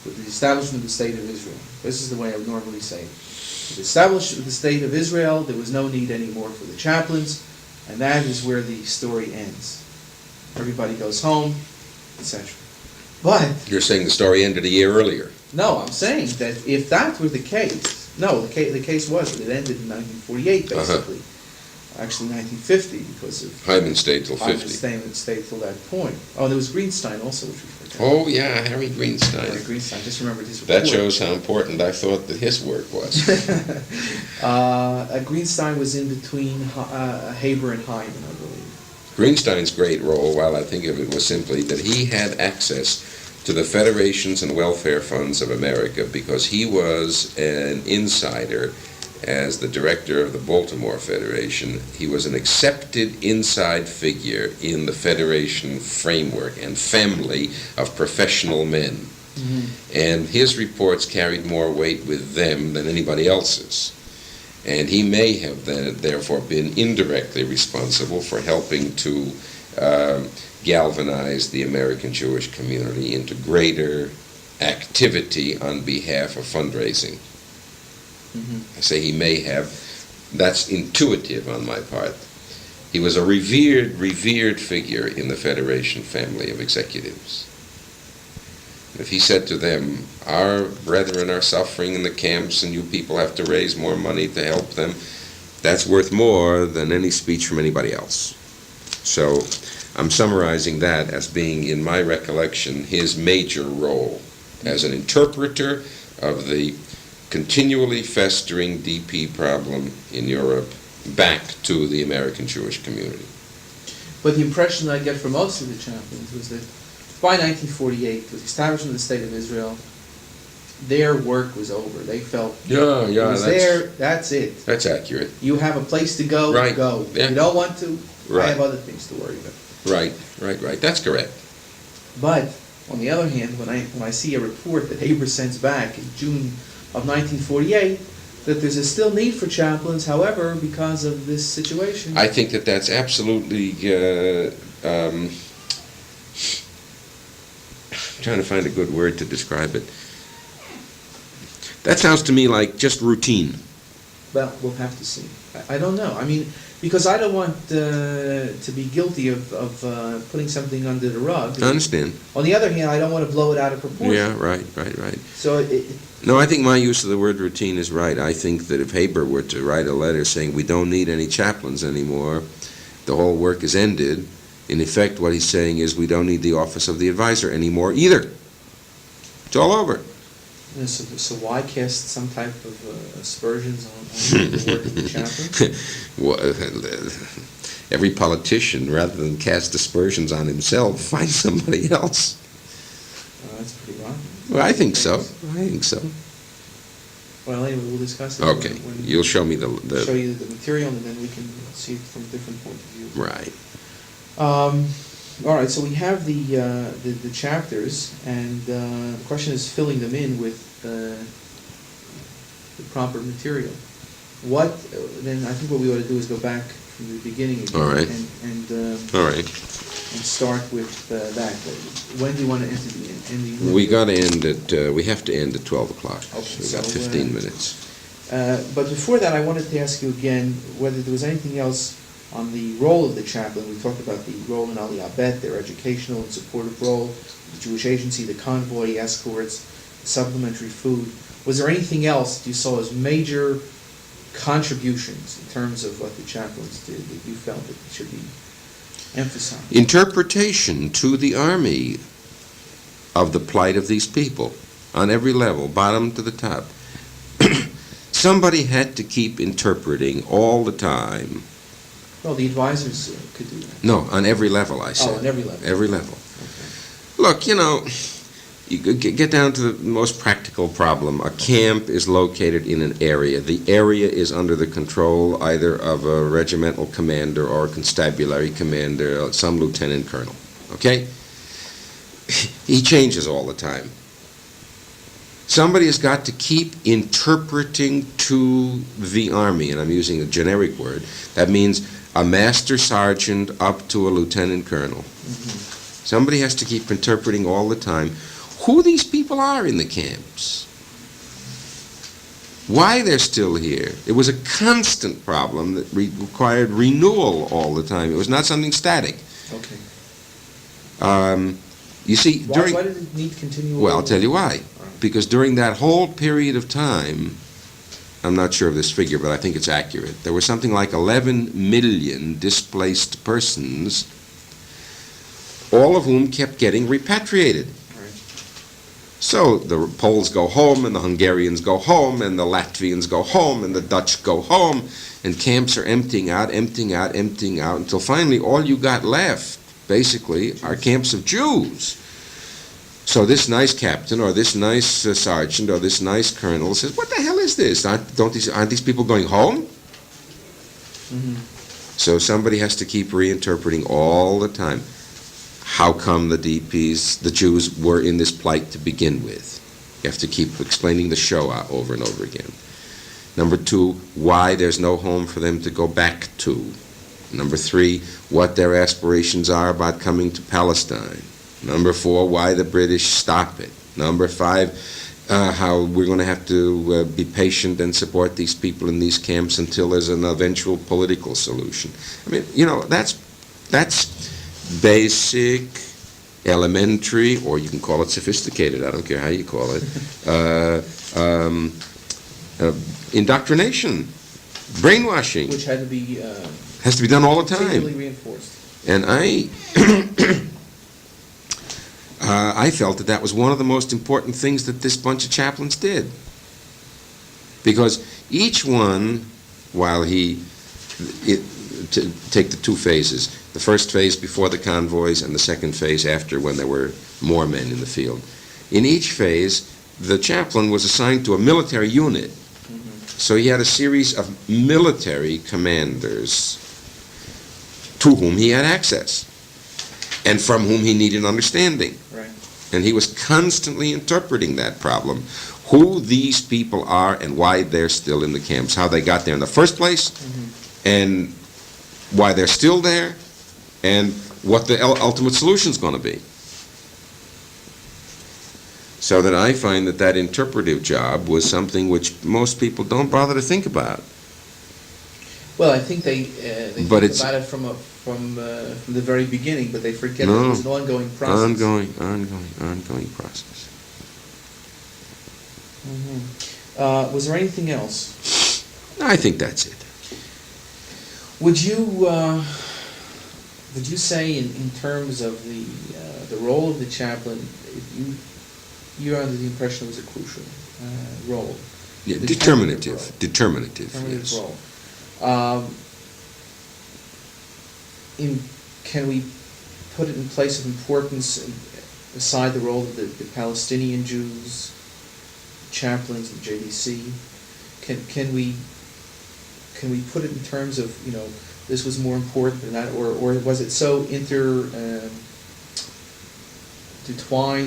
with the establishment of the State of Israel. This is the way I would normally say it. With the establishment of the State of Israel, there was no need anymore for the chaplains, and that is where the story ends. Everybody goes home, etc. But you're saying the story ended a year earlier. No, I'm saying that if that were the case, the case was that it ended in 1948, basically. Actually, 1950, because of Hyman stayed till 50. Hyman stayed till that point. Oh, there was Greenstein also, which we forgot. Oh yeah, Harry Greenstein. Harry Greenstein. Just remembered his report. That shows how important I thought that his work was. Greenstein was in between Haber and Hyman, I believe. Greenstein's great role, while I think of it, was simply that he had access to the federations and welfare funds of America because he was an insider as the director of the Baltimore Federation. He was an accepted inside figure in the federation framework and family of professional men. Mm-hmm. And his reports carried more weight with them than anybody else's. And he may have therefore been indirectly responsible for helping to galvanize the American Jewish community into greater activity on behalf of fundraising. Mm-hmm. I say he may have. That's intuitive on my part. He was a revered figure in the Federation family of executives. If he said to them, our brethren are suffering in the camps and you people have to raise more money to help them, that's worth more than any speech from anybody else. So I'm summarizing that as being, in my recollection, his major role as an interpreter of the continually festering DP problem in Europe back to the American Jewish community. But the impression I get from most of the chaplains was that by 1948, with the establishment of the State of Israel, their work was over. They felt it was there, that's it. That's accurate. You have a place to go, Right. go. Yeah. You don't want to, I Right. have other things to worry about. Right. That's correct. But, on the other hand, when I see a report that Haber sends back in June of 1948, that there's a still need for chaplains, however, because of this situation. I think that that's absolutely, I'm trying to find a good word to describe it. That sounds to me like just routine. Well, we'll have to see. I don't know. I mean, because I don't want to be guilty of putting something under the rug. I understand. On the other hand, I don't want to blow it out of proportion. Yeah, right. So No, I think my use of the word routine is right. I think that if Haber were to write a letter saying we don't need any chaplains anymore, the whole work is ended, in effect what he's saying is we don't need the office of the advisor anymore either. It's all over. So why cast some type of aspersions on the work of the chaplain? Well, every politician, rather than cast aspersions on himself, finds somebody else. That's pretty rotten. Well, I think so. Well, anyway, we'll discuss it. Okay, when you'll show me show you the material, and then we can see it from a different point of view. Right. All right, so we have the chapters, and the question is filling them in with the proper material. Then I think what we ought to do is go back from the beginning again. All right. All right. And start with that. When do you want to enter the ending? We got to end at, we have to end at 12 o'clock. Okay, So we got so, 15 minutes. But before that, I wanted to ask you again whether there was anything else on the role of the chaplain. We talked about the role in Aliyah Bet, their educational and supportive role, the Jewish agency, the convoy, escorts, supplementary food. Was there anything else that you saw as major contributions in terms of what the chaplains did that you felt that should be emphasized? Interpretation to the army of the plight of these people on every level, bottom to the top. Somebody had to keep interpreting all the time. Well, the advisors could do that. No, on every level, I said. Oh, on every level. Every level. Okay. Look, you get down to the most practical problem. A camp is located in an area. The area is under the control either of a regimental commander or a constabulary commander, some lieutenant colonel. Okay? He changes all the time. Somebody has got to keep interpreting to the army, and I'm using a generic word. That means a master sergeant up to a lieutenant colonel. Mm-hmm. Somebody has to keep interpreting all the time who these people are in the camps, why they're still here. It was a constant problem that required renewal all the time. It was not something static. Okay. You see, Why did it need continual? Well, I'll tell you why. All right. Because during that whole period of time, I'm not sure of this figure, but I think it's accurate, there were something like 11 million displaced persons, all of whom kept getting repatriated. Right. So the Poles go home, and the Hungarians go home, and the Latvians go home, and the Dutch go home, and camps are emptying out, until finally all you got left, basically, are camps of Jews. So this nice captain, or this nice sergeant, or this nice colonel says, what the hell is this? Aren't these people going home? Mm-hmm. So somebody has to keep reinterpreting all the time. How come the DPs, the Jews, were in this plight to begin with? You have to keep explaining the Shoah over and over again. Number 2, why there's no home for them to go back to. Number 3, what their aspirations are about coming to Palestine. Number 4, why the British stop it. Number 5, how we're going to have to be patient and support these people in these camps until there's an eventual political solution. I mean, that's basic, elementary, or you can call it sophisticated, I don't care how you call it, indoctrination, brainwashing. Which had to be has to be done all the time. continually reinforced. And I felt that was one of the most important things that this bunch of chaplains did. Because each one, while he to take the two phases. The first phase before the convoys and the second phase after, when there were more men in the field. In each phase, the chaplain was assigned to a military unit. So he had a series of military commanders to whom he had access and from whom he needed understanding. Right. And he was constantly interpreting that problem. Who these people are and why they're still in the camps, how they got there in the first place, and why they're still there, and what the ultimate solution is going to be. So that I find that that interpretive job was something which most people don't bother to think about. Well, I think they But think it's- about it from the very beginning, but they forget No. that it was an ongoing process. Ongoing process. Was there anything else? I think that's it. Would you say in terms of the role of the chaplain, you're under the impression it was a crucial role? Yeah, The determinative, Determinative yes. role. Can we put it in place of importance aside the role of the Palestinian Jews, chaplains, and JDC? Can we put it in terms of, this was more important than that, or was it so intertwined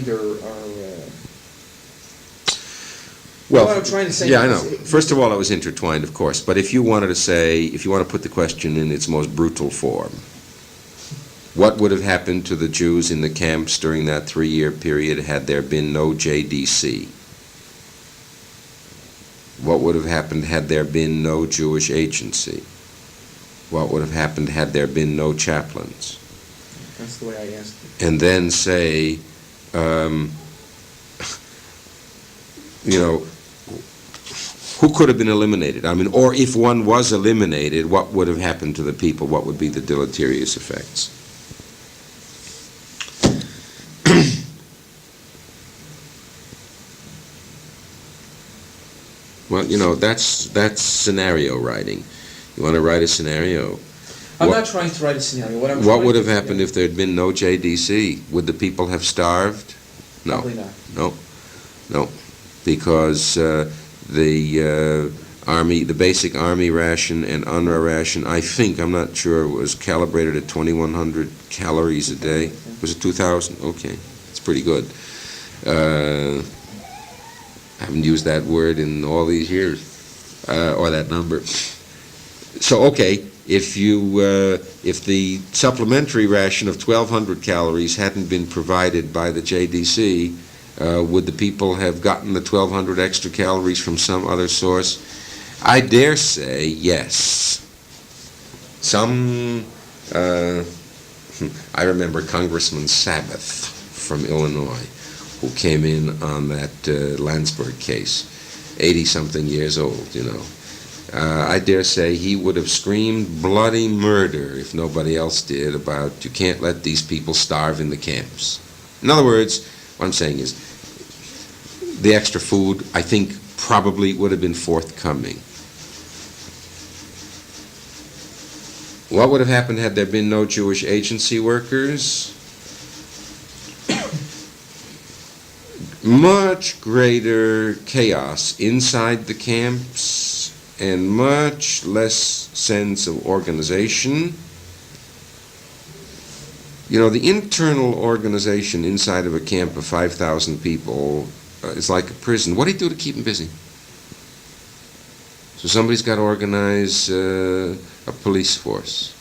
or Well, what I'm trying to say yeah, I is- know. First of all, it was intertwined, of course. But if you want to put the question in its most brutal form, what would have happened to the Jews in the camps during that 3-year period had there been no JDC? What would have happened had there been no Jewish agency? What would have happened had there been no chaplains? That's the way I asked it. And then say, who could have been eliminated? I mean, or if one was eliminated, what would have happened to the people? What would be the deleterious effects? Well, that's scenario writing. You want to write a scenario. I'm What- not trying to write a scenario. What would have happened if there had been no JDC? Would the people have starved? No. Probably not. No, because the army, the basic army ration and UNRWA ration, I'm not sure, was calibrated at 2,100 calories a day. Was it 2,000? Okay, it's pretty good. I haven't used that word in all these years, or that number. So, okay, if the supplementary ration of 1,200 calories hadn't been provided by the JDC, would the people have gotten the 1,200 extra calories from some other source? I dare say yes. I remember Congressman Sabbath from Illinois, who came in on that Landsberg case, 80-something years old, I dare say he would have screamed bloody murder, if nobody else did, about you can't let these people starve in the camps. In other words, what I'm saying is, the extra food, I think, probably would have been forthcoming. What would have happened had there been no Jewish agency workers? Much greater chaos inside the camps and much less sense of organization. The internal organization inside of a camp of 5,000 people is like a prison. What do you do to keep them busy? So somebody's got to organize a police force.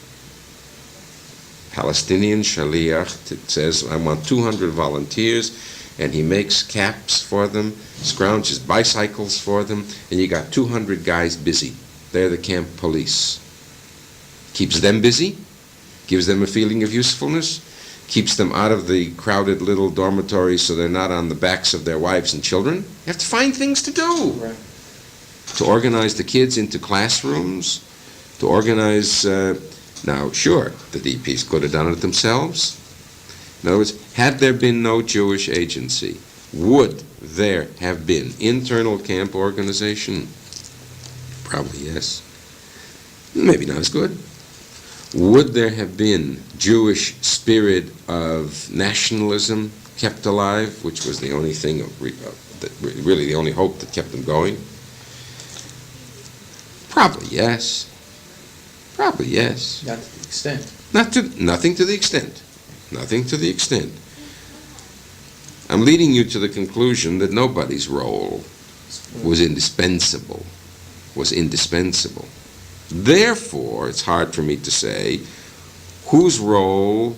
Palestinian shaliach, it says, I want 200 volunteers, and he makes caps for them, scrounges bicycles for them, and you got 200 guys busy. They're the camp police. Keeps them busy, gives them a feeling of usefulness, keeps them out of the crowded little dormitories so they're not on the backs of their wives and children. You have to find things to do. Right. To organize the kids into classrooms, to organize, now sure, the DPs could have done it themselves. In other words, had there been no Jewish agency, would there have been internal camp organization? Probably yes. Maybe not as good. Would there have been Jewish spirit of nationalism kept alive, which was the only thing, really the only hope that kept them going? Probably yes. Probably yes. Not to the extent. Nothing to the extent. Nothing to the extent. I'm leading you to the conclusion that nobody's role was indispensable. Therefore, it's hard for me to say whose role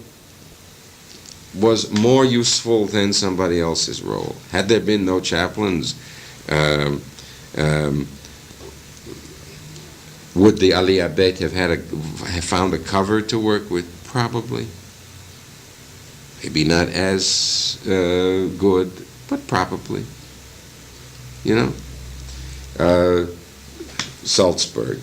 was more useful than somebody else's role. Had there been no chaplains, would the Aliyah Bet have found a cover to work with? Probably. Maybe not as good, but probably. You know? Salzburg,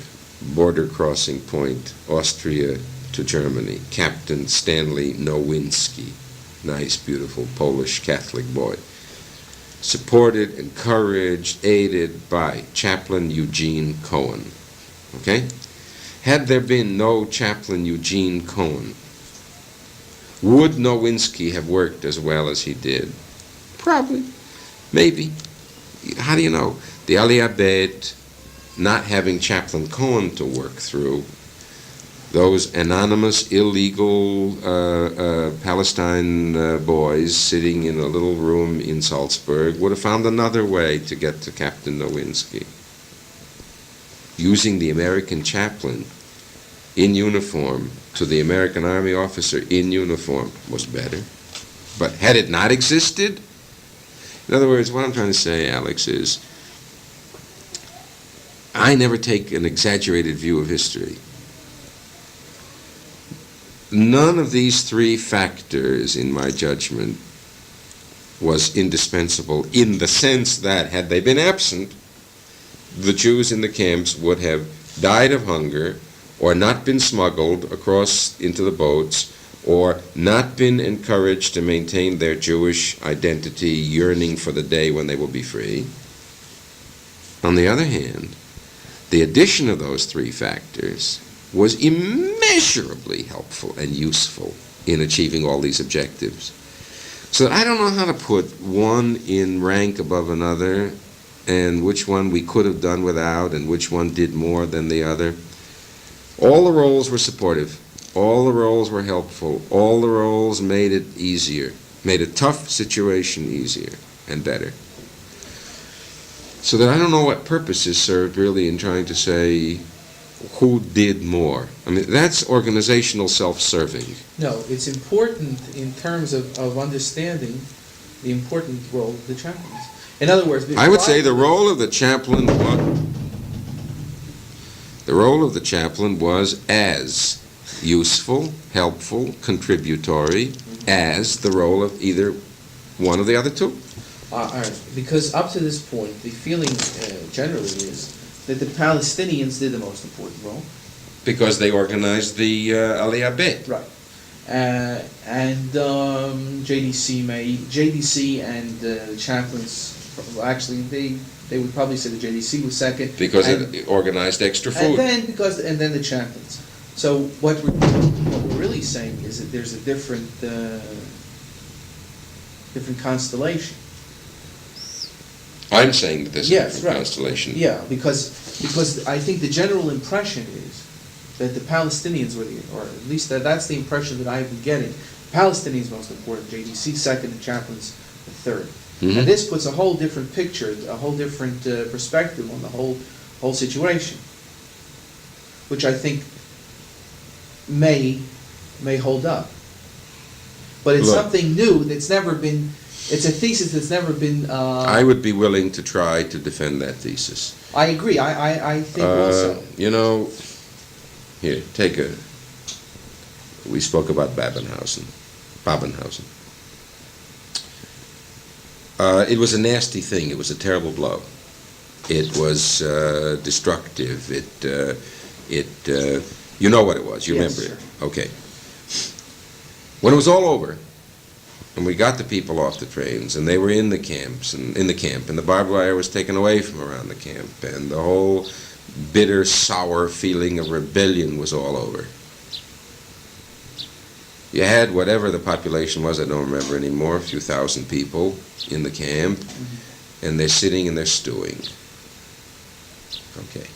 border crossing point, Austria to Germany. Captain Stanley Nowinski, nice, beautiful Polish Catholic boy. Supported, encouraged, aided by Chaplain Eugene Cohen. Okay? Had there been no Chaplain Eugene Cohen, would Nowinski have worked as well as he did? Probably. Maybe. How do you know? The Aliyah Bet, not having Chaplain Cohen to work through, those anonymous, illegal Palestine boys sitting in a little room in Salzburg would have found another way to get to Captain Nowinski. Using the American chaplain in uniform to the American Army officer in uniform was better. But had it not existed? In other words, what I'm trying to say, Alex, is I never take an exaggerated view of history. None of these three factors, in my judgment, was indispensable in the sense that, had they been absent, the Jews in the camps would have died of hunger, or not been smuggled across into the boats, or not been encouraged to maintain their Jewish identity, yearning for the day when they will be free. On the other hand, the addition of those three factors was immeasurably helpful and useful in achieving all these objectives. So I don't know how to put one in rank above another, and which one we could have done without, and which one did more than the other. All the roles were supportive. All the roles were helpful. All the roles made it easier, made a tough situation easier and better. So that I don't know what purpose is served really in trying to say who did more. I mean, that's organizational self-serving. No, it's important in terms of understanding the important role of the chaplains. In other words, I would say the role of the chaplain was as useful, helpful, contributory as the role of either one of the other two. All right. Because up to this point, the feeling generally is that the Palestinians did the most important role. Because they organized the Aliyah Bet. Right. And JDC and the chaplains, actually, they would probably say the JDC was second. Because it organized extra food. And then the chaplains. So what we're really saying is that there's a different constellation. I'm saying that there's a different right. constellation. Yeah, because I think the general impression is that the Palestinians were or at least that's the impression that I've been getting. Palestinians most important, JDC second, and chaplains the third. Mm-hmm. And this puts a whole different picture, a whole different perspective on the whole situation, which I think may hold up. But it's something new that's never been. It's a thesis that's never been. I would be willing to try to defend that thesis. I agree. I think also. You know, here, we spoke about Babenhausen. It was a nasty thing. It was a terrible blow. It was destructive. You know what it was. You Yes, remember sir. it. Okay. When it was all over, and we got the people off the trains, and they were in the camp, and the barbed wire was taken away from around the camp, and the whole bitter, sour feeling of rebellion was all over. You had whatever the population was, I don't remember anymore, a few thousand people in the camp, and they're sitting and they're stewing. Okay.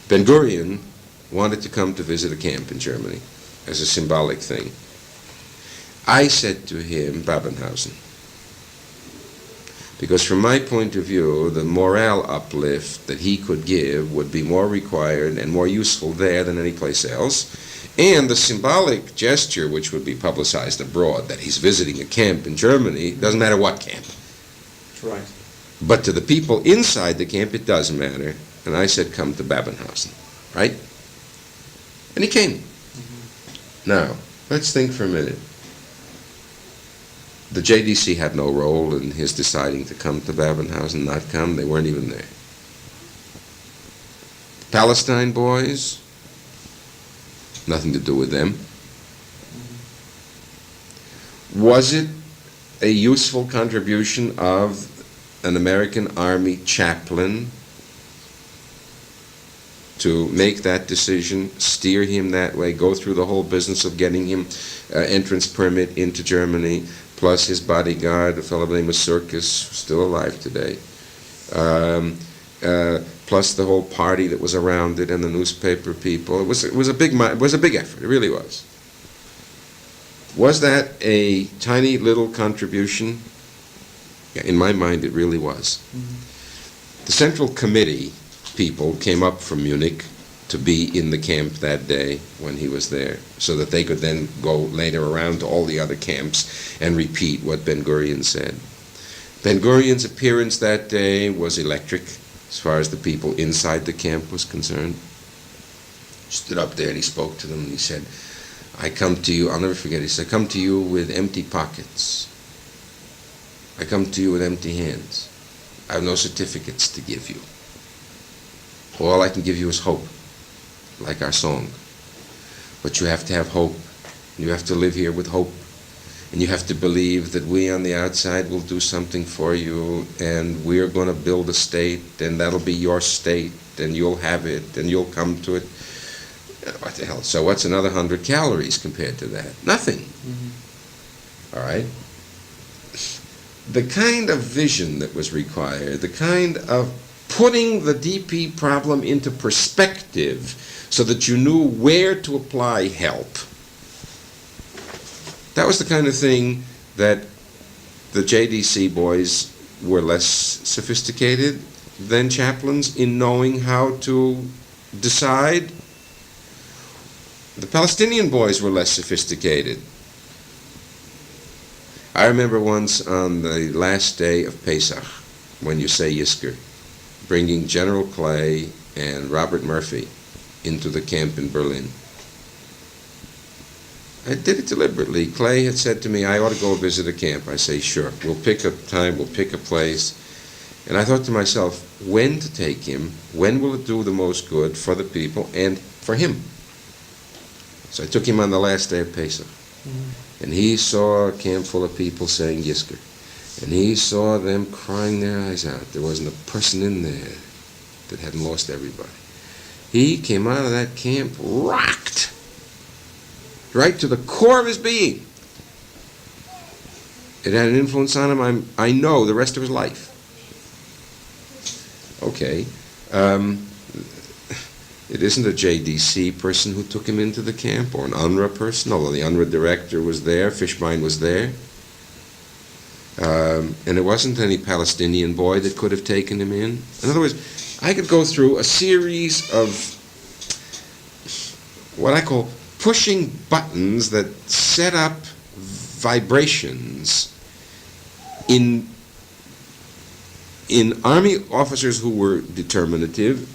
Ben-Gurion wanted to come to visit a camp in Germany as a symbolic thing. I said to him, Babenhausen, because from my point of view, the morale uplift that he could give would be more required and more useful there than any place else, and the symbolic gesture which would be publicized abroad, that he's visiting a camp in Germany, doesn't matter what camp. Right. But to the people inside the camp, it does matter. And I said, come to Babenhausen, right? And he came. Now, let's think for a minute. The JDC had no role in his deciding to come to Babenhausen, not come. They weren't even there. Palestine boys, nothing to do with them. Was it a useful contribution of an American Army chaplain to make that decision, steer him that way, go through the whole business of getting him entrance permit into Germany, plus his bodyguard, a fellow named Circus, still alive today, plus the whole party that was around it and the newspaper people. It was a big effort. It really was. Was that a tiny little contribution? Yeah, in my mind, it really was. The Central Committee people came up from Munich to be in the camp that day when he was there, so that they could then go later around to all the other camps and repeat what Ben-Gurion said. Ben-Gurion's appearance that day was electric as far as the people inside the camp was concerned. He stood up there and he spoke to them and he said, I come to you, I'll never forget, he said, I come to you with empty pockets. I come to you with empty hands. I have no certificates to give you. All I can give you is hope, like our song. But you have to have hope. You have to live here with hope. And you have to believe that we on the outside will do something for you, and we're going to build a state, and that'll be your state, and you'll have it, and you'll come to it. What the hell? So what's another 100 calories compared to that? Nothing. All right? The kind of vision that was required, the kind of putting the DP problem into perspective so that you knew where to apply help. That was the kind of thing that the JDC boys were less sophisticated than chaplains in knowing how to decide. The Palestinian boys were less sophisticated. I remember once on the last day of Pesach, when you say Yisker, bringing General Clay and Robert Murphy into the camp in Berlin. I did it deliberately. Clay had said to me, I ought to go visit a camp. I say, sure, we'll pick a time, we'll pick a place. And I thought to myself, when to take him, when will it do the most good for the people and for him? So I took him on the last day of Pesach. And he saw a camp full of people saying Yisker. And he saw them crying their eyes out. There wasn't a person in there that hadn't lost everybody. He came out of that camp rocked, right to the core of his being. It had an influence on him, I know, the rest of his life. Okay. It isn't a JDC person who took him into the camp, or an UNRWA person, although the UNRWA director was there, Fishbein was there. And it wasn't any Palestinian boy that could have taken him in. In other words, I could go through a series of what I call pushing buttons that set up vibrations in Army officers who were determinative,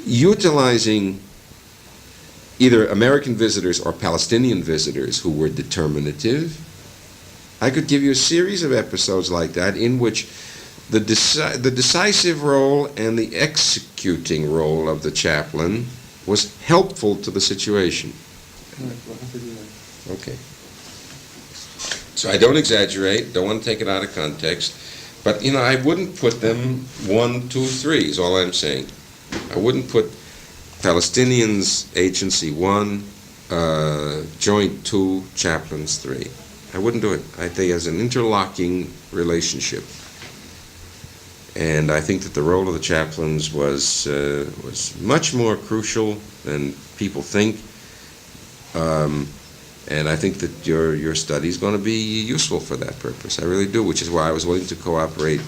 utilizing either American visitors or Palestinian visitors who were determinative. I could give you a series of episodes like that in which the decisive role and the executing role of the chaplain was helpful to the situation. Okay. So I don't exaggerate, don't want to take it out of context. But, I wouldn't put them 1, 2, 3 is all I'm saying. I wouldn't put Palestinians Agency 1, Joint 2, Chaplains 3. I wouldn't do it. I think as an interlocking relationship. And I think that the role of the chaplains was much more crucial than people think. And I think that your study is going to be useful for that purpose. I really do, which is why I was willing to cooperate,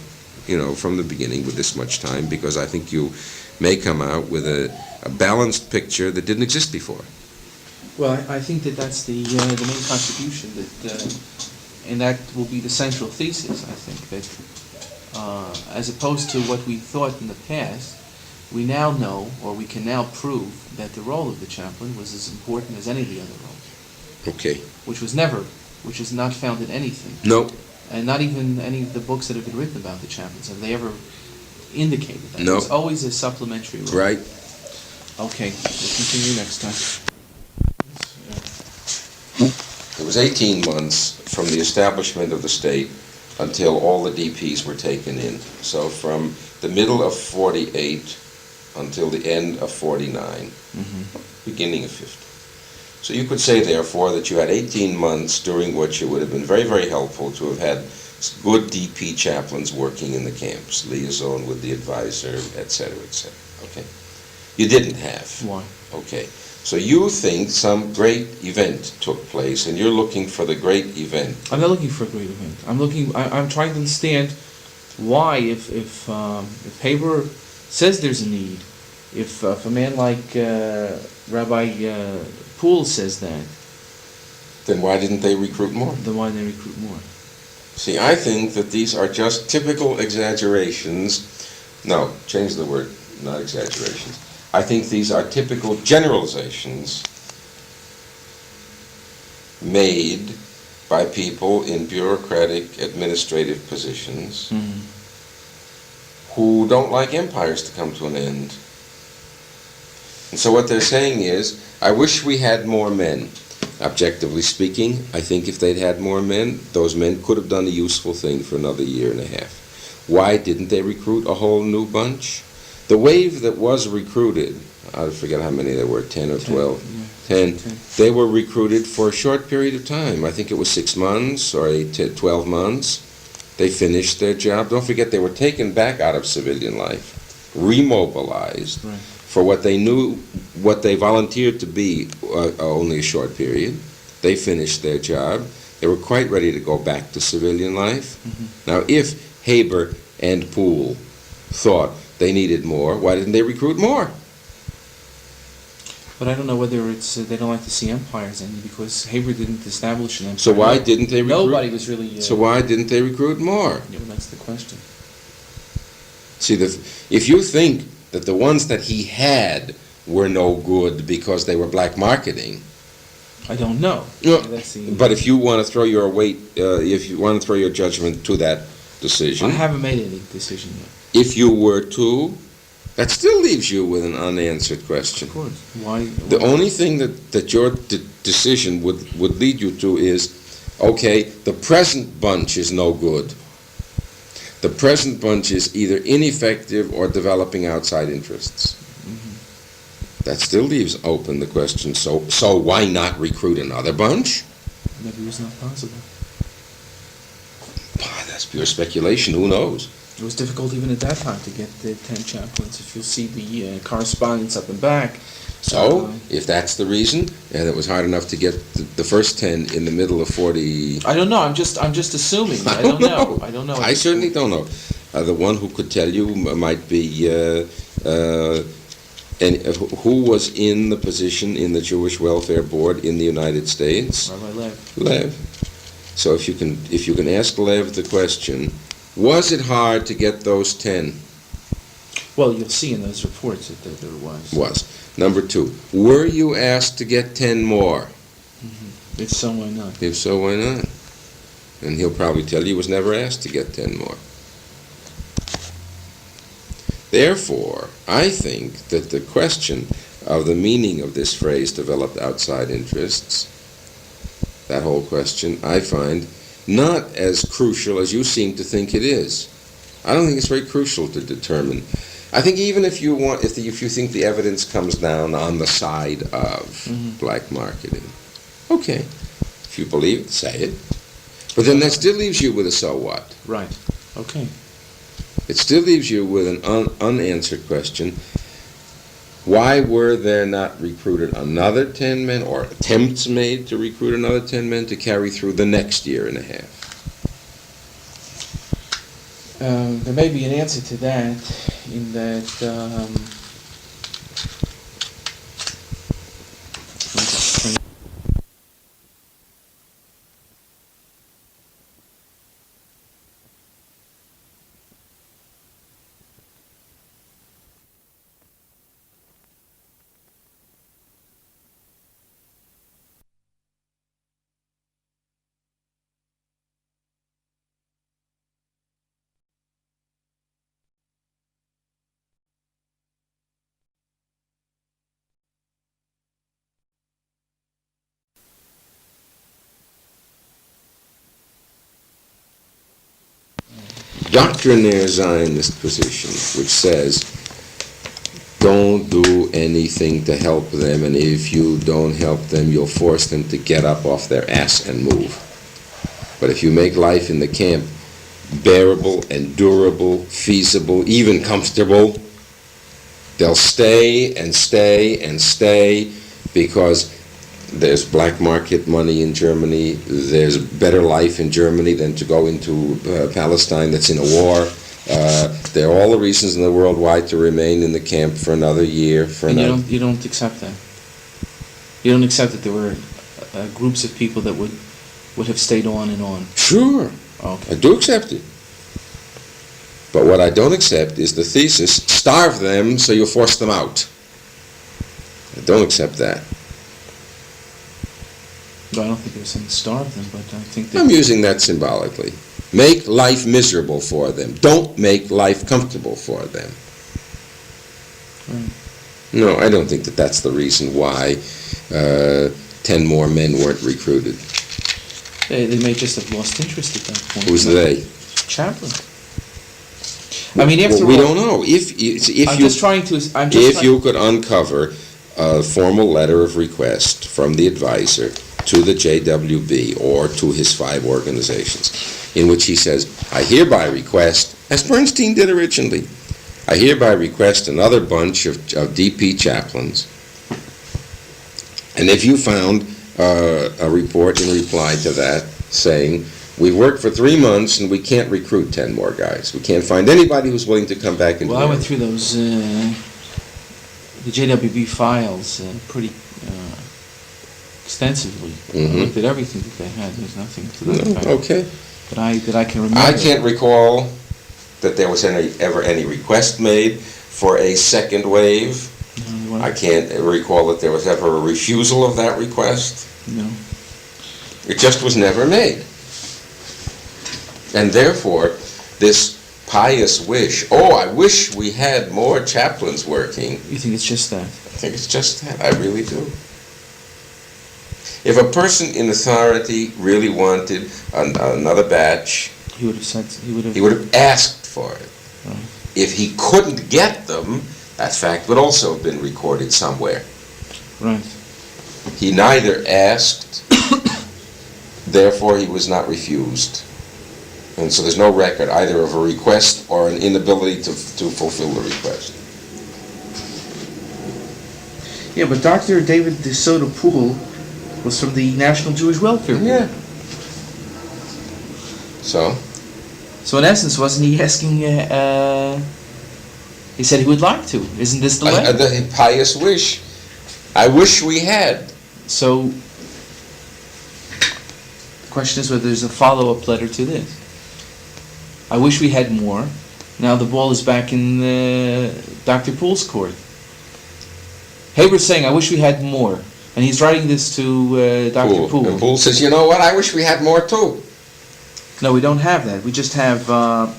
from the beginning with this much time, because I think you may come out with a balanced picture that didn't exist before. Well, I think that that's the main contribution, and that will be the central thesis, I think, that as opposed to what we thought in the past, we now know, or we can now prove, that the role of the chaplain was as important as any of the other roles. Okay. Which is not found in anything. No. And not even any of the books that have been written about the chaplains. Have they ever indicated that? No. It's always a supplementary role. Right. Okay, we'll continue next time. It was 18 months from the establishment of the state until all the DPs were taken in. So from the middle of 48 until the end of 49, beginning of 50. So you could say, therefore, that you had 18 months during which it would have been very, very helpful to have had good DP chaplains working in the camps, liaison with the advisor, etc., etc. Okay? You didn't have. Why? Okay. So you think some great event took place, and you're looking for the great event. I'm not looking for a great event. I'm trying to understand why, if Haber says there's a need, if a man like Rabbi Poole says that, then why didn't they recruit more? then why didn't they recruit more? See, I think that these are just typical exaggerations. No, change the word, not exaggerations. I think these are typical generalizations made by people in bureaucratic administrative positions who don't like empires to come to an end. And so what they're saying is, I wish we had more men. Objectively speaking, I think if they'd had more men, those men could have done a useful thing for another year and a half. Why didn't they recruit a whole new bunch? The wave that was recruited, I forget how many there were, 10 or 12, 10, they were recruited for a short period of time. I think it was 6 months or 12 months. They finished their job. Don't forget, they were taken back out of civilian life, remobilized for what they knew, what they volunteered to be only a short period. They finished their job. They were quite ready to go back to civilian life. Now, if Haber and Poole thought they needed more, why didn't they recruit more? But I don't know whether it's they don't like to see empires ending, because Haber didn't establish an empire. So why didn't they recruit? Nobody was really... So why didn't they recruit more? Yeah, well, that's the question. See, if you think that the ones that he had were no good because they were black marketing... I don't know. No, That's the, but if you want to throw your weight, if you want to throw your judgment to that decision... I haven't made any decision yet. If you were to, that still leaves you with an unanswered question. Of course. Why? The only thing that your decision would lead you to is, okay, the present bunch is no good. The present bunch is either ineffective or developing outside interests. That still leaves open the question, so why not recruit another bunch? Maybe it was not possible. That's pure speculation, who knows? It was difficult even at that time to get the 10 chaplains. If you'll see the correspondence up and back. So, if that's the reason, and it was hard enough to get the first 10 in the middle of 40... I don't know, I'm just assuming. I don't know. I certainly don't know. The one who could tell you might be... and who was in the position in the Jewish Welfare Board in the United States? Rabbi Lev. Lev. So if you can ask Lev the question, was it hard to get those 10? Well, you'll see in those reports that there was. Was. Number 2, were you asked to get 10 more? If so, why not? If so, why not? And he'll probably tell you he was never asked to get 10 more. Therefore, I think that the question of the meaning of this phrase, developed outside interests, that whole question, I find not as crucial as you seem to think it is. I don't think it's very crucial to determine. I think even if you want, if you think the evidence comes down on the side of black marketing, okay. If you believe it, say it. But then that still leaves you with a so what. Right. Okay. It still leaves you with an unanswered question. Why were there not recruited another 10 men, or attempts made to recruit another 10 men to carry through the next year and a half? There may be an answer to that, in that Doctrinaire Zionist position, which says, don't do anything to help them, and if you don't help them, you'll force them to get up off their ass and move. But if you make life in the camp bearable, endurable, feasible, even comfortable, they'll stay and stay and stay, because there's black market money in Germany, there's better life in Germany than to go into Palestine that's in a war. There are all the reasons in the world why to remain in the camp for another year. And you don't accept that? You don't accept that there were groups of people that would have stayed on and on? Sure. Okay. I do accept it. But what I don't accept is the thesis, starve them so you'll force them out. I don't accept that. Well, I don't think they were saying starve them, but I think that... I'm using that symbolically. Make life miserable for them. Don't make life comfortable for them. Right. No, I don't think that that's the reason why 10 more men weren't recruited. They may just have lost interest at that point. Who's they? Chaplain. I mean, after we all, don't know. If you you could uncover a formal letter of request from the advisor to the JWB or to his 5 organizations, in which he says, I hereby request, as Bernstein did originally, I hereby request another bunch of DP chaplains. And if you found a report in reply to that saying, we've worked for 3 months and we can't recruit 10 more guys. We can't find anybody who's willing to come back and Well, I went through those, the JWB files pretty extensively. I looked at everything that they had. There's nothing to that effect. Okay. That I can remember. I can't recall that there was ever any request made for a second wave. No, I can't recall that there was ever a refusal of that request. No. It just was never made. And therefore, this pious wish, I wish we had more chaplains working. You think it's just that? I think it's just that. I really do. If a person in authority really wanted another batch, He would have said. he would have asked for it. Right. If he couldn't get them, that fact would also have been recorded somewhere. Right. He neither asked, therefore he was not refused. And so there's no record either of a request or an inability to fulfill the request. Yeah, but Dr. David DeSoto Poole was from the National Jewish Welfare Board. Yeah. So in essence, wasn't he asking, he said he would like to. Isn't this the letter? the pious wish. I wish we had. So, the question is whether there's a follow-up letter to this. I wish we had more. Now the ball is back in Dr. Poole's court. Herbert's saying, I wish we had more. And he's writing this to Dr. Poole. And Poole says, you know what, I wish we had more too. No, we don't have that. We just have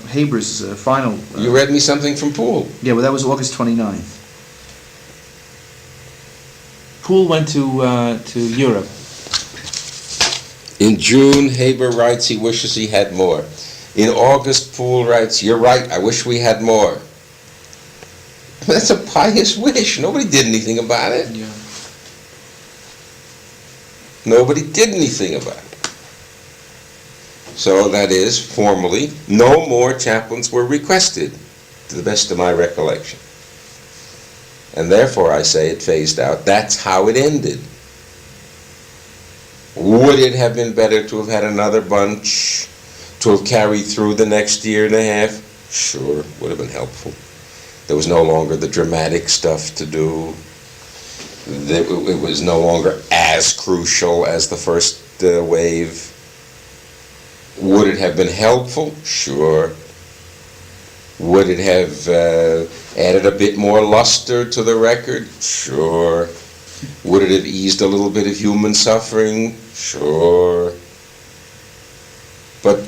Haber's final... You read me something from Poole. Yeah, well, that was August 29th. Poole went to Europe. In June, Haber writes he wishes he had more. In August, Poole writes, "You're right, I wish we had more." That's a pious wish. Nobody did anything about it. Yeah. Nobody did anything about it. So that is, formally, no more chaplains were requested, to the best of my recollection. And therefore, I say it phased out. That's how it ended. Would it have been better to have had another bunch, to have carried through the next year and a half? Sure, would have been helpful. There was no longer the dramatic stuff to do. It was no longer as crucial as the first wave. Would it have been helpful? Sure. Would it have added a bit more luster to the record? Sure. Would it have eased a little bit of human suffering? Sure. But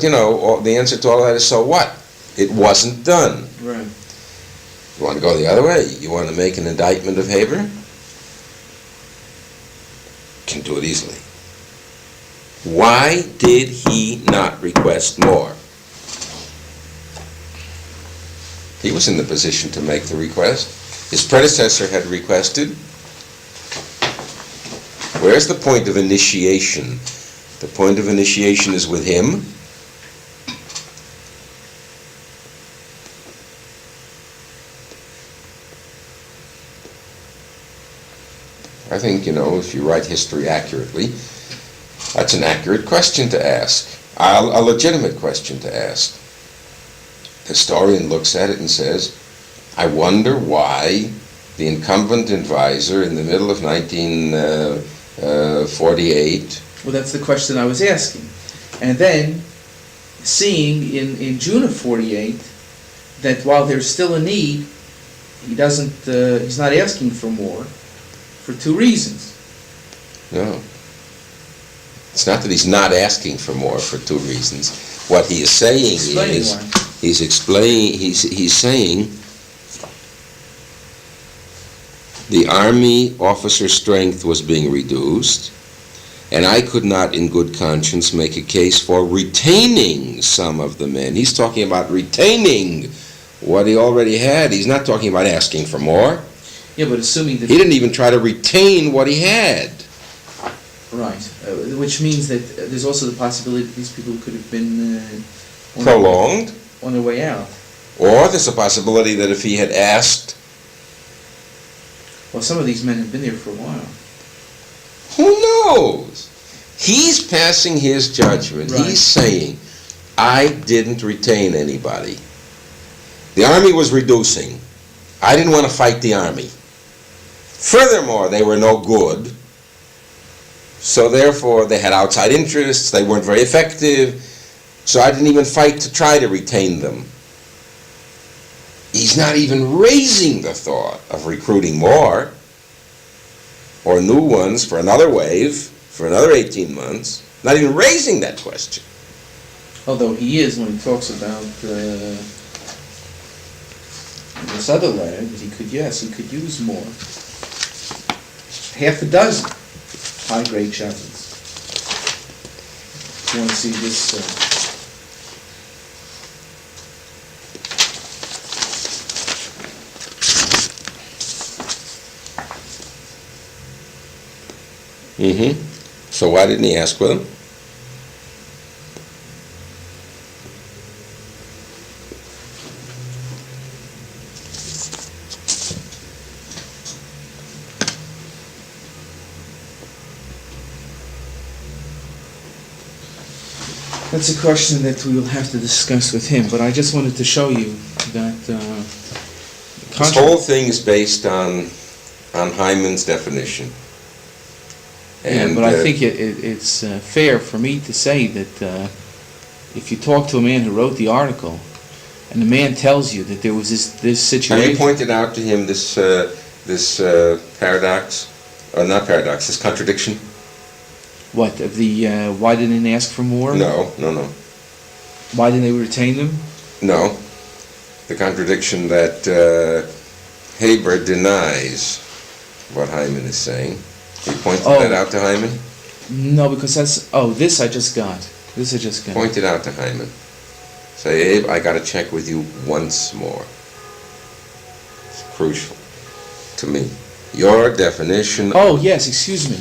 you know, the answer to all that is, so what? It wasn't done. Right. You want to go the other way? You want to make an indictment of Herbert? Can do it easily. Why did he not request more? He was in the position to make the request. His predecessor had requested. Where's the point of initiation? The point of initiation is with him. I think, you know, if you write history accurately, that's an accurate question to ask, a legitimate question to ask. The historian looks at it and says, I wonder why the incumbent advisor in the middle of 1948... Well, that's the question I was asking. And then, seeing in June of 48, that while there's still a need, he's not asking for more, for two reasons. No. It's not that he's not asking for more for two reasons. What he is saying is, he's saying the army officer strength was being reduced, and I could not in good conscience make a case for retaining some of the men. He's talking about retaining what he already had. He's not talking about asking for more. Yeah, but assuming that... He didn't even try to retain what he had. Right, which means that there's also the possibility that these people could have been... prolonged. On their way out. Or there's a possibility that if he had asked... Well, some of these men have been there for a while. Who knows? He's passing his judgment. Right. He's saying, I didn't retain anybody. The army was reducing. I didn't want to fight the army. Furthermore, they were no good. So therefore, they had outside interests. They weren't very effective. So I didn't even fight to try to retain them. He's not even raising the thought of recruiting more or new ones for another wave, for another 18 months. Not even raising that question. Although he is, when he talks about this other letter, that he could use more. Half a dozen high-grade chaplains. If you want to see this... So why didn't he ask for them? That's a question that we will have to discuss with him, but I just wanted to show you that... This whole thing is based on Hyman's definition. And, but I think it's fair for me to say that if you talk to a man who wrote the article, and the man tells you that there was this situation... Have you pointed out to him this paradox, or not paradox, this contradiction? What, of the, why didn't they ask for more? No. Why didn't they retain them? No. The contradiction that Herbert denies what Hyman is saying. You pointed that out to Hyman? No, because that's... Oh, this I just got. Pointed out to Hyman. Say, Abe, I got to check with you once more. It's crucial to me. Your definition. Oh yes, excuse me.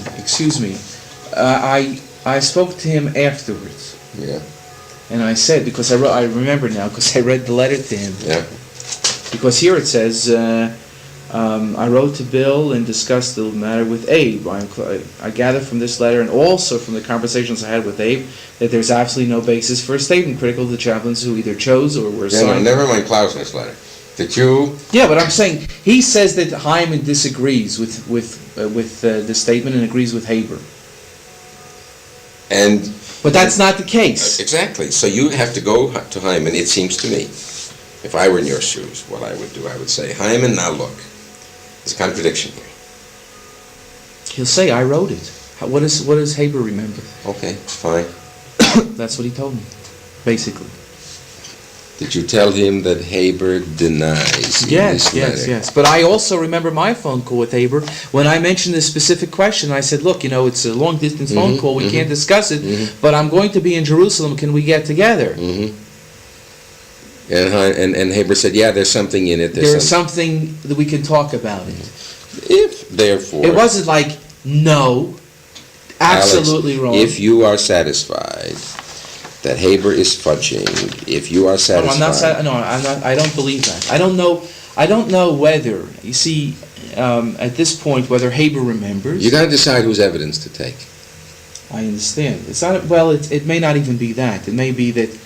I spoke to him afterwards. Yeah. And I said, because I remember now, because I read the letter to him. Yeah. Because here it says, I wrote to Bill and discussed the matter with Abe. I gather from this letter and also from the conversations I had with Abe that there's absolutely no basis for a statement critical of the chaplains who either chose or were assigned. No, never mind Klausner's letter. Did you? Yeah, but I'm saying he says that Hyman disagrees with the statement and agrees with Haber. But that's not the case. Exactly. So you have to go to Hyman, it seems to me. If I were in your shoes, what I would do, I would say, Hyman, now look, there's a contradiction here. He'll say, I wrote it. What does Haber remember? Okay, fine. That's what he told me, basically. Did you tell him that Haber denies this letter? Yes. But I also remember my phone call with Haber when I mentioned this specific question. I said, look, it's a long-distance phone call. We can't discuss it, but I'm going to be in Jerusalem. Can we get together? And Haber said, yeah, there's something in it. There's something that we can talk about it. If, therefore... It wasn't like, no, absolutely Alex, wrong. if you are satisfied that Haber is fudging, if you are satisfied... No, I'm not. I don't believe that. I don't know whether, you see, at this point, whether Haber remembers. You got to decide whose evidence to take. I understand. It's not, well, it may not even be that. It may be that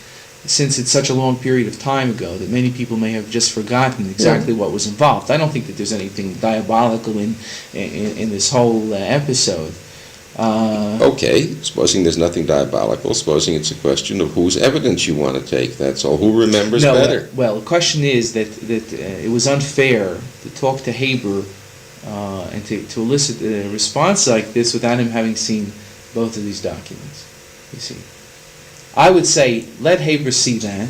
since it's such a long period of time ago that many people may have just forgotten exactly what was involved. I don't think that there's anything diabolical in this whole episode. Okay, supposing there's nothing diabolical, supposing it's a question of whose evidence you want to take, that's all. Who remembers better? Well, the question is that it was unfair to talk to Haber and to elicit a response like this without him having seen both of these documents, you see. I would say, let Haber see that,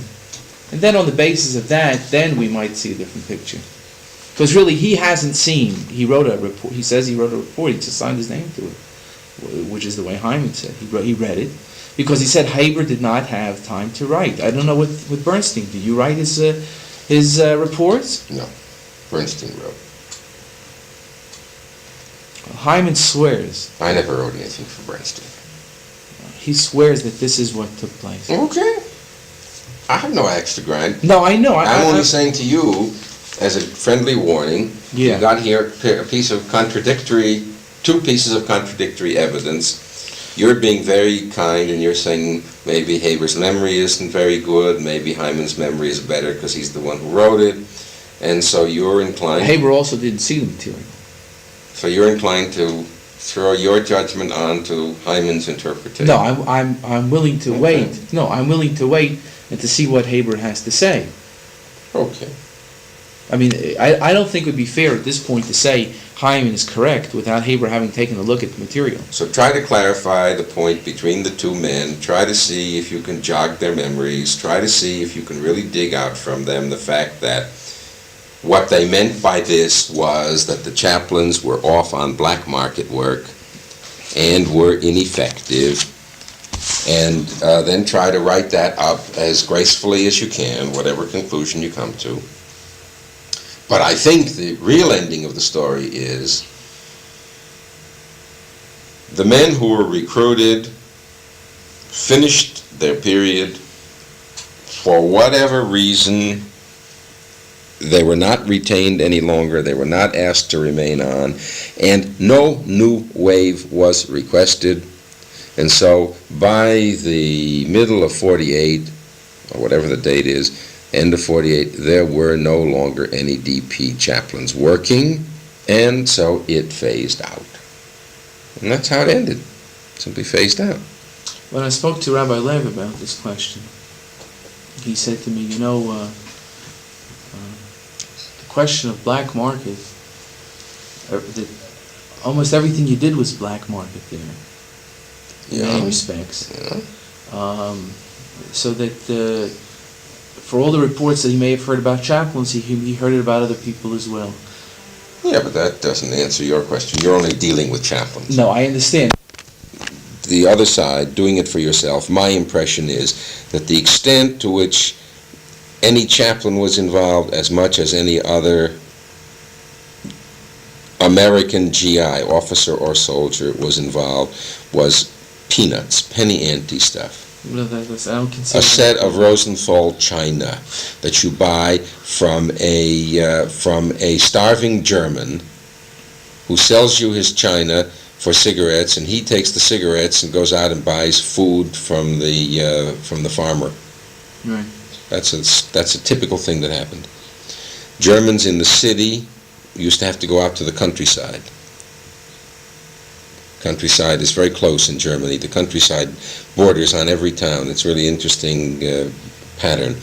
and then on the basis of that, then we might see a different picture. Because really, he hasn't seen, he wrote a report, he says he wrote a report, he just signed his name to it, which is the way Hyman said. He read it, because he said Haber did not have time to write. I don't know with Bernstein, did you write his reports? No, Bernstein wrote. Hyman swears. I never wrote anything for Bernstein. He swears that this is what took place. Okay. I have no axe to grind. No, I know. I'm only saying to you, as a friendly warning, you got here two pieces of contradictory evidence. You're being very kind and you're saying maybe Haber's memory isn't very good, maybe Hyman's memory is better because he's the one who wrote it, and so you're inclined... Haber also didn't see the material. So you're inclined to throw your judgment on to Hyman's interpretation. No, I'm willing to wait. No, I'm willing to wait and to see what Haber has to say. Okay. I mean, I don't think it would be fair at this point to say Hyman is correct without Haber having taken a look at the material. So try to clarify the point between the two men. Try to see if you can jog their memories. Try to see if you can really dig out from them the fact that what they meant by this was that the chaplains were off on black market work and were ineffective, and then try to write that up as gracefully as you can, whatever conclusion you come to. But I think the real ending of the story is the men who were recruited finished their period. For whatever reason, they were not retained any longer, they were not asked to remain on, and no new wave was requested. And so by the middle of 48, or whatever the date is, end of 48, there were no longer any DP chaplains working, and so it phased out. And that's how it ended, simply phased out. When I spoke to Rabbi Lev about this question, he said to me, the question of black market, that almost everything you did was black market there, in many respects. Yeah. So that for all the reports that he may have heard about chaplains, he heard it about other people as well. Yeah, but that doesn't answer your question. You're only dealing with chaplains. No, I understand. The other side, doing it for yourself, my impression is that the extent to which any chaplain was involved as much as any other American GI, officer or soldier, was involved, was peanuts, penny ante stuff. A set of Rosenthal china that you buy from a starving German who sells you his china for cigarettes, and he takes the cigarettes and goes out and buys food from the farmer. Right. That's a typical thing that happened. Germans in the city used to have to go out to the countryside. Countryside is very close in Germany. The countryside borders on every town. It's a really interesting pattern.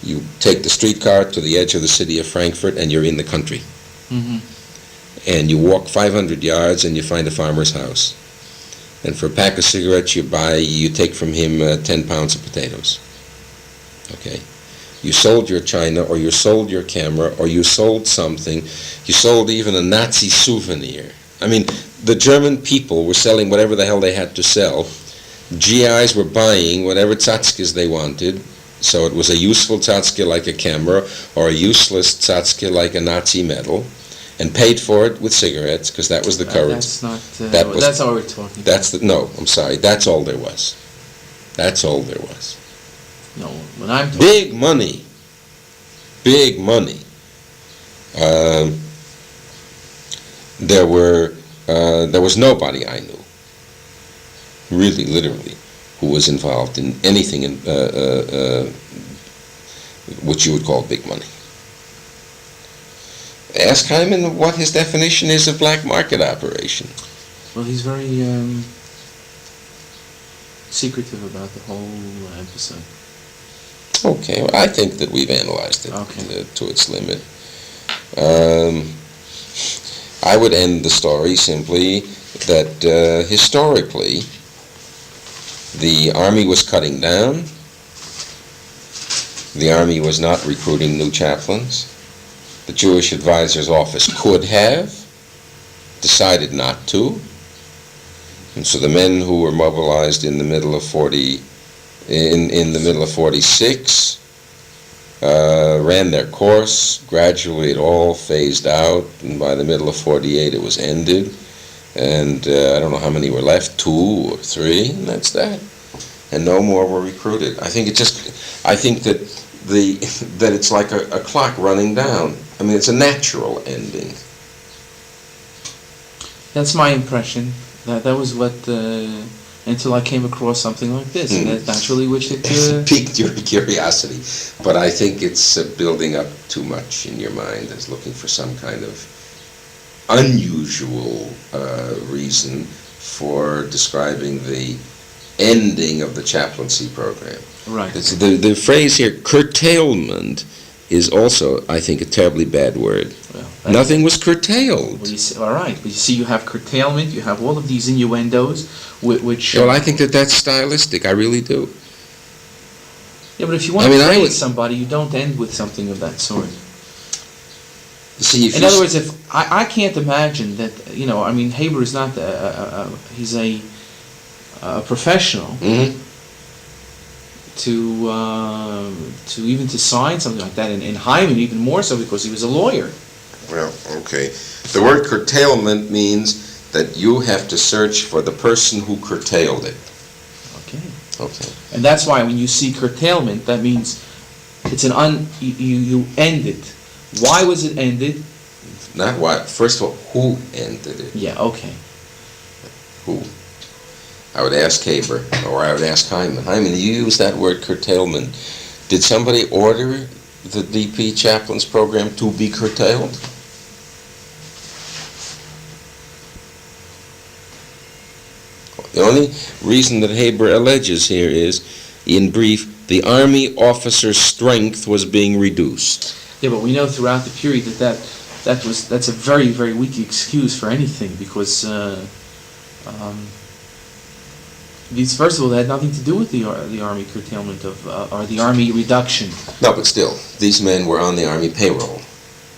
You take the streetcar to the edge of the city of Frankfurt and you're in the country. Mm-hmm. And you walk 500 yards and you find a farmer's house. And for a pack of cigarettes you take from him 10 pounds of potatoes. Okay? You sold your china, or you sold your camera, or you sold something. You sold even a Nazi souvenir. I mean, the German people were selling whatever the hell they had to sell. GIs were buying whatever tzatskes they wanted. So it was a useful tzatske like a camera, or a useless tzatske like a Nazi medal, and paid for it with cigarettes, because that was the currency. That's all we're talking about. No, I'm sorry. That's all there was. That's all there was. No, when I'm talking... Big money. Big money. There was nobody I knew, really, literally, who was involved in anything in what you would call big money. Ask Hyman what his definition is of black market operation. Well, he's very secretive about the whole episode. Okay, well, I think that we've analyzed it to its limit. I would end the story simply that historically the army was cutting down, the army was not recruiting new chaplains, the Jewish Advisor's Office could have, decided not to, and so the men who were mobilized in the middle of 46 ran their course. Gradually it all phased out, and by the middle of 48 it was ended, and I don't know how many were left, 2 or 3, and that's that. And no more were recruited. I think that it's like a clock running down. I mean, it's a natural ending. That's my impression. That was what until I came across something like this, and that's naturally which it piqued your curiosity. But I think it's building up too much in your mind as looking for some kind of unusual reason for describing the ending of the chaplaincy program. Right. The phrase here, curtailment, is also, I think, a terribly bad word. Well, nothing was curtailed. Well, all right, but you see, you have curtailment, you have all of these innuendos, which... Well, I think that's stylistic, I really do. Yeah, but if you want to praise somebody, you don't end with something of that sort. See, in other words, if I can't imagine that, I mean, Haber is not, he's a professional. Mm-hmm. To even to sign something like that, and Hyman even more so because he was a lawyer. Well, okay. The word curtailment means that you have to search for the person who curtailed it. Okay. Okay. And that's why when you see curtailment, that means it's you end it. Why was it ended? Not why. First of all, who ended it? Yeah. Okay. Who? I would ask Haber, or I would ask Hyman. Hyman, you use that word curtailment. Did somebody order the DP chaplains program to be curtailed? The only reason that Haber alleges here is, in brief, the army officer's strength was being reduced. Yeah, but we know throughout the period that's a very, very weak excuse for anything, because these, first of all, they had nothing to do with the army curtailment or the army reduction. No, but still, these men were on the army payroll,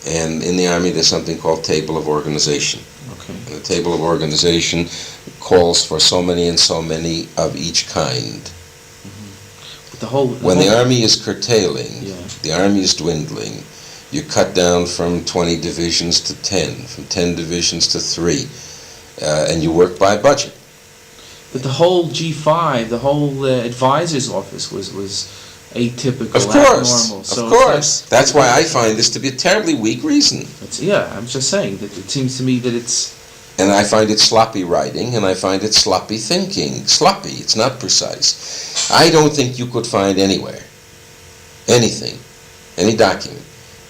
and in the army there's something called table of organization. Okay. And the table of organization calls for so many and so many of each kind. Mm-hmm. The whole... When the army is curtailing, Yeah. the army is dwindling, you cut down from 20 divisions to 10, from 10 divisions to 3, and you work by budget. But the whole G5, the whole advisor's office was atypical, Of course, abnormal. So of course. That's why I find this to be a terribly weak reason. Yeah, I'm just saying that it seems to me that it's... And I find it sloppy writing, and I find it sloppy thinking. Sloppy, it's not precise. I don't think you could find anywhere, anything, any document,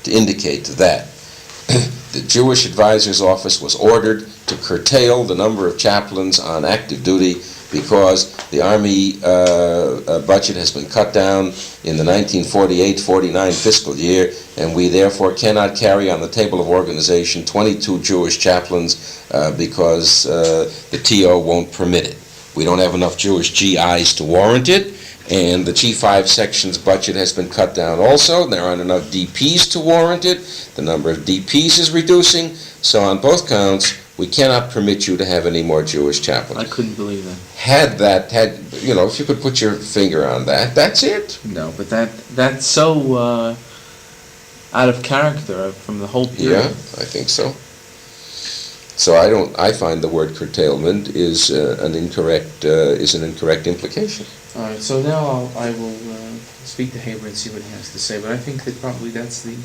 to indicate that the Jewish Advisor's Office was ordered to curtail the number of chaplains on active duty because the Army budget has been cut down in the 1948-49 fiscal year, and we therefore cannot carry on the table of organization 22 Jewish chaplains because the TO won't permit it. We don't have enough Jewish GIs to warrant it, and the G5 section's budget has been cut down also. There aren't enough DPs to warrant it. The number of DPs is reducing. So on both counts, we cannot permit you to have any more Jewish chaplains. I couldn't believe that. If you could put your finger on that, that's it. No, but that's so out of character from the whole period. Yeah, I think so. So I find the word curtailment is an incorrect implication. All right, so now I will speak to Herbert and see what he has to say. But I think that probably that's the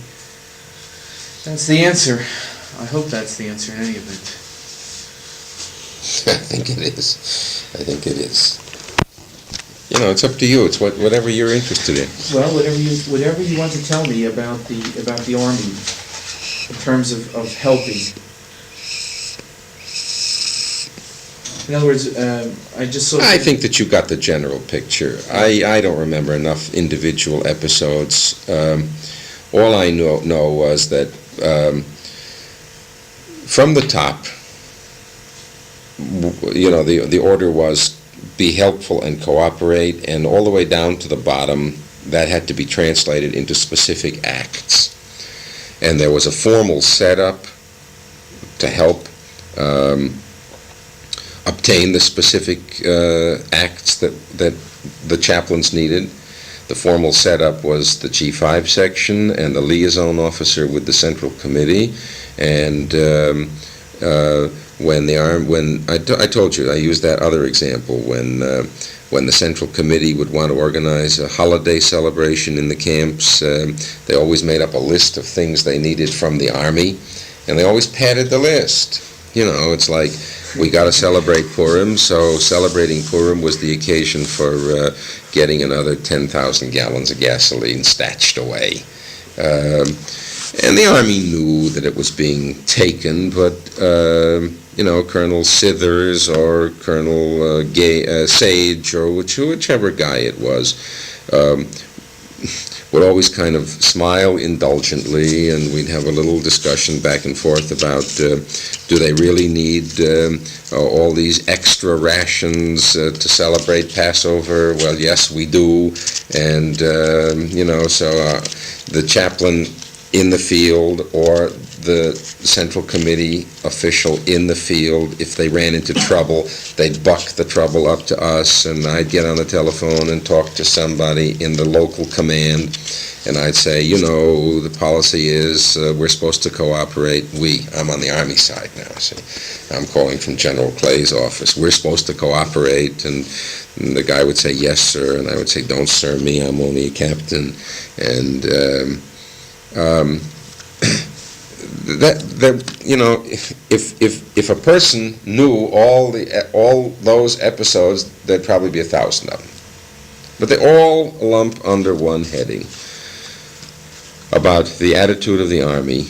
answer. I hope that's the answer in any event. I think it is. It's up to you. It's whatever you're interested in. Well, whatever you want to tell me about the Army in terms of helping. In other words, I think that you got the general picture. I don't remember enough individual episodes. All I know was that from the top, the order was be helpful and cooperate, and all the way down to the bottom, that had to be translated into specific acts. And there was a formal setup to help obtain the specific acts that the chaplains needed. The formal setup was the G5 section and the liaison officer with the Central Committee. And I told you, I used that other example, when the Central Committee would want to organize a holiday celebration in the camps, they always made up a list of things they needed from the Army, and they always padded the list. It's like, we got to celebrate Purim, so celebrating Purim was the occasion for getting another 10,000 gallons of gasoline stashed away. And the Army knew that it was being taken, but, Colonel Sithers or Colonel Sage or whichever guy it was, would always kind of smile indulgently, and we'd have a little discussion back and forth about do they really need all these extra rations to celebrate Passover? Well, yes, we do. And, so the chaplain in the field or the Central Committee official in the field, if they ran into trouble, they'd buck the trouble up to us, and I'd get on the telephone and talk to somebody in the local command, and I'd say, the policy is we're supposed to cooperate. I'm on the Army side now, see. I'm calling from General Clay's office. We're supposed to cooperate, and the guy would say, yes, sir, and I would say, don't sir me, I'm only a captain, and if a person knew all those episodes, there'd probably be 1,000 of them. But they all lump under one heading about the attitude of the Army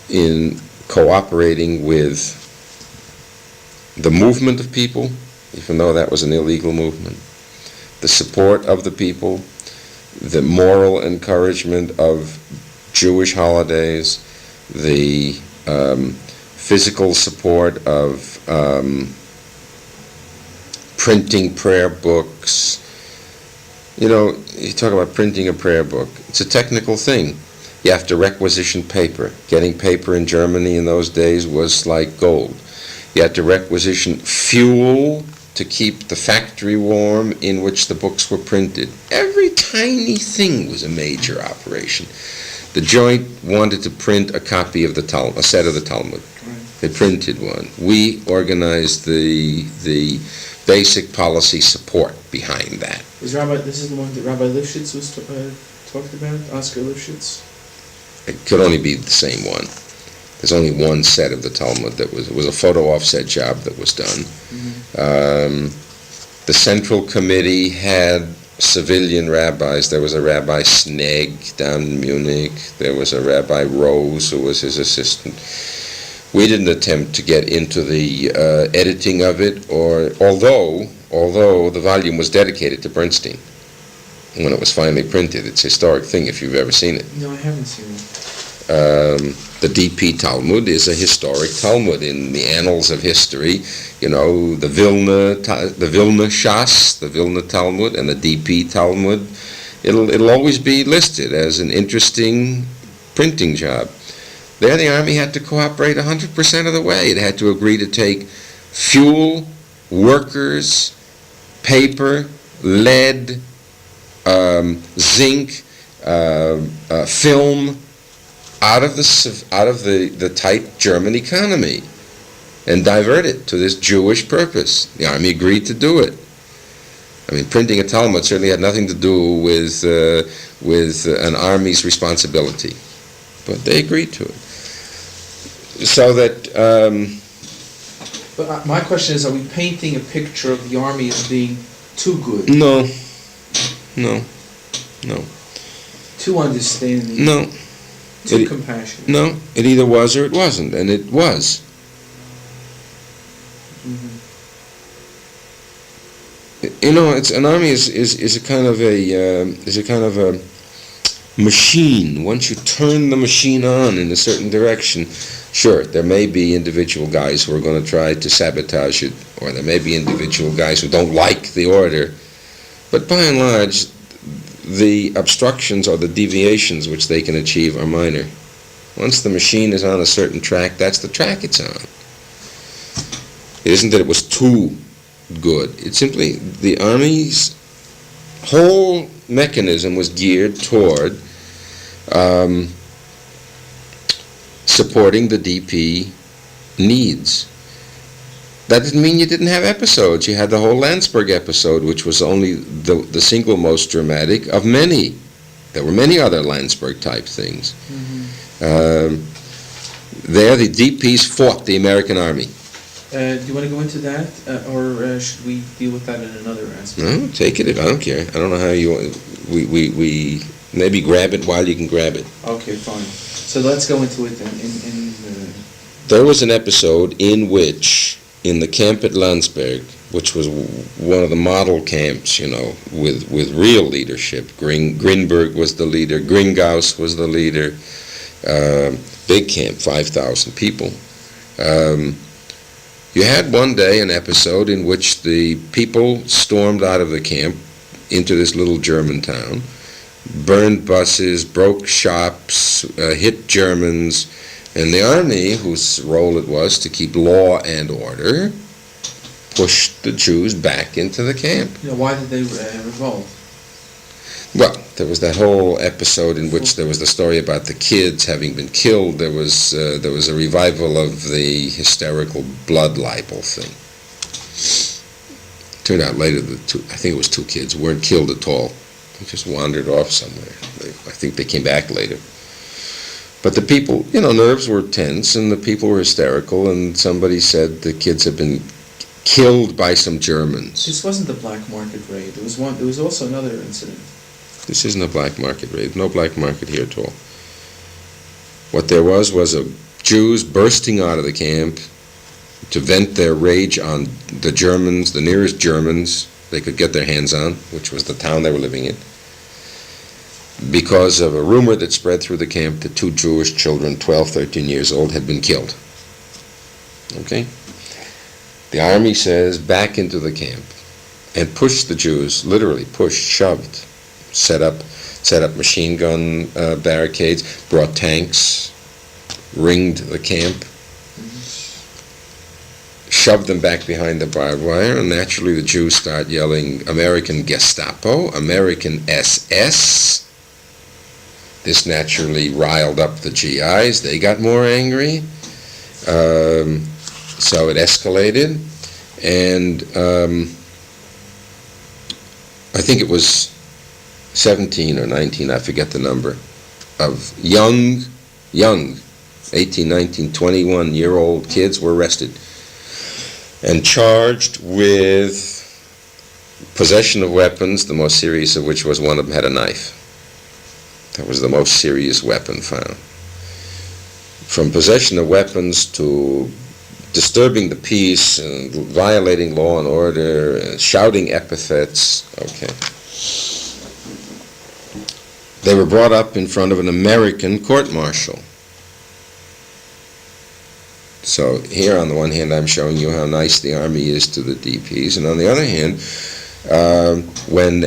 in cooperating with the movement of people, even though that was an illegal movement, the support of the people, the moral encouragement of Jewish holidays, the physical support of printing prayer books. You talk about printing a prayer book. It's a technical thing. You have to requisition paper. Getting paper in Germany in those days was like gold. You had to requisition fuel to keep the factory warm in which the books were printed. Every tiny thing was a major operation. The joint wanted to print a copy of the Talmud, a set of the Talmud. They printed one. We organized the basic policy support behind that. This is the one that Rabbi Lifshitz was talked about, Oscar Lifshitz? It could only be the same one. There's only one set of the Talmud that was a photo offset job that was done. The Central Committee had civilian rabbis. There was a Rabbi Sneg down in Munich. There was a Rabbi Rose who was his assistant. We didn't attempt to get into the editing of it, although the volume was dedicated to Bernstein when it was finally printed. It's a historic thing if you've ever seen it. No, I haven't seen it. The DP Talmud is a historic Talmud in the annals of history. You know, the Vilna Shas, the Vilna Talmud, and the DP Talmud. It'll always be listed as an interesting printing job. There, the Army had to cooperate 100% of the way. It had to agree to take fuel, workers, paper, lead, zinc, film out of the tight German economy and divert it to this Jewish purpose. The Army agreed to do it. I mean, printing a Talmud certainly had nothing to do with an Army's responsibility, but they agreed to it. So that. But my question is: are we painting a picture of the Army as being too good? No. Too understanding? No. Too compassionate? No. It either was or it wasn't, and it was. You know, an army is a kind of a machine. Once you turn the machine on in a certain direction, sure, there may be individual guys who are going to try to sabotage it, or there may be individual guys who don't like the order, but by and large, the obstructions or the deviations which they can achieve are minor. Once the machine is on a certain track, that's the track it's on. It isn't that it was too good. It's simply the Army's whole mechanism was geared toward supporting the DP needs. That didn't mean you didn't have episodes. You had the whole Landsberg episode, which was only the single most dramatic of many. There were many other Landsberg-type things. There, the DPs fought the American Army. Do you want to go into that, or should we deal with that in another aspect? No, take it. I don't care. I don't know how you want. We maybe grab it while you can grab it. Okay, fine. So let's go into it then. There was an episode in which, in the camp at Landsberg, which was one of the model camps, you know, with real leadership. Grinberg was the leader. Gringaus was the leader. Big camp, 5,000 people. You had one day an episode in which the people stormed out of the camp into this little German town, burned buses, broke shops, hit Germans, and the army, whose role it was to keep law and order, pushed the Jews back into the camp. You know, why did they revolt? Well, there was that whole episode in which there was the story about the kids having been killed. There was a revival of the hysterical blood libel thing. Turned out later that I think it was 2 kids, weren't killed at all. They just wandered off somewhere. I think they came back later. But the people, you know, nerves were tense and the people were hysterical, and somebody said the kids had been killed by some Germans. This wasn't the black market raid. There was also another incident. This isn't a black market raid. No black market here at all. What there was a Jews bursting out of the camp to vent their rage on the Germans, the nearest Germans they could get their hands on, which was the town they were living in, because of a rumor that spread through the camp that 2 Jewish children, 12, 13 years old, had been killed. Okay? The army says back into the camp and pushed the Jews, literally pushed, shoved, set up machine gun barricades, brought tanks, ringed the camp, shove them back behind the barbed wire, and naturally the Jews start yelling, American Gestapo, American SS. This naturally riled up the GIs. They got more angry. So it escalated, and I think it was 17 or 19, I forget the number, of young, 18, 19, 21-year-old kids were arrested and charged with possession of weapons, the most serious of which was one of them had a knife. That was the most serious weapon found. From possession of weapons to disturbing the peace, and violating law and order, and shouting epithets. Okay. They were brought up in front of an American court-martial. So here, on the one hand, I'm showing you how nice the Army is to the DPs, and on the other hand, when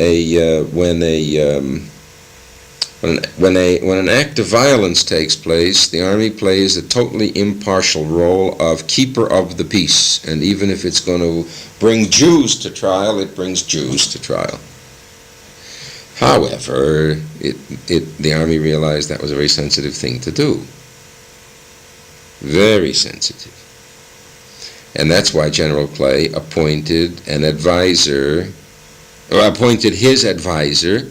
an act of violence takes place, the Army plays a totally impartial role of keeper of the peace. And even if it's going to bring Jews to trial, it brings Jews to trial. However, the Army realized that was a very sensitive thing to do. Very sensitive. And that's why General Clay appointed his advisor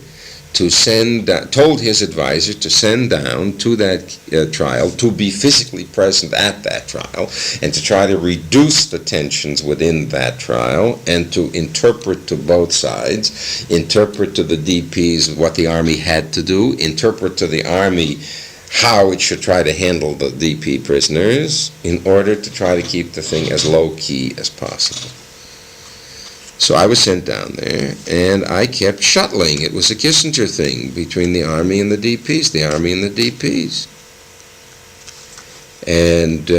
told his advisor to send down to that trial, to be physically present at that trial, and to try to reduce the tensions within that trial, and to interpret to both sides, interpret to the DPs what the Army had to do, interpret to the Army how it should try to handle the DP prisoners, in order to try to keep the thing as low-key as possible. So I was sent down there, and I kept shuttling. It was a Kissinger thing between the Army and the DPs, the Army and the DPs. And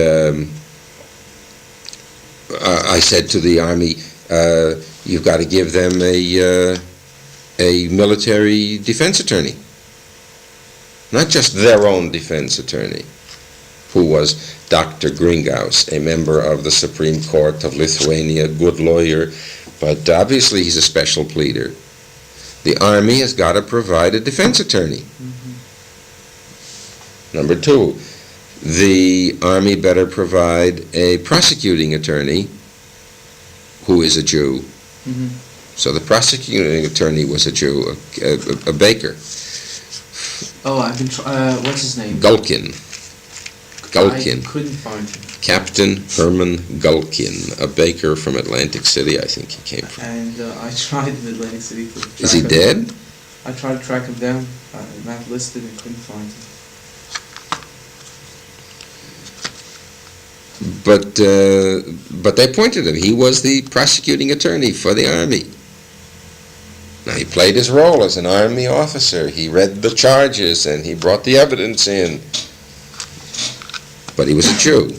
I said to the Army, you've got to give them a military defense attorney. Not just their own defense attorney, who was Dr. Gringaus, a member of the Supreme Court of Lithuania, good lawyer, but obviously he's a special pleader. The Army has got to provide a defense attorney. Mm-hmm. Number two, the Army better provide a prosecuting attorney who is a Jew. Mm-hmm. So the prosecuting attorney was a Jew, a baker. Oh, I've been what's his name? Gulkin. I couldn't find him. Captain Herman Gulkin, a baker from Atlantic City, I think he came from. And I tried in Atlantic City to track Is he him dead? down. I tried to track him down. Not listed and couldn't find him. But they appointed him. He was the prosecuting attorney for the Army. Now, he played his role as an Army officer. He read the charges and he brought the evidence in. But he was a Jew.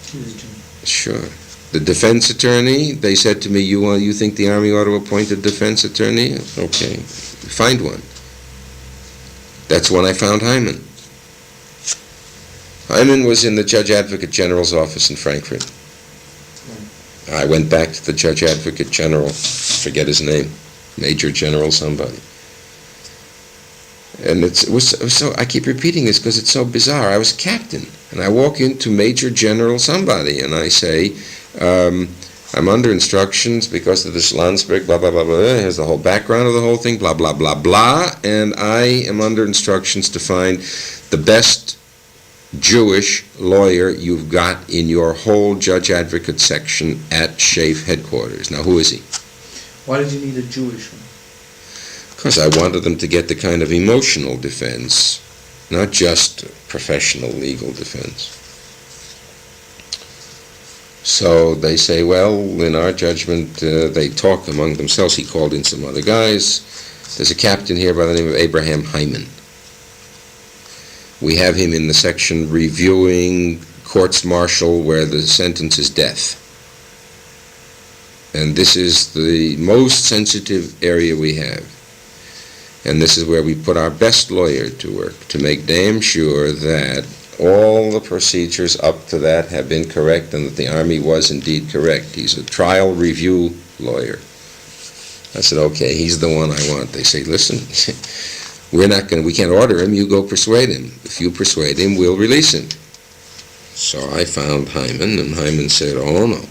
He was a Jew. Sure. The defense attorney, they said to me, you think the Army ought to appoint a defense attorney? Okay, find one. That's when I found Hyman. Hyman was in the Judge Advocate General's office in Frankfurt. Right. I went back to the Judge Advocate General, forget his name, Major General somebody. And it was so, I keep repeating this because it's so bizarre. I was a captain, and I walk into Major General somebody, and I say, I'm under instructions because of this Landsberg, blah, blah, blah, blah. Here's the whole background of the whole thing, blah, blah, blah, blah. And I am under instructions to find the best Jewish lawyer you've got in your whole Judge Advocate section at SHAFE headquarters. Now, who is he? Why did you need a Jewish one? Because I wanted them to get the kind of emotional defense, not just professional legal defense. So they say, well, in our judgment, they talk among themselves. He called in some other guys. There's a captain here by the name of Abraham Hyman. We have him in the section reviewing courts martial where the sentence is death. And this is the most sensitive area we have. And this is where we put our best lawyer to work, to make damn sure that all the procedures up to that have been correct and that the Army was indeed correct. He's a trial review lawyer. I said, okay, he's the one I want. They say, listen, we can't order him, you go persuade him. If you persuade him, we'll release him. So I found Hyman, and Hyman said, oh no,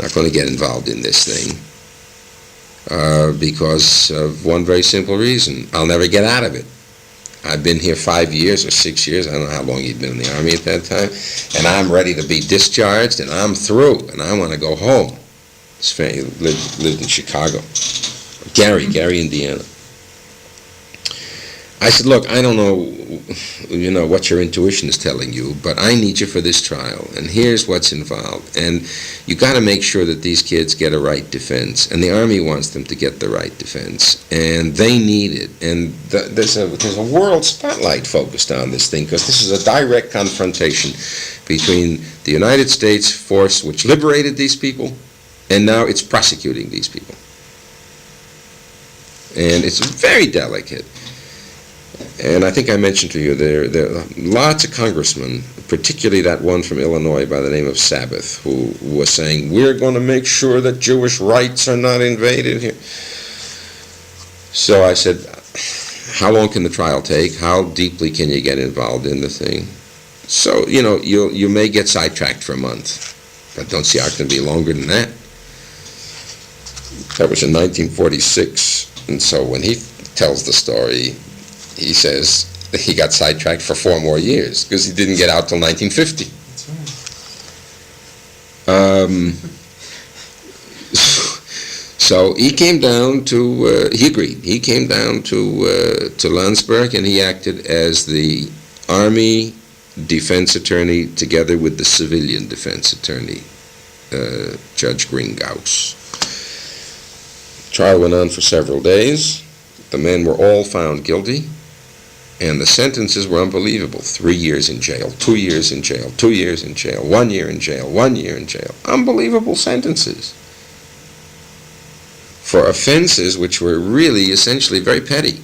not going to get involved in this thing because of one very simple reason. I'll never get out of it. I've been here 5 years or 6 years, I don't know how long he'd been in the Army at that time, and I'm ready to be discharged, and I'm through, and I want to go home. He lived in Chicago. Gary, Indiana. I said, look, I don't know, what your intuition is telling you, but I need you for this trial, and here's what's involved. And you got to make sure that these kids get a right defense, and the Army wants them to get the right defense, and they need it. And there's a world spotlight focused on this thing, because this is a direct confrontation between the United States force which liberated these people, and now it's prosecuting these people. And it's very delicate. And I think I mentioned to you, there are lots of congressmen, particularly that one from Illinois by the name of Sabbath, who was saying, we're going to make sure that Jewish rights are not invaded here. So I said, how long can the trial take? How deeply can you get involved in the thing? So, you may get sidetracked for a month, but don't see how it can be longer than that. That was in 1946, and so when he tells the story, he says he got sidetracked for 4 more years because he didn't get out till 1950. That's right. So he came down to, he agreed, he came down to Landsberg, and he acted as the Army defense attorney together with the civilian defense attorney, Judge Gringaus. Trial went on for several days. The men were all found guilty, and the sentences were unbelievable. 3 years in jail, 2 years in jail, 2 years in jail, 1 year in jail, 1 year in jail. Unbelievable sentences for offenses which were really essentially very petty.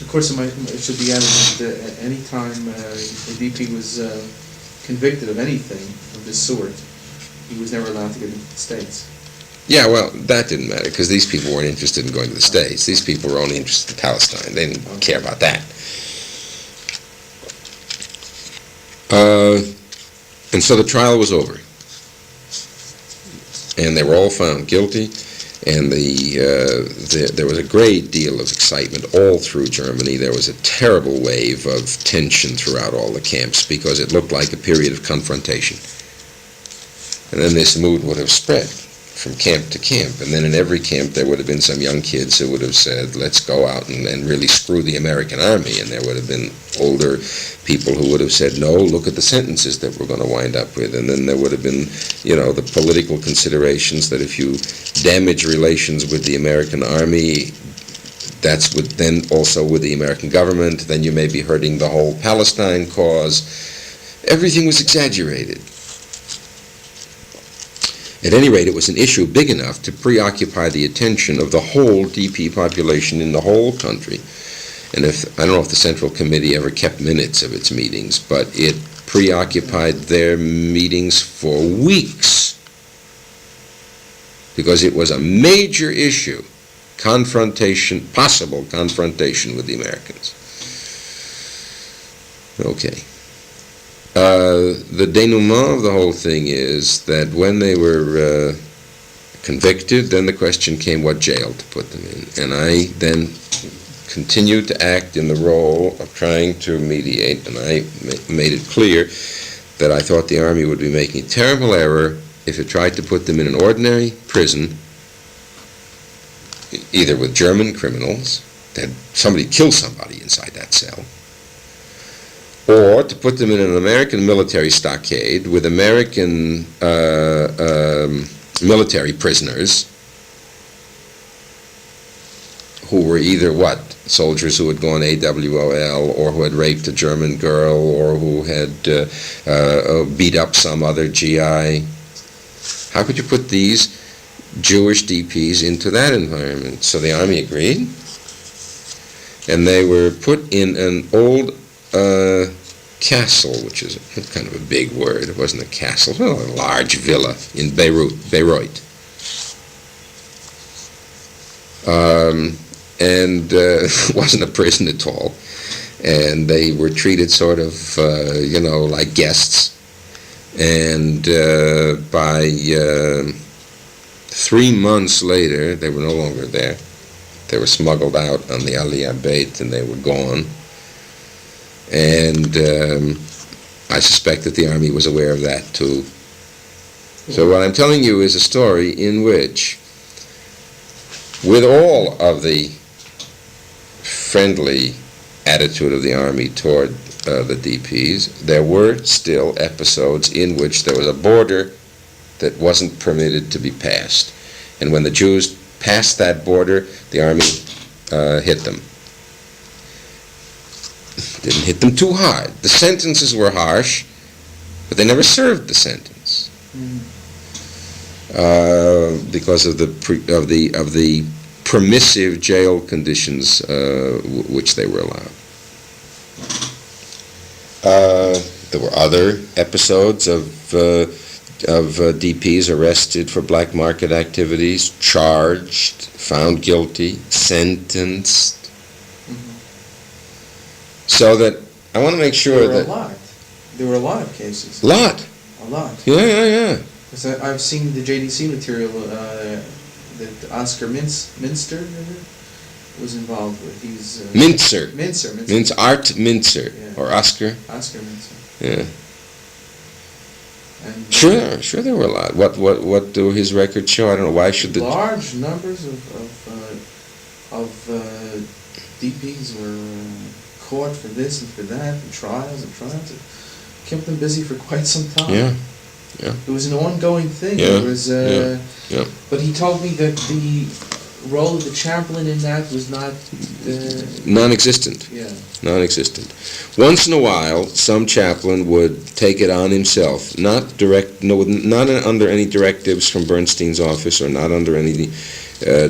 Of course, it should be added that at any time a DP was convicted of anything of this sort, he was never allowed to get into the States. Yeah, well, that didn't matter, because these people weren't interested in going to the States. These people were only interested in Palestine. They didn't care about that. And so the trial was over. And they were all found guilty, and there was a great deal of excitement all through Germany. There was a terrible wave of tension throughout all the camps, because it looked like a period of confrontation. And then this mood would have spread from camp to camp, and then in every camp there would have been some young kids who would have said, let's go out and really screw the American Army, and there would have been older people who would have said, no, look at the sentences that we're going to wind up with, and then there would have been, the political considerations that if you damage relations with the American Army, that's then also with the American government, then you may be hurting the whole Palestine cause. Everything was exaggerated. At any rate, it was an issue big enough to preoccupy the attention of the whole DP population in the whole country. And I don't know if the Central Committee ever kept minutes of its meetings, but it preoccupied their meetings for weeks, because it was a major issue, possible confrontation with the Americans. Okay. The denouement of the whole thing is that when they were convicted, then the question came what jail to put them in. And I then continued to act in the role of trying to mediate, and I made it clear that I thought the Army would be making a terrible error if it tried to put them in an ordinary prison, either with German criminals, that somebody killed somebody inside that cell, or to put them in an American military stockade with American military prisoners who were either soldiers who had gone AWOL, or who had raped a German girl, or who had beat up some other GI. How could you put these Jewish DPs into that environment? So the Army agreed, and they were put in an old castle, which is kind of a big word. It wasn't a castle, well, a large villa in Beirut. And it wasn't a prison at all. And they were treated sort of, like guests. And by 3 months later, they were no longer there. They were smuggled out on the Aliyah Beit, and they were gone. And I suspect that the army was aware of that too. So what I'm telling you is a story in which, with all of the friendly attitude of the army toward the DPs, there were still episodes in which there was a border that wasn't permitted to be passed. And when the Jews passed that border, the army hit them. Didn't hit them too hard. The sentences were harsh, but they never served the sentence because of the permissive jail conditions which they were allowed. There were other episodes of DPs arrested for black market activities, charged, found guilty, sentenced. So that I want to make sure that there were a lot of cases. A lot. Yeah. Because I've seen the JDC material that Oscar Minster was involved with. He's Mincer. Art Mincer, yeah. Or Oscar. Oscar Mincer. Yeah. And Sure, there were a lot. What do his records show? I don't know. Why should the large numbers of DPs were caught for this and for that, and trials. It kept them busy for quite some time. Yeah. It was an ongoing thing. Yeah. It was, Yeah. But he told me that the role of the chaplain in that was not non-existent. Yeah. Non-existent. Once in a while, some chaplain would take it on himself, not under any directives from Bernstein's office, or not under any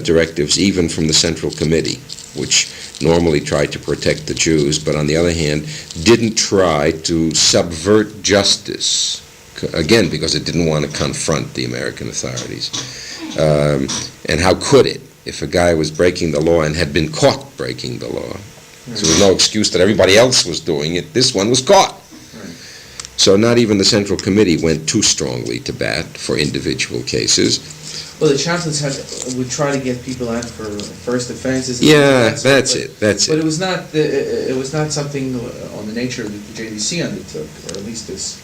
directives even from the Central Committee, which normally tried to protect the Jews, but on the other hand, didn't try to subvert justice, again, because it didn't want to confront the American authorities. And how could it, if a guy was breaking the law and had been caught breaking the law? So there was no excuse that everybody else was doing it. This one was caught. Right. So not even the Central Committee went too strongly to bat for individual cases. Well, the chaplains would try to get people out for first offenses. Yeah, that's it. But it was not something on the nature that the JDC undertook, or at least this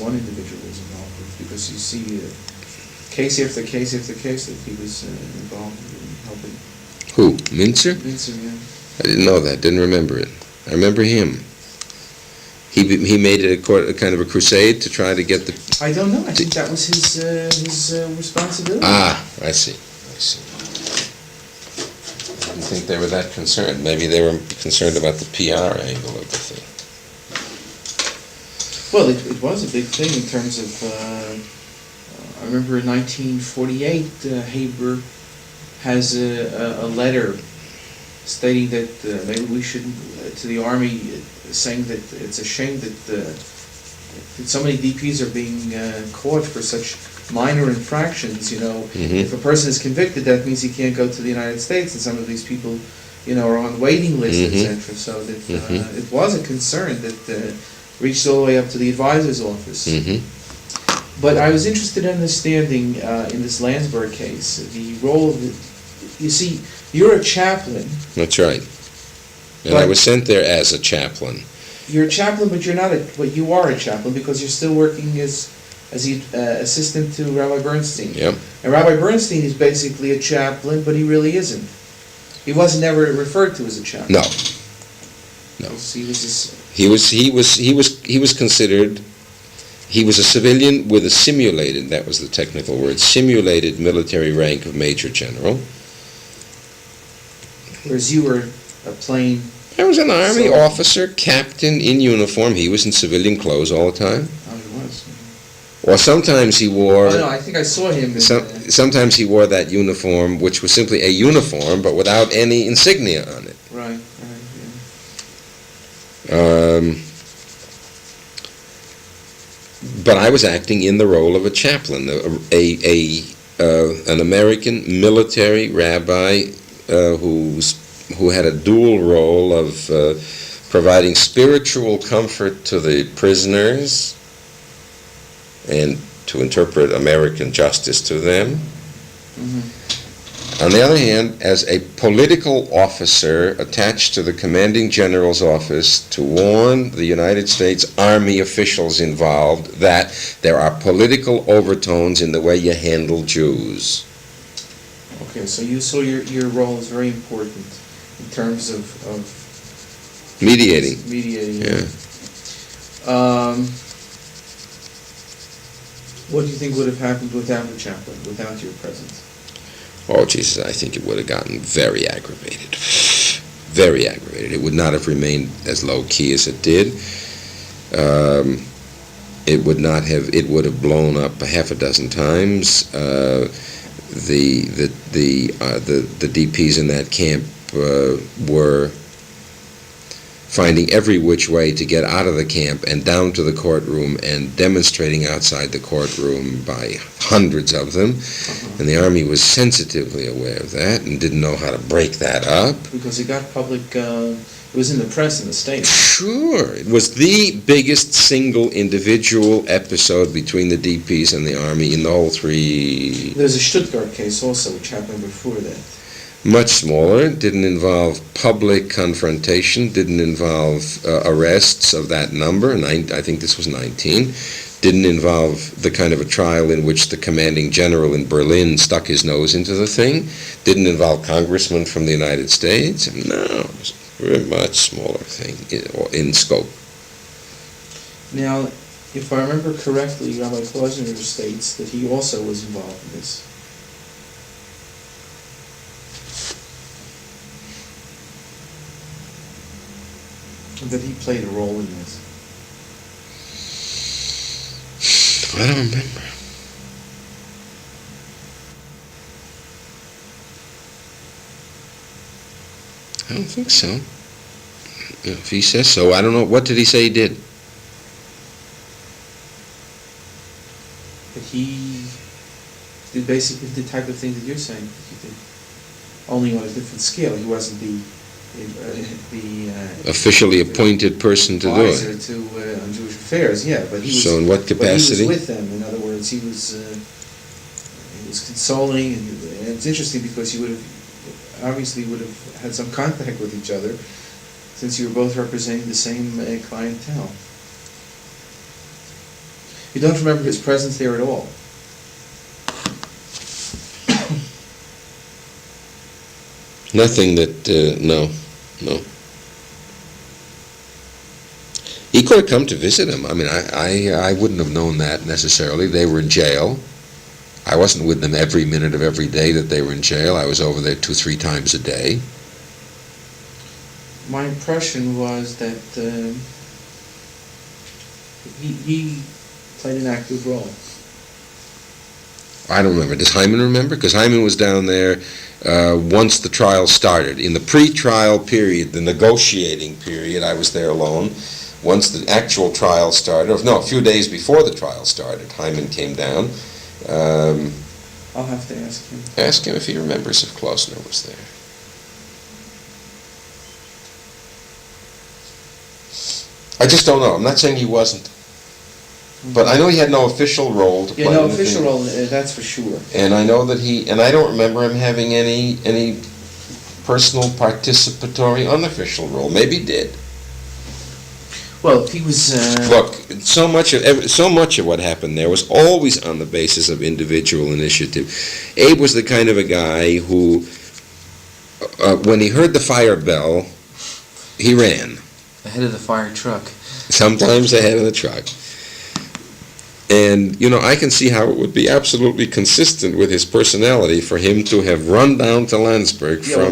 one individual was involved with, because you see case after case after case that he was involved in helping. Who? Mincer? Mincer, yeah. I didn't know that. Didn't remember it. I remember him. He made it a kind of a crusade to try to get the... I don't know. I think that was his responsibility. Ah, I see. I didn't think they were that concerned. Maybe they were concerned about the PR angle of the thing. Well, it was a big thing in terms of... I remember in 1948, Herbert has a letter stating that maybe we should, to the army, saying that it's a shame that so many DPs are being caught for such minor infractions. If a person is convicted, that means he can't go to the United States, and some of these people, are on waiting lists, etc. So that it was a concern that reached all the way up to the advisor's office. But I was interested in understanding in this Landsberg case the role of you see, you're a chaplain. That's right. And I was sent there as a chaplain. You're a chaplain, but you're not but you are a chaplain because you're still working as the assistant to Rabbi Bernstein. Yep. And Rabbi Bernstein is basically a chaplain, but he really isn't. He wasn't ever referred to as a chaplain. No. He was considered. He was a civilian with a simulated, that was the technical word, simulated military rank of Major General. Whereas you were a plain... I was an Army officer, captain in uniform. He was in civilian clothes all the time. Oh, he was. Or sometimes he wore... Oh, no, I think I saw him. Sometimes he wore that uniform, which was simply a uniform, but without any insignia on it. Right, yeah. but I was acting in the role of a chaplain, an American military rabbi who had a dual role of providing spiritual comfort to the prisoners and to interpret American justice to them. Mm-hmm. On the other hand, as a political officer attached to the commanding general's office to warn the United States Army officials involved that there are political overtones in the way you handle Jews. Okay, so you saw your role is very important in terms of Mediating. Yeah. What do you think would have happened without the chaplain, without your presence? Oh, Jesus, I think it would have gotten very aggravated. Very aggravated. It would not have remained as low-key as it did. It would have blown up a half a dozen times. The DPs in that camp were finding every which way to get out of the camp and down to the courtroom and demonstrating outside the courtroom by hundreds of them. And the Army was sensitively aware of that and didn't know how to break that up. Because it got public, it was in the press in the States. Sure. It was the biggest single individual episode between the DPs and the Army in the whole three. There's a Stuttgart case also, which happened before that. Much smaller, didn't involve public confrontation, didn't involve arrests of that number, I think this was 19, didn't involve the kind of a trial in which the commanding general in Berlin stuck his nose into the thing, didn't involve congressmen from the United States, no, it was a very much smaller thing in scope. Now, if I remember correctly, Rabbi Klausner states that he also was involved in this. That he played a role in this. I don't remember. I don't think so. If he says so, I don't know. What did he say he did? That he did basically the type of thing that you're saying that he did. Only on a different scale. He wasn't the officially appointed person to do advisor it. to on Jewish affairs, yeah, but he was. So in what capacity? He was with them. In other words, he was consoling, and it's interesting because you would have had some contact with each other, since you were both representing the same clientele. You don't remember his presence there at all. Nothing that, no. He could have come to visit him. I mean, I wouldn't have known that necessarily. They were in jail. I wasn't with them every minute of every day that they were in jail. I was over there 2-3 times a day. My impression was that he played an active role. I don't remember. Does Hyman remember? Because Hyman was down there once the trial started. In the pre-trial period, the negotiating period, I was there alone. Once the actual trial started, a few days before the trial started, Hyman came down. I'll have to ask him. Ask him if he remembers if Klausner was there. I just don't know. I'm not saying he wasn't. But I know he had no official role to play. Yeah, no official role, that's for sure. And I know that and I don't remember him having any personal participatory unofficial role. Maybe he did. Well, he was... Look, so much of what happened there was always on the basis of individual initiative. Abe was the kind of a guy who, when he heard the fire bell, he ran. Ahead of the fire truck. Sometimes ahead of the truck. And, I can see how it would be absolutely consistent with his personality for him to have run down to Landsberg from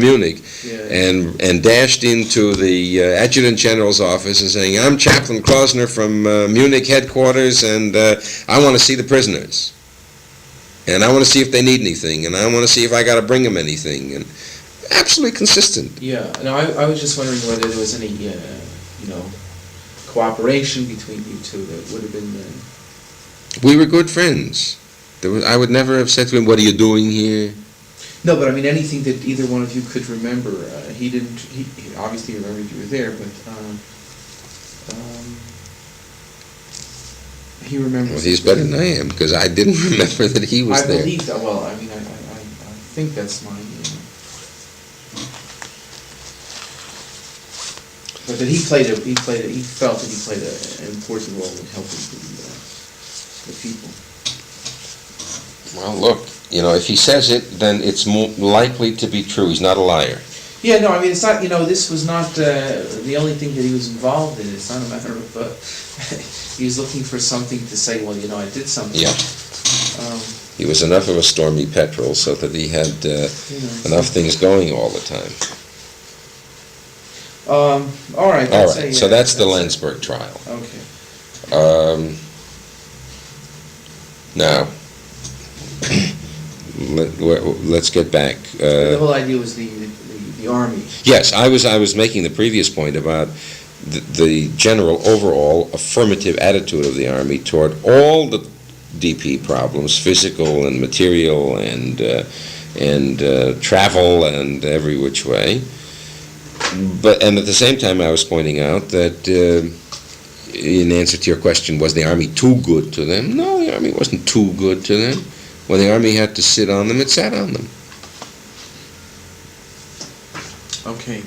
Munich and dashed into the adjutant general's office and saying, I'm Chaplain Klausner from Munich headquarters, and I want to see the prisoners. And I want to see if they need anything, and I want to see if I got to bring them anything. And absolutely consistent. Yeah, no, I was just wondering whether there was any, cooperation between you two that would have been... We were good friends. I would never have said to him, "What are you doing here?" No, but I mean anything that either one of you could remember. He didn't. He obviously remembered you were there, but he remembers. Well, he's better than I am because I didn't remember that he was there. I believe that. Well, I mean, I think that's my. But that he felt that he played an important role in helping the people. Well, look, if he says it, then it's more likely to be true. He's not a liar. Yeah, no, I mean, it's not, this was not the only thing that he was involved in. It's not a matter of, he was looking for something to say, well, I did something. Yeah. He was enough of a stormy petrel so that he had enough things going all the time. All right. All right, so that's the Lensburg trial. Okay. Now, let's get back. The whole idea was the army. Yes, I was making the previous point about the general overall affirmative attitude of the Army toward all the DP problems, physical and material and travel and every which way. And at the same time I was pointing out that in answer to your question, was the Army too good to them? No, the Army wasn't too good to them. When the Army had to sit on them, it sat on them. Okay.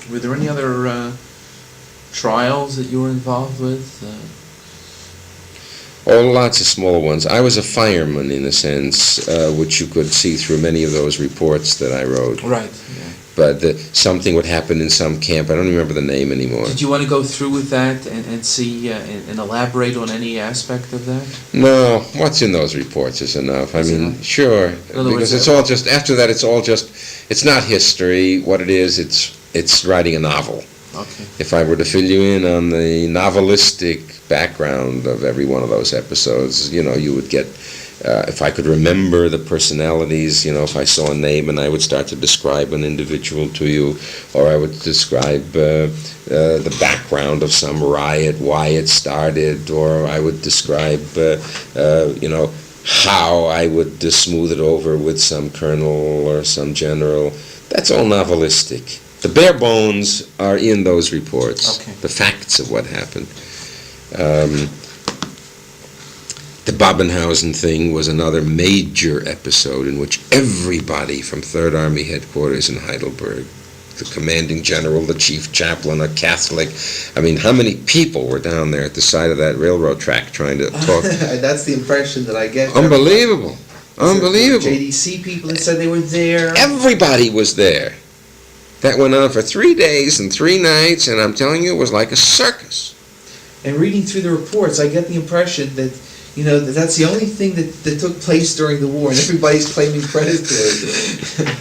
Were there any other trials that you were involved with? Oh, lots of small ones. I was a fireman, in a sense, which you could see through many of those reports that I wrote. Right. Yeah. But something would happen in some camp. I don't remember the name anymore. Did you want to go through with that and see and elaborate on any aspect of that? No, what's in those reports is enough. Enough? Sure, Because words, it's all just, after that it's all just, it's not history. What it is, it's writing a novel. Okay. If I were to fill you in on the novelistic background of every one of those episodes, you would get, if I could remember the personalities, if I saw a name and I would start to describe an individual to you, or I would describe the background of some riot, why it started, or I would describe, how I would smooth it over with some colonel or some general. That's all novelistic. The bare bones are in those reports, okay. The facts of what happened. The Babenhausen thing was another major episode in which everybody from 3rd Army Headquarters in Heidelberg, the commanding general, the chief chaplain, a Catholic, how many people were down there at the side of that railroad track trying to talk? That's the impression that I get. Unbelievable. Unbelievable. JDC people that said they were there. Everybody was there. That went on for 3 days and 3 nights, and I'm telling you, it was like a circus. And reading through the reports, I get the impression that, that's the only thing that took place during the war, and everybody's claiming credit to it.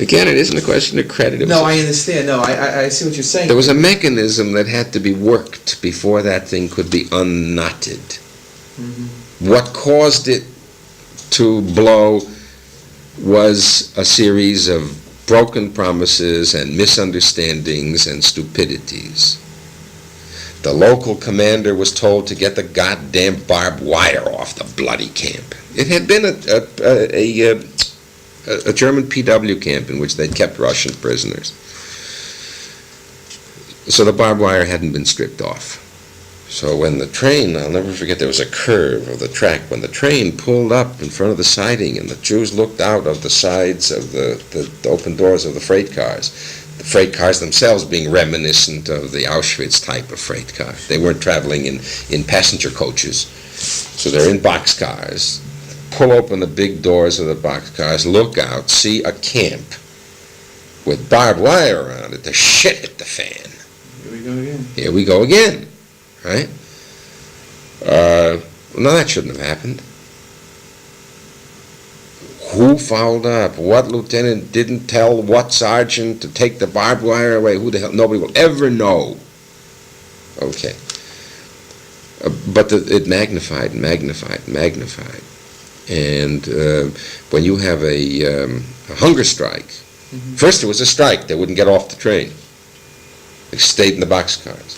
Again, it isn't a question of credit. No, I understand. No, I see what you're saying. There was a mechanism that had to be worked before that thing could be unknotted. Mm-hmm. What caused it to blow was a series of broken promises and misunderstandings and stupidities. The local commander was told to get the goddamn barbed wire off the bloody camp. It had been a German PW camp in which they'd kept Russian prisoners. So the barbed wire hadn't been stripped off. So when the train, I'll never forget, there was a curve of the track, when the train pulled up in front of the siding and the Jews looked out of the sides of the open doors of the freight cars themselves being reminiscent of the Auschwitz type of freight car. They weren't traveling in passenger coaches, so they're in boxcars. Pull open the big doors of the boxcars, look out, see a camp with barbed wire around it. The shit hit the fan. Here we go again. Right? No, that shouldn't have happened. Who fouled up? What lieutenant didn't tell what sergeant to take the barbed wire away? Who the hell? Nobody will ever know. Okay. But it magnified. And when you have a hunger strike, first it was a strike. They wouldn't get off the train. They stayed in the boxcars.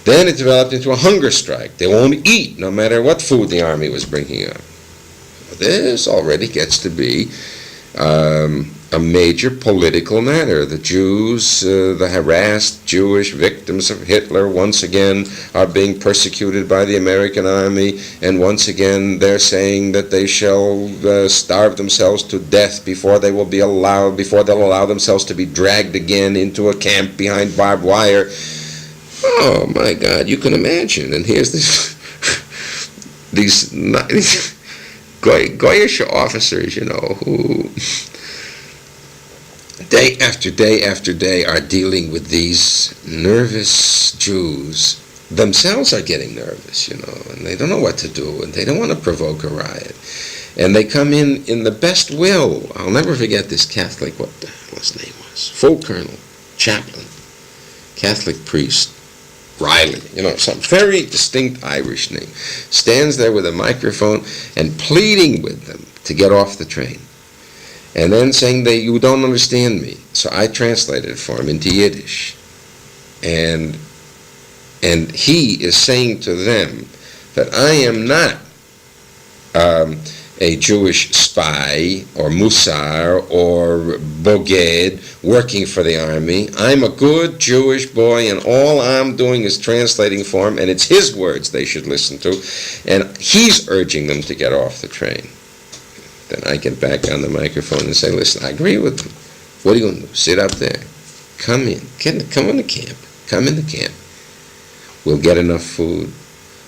Then it developed into a hunger strike. They won't eat no matter what food the army was bringing up. This already gets to be a major political matter. The Jews, the harassed Jewish victims of Hitler, once again are being persecuted by the American army, and once again they're saying that they shall starve themselves to death before they'll allow themselves to be dragged again into a camp behind barbed wire. Oh my God, you can imagine. And here's these Goyish officers, who day after day after day are dealing with these nervous Jews. Themselves are getting nervous, and they don't know what to do, and they don't want to provoke a riot. And they come in the best will. I'll never forget this Catholic, what the hell his name was, full colonel, chaplain, Catholic priest, Riley, some very distinct Irish name, stands there with a microphone and pleading with them to get off the train. And then saying that you don't understand me. So I translated it for him into Yiddish. And he is saying to them that I am not a Jewish spy or Musar or Boged working for the army. I'm a good Jewish boy, and all I'm doing is translating for him, and it's his words they should listen to, and he's urging them to get off the train. Then I get back on the microphone and say, listen, I agree with them. What are you going to do? Sit up there. Come in. Come in the camp. Come in the camp. We'll get enough food.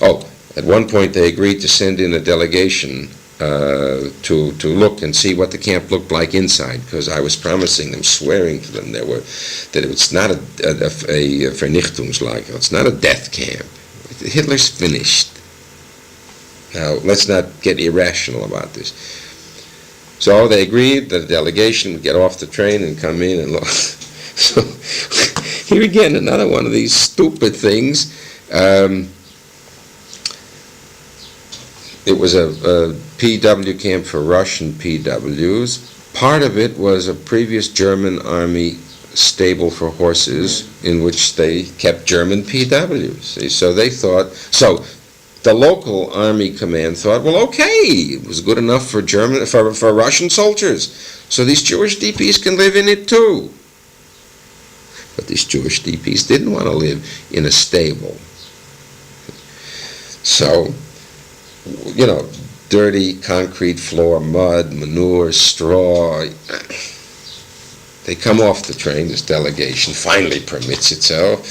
Oh, at one point they agreed to send in a delegation to look and see what the camp looked like inside, because I was promising them, swearing to them that it's not a Vernichtungslager, it's not a death camp. Hitler's finished. Now, let's not get irrational about this. So they agreed that a delegation would get off the train and come in and look. So here again, another one of these stupid things. It was a PW camp for Russian PWs. Part of it was a previous German army stable for horses in which they kept German PWs. See? So they thought, the local army command thought, well, okay, it was good enough for Russian soldiers. So these Jewish DPs can live in it too. But these Jewish DPs didn't want to live in a stable. So, dirty concrete floor, mud, manure, straw. They come off the train, this delegation finally permits itself,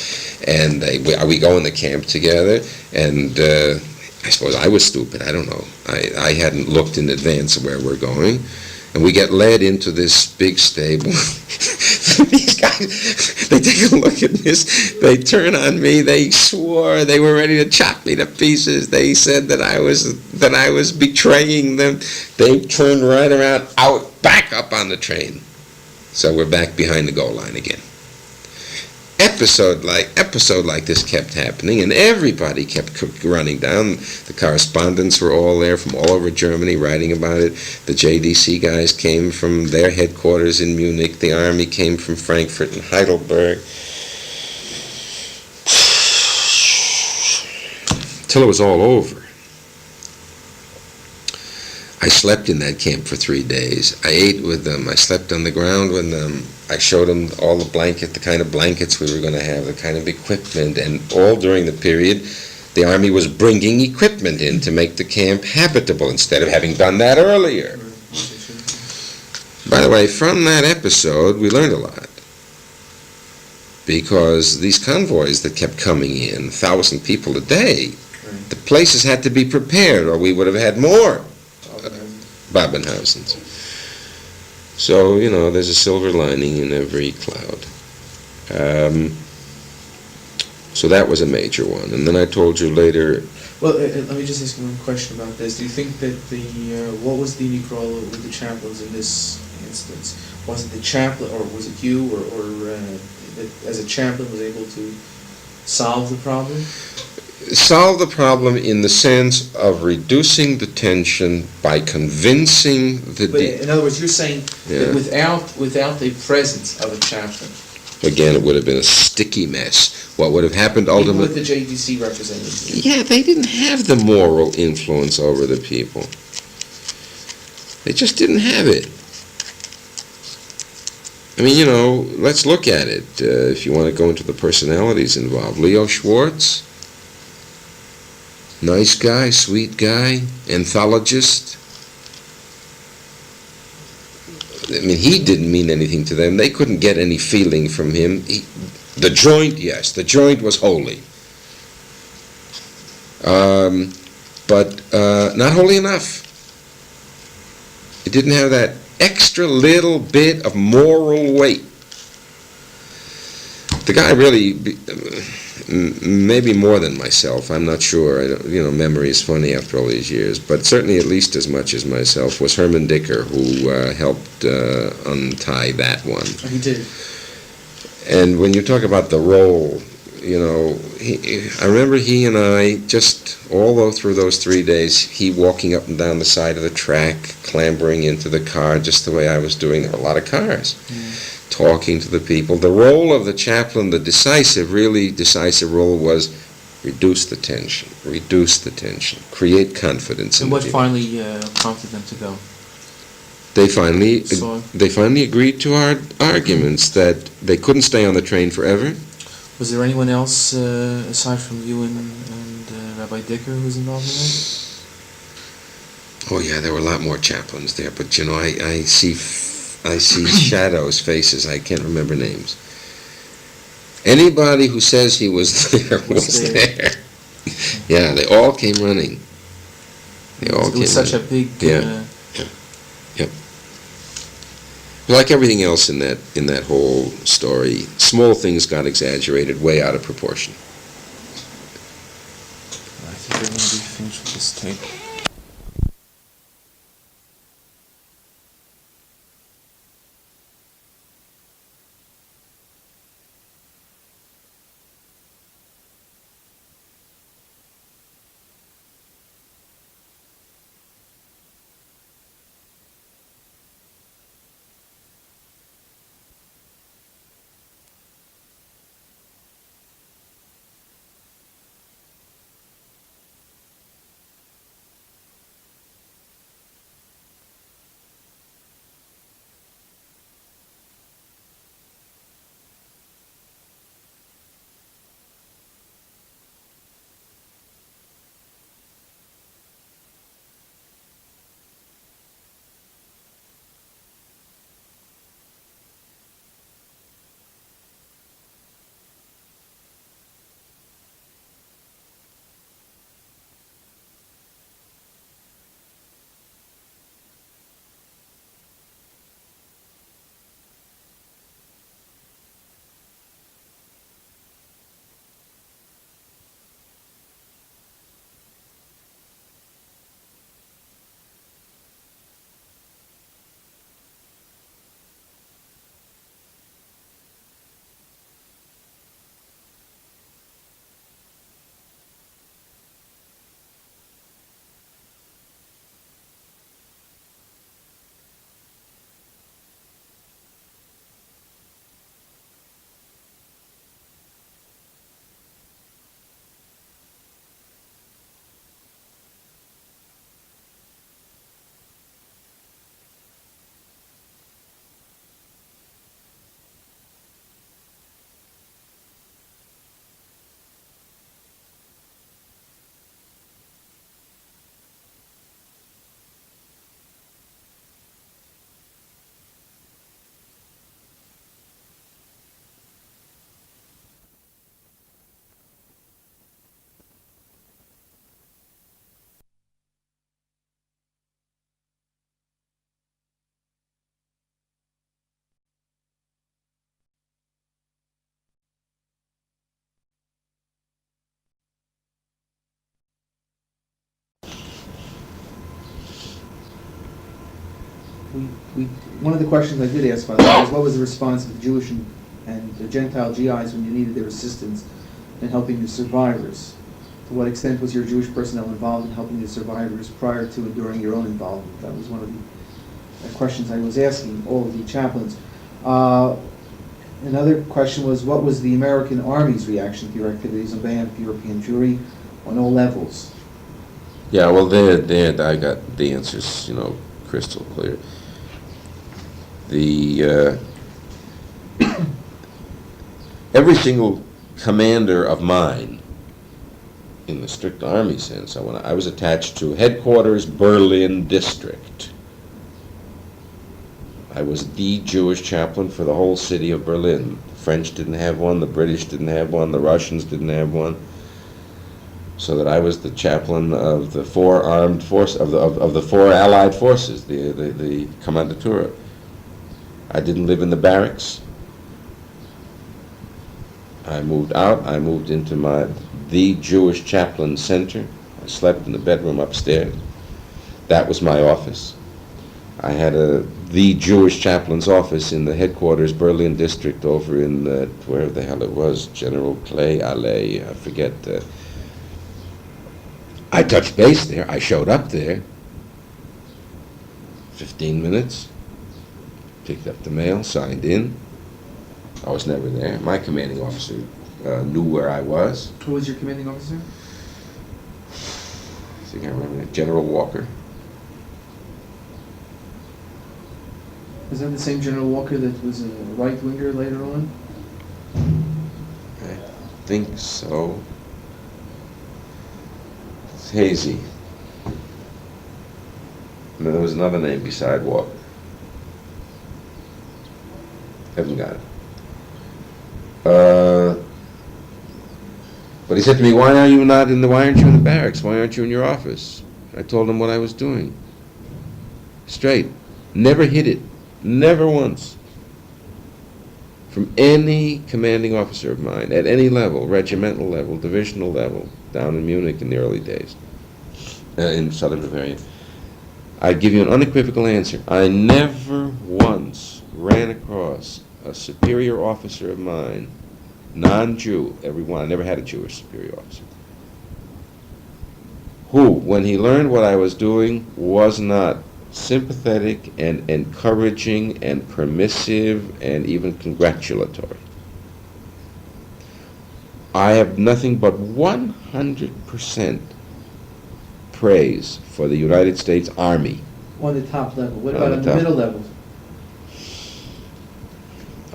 and we go in the camp together, and I suppose I was stupid, I don't know. I hadn't looked in advance of where we're going, and we get led into this big stable. These guys, they take a look at this, they turn on me, they swore, they were ready to chop me to pieces. They said that I was betraying them. They turned right around, back up on the train. So we're back behind the goal line again. Episode like this kept happening, and everybody kept running down. The correspondents were all there from all over Germany writing about it. The JDC guys came from their headquarters in Munich. The army came from Frankfurt and Heidelberg. Till it was all over. I slept in that camp for 3 days. I ate with them. I slept on the ground with them. I showed them all the kind of blankets we were going to have, the kind of equipment, and all during the period, the army was bringing equipment in to make the camp habitable instead of having done that earlier. By the way, from that episode, we learned a lot. Because these convoys that kept coming in, 1,000 people a day, the places had to be prepared, or we would have had more Babenhausens. So, there's a silver lining in every cloud. So that was a major one. And then I told you later... Well, let me just ask you one question about this. Do you think that what was the Nicola with the chaplains in this instance? Was it the chaplain, or was it you, or that as a chaplain was able to solve the problem? Solve the problem in the sense of reducing the tension by convincing the... In other words, you're saying that without the presence of a chaplain, again, it would have been a sticky mess. What would have happened Even ultimately? with the JDC representative. Yeah, they didn't have the moral influence over the people. They just didn't have it. I mean, you know, let's look at it. If you want to go into the personalities involved. Leo Schwartz, nice guy, sweet guy, anthologist. I mean, he didn't mean anything to them. They couldn't get any feeling from him. The joint, yes, the joint was holy. But not holy enough. It didn't have that extra little bit of moral weight. The guy really, maybe more than myself, I'm not sure. Memory is funny after all these years, but certainly at least as much as myself was Herman Dicker, who helped untie that one. He did. And when you talk about the role, I remember he and I, just all through those 3 days, he walking up and down the side of the track, clambering into the car, just the way I was doing. There were a lot of cars. Talking to the people. The role of the chaplain, the really decisive role, was reduce the tension, create confidence. And what finally prompted them to go? They finally agreed to our arguments that they couldn't stay on the train forever. Was there anyone else aside from you and Rabbi Dicker who was involved in that? Oh yeah, there were a lot more chaplains there, but I see shadows, faces. I can't remember names. Anybody who says he was there was there. Yeah, they all came running. It was such a big. Yeah. Yep. Like everything else in that whole story, small things got exaggerated way out of proportion. I think we're going to be finished with this tape. One of the questions I did ask, by the way, was what was the response of the Jewish and the Gentile GIs when you needed their assistance in helping the survivors? To what extent was your Jewish personnel involved in helping the survivors prior to and during your own involvement? That was one of the questions I was asking all of the chaplains. Another question was, what was the American Army's reaction to your activities on behalf of the European Jewry on all levels? Yeah, well, there, I got the answers, crystal clear. The every single commander of mine, in the strict Army sense, I was attached to headquarters, Berlin District. I was the Jewish chaplain for the whole city of Berlin. The French didn't have one, the British didn't have one, the Russians didn't have one. So that I was the chaplain of the four armed force of the four Allied forces, the Kommandatura. I didn't live in the barracks. I moved out. I moved into the Jewish chaplain center. I slept in the bedroom upstairs. That was my office. I had the Jewish chaplain's office in the headquarters Berlin district over in where the hell it was, General Clay Alley, I forget. I touched base there. I showed up there. 15 minutes. Picked up the mail, signed in. I was never there. My commanding officer knew where I was. Who was your commanding officer? I think I remember General Walker. Was that the same General Walker that was a right-winger later on? I think so. It's hazy. And then there was another name beside Walker. Haven't got it. But he said to me, why aren't you in the barracks? Why aren't you in your office? I told him what I was doing. Straight. Never hid it. Never once. From any commanding officer of mine, at any level, regimental level, divisional level, down in Munich in the early days, in southern Bavaria, I'd give you an unequivocal answer. I never once ran across a superior officer of mine, non-Jew, I never had a Jewish superior officer, who, when he learned what I was doing, was not sympathetic and encouraging and permissive and even congratulatory. I have nothing but 100% praise for the United States Army. On the top level. What On about the on the top. middle levels?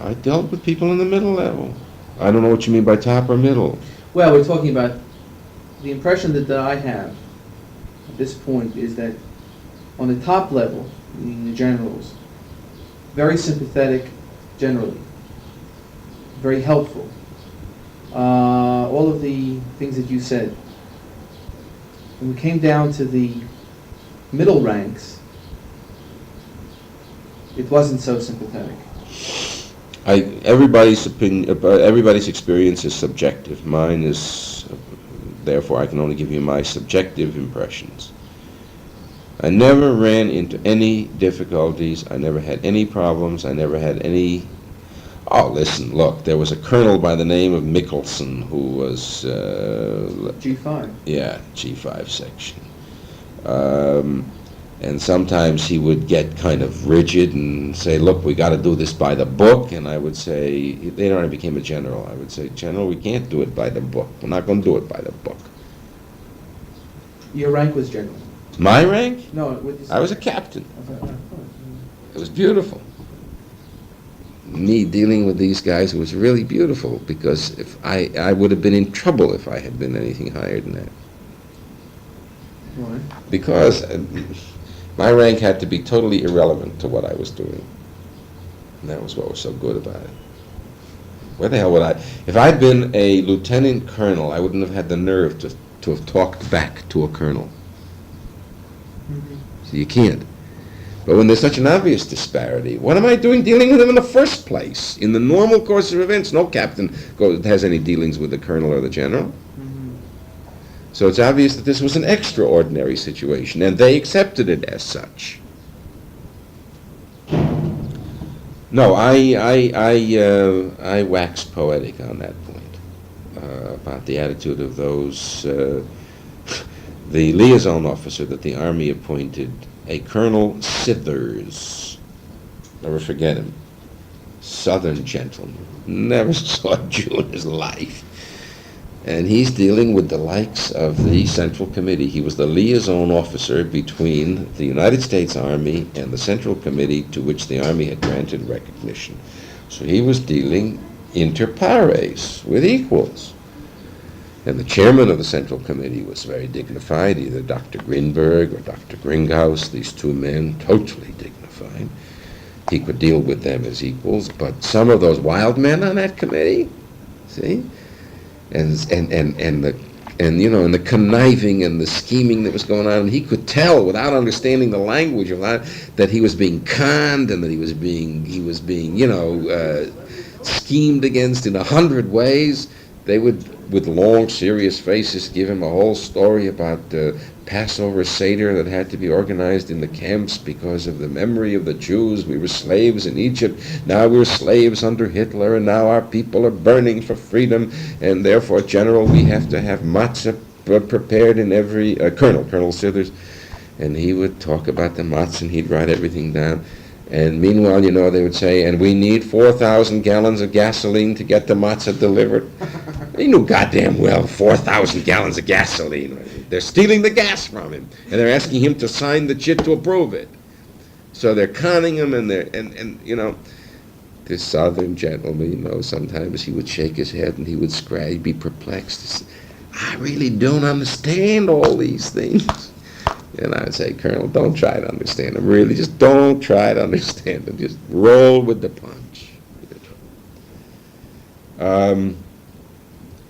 I dealt with people in the middle level. I don't know what you mean by top or middle. Well, we're talking about the impression that I have at this point is that on the top level, meaning the generals, very sympathetic generally, very helpful. All of the things that you said. When we came down to the middle ranks, it wasn't so sympathetic. Everybody's opinion, everybody's experience is subjective. Mine is, therefore I can only give you my subjective impressions. I never ran into any difficulties. I never had any problems. I never had any... Oh, listen, look, there was a colonel by the name of Mickelson who was... G5. Yeah, G5 section. And sometimes he would get kind of rigid and say, look, we got to do this by the book. And I would say, then I became a general. I would say, General, we can't do it by the book. We're not going to do it by the book. Your rank was general. My rank? No, what did you say? I was a captain. Oh, It was beautiful. Me dealing with these guys was really beautiful because if I would have been in trouble if I had been anything higher than that. Why? Because my rank had to be totally irrelevant to what I was doing. And that was what was so good about it. Where the hell would I... If I'd been a lieutenant colonel, I wouldn't have had the nerve to have talked back to a colonel. Mm-hmm. So you can't. But when there's such an obvious disparity, what am I doing dealing with him in the first place? In the normal course of events, no captain has any dealings with the colonel or the general. Mm-hmm. So it's obvious that this was an extraordinary situation, and they accepted it as such. No, I waxed poetic on that point, about the attitude of those, the liaison officer that the Army appointed, a Colonel Sithers, never forget him. Southern gentleman, never saw a Jew in his life. And he's dealing with the likes of the Central Committee. He was the liaison officer between the United States Army and the Central Committee to which the Army had granted recognition. So he was dealing inter pares, with equals. And the chairman of the Central Committee was very dignified, either Dr. Greenberg or Dr. Gringhaus, these two men, totally dignified. He could deal with them as equals, but some of those wild men on that committee, see? And the conniving and the scheming that was going on, and he could tell without understanding the language of that he was being conned and that he was being schemed against in 100 ways. They would, with long, serious faces, give him a whole story about Passover Seder that had to be organized in the camps because of the memory of the Jews. We were slaves in Egypt. Now we're slaves under Hitler, and now our people are burning for freedom, and therefore, General, we have to have matzah prepared in every... Colonel Sithers. And he would talk about the matzah, and he'd write everything down. And meanwhile, they would say, and we need 4,000 gallons of gasoline to get the matzah delivered. He knew goddamn well 4,000 gallons of gasoline. They're stealing the gas from him, and they're asking him to sign the chit to approve it. So they're conning him, and this Southern gentleman, sometimes he would shake his head and he would scratch, he'd be perplexed. I really don't understand all these things. And I would say, Colonel, don't try to understand them. Really, just don't try to understand them. Just roll with the punch.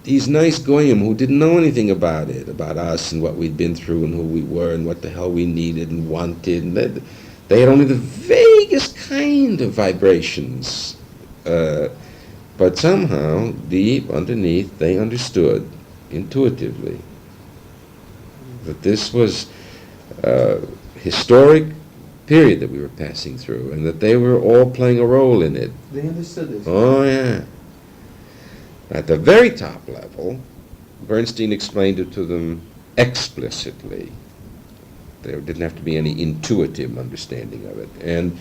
These nice goyim who didn't know anything about it, about us and what we'd been through and who we were and what the hell we needed and wanted, and they had only the vaguest kind of vibrations. But somehow, deep underneath, they understood intuitively that this was a historic period that we were passing through, and that they were all playing a role in it. They understood this. Oh, yeah. At the very top level, Bernstein explained it to them explicitly. There didn't have to be any intuitive understanding of it. And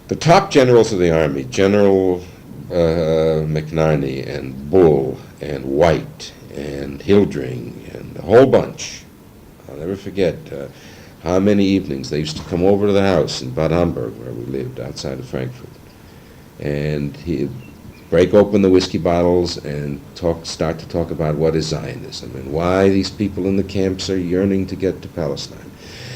the top generals of the Army, General McNarney and Bull and White and Hildring and a whole bunch, I'll never forget how many evenings they used to come over to the house in Bad Homburg, where we lived, outside of Frankfurt. And he'd break open the whiskey bottles and start to talk about what is Zionism and why these people in the camps are yearning to get to Palestine,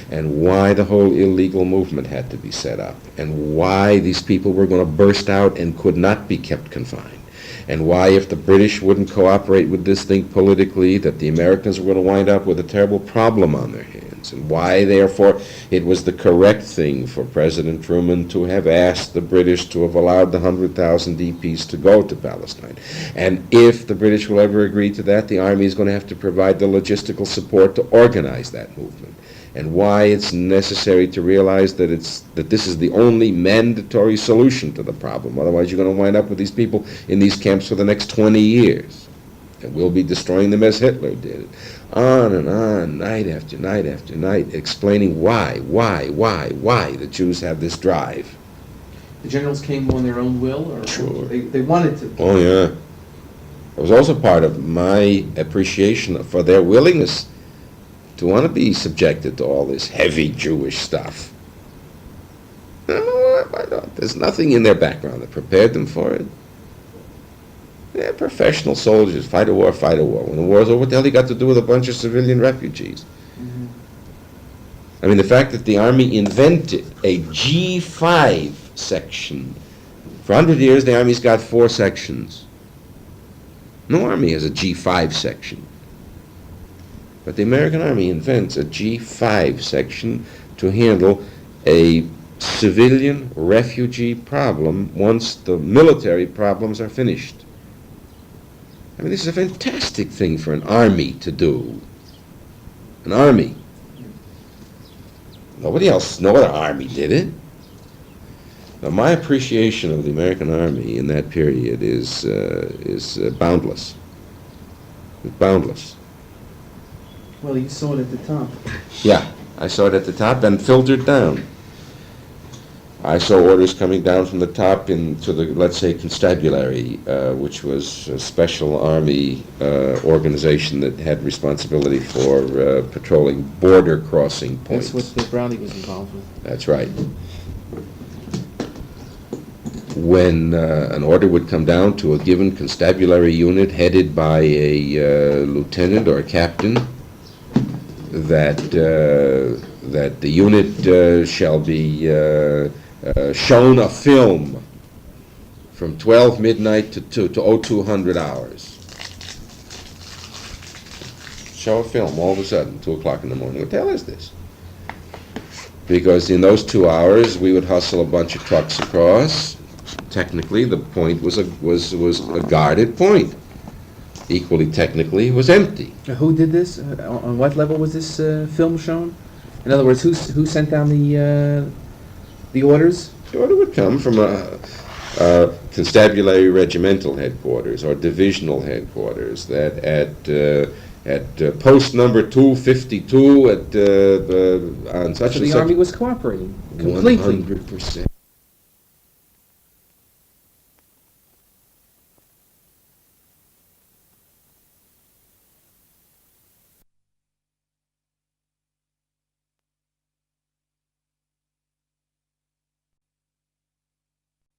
and why the whole illegal movement had to be set up, and why these people were going to burst out and could not be kept confined, and why if the British wouldn't cooperate with this thing politically, that the Americans were going to wind up with a terrible problem on their hands, and why, therefore, it was the correct thing for President Truman to have asked the British to have allowed the 100,000 DPs to go to Palestine. And if the British will ever agree to that, the Army is going to have to provide the logistical support to organize that movement. And why it's necessary to realize that this is the only mandatory solution to the problem. Otherwise, you're going to wind up with these people in these camps for the next 20 years. And we'll be destroying them as Hitler did. On and on, night after night after night, explaining why the Jews have this drive. The generals came on their own will, or Sure. they wanted to? Oh, yeah. It was also part of my appreciation for their willingness to want to be subjected to all this heavy Jewish stuff. Why not? There's nothing in their background that prepared them for it. They're professional soldiers. Fight a war, fight a war. When the war's over, what the hell you got to do with a bunch of civilian refugees? Mm-hmm. I mean, the fact that the Army invented a G5 section. For 100 years, the Army's got 4 sections. No Army has a G5 section. But the American Army invents a G5 section to handle a civilian refugee problem once the military problems are finished. I mean, this is a fantastic thing for an army to do. An army. Nobody else, no other army did it. Now, my appreciation of the American Army in that period is boundless. It's boundless. Well, you saw it at the top. Yeah, I saw it at the top and filtered down. I saw orders coming down from the top into the, let's say, constabulary, which was a special army organization that had responsibility for patrolling border crossing points. That's what the Brownie was involved with. That's right. When an order would come down to a given constabulary unit headed by a lieutenant or a captain, that the unit shall be shown a film from 12 midnight to 0200 hours. Show a film all of a sudden, 2 o'clock in the morning. What the hell is this? Because in those 2 hours, we would hustle a bunch of trucks across. Technically, the point was a guarded point. Equally technically, it was empty. Who did this? On what level was this film shown? In other words, who sent down the orders? The order would come from a constabulary regimental headquarters or divisional headquarters that at post number 252 on such So and the such. Army was cooperating completely. 100%.